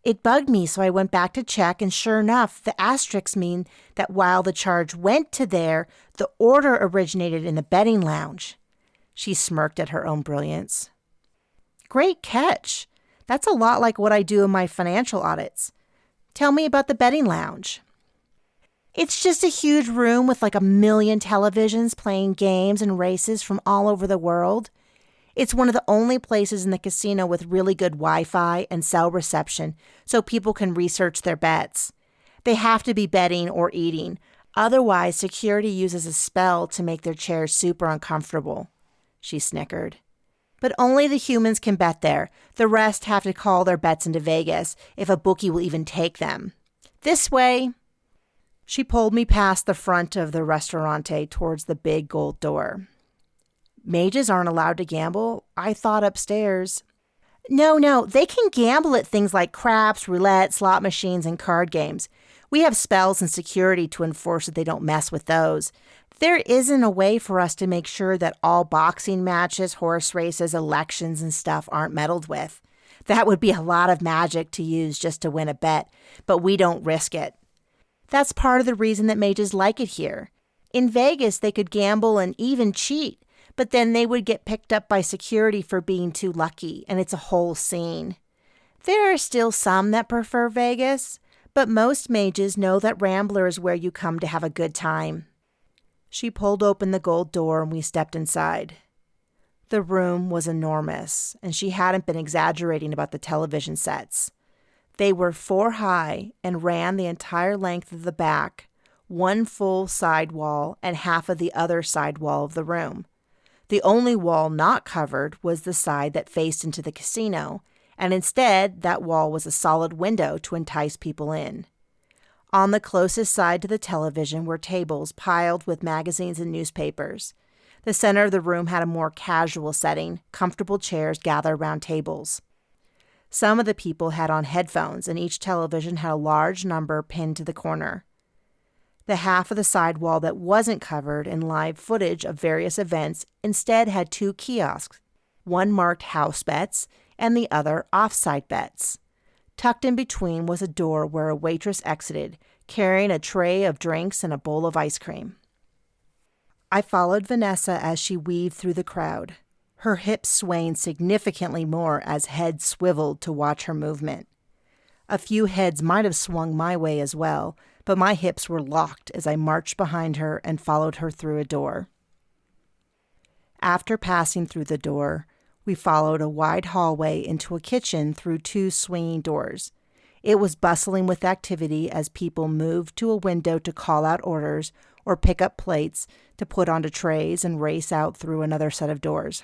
Speaker 1: It bugged me, so I went back to check, and sure enough, the asterisks mean that while the charge went to there, the order originated in the betting lounge." She smirked at her own brilliance. "Great catch. That's a lot like what I do in my financial audits. Tell me about the betting lounge." "It's just a huge room with like 1,000,000 televisions playing games and races from all over the world. It's one of the only places in the casino with really good Wi-Fi and cell reception so people can research their bets. They have to be betting or eating. Otherwise, security uses a spell to make their chairs super uncomfortable." She snickered. "But only the humans can bet there. The rest have to call their bets into Vegas, if a bookie will even take them. This way." She pulled me past the front of the restaurante towards the big gold door. "Mages aren't allowed to gamble? I thought upstairs." No, they can gamble at things like craps, roulette, slot machines, and card games. We have spells and security to enforce that they don't mess with those. There isn't a way for us to make sure that all boxing matches, horse races, elections, and stuff aren't meddled with. That would be a lot of magic to use just to win a bet, but we don't risk it. That's part of the reason that mages like it here. In Vegas, they could gamble and even cheat, but then they would get picked up by security for being too lucky, and it's a whole scene. There are still some that prefer Vegas, but most mages know that Rambler is where you come to have a good time. She pulled open the gold door and we stepped inside. The room was enormous, and she hadn't been exaggerating about the television sets. They were 4 high and ran the entire length of the back, one full side wall and half of the other side wall of the room. The only wall not covered was the side that faced into the casino, and instead that wall was a solid window to entice people in. On the closest side to the television were tables piled with magazines and newspapers. The center of the room had a more casual setting, comfortable chairs gathered around tables. Some of the people had on headphones, and each television had a large number pinned to the corner. The half of the side wall that wasn't covered in live footage of various events instead had 2 kiosks, one marked house bets and the other offside bets. Tucked in between was a door where a waitress exited, carrying a tray of drinks and a bowl of ice cream. I followed Vanessa as she weaved through the crowd, her hips swaying significantly more as heads swiveled to watch her movement. A few heads might have swung my way as well, but my hips were locked as I marched behind her and followed her through a door. After passing through the door, we followed a wide hallway into a kitchen through 2 swinging doors. It was bustling with activity as people moved to a window to call out orders or pick up plates to put onto trays and race out through another set of doors.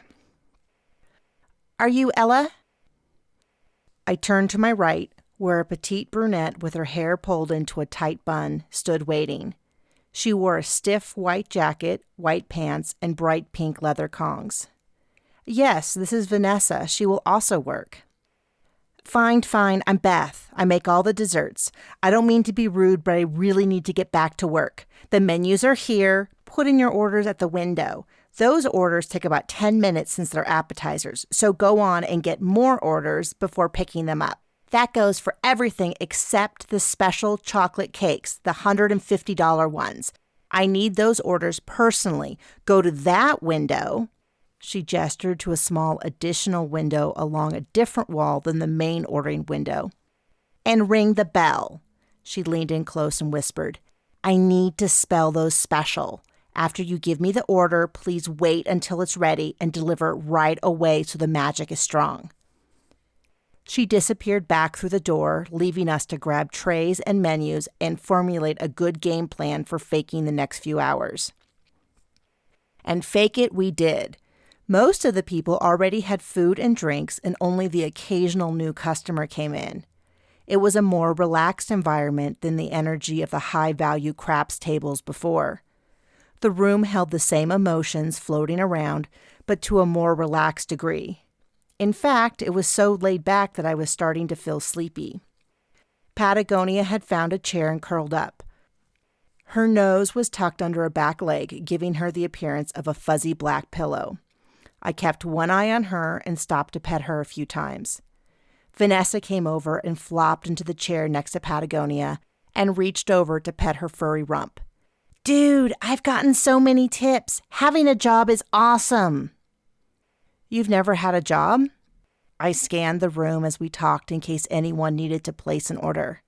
Speaker 1: "Are you Ella?" I turned to my right, where a petite brunette with her hair pulled into a tight bun stood waiting. She wore a stiff white jacket, white pants, and bright pink leather congs. "Yes, this is Vanessa. She will also work." Fine. I'm Beth. I make all the desserts. I don't mean to be rude, but I really need to get back to work. The menus are here. Put in your orders at the window. Those orders take about 10 minutes since they're appetizers, so go on and get more orders before picking them up. That goes for everything except the special chocolate cakes, the $150 ones. I need those orders personally. Go to that window. She gestured to a small additional window along a different wall than the main ordering window. "And ring the bell." She leaned in close and whispered, "I need to spell those special. After you give me the order, please wait until it's ready and deliver it right away so the magic is strong." She disappeared back through the door, leaving us to grab trays and menus and formulate a good game plan for faking the next few hours. And fake it we did. Most of the people already had food and drinks, and only the occasional new customer came in. It was a more relaxed environment than the energy of the high-value craps tables before. The room held the same emotions floating around, but to a more relaxed degree. In fact, it was so laid back that I was starting to feel sleepy. Patagonia had found a chair and curled up. Her nose was tucked under a back leg, giving her the appearance of a fuzzy black pillow. I kept one eye on her and stopped to pet her a few times. Vanessa came over and flopped into the chair next to Patagonia and reached over to pet her furry rump. "Dude, I've gotten so many tips. Having a job is awesome." "You've never had a job?" I scanned the room as we talked in case anyone needed to place an order.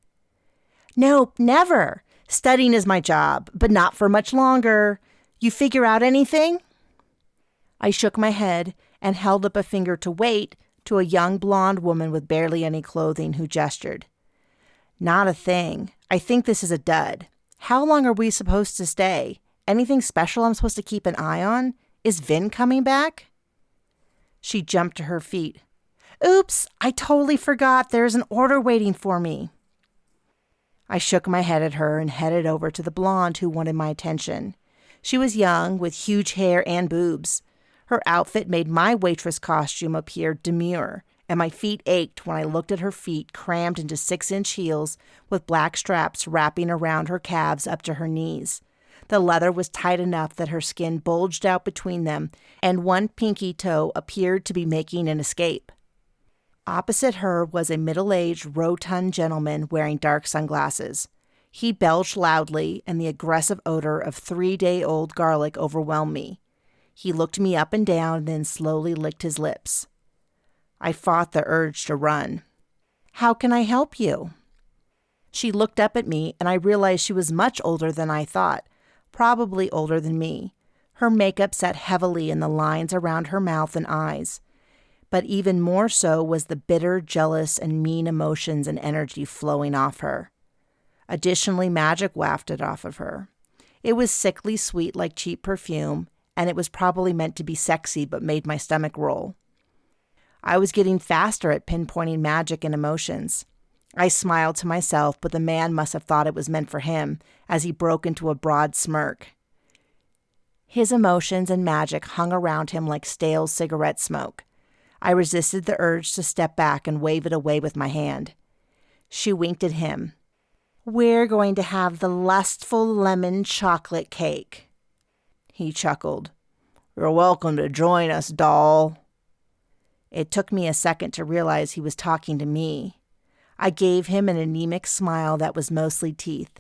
Speaker 1: "Nope, never. Studying is my job, but not for much longer. You figure out anything?" I shook my head and held up a finger to wait to a young blonde woman with barely any clothing who gestured. "Not a thing. I think this is a dud. How long are we supposed to stay? Anything special I'm supposed to keep an eye on? Is Vin coming back?" She jumped to her feet. "Oops, I totally forgot. There's an order waiting for me." I shook my head at her and headed over to the blonde who wanted my attention. She was young, with huge hair and boobs. Her outfit made my waitress costume appear demure, and my feet ached when I looked at her feet crammed into 6-inch heels with black straps wrapping around her calves up to her knees. The leather was tight enough that her skin bulged out between them, and one pinky toe appeared to be making an escape. Opposite her was a middle-aged, rotund gentleman wearing dark sunglasses. He belched loudly, and the aggressive odor of 3-day-old garlic overwhelmed me. He looked me up and down, then slowly licked his lips. I fought the urge to run. "How can I help you?" She looked up at me, and I realized she was much older than I thought, probably older than me. Her makeup sat heavily in the lines around her mouth and eyes. But even more so was the bitter, jealous, and mean emotions and energy flowing off her. Additionally, magic wafted off of her. It was sickly sweet like cheap perfume, and it was probably meant to be sexy but made my stomach roll. I was getting faster at pinpointing magic and emotions. I smiled to myself, but the man must have thought it was meant for him, as he broke into a broad smirk. His emotions and magic hung around him like stale cigarette smoke. I resisted the urge to step back and wave it away with my hand. She winked at him. "We're going to have the lustful lemon chocolate cake." He chuckled. "You're welcome to join us, doll." It took me a second to realize he was talking to me. I gave him an anemic smile that was mostly teeth.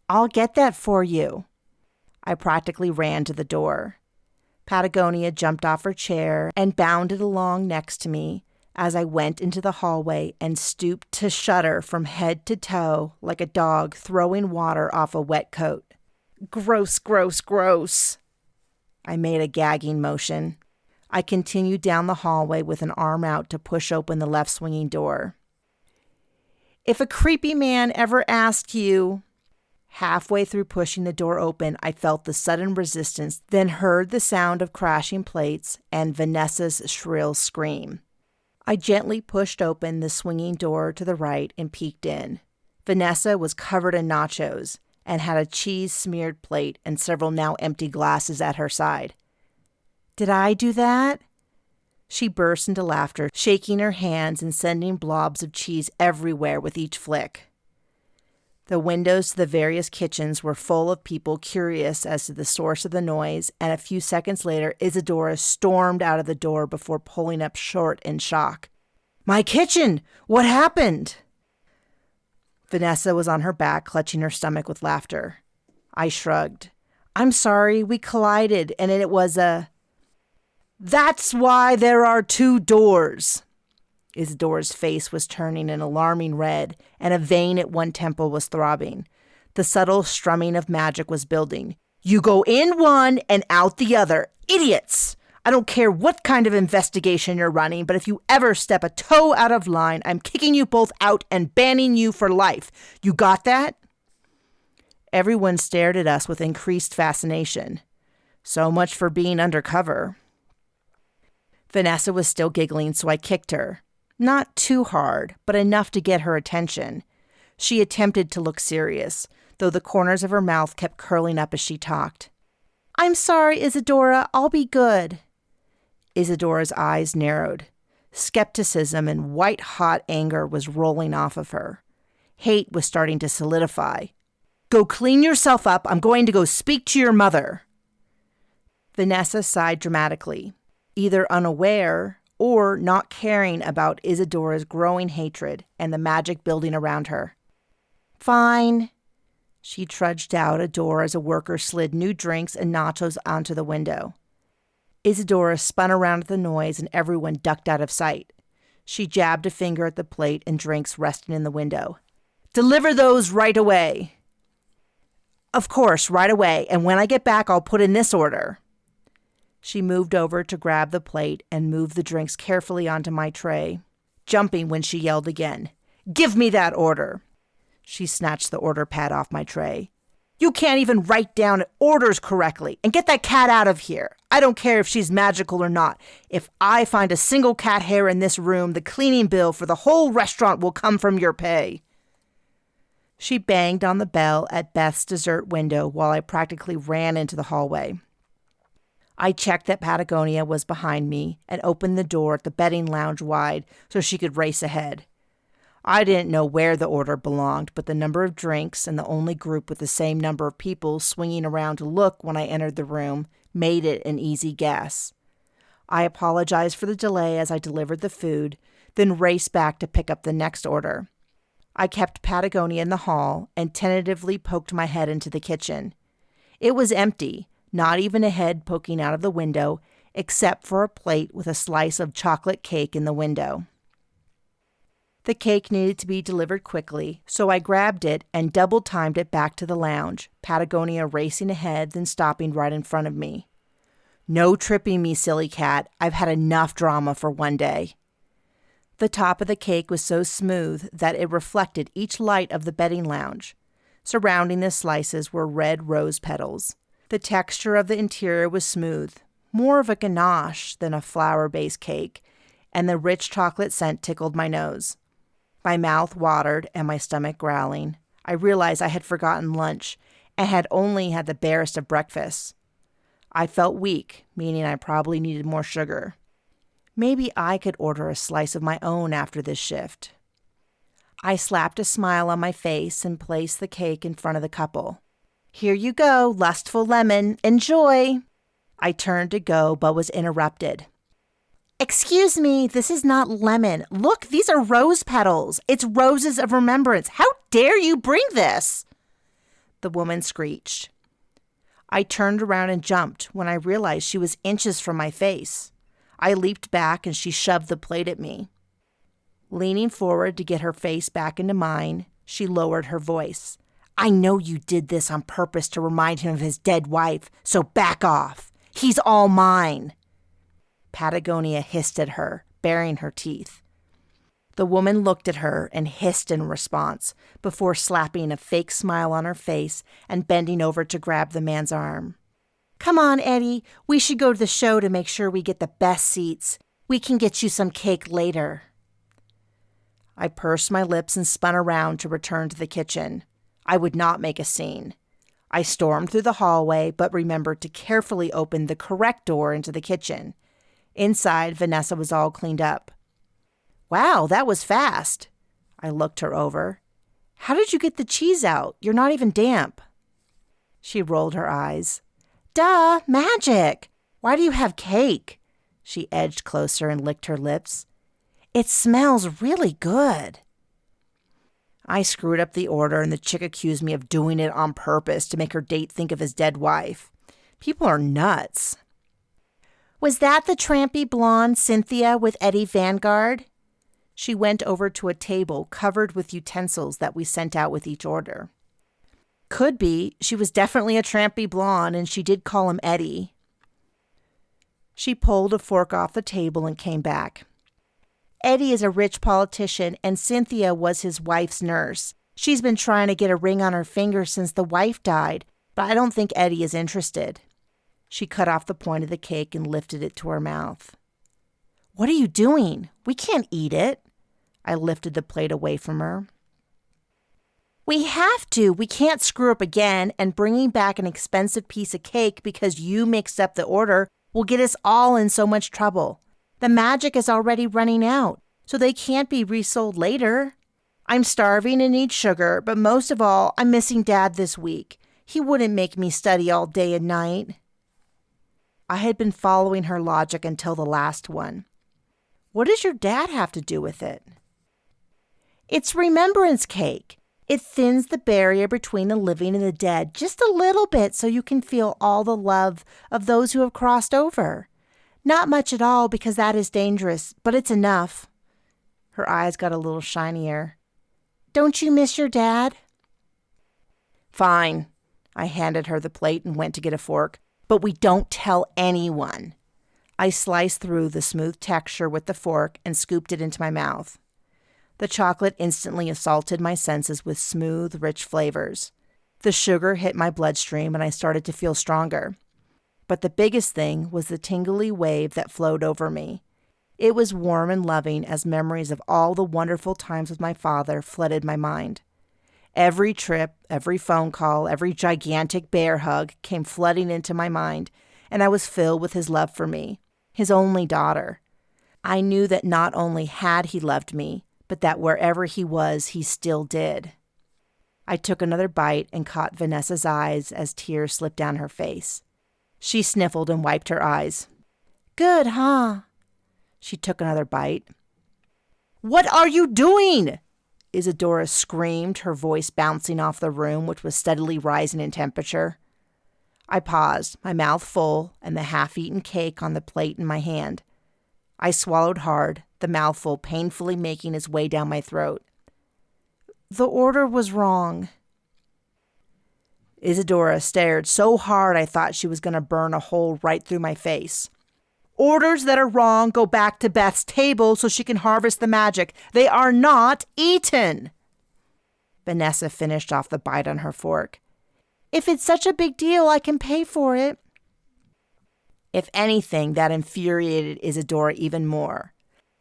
Speaker 1: "I'll get that for you." I practically ran to the door. Patagonia jumped off her chair and bounded along next to me as I went into the hallway and stooped to shudder from head to toe like a dog throwing water off a wet coat. "Gross, gross, gross." I made a gagging motion. I continued down the hallway with an arm out to push open the left swinging door. "If a creepy man ever asked you..." Halfway through pushing the door open, I felt the sudden resistance, then heard the sound of crashing plates and Vanessa's shrill scream. I gently pushed open the swinging door to the right and peeked in. Vanessa was covered in nachos and had a cheese-smeared plate and several now empty glasses at her side. "Did I do that?" She burst into laughter, shaking her hands and sending blobs of cheese everywhere with each flick. The windows to the various kitchens were full of people curious as to the source of the noise, and a few seconds later, Isadora stormed out of the door before pulling up short in shock. "My kitchen! What happened?" Vanessa was on her back, clutching her stomach with laughter. I shrugged. "I'm sorry, we collided, and it was a..." "That's why there are 2 doors." Isadora's face was turning an alarming red, and a vein at one temple was throbbing. The subtle strumming of magic was building. "You go in one and out the other. Idiots! I don't care what kind of investigation you're running, but if you ever step a toe out of line, I'm kicking you both out and banning you for life. You got that?" Everyone stared at us with increased fascination. So much for being undercover. Vanessa was still giggling, so I kicked her. Not too hard, but enough to get her attention. She attempted to look serious, though the corners of her mouth kept curling up as she talked. "I'm sorry, Isadora. I'll be good." Isadora's eyes narrowed. Skepticism and white-hot anger was rolling off of her. Hate was starting to solidify. "Go clean yourself up. I'm going to go speak to your mother." Vanessa sighed dramatically, either unaware or not caring about Isadora's growing hatred and the magic building around her. "Fine." She trudged out a door as a worker slid new drinks and nachos onto the window. Isadora spun around at the noise and everyone ducked out of sight. She jabbed a finger at the plate and drinks resting in the window. "Deliver those right away." "Of course, right away, and when I get back I'll put in this order." She moved over to grab the plate and move the drinks carefully onto my tray, jumping when she yelled again. "Give me that order." She snatched the order pad off my tray. "You can't even write down orders correctly, and get that cat out of here. I don't care if she's magical or not. If I find a single cat hair in this room, the cleaning bill for the whole restaurant will come from your pay." She banged on the bell at Beth's dessert window while I practically ran into the hallway. I checked that Patagonia was behind me and opened the door at the betting lounge wide so she could race ahead. I didn't know where the order belonged, but the number of drinks and the only group with the same number of people swinging around to look when I entered the room made it an easy guess. I apologized for the delay as I delivered the food, then raced back to pick up the next order. I kept Patagonia in the hall and tentatively poked my head into the kitchen. It was empty, not even a head poking out of the window, except for a plate with a slice of chocolate cake in the window. The cake needed to be delivered quickly, so I grabbed it and double-timed it back to the lounge, Patagonia racing ahead, then stopping right in front of me. No tripping me, silly cat. I've had enough drama for one day. The top of the cake was so smooth that it reflected each light of the betting lounge. Surrounding the slices were red rose petals. The texture of the interior was smooth, more of a ganache than a flour-based cake, and the rich chocolate scent tickled my nose. My mouth watered and my stomach growling. I realized I had forgotten lunch and had only had the barest of breakfasts. I felt weak, meaning I probably needed more sugar. Maybe I could order a slice of my own after this shift. I slapped a smile on my face and placed the cake in front of the couple. Here you go, lustful lemon. Enjoy. I turned to go, but was interrupted. Excuse me, this is not lemon. Look, these are rose petals. It's roses of remembrance. How dare you bring this? The woman screeched. I turned around and jumped when I realized she was inches from my face. I leaped back and she shoved the plate at me. Leaning forward to get her face back into mine, she lowered her voice. I know you did this on purpose to remind him of his dead wife, so back off. He's all mine. Patagonia hissed at her, baring her teeth. The woman looked at her and hissed in response, before slapping a fake smile on her face and bending over to grab the man's arm. Come on, Eddie. We should go to the show to make sure we get the best seats. We can get you some cake later. I pursed my lips and spun around to return to the kitchen. I would not make a scene. I stormed through the hallway, but remembered to carefully open the correct door into the kitchen. Inside, Vanessa was all cleaned up. Wow, that was fast. I looked her over. How did you get the cheese out? You're not even damp. She rolled her eyes. Duh, magic. Why do you have cake? She edged closer and licked her lips. It smells really good. I screwed up the order and the chick accused me of doing it on purpose to make her date think of his dead wife. People are nuts. Was that the trampy blonde Cynthia with Eddie Vanguard? She went over to a table covered with utensils that we sent out with each order. Could be. She was definitely a trampy blonde, and she did call him Eddie. She pulled a fork off the table and came back. Eddie is a rich politician, and Cynthia was his wife's nurse. She's been trying to get a ring on her finger since the wife died, but I don't think Eddie is interested. She cut off the point of the cake and lifted it to her mouth. What are you doing? We can't eat it. I lifted the plate away from her. We have to. We can't screw up again, and bringing back an expensive piece of cake because you mixed up the order will get us all in so much trouble. The magic is already running out, so they can't be resold later. I'm starving and need sugar, but most of all, I'm missing Dad this week. He wouldn't make me study all day and night. I had been following her logic until the last one. What does your dad have to do with it? It's remembrance cake. It thins the barrier between the living and the dead just a little bit so you can feel all the love of those who have crossed over. Not much at all because that is dangerous, but it's enough. Her eyes got a little shinier. Don't you miss your dad? Fine. I handed her the plate and went to get a fork. But we don't tell anyone. I sliced through the smooth texture with the fork and scooped it into my mouth. The chocolate instantly assaulted my senses with smooth, rich flavors. The sugar hit my bloodstream and I started to feel stronger. But the biggest thing was the tingly wave that flowed over me. It was warm and loving as memories of all the wonderful times with my father flooded my mind. Every trip, every phone call, every gigantic bear hug came flooding into my mind, and I was filled with his love for me, his only daughter. I knew that not only had he loved me, but that wherever he was, he still did. I took another bite and caught Vanessa's eyes as tears slipped down her face. She sniffled and wiped her eyes. Good, huh? She took another bite. What are you doing? Isadora screamed, her voice bouncing off the room, which was steadily rising in temperature. I paused, my mouth full and the half-eaten cake on the plate in my hand. I swallowed hard, the mouthful painfully making its way down my throat. The order was wrong. Isadora stared so hard I thought she was going to burn a hole right through my face. Orders that are wrong go back to Beth's table so she can harvest the magic. They are not eaten. Vanessa finished off the bite on her fork. If it's such a big deal, I can pay for it. If anything, that infuriated Isadora even more.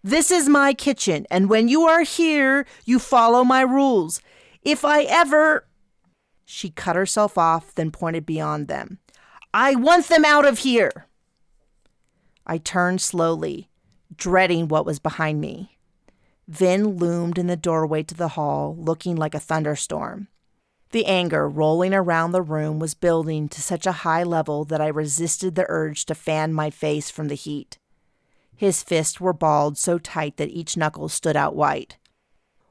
Speaker 1: This is my kitchen, and when you are here, you follow my rules. If I ever... She cut herself off, then pointed beyond them. I want them out of here! I turned slowly, dreading what was behind me. Vin loomed in the doorway to the hall, looking like a thunderstorm. The anger rolling around the room was building to such a high level that I resisted the urge to fan my face from the heat. His fists were balled so tight that each knuckle stood out white.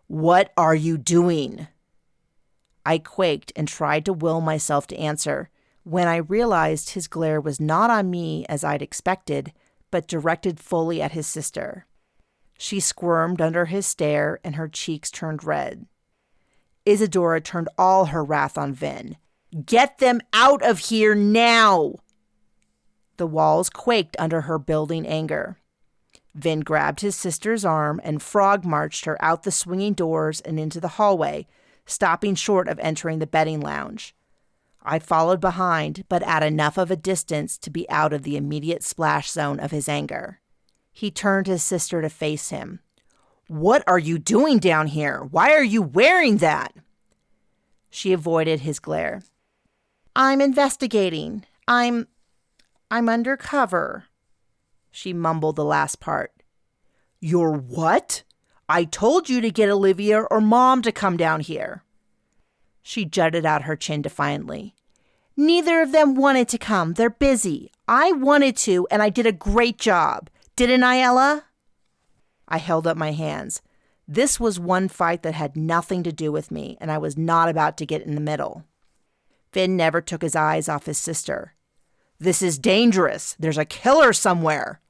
Speaker 1: What are you doing? I quaked and tried to will myself to answer, when I realized his glare was not on me as I'd expected, but directed fully at his sister. She squirmed under his stare and her cheeks turned red. Isadora turned all her wrath on Vin. Get them out of here now! The walls quaked under her building anger. Vin grabbed his sister's arm and frog marched her out the swinging doors and into the hallway, stopping short of entering the betting lounge. I followed behind, but at enough of a distance to be out of the immediate splash zone of his anger. He turned his sister to face him. What are you doing down here? Why are you wearing that? She avoided his glare. I'm investigating. I'm undercover. She mumbled the last part. You're what? I told you to get Olivia or Mom to come down here. She jutted out her chin defiantly. Neither of them wanted to come. They're busy. I wanted to, and I did a great job. Didn't I, Ella? I held up my hands. This was one fight that had nothing to do with me, and I was not about to get in the middle. Finn never took his eyes off his sister. This is dangerous. There's a killer somewhere.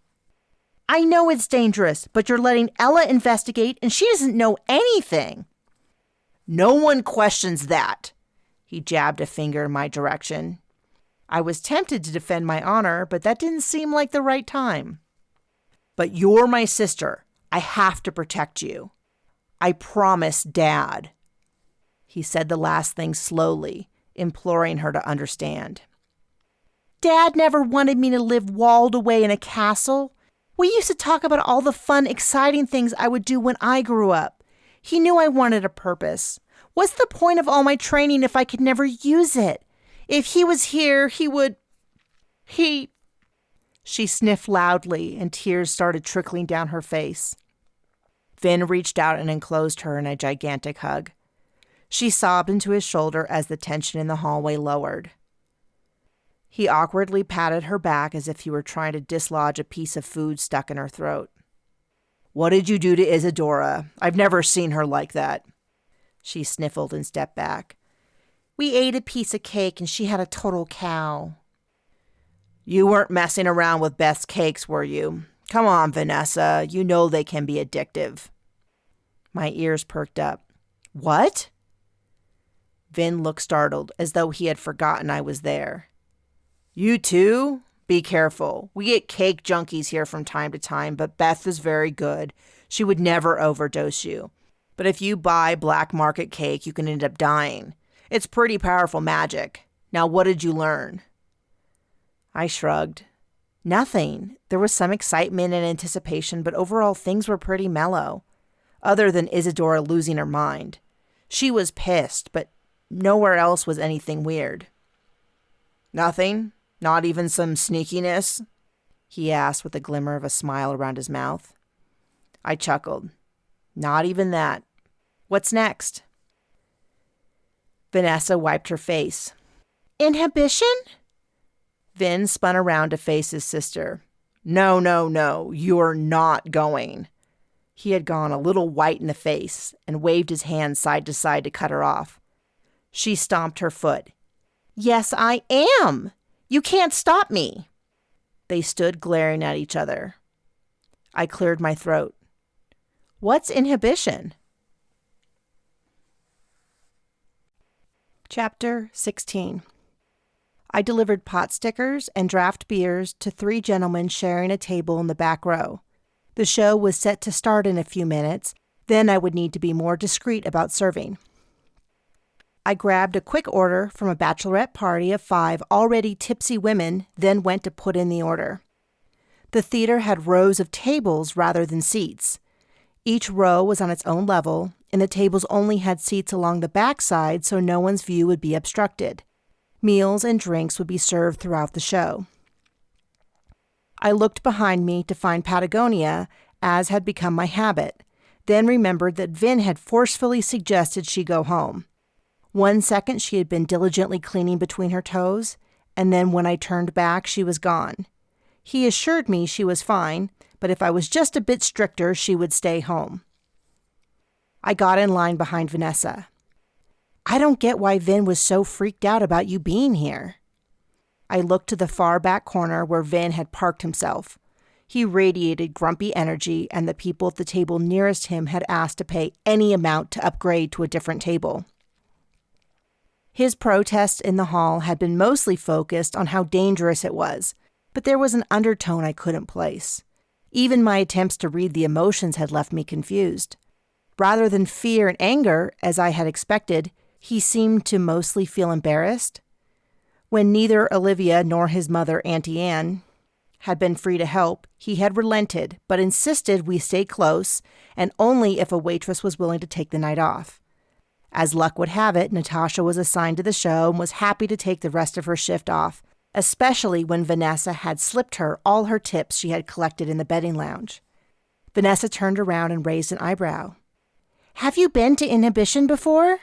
Speaker 1: I know it's dangerous, but you're letting Ella investigate, and she doesn't know anything. No one questions that. He jabbed a finger in my direction. I was tempted to defend my honor, but that didn't seem like the right time. But you're my sister. I have to protect you. I promise, Dad. He said the last thing slowly, imploring her to understand. Dad never wanted me to live walled away in a castle. We used to talk about all the fun, exciting things I would do when I grew up. He knew I wanted a purpose. What's the point of all my training if I could never use it? If he was here, he would... She sniffed loudly, and tears started trickling down her face. Vin reached out and enclosed her in a gigantic hug. She sobbed into his shoulder as the tension in the hallway lowered. He awkwardly patted her back as if he were trying to dislodge a piece of food stuck in her throat. What did you do to Isadora? I've never seen her like that. She sniffled and stepped back. We ate a piece of cake and she had a total cow. You weren't messing around with Beth's cakes, were you? Come on, Vanessa. You know they can be addictive. My ears perked up. What? Vin looked startled, as though he had forgotten I was there. You too? Be careful. We get cake junkies here from time to time, but Beth is very good. She would never overdose you. But if you buy black market cake, you can end up dying. It's pretty powerful magic. Now, what did you learn? I shrugged. Nothing. There was some excitement and anticipation, but overall things were pretty mellow. Other than Isadora losing her mind. She was pissed, but nowhere else was anything weird. Nothing? Not even some sneakiness?" he asked with a glimmer of a smile around his mouth. I chuckled. "Not even that. What's next?" Vanessa wiped her face. "Inhibition?" Vin spun around to face his sister. No, you're not going." He had gone a little white in the face and waved his hand side to side to cut her off. She stomped her foot. "Yes, I am. You can't stop me." They stood glaring at each other. I cleared my throat. "What's inhibition?" Chapter 16. I delivered pot stickers and draft beers to 3 gentlemen sharing a table in the back row. The show was set to start in a few minutes, then I would need to be more discreet about serving. I grabbed a quick order from a bachelorette party of 5 already tipsy women, then went to put in the order. The theater had rows of tables rather than seats. Each row was on its own level, and the tables only had seats along the backside so no one's view would be obstructed. Meals and drinks would be served throughout the show. I looked behind me to find Patagonia, as had become my habit, then remembered that Vin had forcefully suggested she go home. 1 second she had been diligently cleaning between her toes, and then when I turned back, she was gone. He assured me she was fine, but if I was just a bit stricter, she would stay home. I got in line behind Vanessa. "I don't get why Vin was so freaked out about you being here." I looked to the far back corner where Vin had parked himself. He radiated grumpy energy, and the people at the table nearest him had asked to pay any amount to upgrade to a different table. His protest in the hall had been mostly focused on how dangerous it was, but there was an undertone I couldn't place. Even my attempts to read the emotions had left me confused. Rather than fear and anger, as I had expected, he seemed to mostly feel embarrassed. When neither Olivia nor his mother, Auntie Anne, had been free to help, he had relented, but insisted we stay close, and only if a waitress was willing to take the night off. As luck would have it, Natasha was assigned to the show and was happy to take the rest of her shift off, especially when Vanessa had slipped her all her tips she had collected in the betting lounge. Vanessa turned around and raised an eyebrow. "Have you been to Inhibition before?"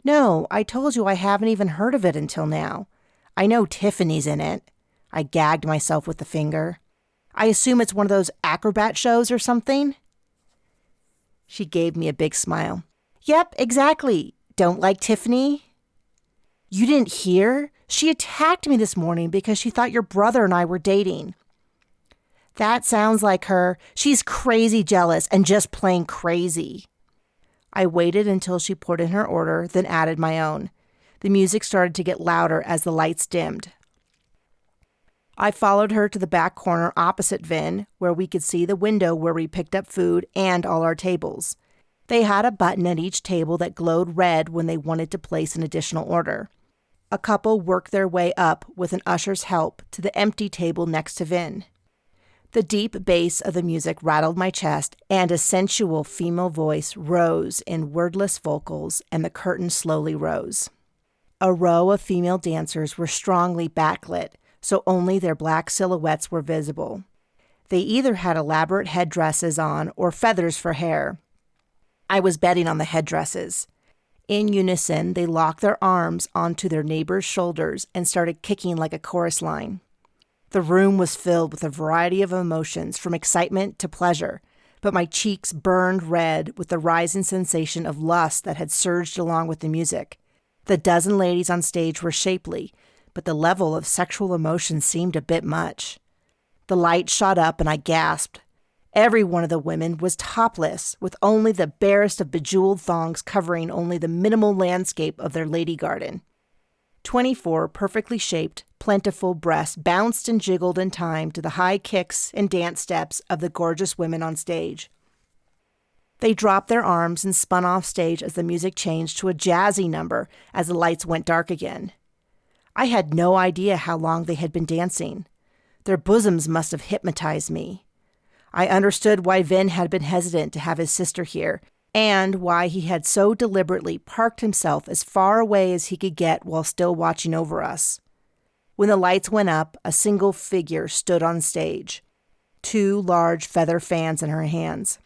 Speaker 1: "No, I told you I haven't even heard of it until now. I know Tiffany's in it." I gagged myself with the finger. "I assume it's one of those acrobat shows or something?" She gave me a big smile. "Yep, exactly. Don't like Tiffany?" "You didn't hear? She attacked me this morning because she thought your brother and I were dating." "That sounds like her. She's crazy jealous and just plain crazy." I waited until she poured in her order, then added my own. The music started to get louder as the lights dimmed. I followed her to the back corner opposite Vin, where we could see the window where we picked up food and all our tables. They had a button at each table that glowed red when they wanted to place an additional order. A couple worked their way up, with an usher's help, to the empty table next to Vin. The deep bass of the music rattled my chest, and a sensual female voice rose in wordless vocals, and the curtain slowly rose. A row of female dancers were strongly backlit, so only their black silhouettes were visible. They either had elaborate headdresses on or feathers for hair. I was betting on the headdresses. In unison, they locked their arms onto their neighbors' shoulders and started kicking like a chorus line. The room was filled with a variety of emotions, from excitement to pleasure, but my cheeks burned red with the rising sensation of lust that had surged along with the music. The dozen ladies on stage were shapely, but the level of sexual emotion seemed a bit much. The light shot up and I gasped. Every one of the women was topless, with only the barest of bejeweled thongs covering only the minimal landscape of their lady garden. 24 perfectly shaped, plentiful breasts bounced and jiggled in time to the high kicks and dance steps of the gorgeous women on stage. They dropped their arms and spun off stage as the music changed to a jazzy number as the lights went dark again. I had no idea how long they had been dancing. Their bosoms must have hypnotized me. I understood why Vin had been hesitant to have his sister here, and why he had so deliberately parked himself as far away as he could get while still watching over us. When the lights went up, a single figure stood on stage, 2 large feather fans in her hands.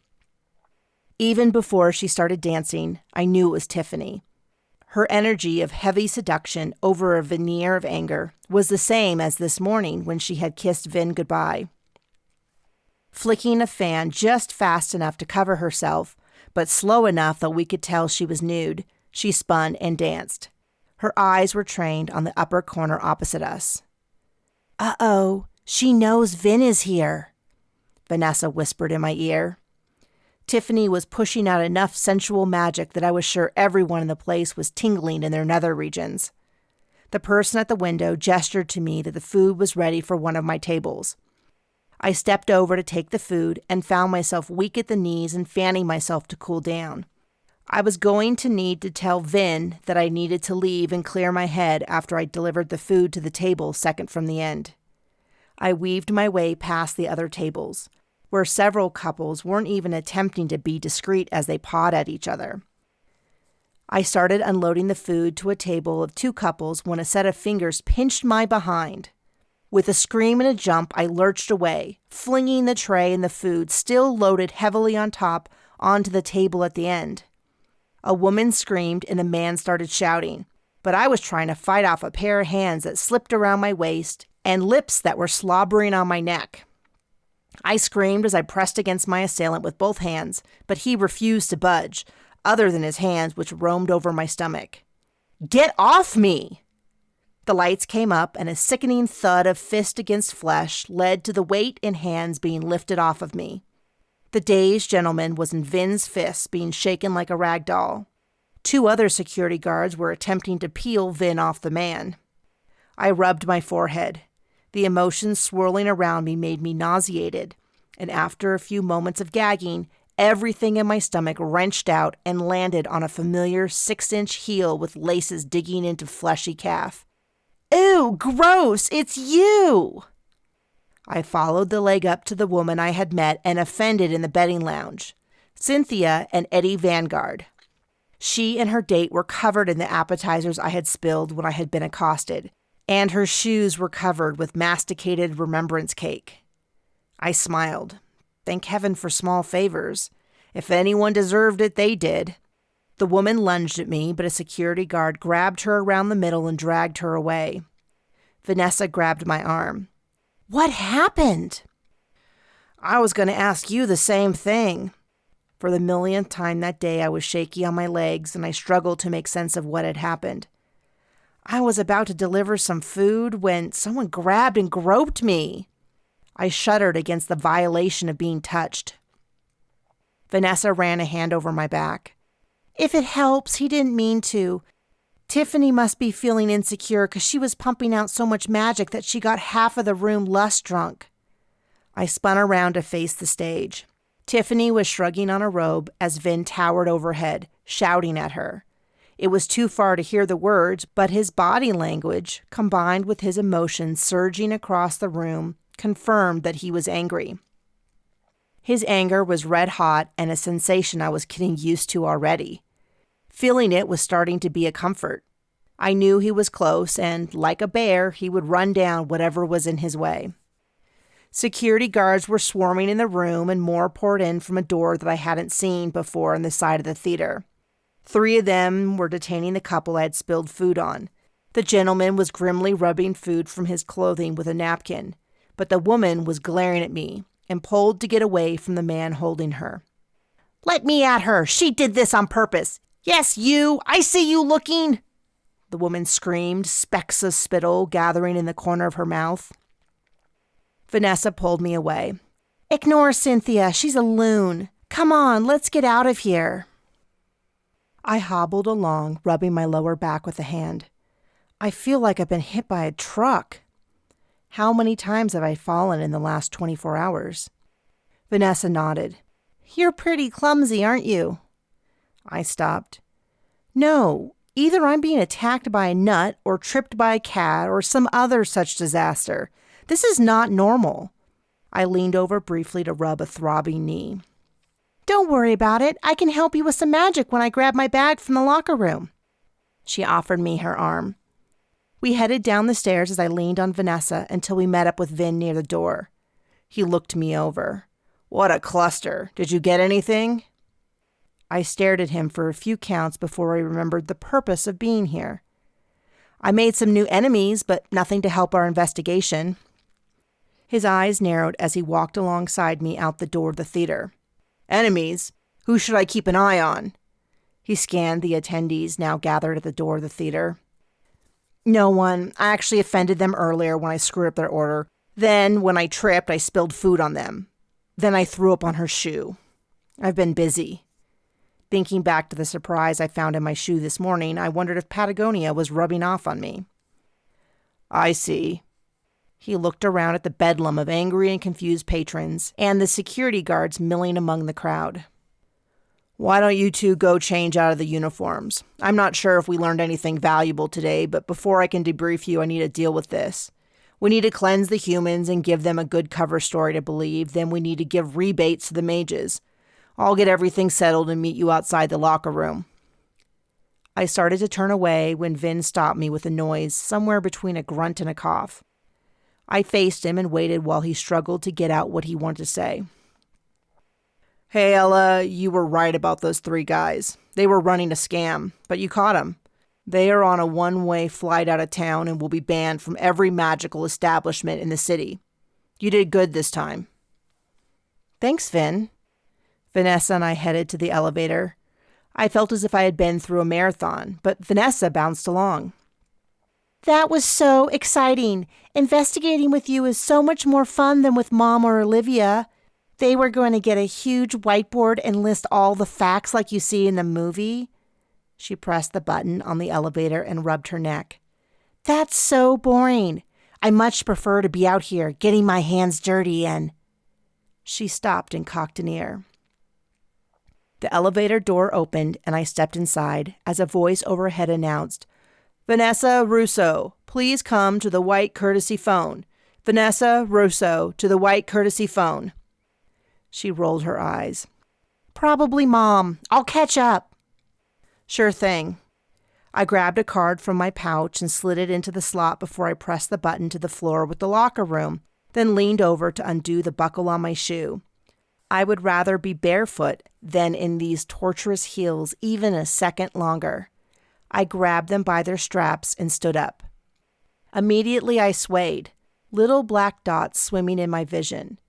Speaker 1: Even before she started dancing, I knew it was Tiffany. Her energy of heavy seduction over a veneer of anger was the same as this morning when she had kissed Vin goodbye. Flicking a fan just fast enough to cover herself, but slow enough that we could tell she was nude, she spun and danced. Her eyes were trained on the upper corner opposite us. "Uh-oh, she knows Vin is here," Vanessa whispered in my ear. Tiffany was pushing out enough sensual magic that I was sure everyone in the place was tingling in their nether regions. The person at the window gestured to me that the food was ready for one of my tables. I stepped over to take the food and found myself weak at the knees and fanning myself to cool down. I was going to need to tell Vin that I needed to leave and clear my head after I delivered the food to the table second from the end. I weaved my way past the other tables, where several couples weren't even attempting to be discreet as they pawed at each other. I started unloading the food to a table of 2 couples when a set of fingers pinched my behind. With a scream and a jump, I lurched away, flinging the tray and the food, still loaded heavily on top, onto the table at the end. A woman screamed and a man started shouting, but I was trying to fight off a pair of hands that slipped around my waist and lips that were slobbering on my neck. I screamed as I pressed against my assailant with both hands, but he refused to budge, other than his hands which roamed over my stomach. "Get off me!" The lights came up and a sickening thud of fist against flesh led to the weight and hands being lifted off of me. The dazed gentleman was in Vin's fists being shaken like a rag doll. 2 other security guards were attempting to peel Vin off the man. I rubbed my forehead. The emotions swirling around me made me nauseated, and after a few moments of gagging, everything in my stomach wrenched out and landed on a familiar 6-inch heel with laces digging into fleshy calf. "Ew, gross! It's you!" I followed the leg up to the woman I had met and offended in the betting lounge, Cynthia and Eddie Vanguard. She and her date were covered in the appetizers I had spilled when I had been accosted, and her shoes were covered with masticated remembrance cake. I smiled. Thank heaven for small favors. If anyone deserved it, they did. The woman lunged at me, but a security guard grabbed her around the middle and dragged her away. Vanessa grabbed my arm. "What happened?" "I was going to ask you the same thing." For the millionth time that day, I was shaky on my legs, and I struggled to make sense of what had happened. I was about to deliver some food when someone grabbed and groped me. I shuddered against the violation of being touched. Vanessa ran a hand over my back. "If it helps, he didn't mean to. Tiffany must be feeling insecure because she was pumping out so much magic that she got half of the room lust drunk." I spun around to face the stage. Tiffany was shrugging on a robe as Vin towered overhead, shouting at her. It was too far to hear the words, but his body language, combined with his emotions surging across the room, confirmed that he was angry. His anger was red hot and a sensation I was getting used to already. Feeling it was starting to be a comfort. I knew he was close and, like a bear, he would run down whatever was in his way. Security guards were swarming in the room and more poured in from a door that I hadn't seen before on the side of the theater. 3 of them were detaining the couple I had spilled food on. The gentleman was grimly rubbing food from his clothing with a napkin, but the woman was glaring at me and pulled to get away from the man holding her. "Let me at her! She did this on purpose! Yes, you! I see you looking!" The woman screamed, specks of spittle gathering in the corner of her mouth. Vanessa pulled me away. "Ignore Cynthia. She's a loon. Come on, let's get out of here." I hobbled along, rubbing my lower back with a hand. I feel like I've been hit by a truck. How many times have I fallen in the last 24 hours? Vanessa nodded. "You're pretty clumsy, aren't you?" I stopped. "No, either I'm being attacked by a nut or tripped by a cat or some other such disaster. This is not normal." I leaned over briefly to rub a throbbing knee. "Don't worry about it. I can help you with some magic when I grab my bag from the locker room." She offered me her arm. We headed down the stairs as I leaned on Vanessa until we met up with Vin near the door. He looked me over. "What a cluster. Did you get anything?" I stared at him for a few counts before I remembered the purpose of being here. "I made some new enemies, but nothing to help our investigation." His eyes narrowed as he walked alongside me out the door of the theater. "Enemies? Who should I keep an eye on?" He scanned the attendees now gathered at the door of the theater. "No one. I actually offended them earlier when I screwed up their order. Then, when I tripped, I spilled food on them. Then I threw up on her shoe. I've been busy." Thinking back to the surprise I found in my shoe this morning, I wondered if Patagonia was rubbing off on me. "I see." He looked around at the bedlam of angry and confused patrons and the security guards milling among the crowd. "Why don't you two go change out of the uniforms? I'm not sure if we learned anything valuable today, but before I can debrief you, I need to deal with this. We need to cleanse the humans and give them a good cover story to believe. Then we need to give rebates to the mages. I'll get everything settled and meet you outside the locker room." I started to turn away when Vin stopped me with a noise somewhere between a grunt and a cough. I faced him and waited while he struggled to get out what he wanted to say. "Hey, Ella, you were right about those 3 guys. They were running a scam, but you caught them. They are on a one-way flight out of town and will be banned from every magical establishment in the city. You did good this time." "Thanks, Vin." Vanessa and I headed to the elevator. I felt as if I had been through a marathon, but Vanessa bounced along. "That was so exciting. Investigating with you is so much more fun than with Mom or Olivia. They were going to get a huge whiteboard and list all the facts like you see in the movie." She pressed the button on the elevator and rubbed her neck. "That's so boring. I much prefer to be out here getting my hands dirty and—" She stopped and cocked an ear. The elevator door opened and I stepped inside as a voice overhead announced, "Vanessa Russo, please come to the white courtesy phone. Vanessa Russo to the white courtesy phone." She rolled her eyes. "Probably Mom. I'll catch up." "Sure thing." I grabbed a card from my pouch and slid it into the slot before I pressed the button to the floor with the locker room, then leaned over to undo the buckle on my shoe. I would rather be barefoot than in these torturous heels even a second longer. I grabbed them by their straps and stood up. Immediately I swayed, little black dots swimming in my vision,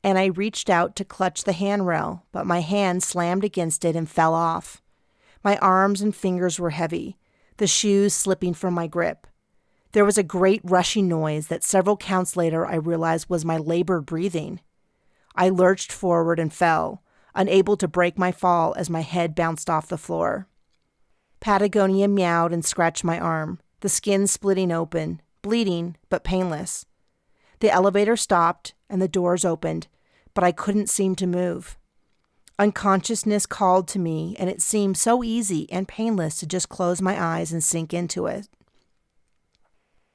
Speaker 1: and I reached out to clutch the handrail, but my hand slammed against it and fell off. My arms and fingers were heavy, the shoes slipping from my grip. There was a great rushing noise that several counts later I realized was my labored breathing. I lurched forward and fell, unable to break my fall as my head bounced off the floor. Patagonia meowed and scratched my arm, the skin splitting open, bleeding but painless. The elevator stopped and the doors opened, but I couldn't seem to move. Unconsciousness called to me, and it seemed so easy and painless to just close my eyes and sink into it.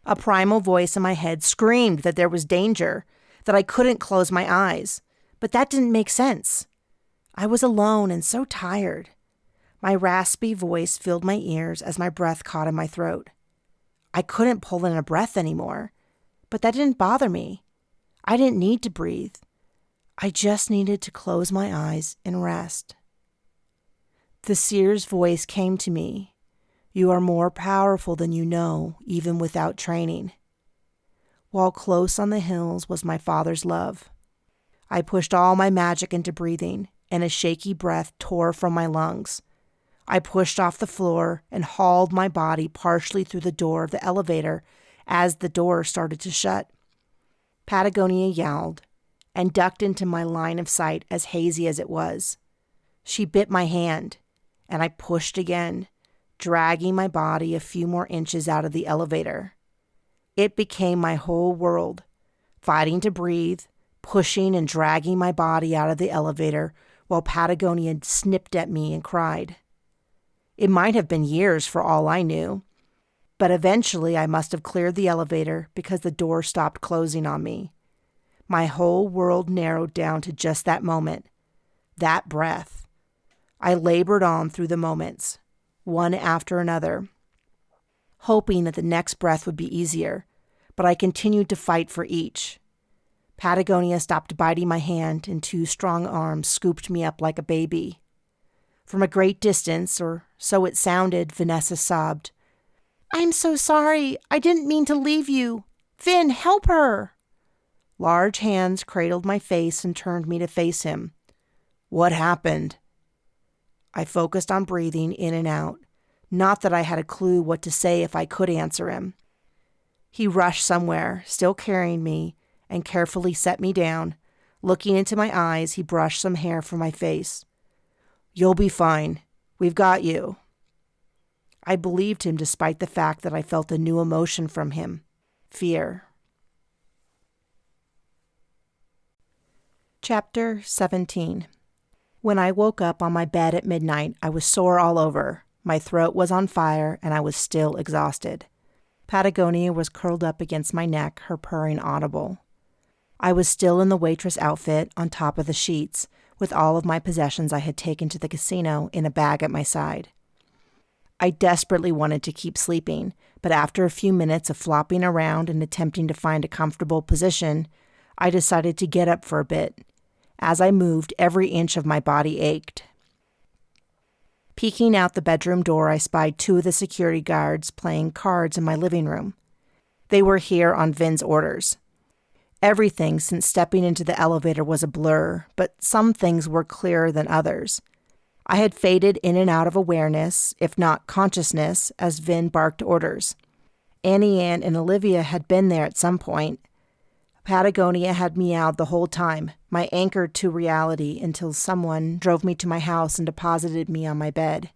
Speaker 1: A primal voice in my head screamed that there was danger, that I couldn't close my eyes, but that didn't make sense. I was alone and so tired. My raspy voice filled my ears as my breath caught in my throat. I couldn't pull in a breath anymore, but that didn't bother me. I didn't need to breathe. I just needed to close my eyes and rest. The seer's voice came to me. "You are more powerful than you know, even without training." While close on the hills was my father's love. I pushed all my magic into breathing, and a shaky breath tore from my lungs. I pushed off the floor and hauled my body partially through the door of the elevator as the door started to shut. Patagonia yowled and ducked into my line of sight as hazy as it was. She bit my hand, and I pushed again, dragging my body a few more inches out of the elevator. It became my whole world, fighting to breathe, pushing and dragging my body out of the elevator while Patagonia snipped at me and cried. It might have been years for all I knew, but eventually I must have cleared the elevator because the door stopped closing on me. My whole world narrowed down to just that moment, that breath. I labored on through the moments, one after another. hoping that the next breath would be easier, but I continued to fight for each. Patagonia stopped biting my hand, and 2 strong arms scooped me up like a baby. From a great distance, or so it sounded, Vanessa sobbed. "I'm so sorry. I didn't mean to leave you. Vin, help her." Large hands cradled my face and turned me to face him. "What happened?" I focused on breathing in and out. Not that I had a clue what to say if I could answer him. He rushed somewhere, still carrying me, and carefully set me down. Looking into my eyes, he brushed some hair from my face. "You'll be fine. We've got you." I believed him despite the fact that I felt a new emotion from him. Fear. Chapter 17. When I woke up on my bed at midnight, I was sore all over. My throat was on fire, and I was still exhausted. Patagonia was curled up against my neck, her purring audible. I was still in the waitress outfit on top of the sheets, with all of my possessions I had taken to the casino in a bag at my side. I desperately wanted to keep sleeping, but after a few minutes of flopping around and attempting to find a comfortable position, I decided to get up for a bit. As I moved, every inch of my body ached. Peeking out the bedroom door, I spied 2 of the security guards playing cards in my living room. They were here on Vin's orders. Everything since stepping into the elevator was a blur, but some things were clearer than others. I had faded in and out of awareness, if not consciousness, as Vin barked orders. Annie Ann and Olivia had been there at some point. Patagonia had meowed the whole time, my anchor to reality, until someone drove me to my house and deposited me on my bed.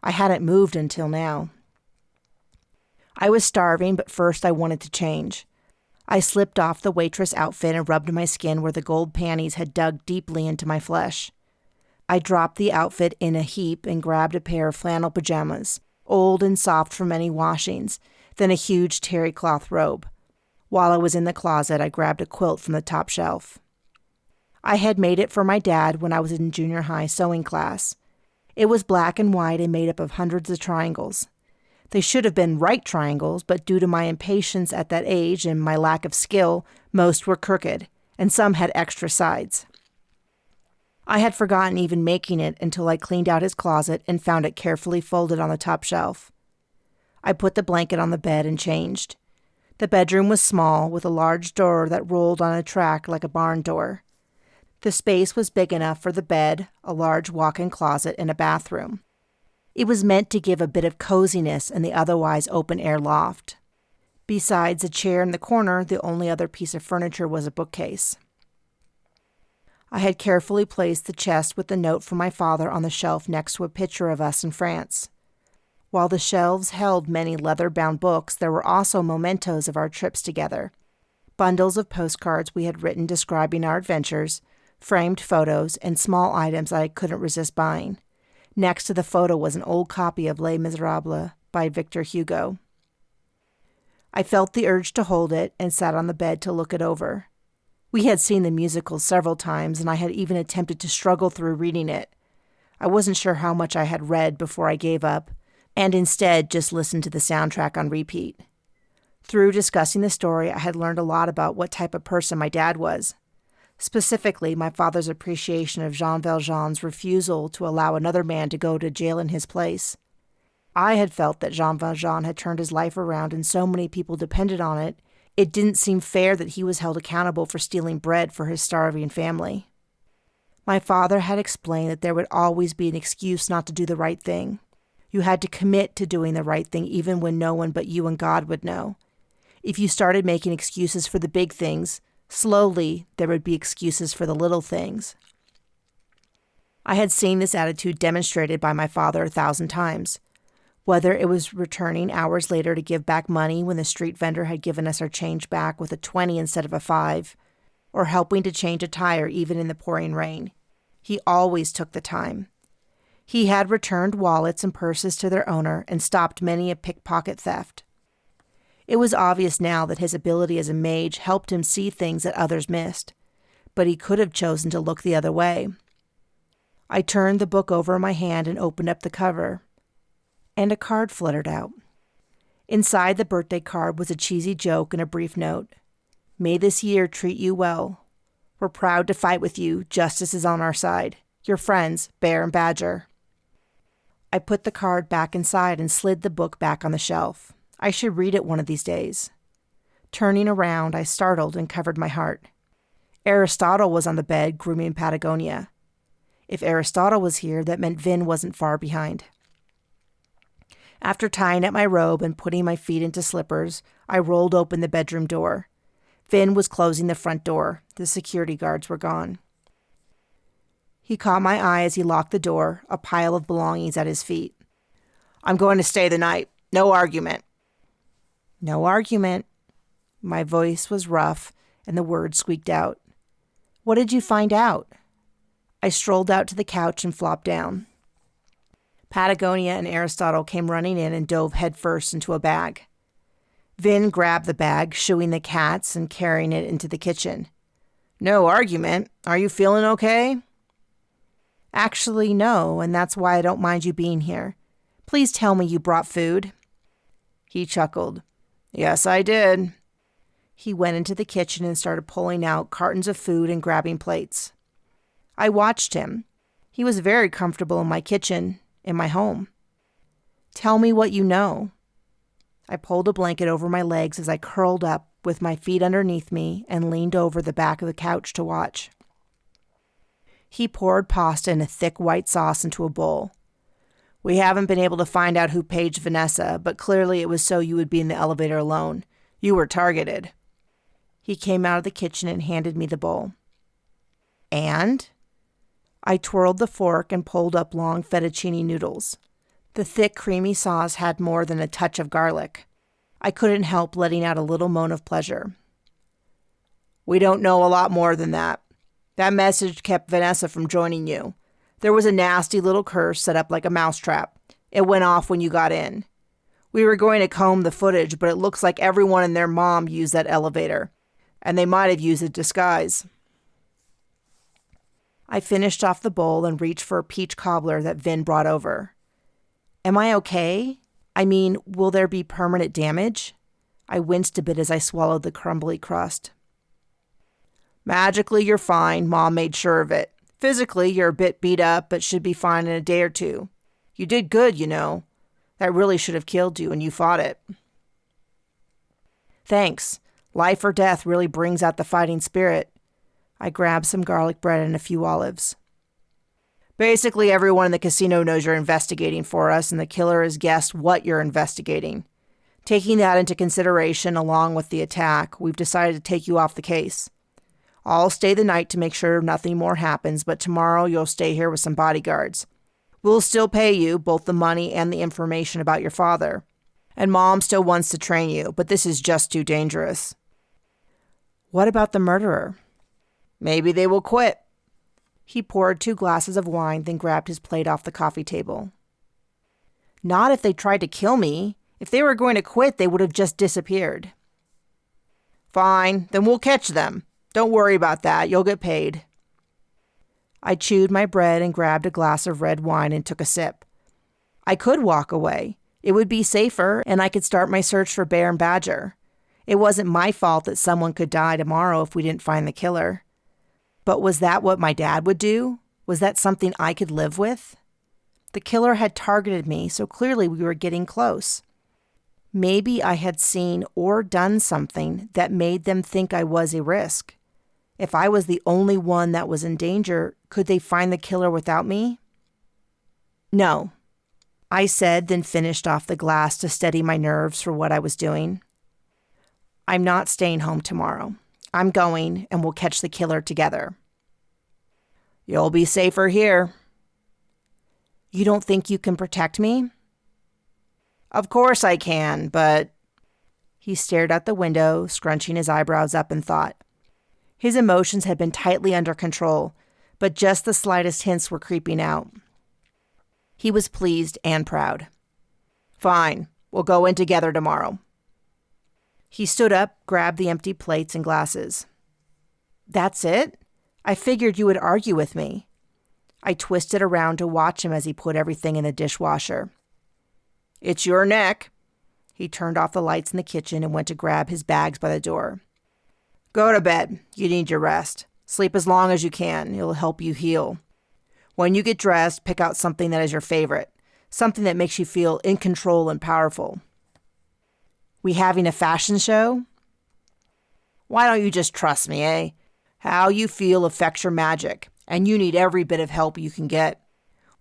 Speaker 1: I hadn't moved until now. I was starving, but first I wanted to change. I slipped off the waitress outfit and rubbed my skin where the gold panties had dug deeply into my flesh. I dropped the outfit in a heap and grabbed a pair of flannel pajamas, old and soft from many washings, then a huge terry cloth robe. While I was in the closet, I grabbed a quilt from the top shelf. I had made it for my dad when I was in junior high sewing class. It was black and white and made up of hundreds of triangles. They should have been right triangles, but due to my impatience at that age and my lack of skill, most were crooked, and some had extra sides. I had forgotten even making it until I cleaned out his closet and found it carefully folded on the top shelf. I put the blanket on the bed and changed. The bedroom was small, with a large door that rolled on a track like a barn door. The space was big enough for the bed, a large walk-in closet, and a bathroom. It was meant to give a bit of coziness in the otherwise open-air loft. Besides a chair in the corner, the only other piece of furniture was a bookcase. I had carefully placed the chest with the note from my father on the shelf next to a picture of us in France. While the shelves held many leather-bound books, there were also mementos of our trips together. Bundles of postcards we had written describing our adventures, framed photos, and small items that I couldn't resist buying. Next to the photo was an old copy of Les Miserables by Victor Hugo. I felt the urge to hold it and sat on the bed to look it over. We had seen the musical several times, and I had even attempted to struggle through reading it. I wasn't sure how much I had read before I gave up, and instead just listened to the soundtrack on repeat. Through discussing the story, I had learned a lot about what type of person my dad was. Specifically, my father's appreciation of Jean Valjean's refusal to allow another man to go to jail in his place. I had felt that Jean Valjean had turned his life around and so many people depended on it, it didn't seem fair that he was held accountable for stealing bread for his starving family. My father had explained that there would always be an excuse not to do the right thing. You had to commit to doing the right thing even when no one but you and God would know. If you started making excuses for the big things, slowly there would be excuses for the little things. I had seen this attitude demonstrated by my father 1,000 times. Whether it was returning hours later to give back money when the street vendor had given us our change back with a 20 instead of a 5, or helping to change a tire even in the pouring rain. He always took the time. He had returned wallets and purses to their owner and stopped many a pickpocket theft. It was obvious now that his ability as a mage helped him see things that others missed, but he could have chosen to look the other way. I turned the book over in my hand and opened up the cover, and a card fluttered out. Inside the birthday card was a cheesy joke and a brief note. May this year treat you well. We're proud to fight with you. Justice is on our side. Your friends, Bear and Badger. I put the card back inside and slid the book back on the shelf. I should read it one of these days. Turning around, I startled and covered my heart. Aristotle was on the bed grooming Patagonia. If Aristotle was here, that meant Vin wasn't far behind. After tying up my robe and putting my feet into slippers, I rolled open the bedroom door. Vin was closing the front door. The security guards were gone. He caught my eye as he locked the door, a pile of belongings at his feet. I'm going to stay the night. No argument. No argument. My voice was rough, and the words squeaked out. What did you find out? I strolled out to the couch and flopped down. Patagonia and Aristotle came running in and dove headfirst into a bag. Vin grabbed the bag, shooing the cats and carrying it into the kitchen. No argument. Are you feeling okay? Actually, no, and that's why I don't mind you being here. Please tell me you brought food. He chuckled. Yes, I did. He went into the kitchen and started pulling out cartons of food and grabbing plates. I watched him. He was very comfortable in my kitchen, in my home. Tell me what you know. I pulled a blanket over my legs as I curled up with my feet underneath me and leaned over the back of the couch to watch. He poured pasta in a thick white sauce into a bowl. We haven't been able to find out who paged Vanessa, but clearly it was so you would be in the elevator alone. You were targeted. He came out of the kitchen and handed me the bowl. And? I twirled the fork and pulled up long fettuccine noodles. The thick, creamy sauce had more than a touch of garlic. I couldn't help letting out a little moan of pleasure. We don't know a lot more than that. That message kept Vanessa from joining you. There was a nasty little curse set up like a mousetrap. It went off when you got in. We were going to comb the footage, but it looks like everyone and their mom used that elevator. And they might have used a disguise. I finished off the bowl and reached for a peach cobbler that Vin brought over. Am I okay? I mean, will there be permanent damage? I winced a bit as I swallowed the crumbly crust. Magically, you're fine. Mom made sure of it. Physically, you're a bit beat up, but should be fine in a day or two. You did good, you know. That really should have killed you, and you fought it. Thanks. Life or death really brings out the fighting spirit. I grabbed some garlic bread and a few olives. Basically, everyone in the casino knows you're investigating for us, and the killer has guessed what you're investigating. Taking that into consideration, along with the attack, we've decided to take you off the case. I'll stay the night to make sure nothing more happens, but tomorrow you'll stay here with some bodyguards. We'll still pay you both the money and the information about your father. And Mom still wants to train you, but this is just too dangerous. What about the murderer? Maybe they will quit. He poured 2 glasses of wine, then grabbed his plate off the coffee table. Not if they tried to kill me. If they were going to quit, they would have just disappeared. Fine, then we'll catch them. Don't worry about that. You'll get paid. I chewed my bread and grabbed a glass of red wine and took a sip. I could walk away. It would be safer, and I could start my search for Bear and Badger. It wasn't my fault that someone could die tomorrow if we didn't find the killer. But was that what my dad would do? Was that something I could live with? The killer had targeted me, so clearly we were getting close. Maybe I had seen or done something that made them think I was a risk. If I was the only one that was in danger, could they find the killer without me? No, I said, then finished off the glass to steady my nerves for what I was doing. I'm not staying home tomorrow. I'm going, and we'll catch the killer together. You'll be safer here. You don't think you can protect me? Of course I can, but... He stared out the window, scrunching his eyebrows up in thought. His emotions had been tightly under control, but just the slightest hints were creeping out. He was pleased and proud. Fine, we'll go in together tomorrow. He stood up, grabbed the empty plates and glasses. That's it? I figured you would argue with me. I twisted around to watch him as he put everything in the dishwasher. It's your neck. He turned off the lights in the kitchen and went to grab his bags by the door. Go to bed. You need your rest. Sleep as long as you can. It'll help you heal. When you get dressed, pick out something that is your favorite. Something that makes you feel in control and powerful. We having a fashion show? Why don't you just trust me, eh? How you feel affects your magic, and you need every bit of help you can get.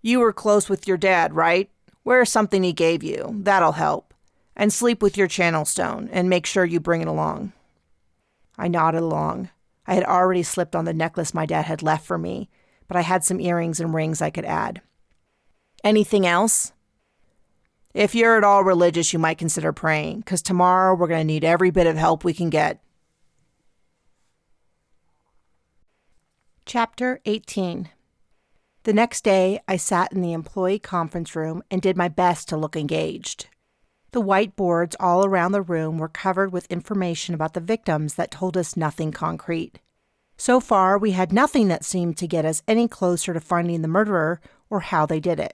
Speaker 1: You were close with your dad, right? Wear something he gave you. That'll help. And sleep with your channel stone, and make sure you bring it along. I nodded along. I had already slipped on the necklace my dad had left for me, but I had some earrings and rings I could add. Anything else? If you're at all religious, you might consider praying, because tomorrow we're going to need every bit of help we can get. Chapter 18. The next day, I sat in the employee conference room and did my best to look engaged. The whiteboards all around the room were covered with information about the victims that told us nothing concrete. So far, we had nothing that seemed to get us any closer to finding the murderer or how they did it.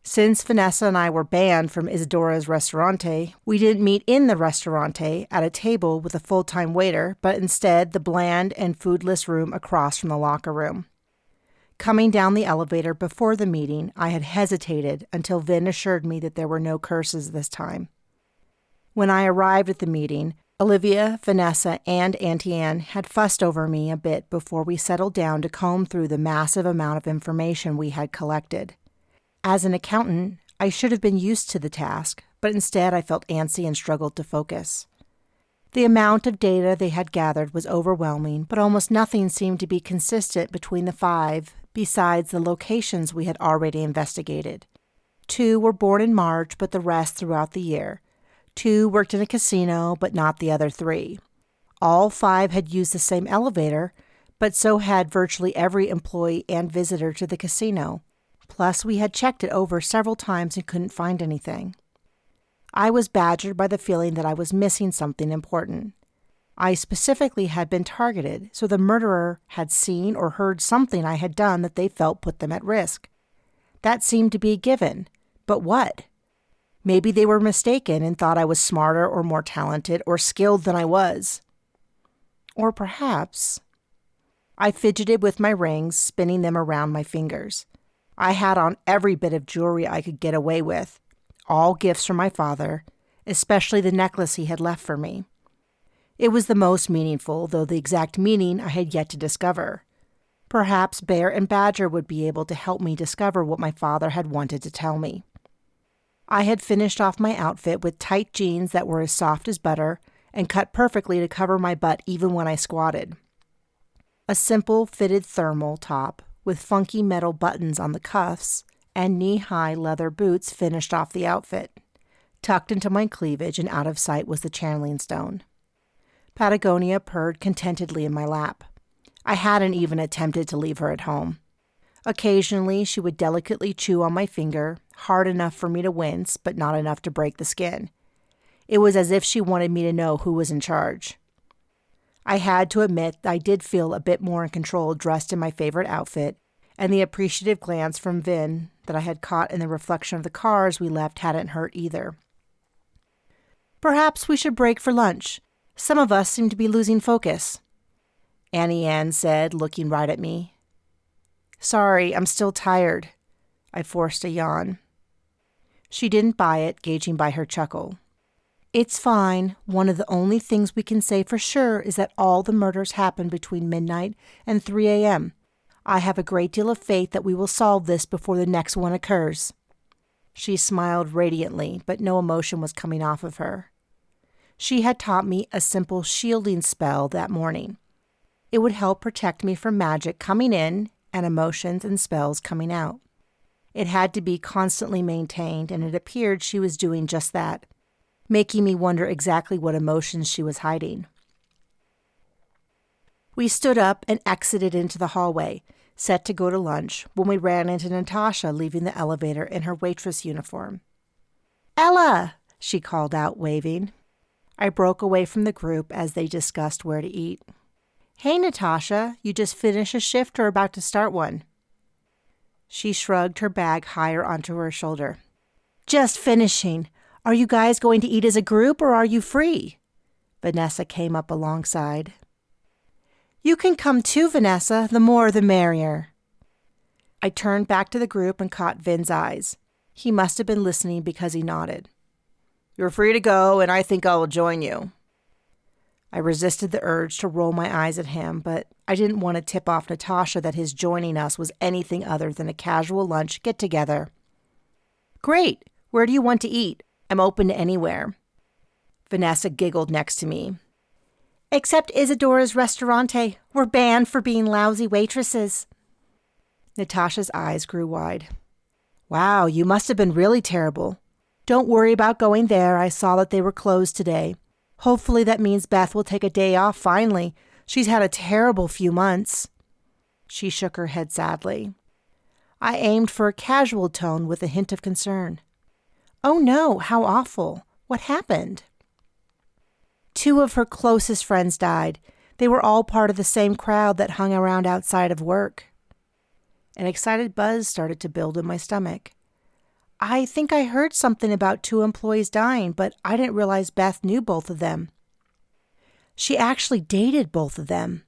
Speaker 1: Since Vanessa and I were banned from Isadora's restaurante, we didn't meet in the restaurante at a table with a full-time waiter, but instead the bland and foodless room across from the locker room. Coming down the elevator before the meeting, I had hesitated until Vin assured me that there were no curses this time. When I arrived at the meeting, Olivia, Vanessa, and Auntie Anne had fussed over me a bit before we settled down to comb through the massive amount of information we had collected. As an accountant, I should have been used to the task, but instead I felt antsy and struggled to focus. The amount of data they had gathered was overwhelming, but almost nothing seemed to be consistent between the 5, besides the locations we had already investigated. 2 were born in March, but the rest throughout the year. 2 worked in a casino, but not the other 3. All 5 had used the same elevator, but so had virtually every employee and visitor to the casino. Plus, we had checked it over several times and couldn't find anything. I was badgered by the feeling that I was missing something important. I specifically had been targeted, so the murderer had seen or heard something I had done that they felt put them at risk. That seemed to be a given, but what? Maybe they were mistaken and thought I was smarter or more talented or skilled than I was. Or perhaps... I fidgeted with my rings, spinning them around my fingers. I had on every bit of jewelry I could get away with, all gifts from my father, especially the necklace he had left for me. It was the most meaningful, though the exact meaning I had yet to discover. Perhaps Bear and Badger would be able to help me discover what my father had wanted to tell me. I had finished off my outfit with tight jeans that were as soft as butter and cut perfectly to cover my butt even when I squatted. A simple fitted thermal top with funky metal buttons on the cuffs and knee-high leather boots finished off the outfit. Tucked into my cleavage and out of sight was the channeling stone. Patagonia purred contentedly in my lap. I hadn't even attempted to leave her at home. Occasionally, she would delicately chew on my finger, hard enough for me to wince, but not enough to break the skin. It was as if she wanted me to know who was in charge. I had to admit I did feel a bit more in control dressed in my favorite outfit, and the appreciative glance from Vin that I had caught in the reflection of the cars we left hadn't hurt either. Perhaps we should break for lunch. Some of us seem to be losing focus, Auntie Anne said, looking right at me. Sorry, I'm still tired. I forced a yawn. She didn't buy it, gauging by her chuckle. It's fine. One of the only things we can say for sure is that all the murders happened between midnight and 3 a.m. I have a great deal of faith that we will solve this before the next one occurs. She smiled radiantly, but no emotion was coming off of her. She had taught me a simple shielding spell that morning. It would help protect me from magic coming in and emotions and spells coming out. It had to be constantly maintained, and it appeared she was doing just that, making me wonder exactly what emotions she was hiding. We stood up and exited into the hallway, set to go to lunch, when we ran into Natasha leaving the elevator in her waitress uniform. "Ella!" she called out, waving. I broke away from the group as they discussed where to eat. "Hey, Natasha, you just finished a shift or about to start one?" She shrugged her bag higher onto her shoulder. "Just finishing. Are you guys going to eat as a group or are you free? Vanessa came up alongside. You can come too, Vanessa. The more the merrier. I turned back to the group and caught Vin's eyes. He must have been listening because he nodded. You're free to go, and I think I will join you. I resisted the urge to roll my eyes at him, but I didn't want to tip off Natasha that his joining us was anything other than a casual lunch get-together. Great. Where do you want to eat? I'm open to anywhere. Vanessa giggled next to me. Except Isadora's Restaurante. We're banned for being lousy waitresses. Natasha's eyes grew wide. Wow, you must have been really terrible. Don't worry about going there. I saw that they were closed today. Hopefully that means Beth will take a day off finally. She's had a terrible few months. She shook her head sadly. I aimed for a casual tone with a hint of concern. Oh no, how awful. What happened? 2 of her closest friends died. They were all part of the same crowd that hung around outside of work. An excited buzz started to build in my stomach. I think I heard something about 2 employees dying, but I didn't realize Beth knew both of them. She actually dated both of them.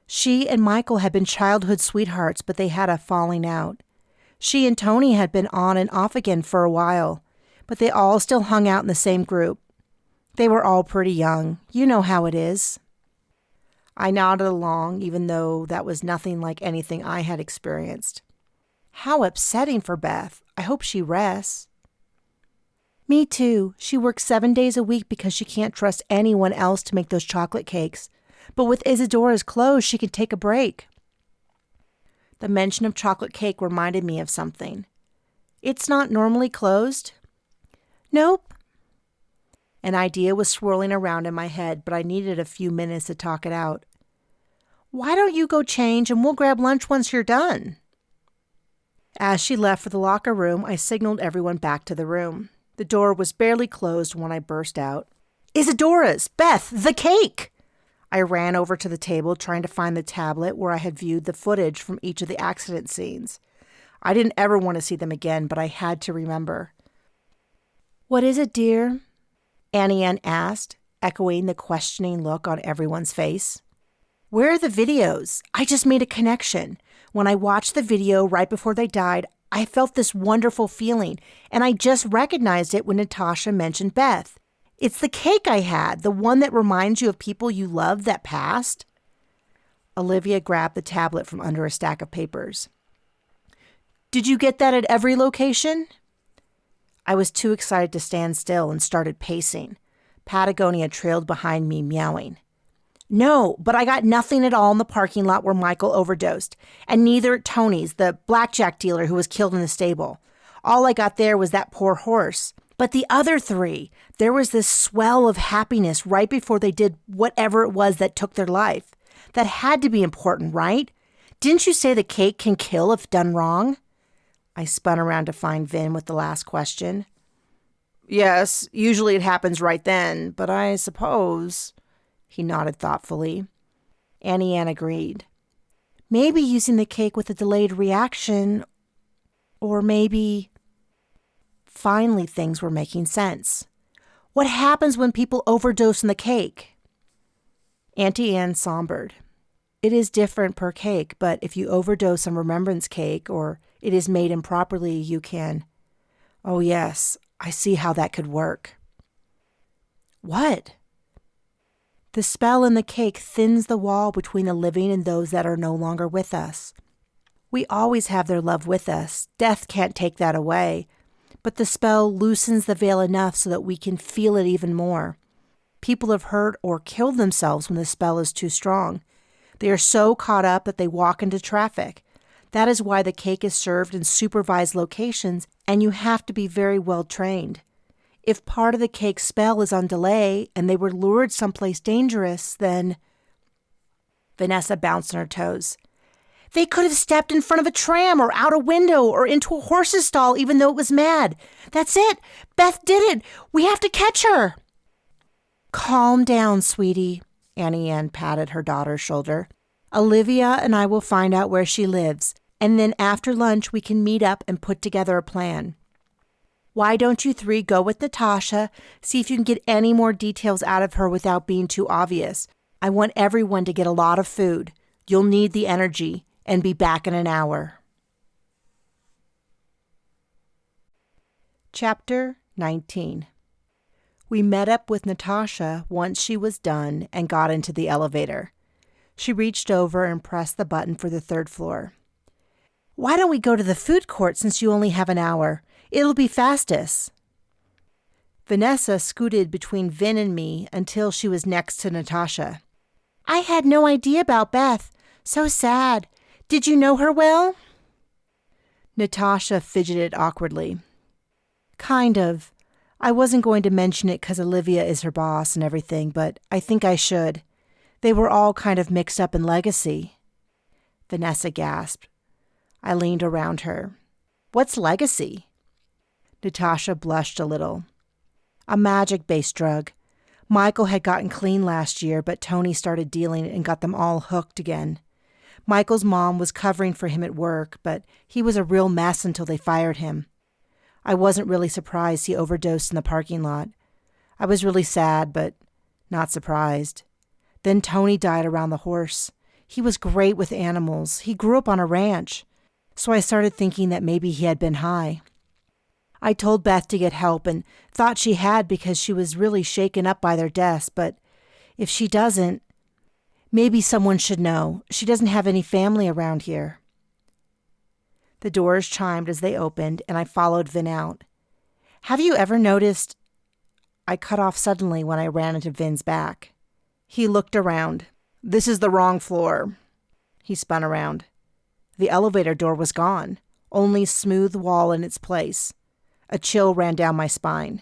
Speaker 1: She and Michael had been childhood sweethearts, but they had a falling out. She and Tony had been on and off again for a while, but they all still hung out in the same group. They were all pretty young. You know how it is. I nodded along, even though that was nothing like anything I had experienced. How upsetting for Beth. I hope she rests. Me too. She works 7 days a week because she can't trust anyone else to make those chocolate cakes. But with Isadora's closed, she can take a break. The mention of chocolate cake reminded me of something. It's not normally closed? Nope. An idea was swirling around in my head, but I needed a few minutes to talk it out. Why don't you go change and we'll grab lunch once you're done? As she left for the locker room, I signaled everyone back to the room. The door was barely closed when I burst out. Isadora's! Beth, the cake! I ran over to the table trying to find the tablet where I had viewed the footage from each of the accident scenes. I didn't ever want to see them again, but I had to remember. What is it, dear? Annie Ann asked, echoing the questioning look on everyone's face. Where are the videos? I just made a connection. When I watched the video right before they died, I felt this wonderful feeling, and I just recognized it when Natasha mentioned Beth. It's the cake I had, the one that reminds you of people you loved that passed. Olivia grabbed the tablet from under a stack of papers. Did you get that at every location? I was too excited to stand still and started pacing. Patagonia trailed behind me, meowing. No, but I got nothing at all in the parking lot where Michael overdosed, and neither at Tony's, the blackjack dealer who was killed in the stable. All I got there was that poor horse. But the other 3, there was this swell of happiness right before they did whatever it was that took their life. That had to be important, right? Didn't you say the cake can kill if done wrong? I spun around to find Vin with the last question. Yes, usually it happens right then, but I suppose... He nodded thoughtfully. Annie Ann agreed. Maybe using the cake with a delayed reaction, or maybe... Finally, things were making sense. What happens when people overdose on the cake? Auntie Anne sombered. It is different per cake, but if you overdose on remembrance cake, or it is made improperly, you can... Oh yes, I see how that could work. What? The spell in the cake thins the wall between the living and those that are no longer with us. We always have their love with us. Death can't take that away. But the spell loosens the veil enough so that we can feel it even more. People have hurt or killed themselves when the spell is too strong. They are so caught up that they walk into traffic. That is why the cake is served in supervised locations, and you have to be very well trained. If part of the cake's spell is on delay and they were lured someplace dangerous, then... Vanessa bounced on her toes. They could have stepped in front of a tram or out a window or into a horse's stall even though it was mad. That's it. Beth did it. We have to catch her. Calm down, sweetie. Annie Ann patted her daughter's shoulder. Olivia and I will find out where she lives, and then after lunch we can meet up and put together a plan. Why don't you three go with Natasha, see if you can get any more details out of her without being too obvious. I want everyone to get a lot of food. You'll need the energy, and be back in an hour. Chapter 19. We met up with Natasha once she was done and got into the elevator. She reached over and pressed the button for the 3rd floor. Why don't we go to the food court since you only have an hour? It'll be fastest. Vanessa scooted between Vin and me until she was next to Natasha. I had no idea about Beth. So sad. Did you know her well? Natasha fidgeted awkwardly. Kind of. I wasn't going to mention it because Olivia is her boss and everything, but I think I should. They were all kind of mixed up in legacy. Vanessa gasped. I leaned around her. What's legacy? Natasha blushed a little. A magic-based drug. Michael had gotten clean last year, but Tony started dealing and got them all hooked again. Michael's mom was covering for him at work, but he was a real mess until they fired him. I wasn't really surprised he overdosed in the parking lot. I was really sad, but not surprised. Then Tony died around the horse. He was great with animals. He grew up on a ranch. So I started thinking that maybe he had been high. I told Beth to get help and thought she had because she was really shaken up by their deaths, but if she doesn't, maybe someone should know. She doesn't have any family around here. The doors chimed as they opened, and I followed Vin out. Have you ever noticed... I cut off suddenly when I ran into Vin's back. He looked around. This is the wrong floor. He spun around. The elevator door was gone, only smooth wall in its place. A chill ran down my spine.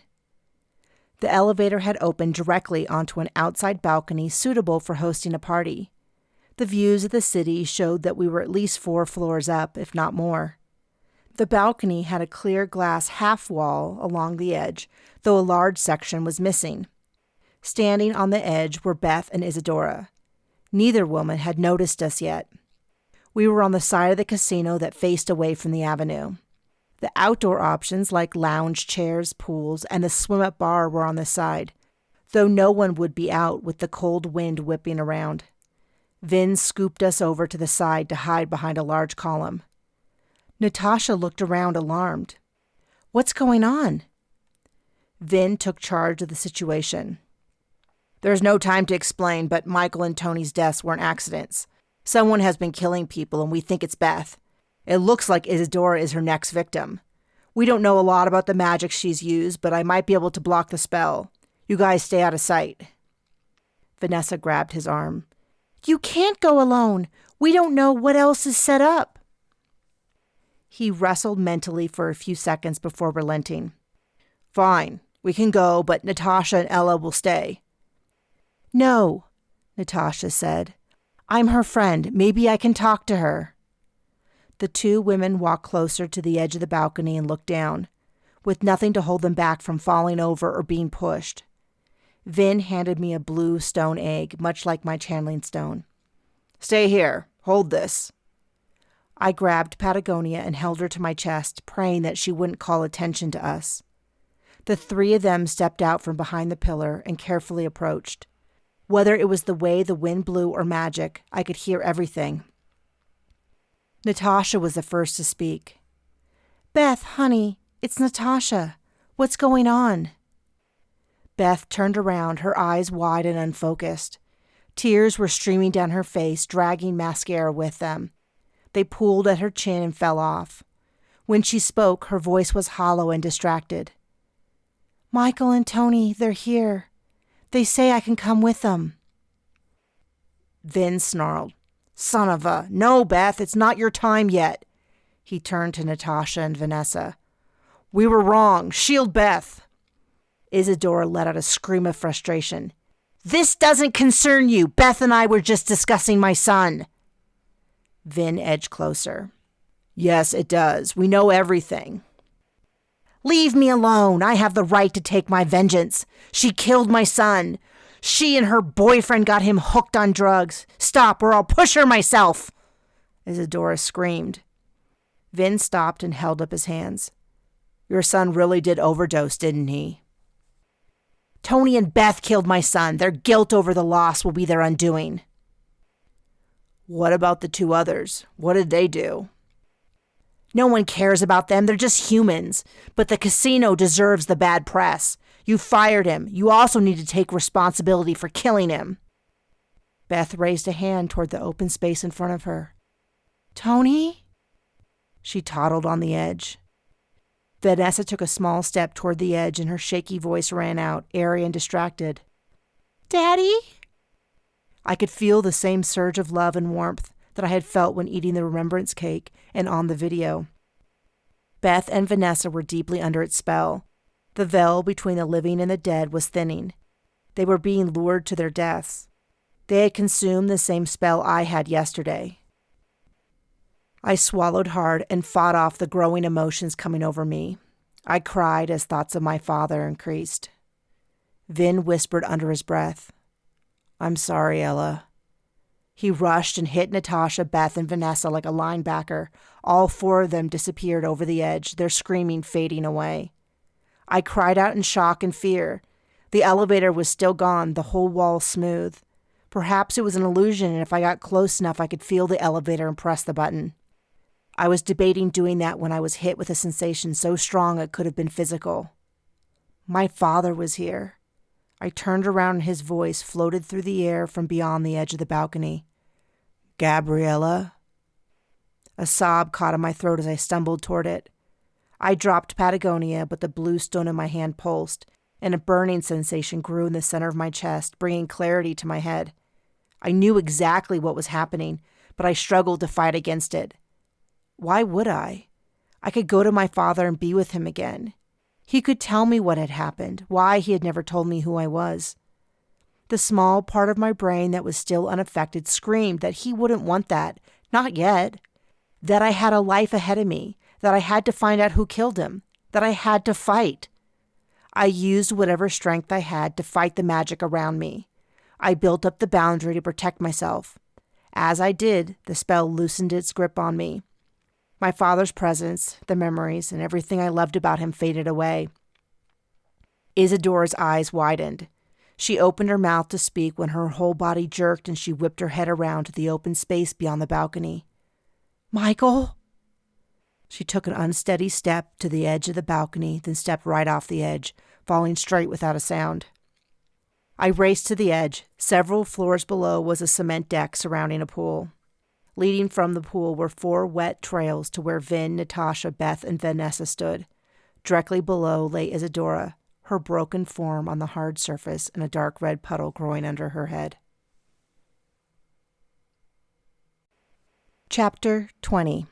Speaker 1: The elevator had opened directly onto an outside balcony suitable for hosting a party. The views of the city showed that we were at least 4 floors up, if not more. The balcony had a clear glass half wall along the edge, though a large section was missing. Standing on the edge were Beth and Isadora. Neither woman had noticed us yet. We were on the side of the casino that faced away from the avenue. The outdoor options like lounge chairs, pools, and the swim-up bar were on the side, though no one would be out with the cold wind whipping around. Vin scooped us over to the side to hide behind a large column. Natasha looked around alarmed. What's going on? Vin took charge of the situation. There's no time to explain, but Michael and Tony's deaths weren't accidents. Someone has been killing people, and we think it's Beth. It looks like Isadora is her next victim. We don't know a lot about the magic she's used, but I might be able to block the spell. You guys stay out of sight. Vanessa grabbed his arm. You can't go alone. We don't know what else is set up. He wrestled mentally for a few seconds before relenting. Fine, we can go, but Natasha and Ella will stay. No, Natasha said. I'm her friend. Maybe I can talk to her. The 2 women walked closer to the edge of the balcony and looked down, with nothing to hold them back from falling over or being pushed. Vin handed me a blue stone egg, much like my channeling stone. Stay here. Hold this. I grabbed Patagonia and held her to my chest, praying that she wouldn't call attention to us. The 3 of them stepped out from behind the pillar and carefully approached. Whether it was the way the wind blew or magic, I could hear everything. Natasha was the first to speak. Beth, honey, it's Natasha. What's going on? Beth turned around, her eyes wide and unfocused. Tears were streaming down her face, dragging mascara with them. They pooled at her chin and fell off. When she spoke, her voice was hollow and distracted. Michael and Tony, they're here. They say I can come with them. Vin snarled. Son of a... No, Beth, it's not your time yet. He turned to Natasha and Vanessa. We were wrong. Shield Beth. Isadora let out a scream of frustration. This doesn't concern you. Beth and I were just discussing my son. Vin edged closer. Yes, it does. We know everything. Leave me alone. I have the right to take my vengeance. She killed my son. She and her boyfriend got him hooked on drugs. Stop or I'll push her myself. Isadora screamed. Vin stopped and held up his hands. Your son really did overdose, didn't he? Tony and Beth killed my son. Their guilt over the loss will be their undoing. What about the 2 others? What did they do? No one cares about them. They're just humans. But the casino deserves the bad press. You fired him. You also need to take responsibility for killing him. Beth raised a hand toward the open space in front of her. Tony? She toddled on the edge. Vanessa took a small step toward the edge and her shaky voice ran out, airy and distracted. Daddy? I could feel the same surge of love and warmth that I had felt when eating the remembrance cake and on the video. Beth and Vanessa were deeply under its spell. The veil between the living and the dead was thinning. They were being lured to their deaths. They had consumed the same spell I had yesterday. I swallowed hard and fought off the growing emotions coming over me. I cried as thoughts of my father increased. Vin whispered under his breath, I'm sorry, Ella. He rushed and hit Natasha, Beth, and Vanessa like a linebacker. All 4 of them disappeared over the edge, their screaming fading away. I cried out in shock and fear. The elevator was still gone, the whole wall smooth. Perhaps it was an illusion, and if I got close enough, I could feel the elevator and press the button. I was debating doing that when I was hit with a sensation so strong it could have been physical. My father was here. I turned around and his voice floated through the air from beyond the edge of the balcony. Gabriella? A sob caught in my throat as I stumbled toward it. I dropped Patagonia, but the blue stone in my hand pulsed, and a burning sensation grew in the center of my chest, bringing clarity to my head. I knew exactly what was happening, but I struggled to fight against it. Why would I? I could go to my father and be with him again. He could tell me what had happened, why he had never told me who I was. The small part of my brain that was still unaffected screamed that he wouldn't want that, not yet. That I had a life ahead of me, that I had to find out who killed him, that I had to fight. I used whatever strength I had to fight the magic around me. I built up the boundary to protect myself. As I did, the spell loosened its grip on me. My father's presence, the memories, and everything I loved about him faded away. Isadora's eyes widened. She opened her mouth to speak when her whole body jerked and she whipped her head around to the open space beyond the balcony. Michael? She took an unsteady step to the edge of the balcony, then stepped right off the edge, falling straight without a sound. I raced to the edge. Several floors below was a cement deck surrounding a pool. Leading from the pool were 4 wet trails to where Vin, Natasha, Beth, and Vanessa stood. Directly below lay Isadora, her broken form on the hard surface and a dark red puddle growing under her head. Chapter 20.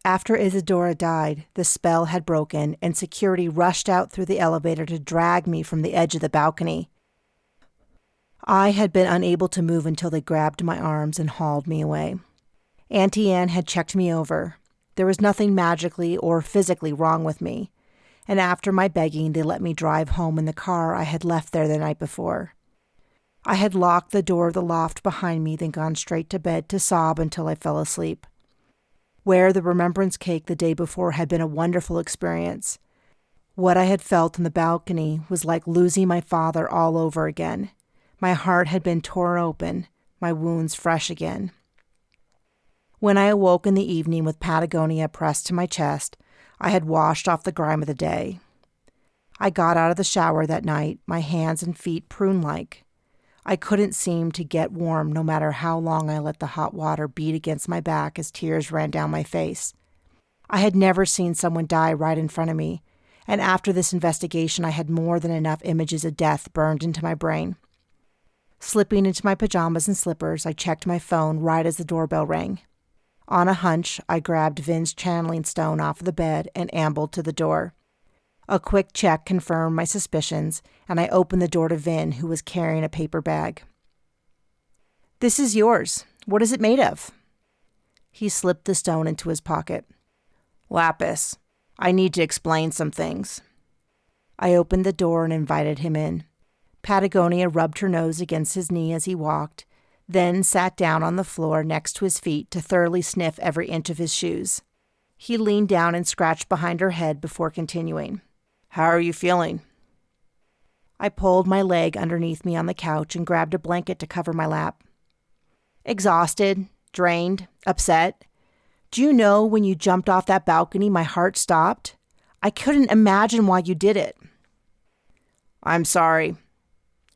Speaker 1: After Isadora died, the spell had broken, and security rushed out through the elevator to drag me from the edge of the balcony. I had been unable to move until they grabbed my arms and hauled me away. Auntie Anne had checked me over. There was nothing magically or physically wrong with me, and after my begging, they let me drive home in the car I had left there the night before. I had locked the door of the loft behind me, then gone straight to bed to sob until I fell asleep. Where the remembrance cake the day before had been a wonderful experience. What I had felt on the balcony was like losing my father all over again. My heart had been torn open, my wounds fresh again. When I awoke in the evening with Patagonia pressed to my chest, I had washed off the grime of the day. I got out of the shower that night, my hands and feet prune-like. I couldn't seem to get warm no matter how long I let the hot water beat against my back as tears ran down my face. I had never seen someone die right in front of me, and after this investigation I had more than enough images of death burned into my brain. Slipping into my pajamas and slippers, I checked my phone right as the doorbell rang. On a hunch, I grabbed Vin's channeling stone off of the bed and ambled to the door. A quick check confirmed my suspicions, and I opened the door to Vin, who was carrying a paper bag. "This is yours. What is it made of?" He slipped the stone into his pocket. "Lapis. I need to explain some things." I opened the door and invited him in. Patagonia rubbed her nose against his knee as he walked, then sat down on the floor next to his feet to thoroughly sniff every inch of his shoes. He leaned down and scratched behind her head before continuing. How are you feeling? I pulled my leg underneath me on the couch and grabbed a blanket to cover my lap. Exhausted, drained, upset. Do you know when you jumped off that balcony, my heart stopped? I couldn't imagine why you did it. I'm sorry.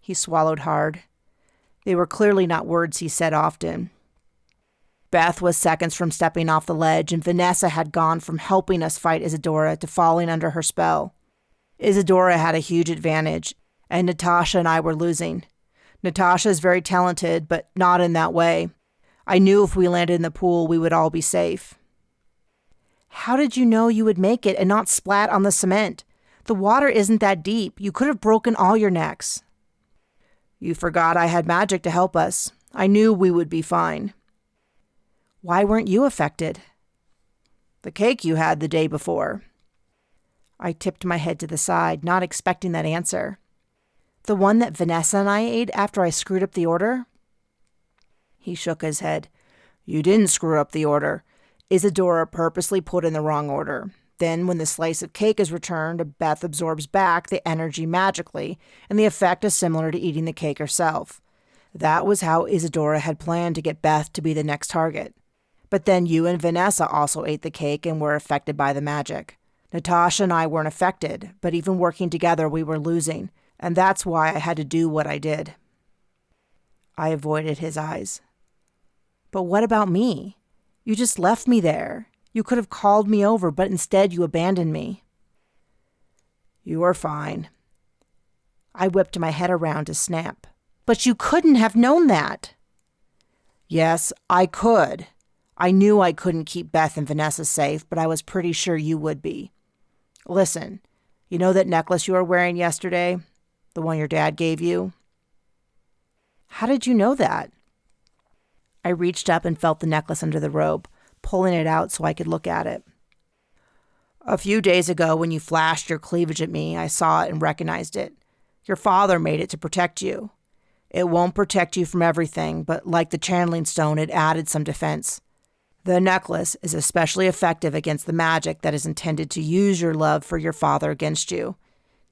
Speaker 1: He swallowed hard. They were clearly not words he said often. Beth was seconds from stepping off the ledge, and Vanessa had gone from helping us fight Isadora to falling under her spell. Isadora had a huge advantage, and Natasha and I were losing. Natasha is very talented, but not in that way. I knew if we landed in the pool, we would all be safe. How did you know you would make it and not splat on the cement? The water isn't that deep. You could have broken all your necks. You forgot I had magic to help us. I knew we would be fine. Why weren't you affected? The cake you had the day before. I tipped my head to the side, not expecting that answer. The one that Vanessa and I ate after I screwed up the order? He shook his head. You didn't screw up the order. Isadora purposely put in the wrong order. Then, when the slice of cake is returned, Beth absorbs back the energy magically, and the effect is similar to eating the cake herself. That was how Isadora had planned to get Beth to be the next target. But then you and Vanessa also ate the cake and were affected by the magic. Natasha and I weren't affected, but even working together we were losing, and that's why I had to do what I did. I avoided his eyes. But what about me? You just left me there. You could have called me over, but instead you abandoned me. You are fine. I whipped my head around to snap. But you couldn't have known that. Yes, I could. I knew I couldn't keep Beth and Vanessa safe, but I was pretty sure you would be. Listen, you know that necklace you were wearing yesterday? The one your dad gave you? How did you know that? I reached up and felt the necklace under the robe, pulling it out so I could look at it. A few days ago, when you flashed your cleavage at me, I saw it and recognized it. Your father made it to protect you. It won't protect you from everything, but like the channeling stone, it added some defense. The necklace is especially effective against the magic that is intended to use your love for your father against you.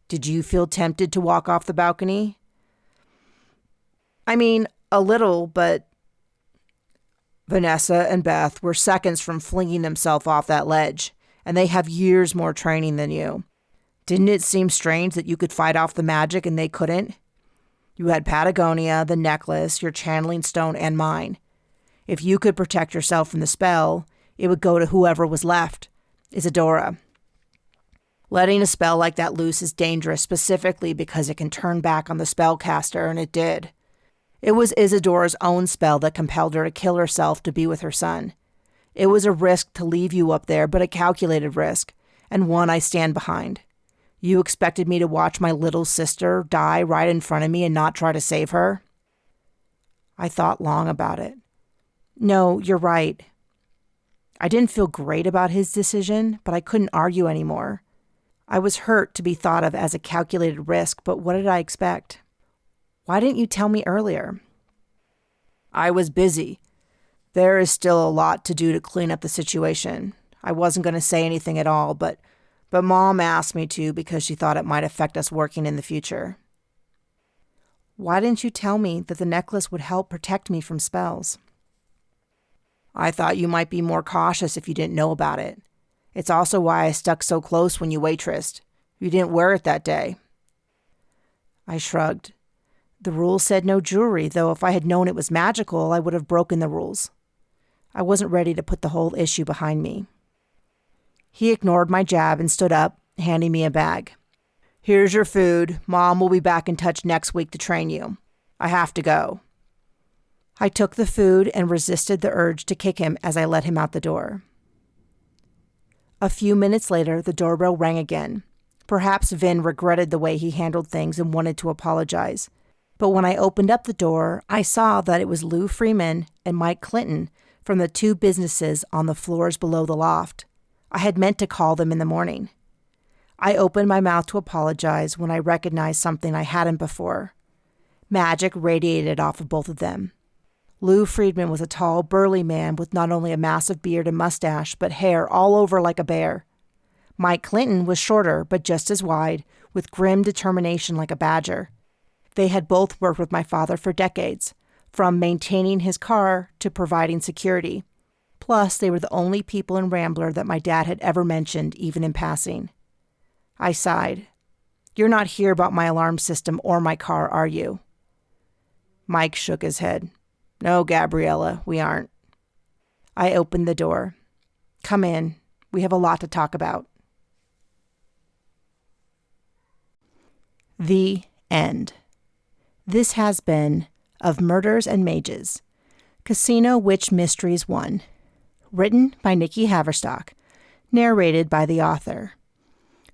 Speaker 1: Did you feel tempted to walk off the balcony? I mean, a little, but Vanessa and Beth were seconds from flinging themselves off that ledge, and they have years more training than you. Didn't it seem strange that you could fight off the magic and they couldn't? You had Patagonia, the necklace, your channeling stone, and mine. If you could protect yourself from the spell, it would go to whoever was left, Isadora. Letting a spell like that loose is dangerous specifically because it can turn back on the spellcaster, and it did. It was Isadora's own spell that compelled her to kill herself to be with her son. It was a risk to leave you up there, but a calculated risk, and one I stand behind. You expected me to watch my little sister die right in front of me and not try to save her? I thought long about it. No, you're right. I didn't feel great about his decision, but I couldn't argue anymore. I was hurt to be thought of as a calculated risk, but what did I expect? Why didn't you tell me earlier? I was busy. There is still a lot to do to clean up the situation. I wasn't going to say anything at all, but Mom asked me to because she thought it might affect us working in the future. Why didn't you tell me that the necklace would help protect me from spells? I thought you might be more cautious if you didn't know about it. It's also why I stuck so close when you waitressed. You didn't wear it that day. I shrugged. The rules said no jewelry, though if I had known it was magical, I would have broken the rules. I wasn't ready to put the whole issue behind me. He ignored my jab and stood up, handing me a bag. Here's your food. Mom will be back in touch next week to train you. I have to go. I took the food and resisted the urge to kick him as I let him out the door. A few minutes later, the doorbell rang again. Perhaps Vin regretted the way he handled things and wanted to apologize. But when I opened up the door, I saw that it was Lou Freeman and Mike Clinton from the two businesses on the floors below the loft. I had meant to call them in the morning. I opened my mouth to apologize when I recognized something I hadn't before. Magic radiated off of both of them. Lou Friedman was a tall, burly man with not only a massive beard and mustache, but hair all over like a bear. Mike Clinton was shorter, but just as wide, with grim determination like a badger. They had both worked with my father for decades, from maintaining his car to providing security. Plus, they were the only people in Rambler that my dad had ever mentioned, even in passing. I sighed. "You're not here about my alarm system or my car, are you?" Mike shook his head. "No, Gabriella, we aren't." I opened the door. "Come in. We have a lot to talk about." The end. This has been Of Murders and Mages, Casino Witch Mysteries 1, written by Nikki Haverstock, narrated by the author.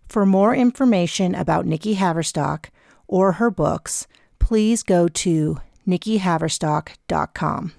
Speaker 1: For more information about Nikki Haverstock or her books, please go to nikkihaverstock.com.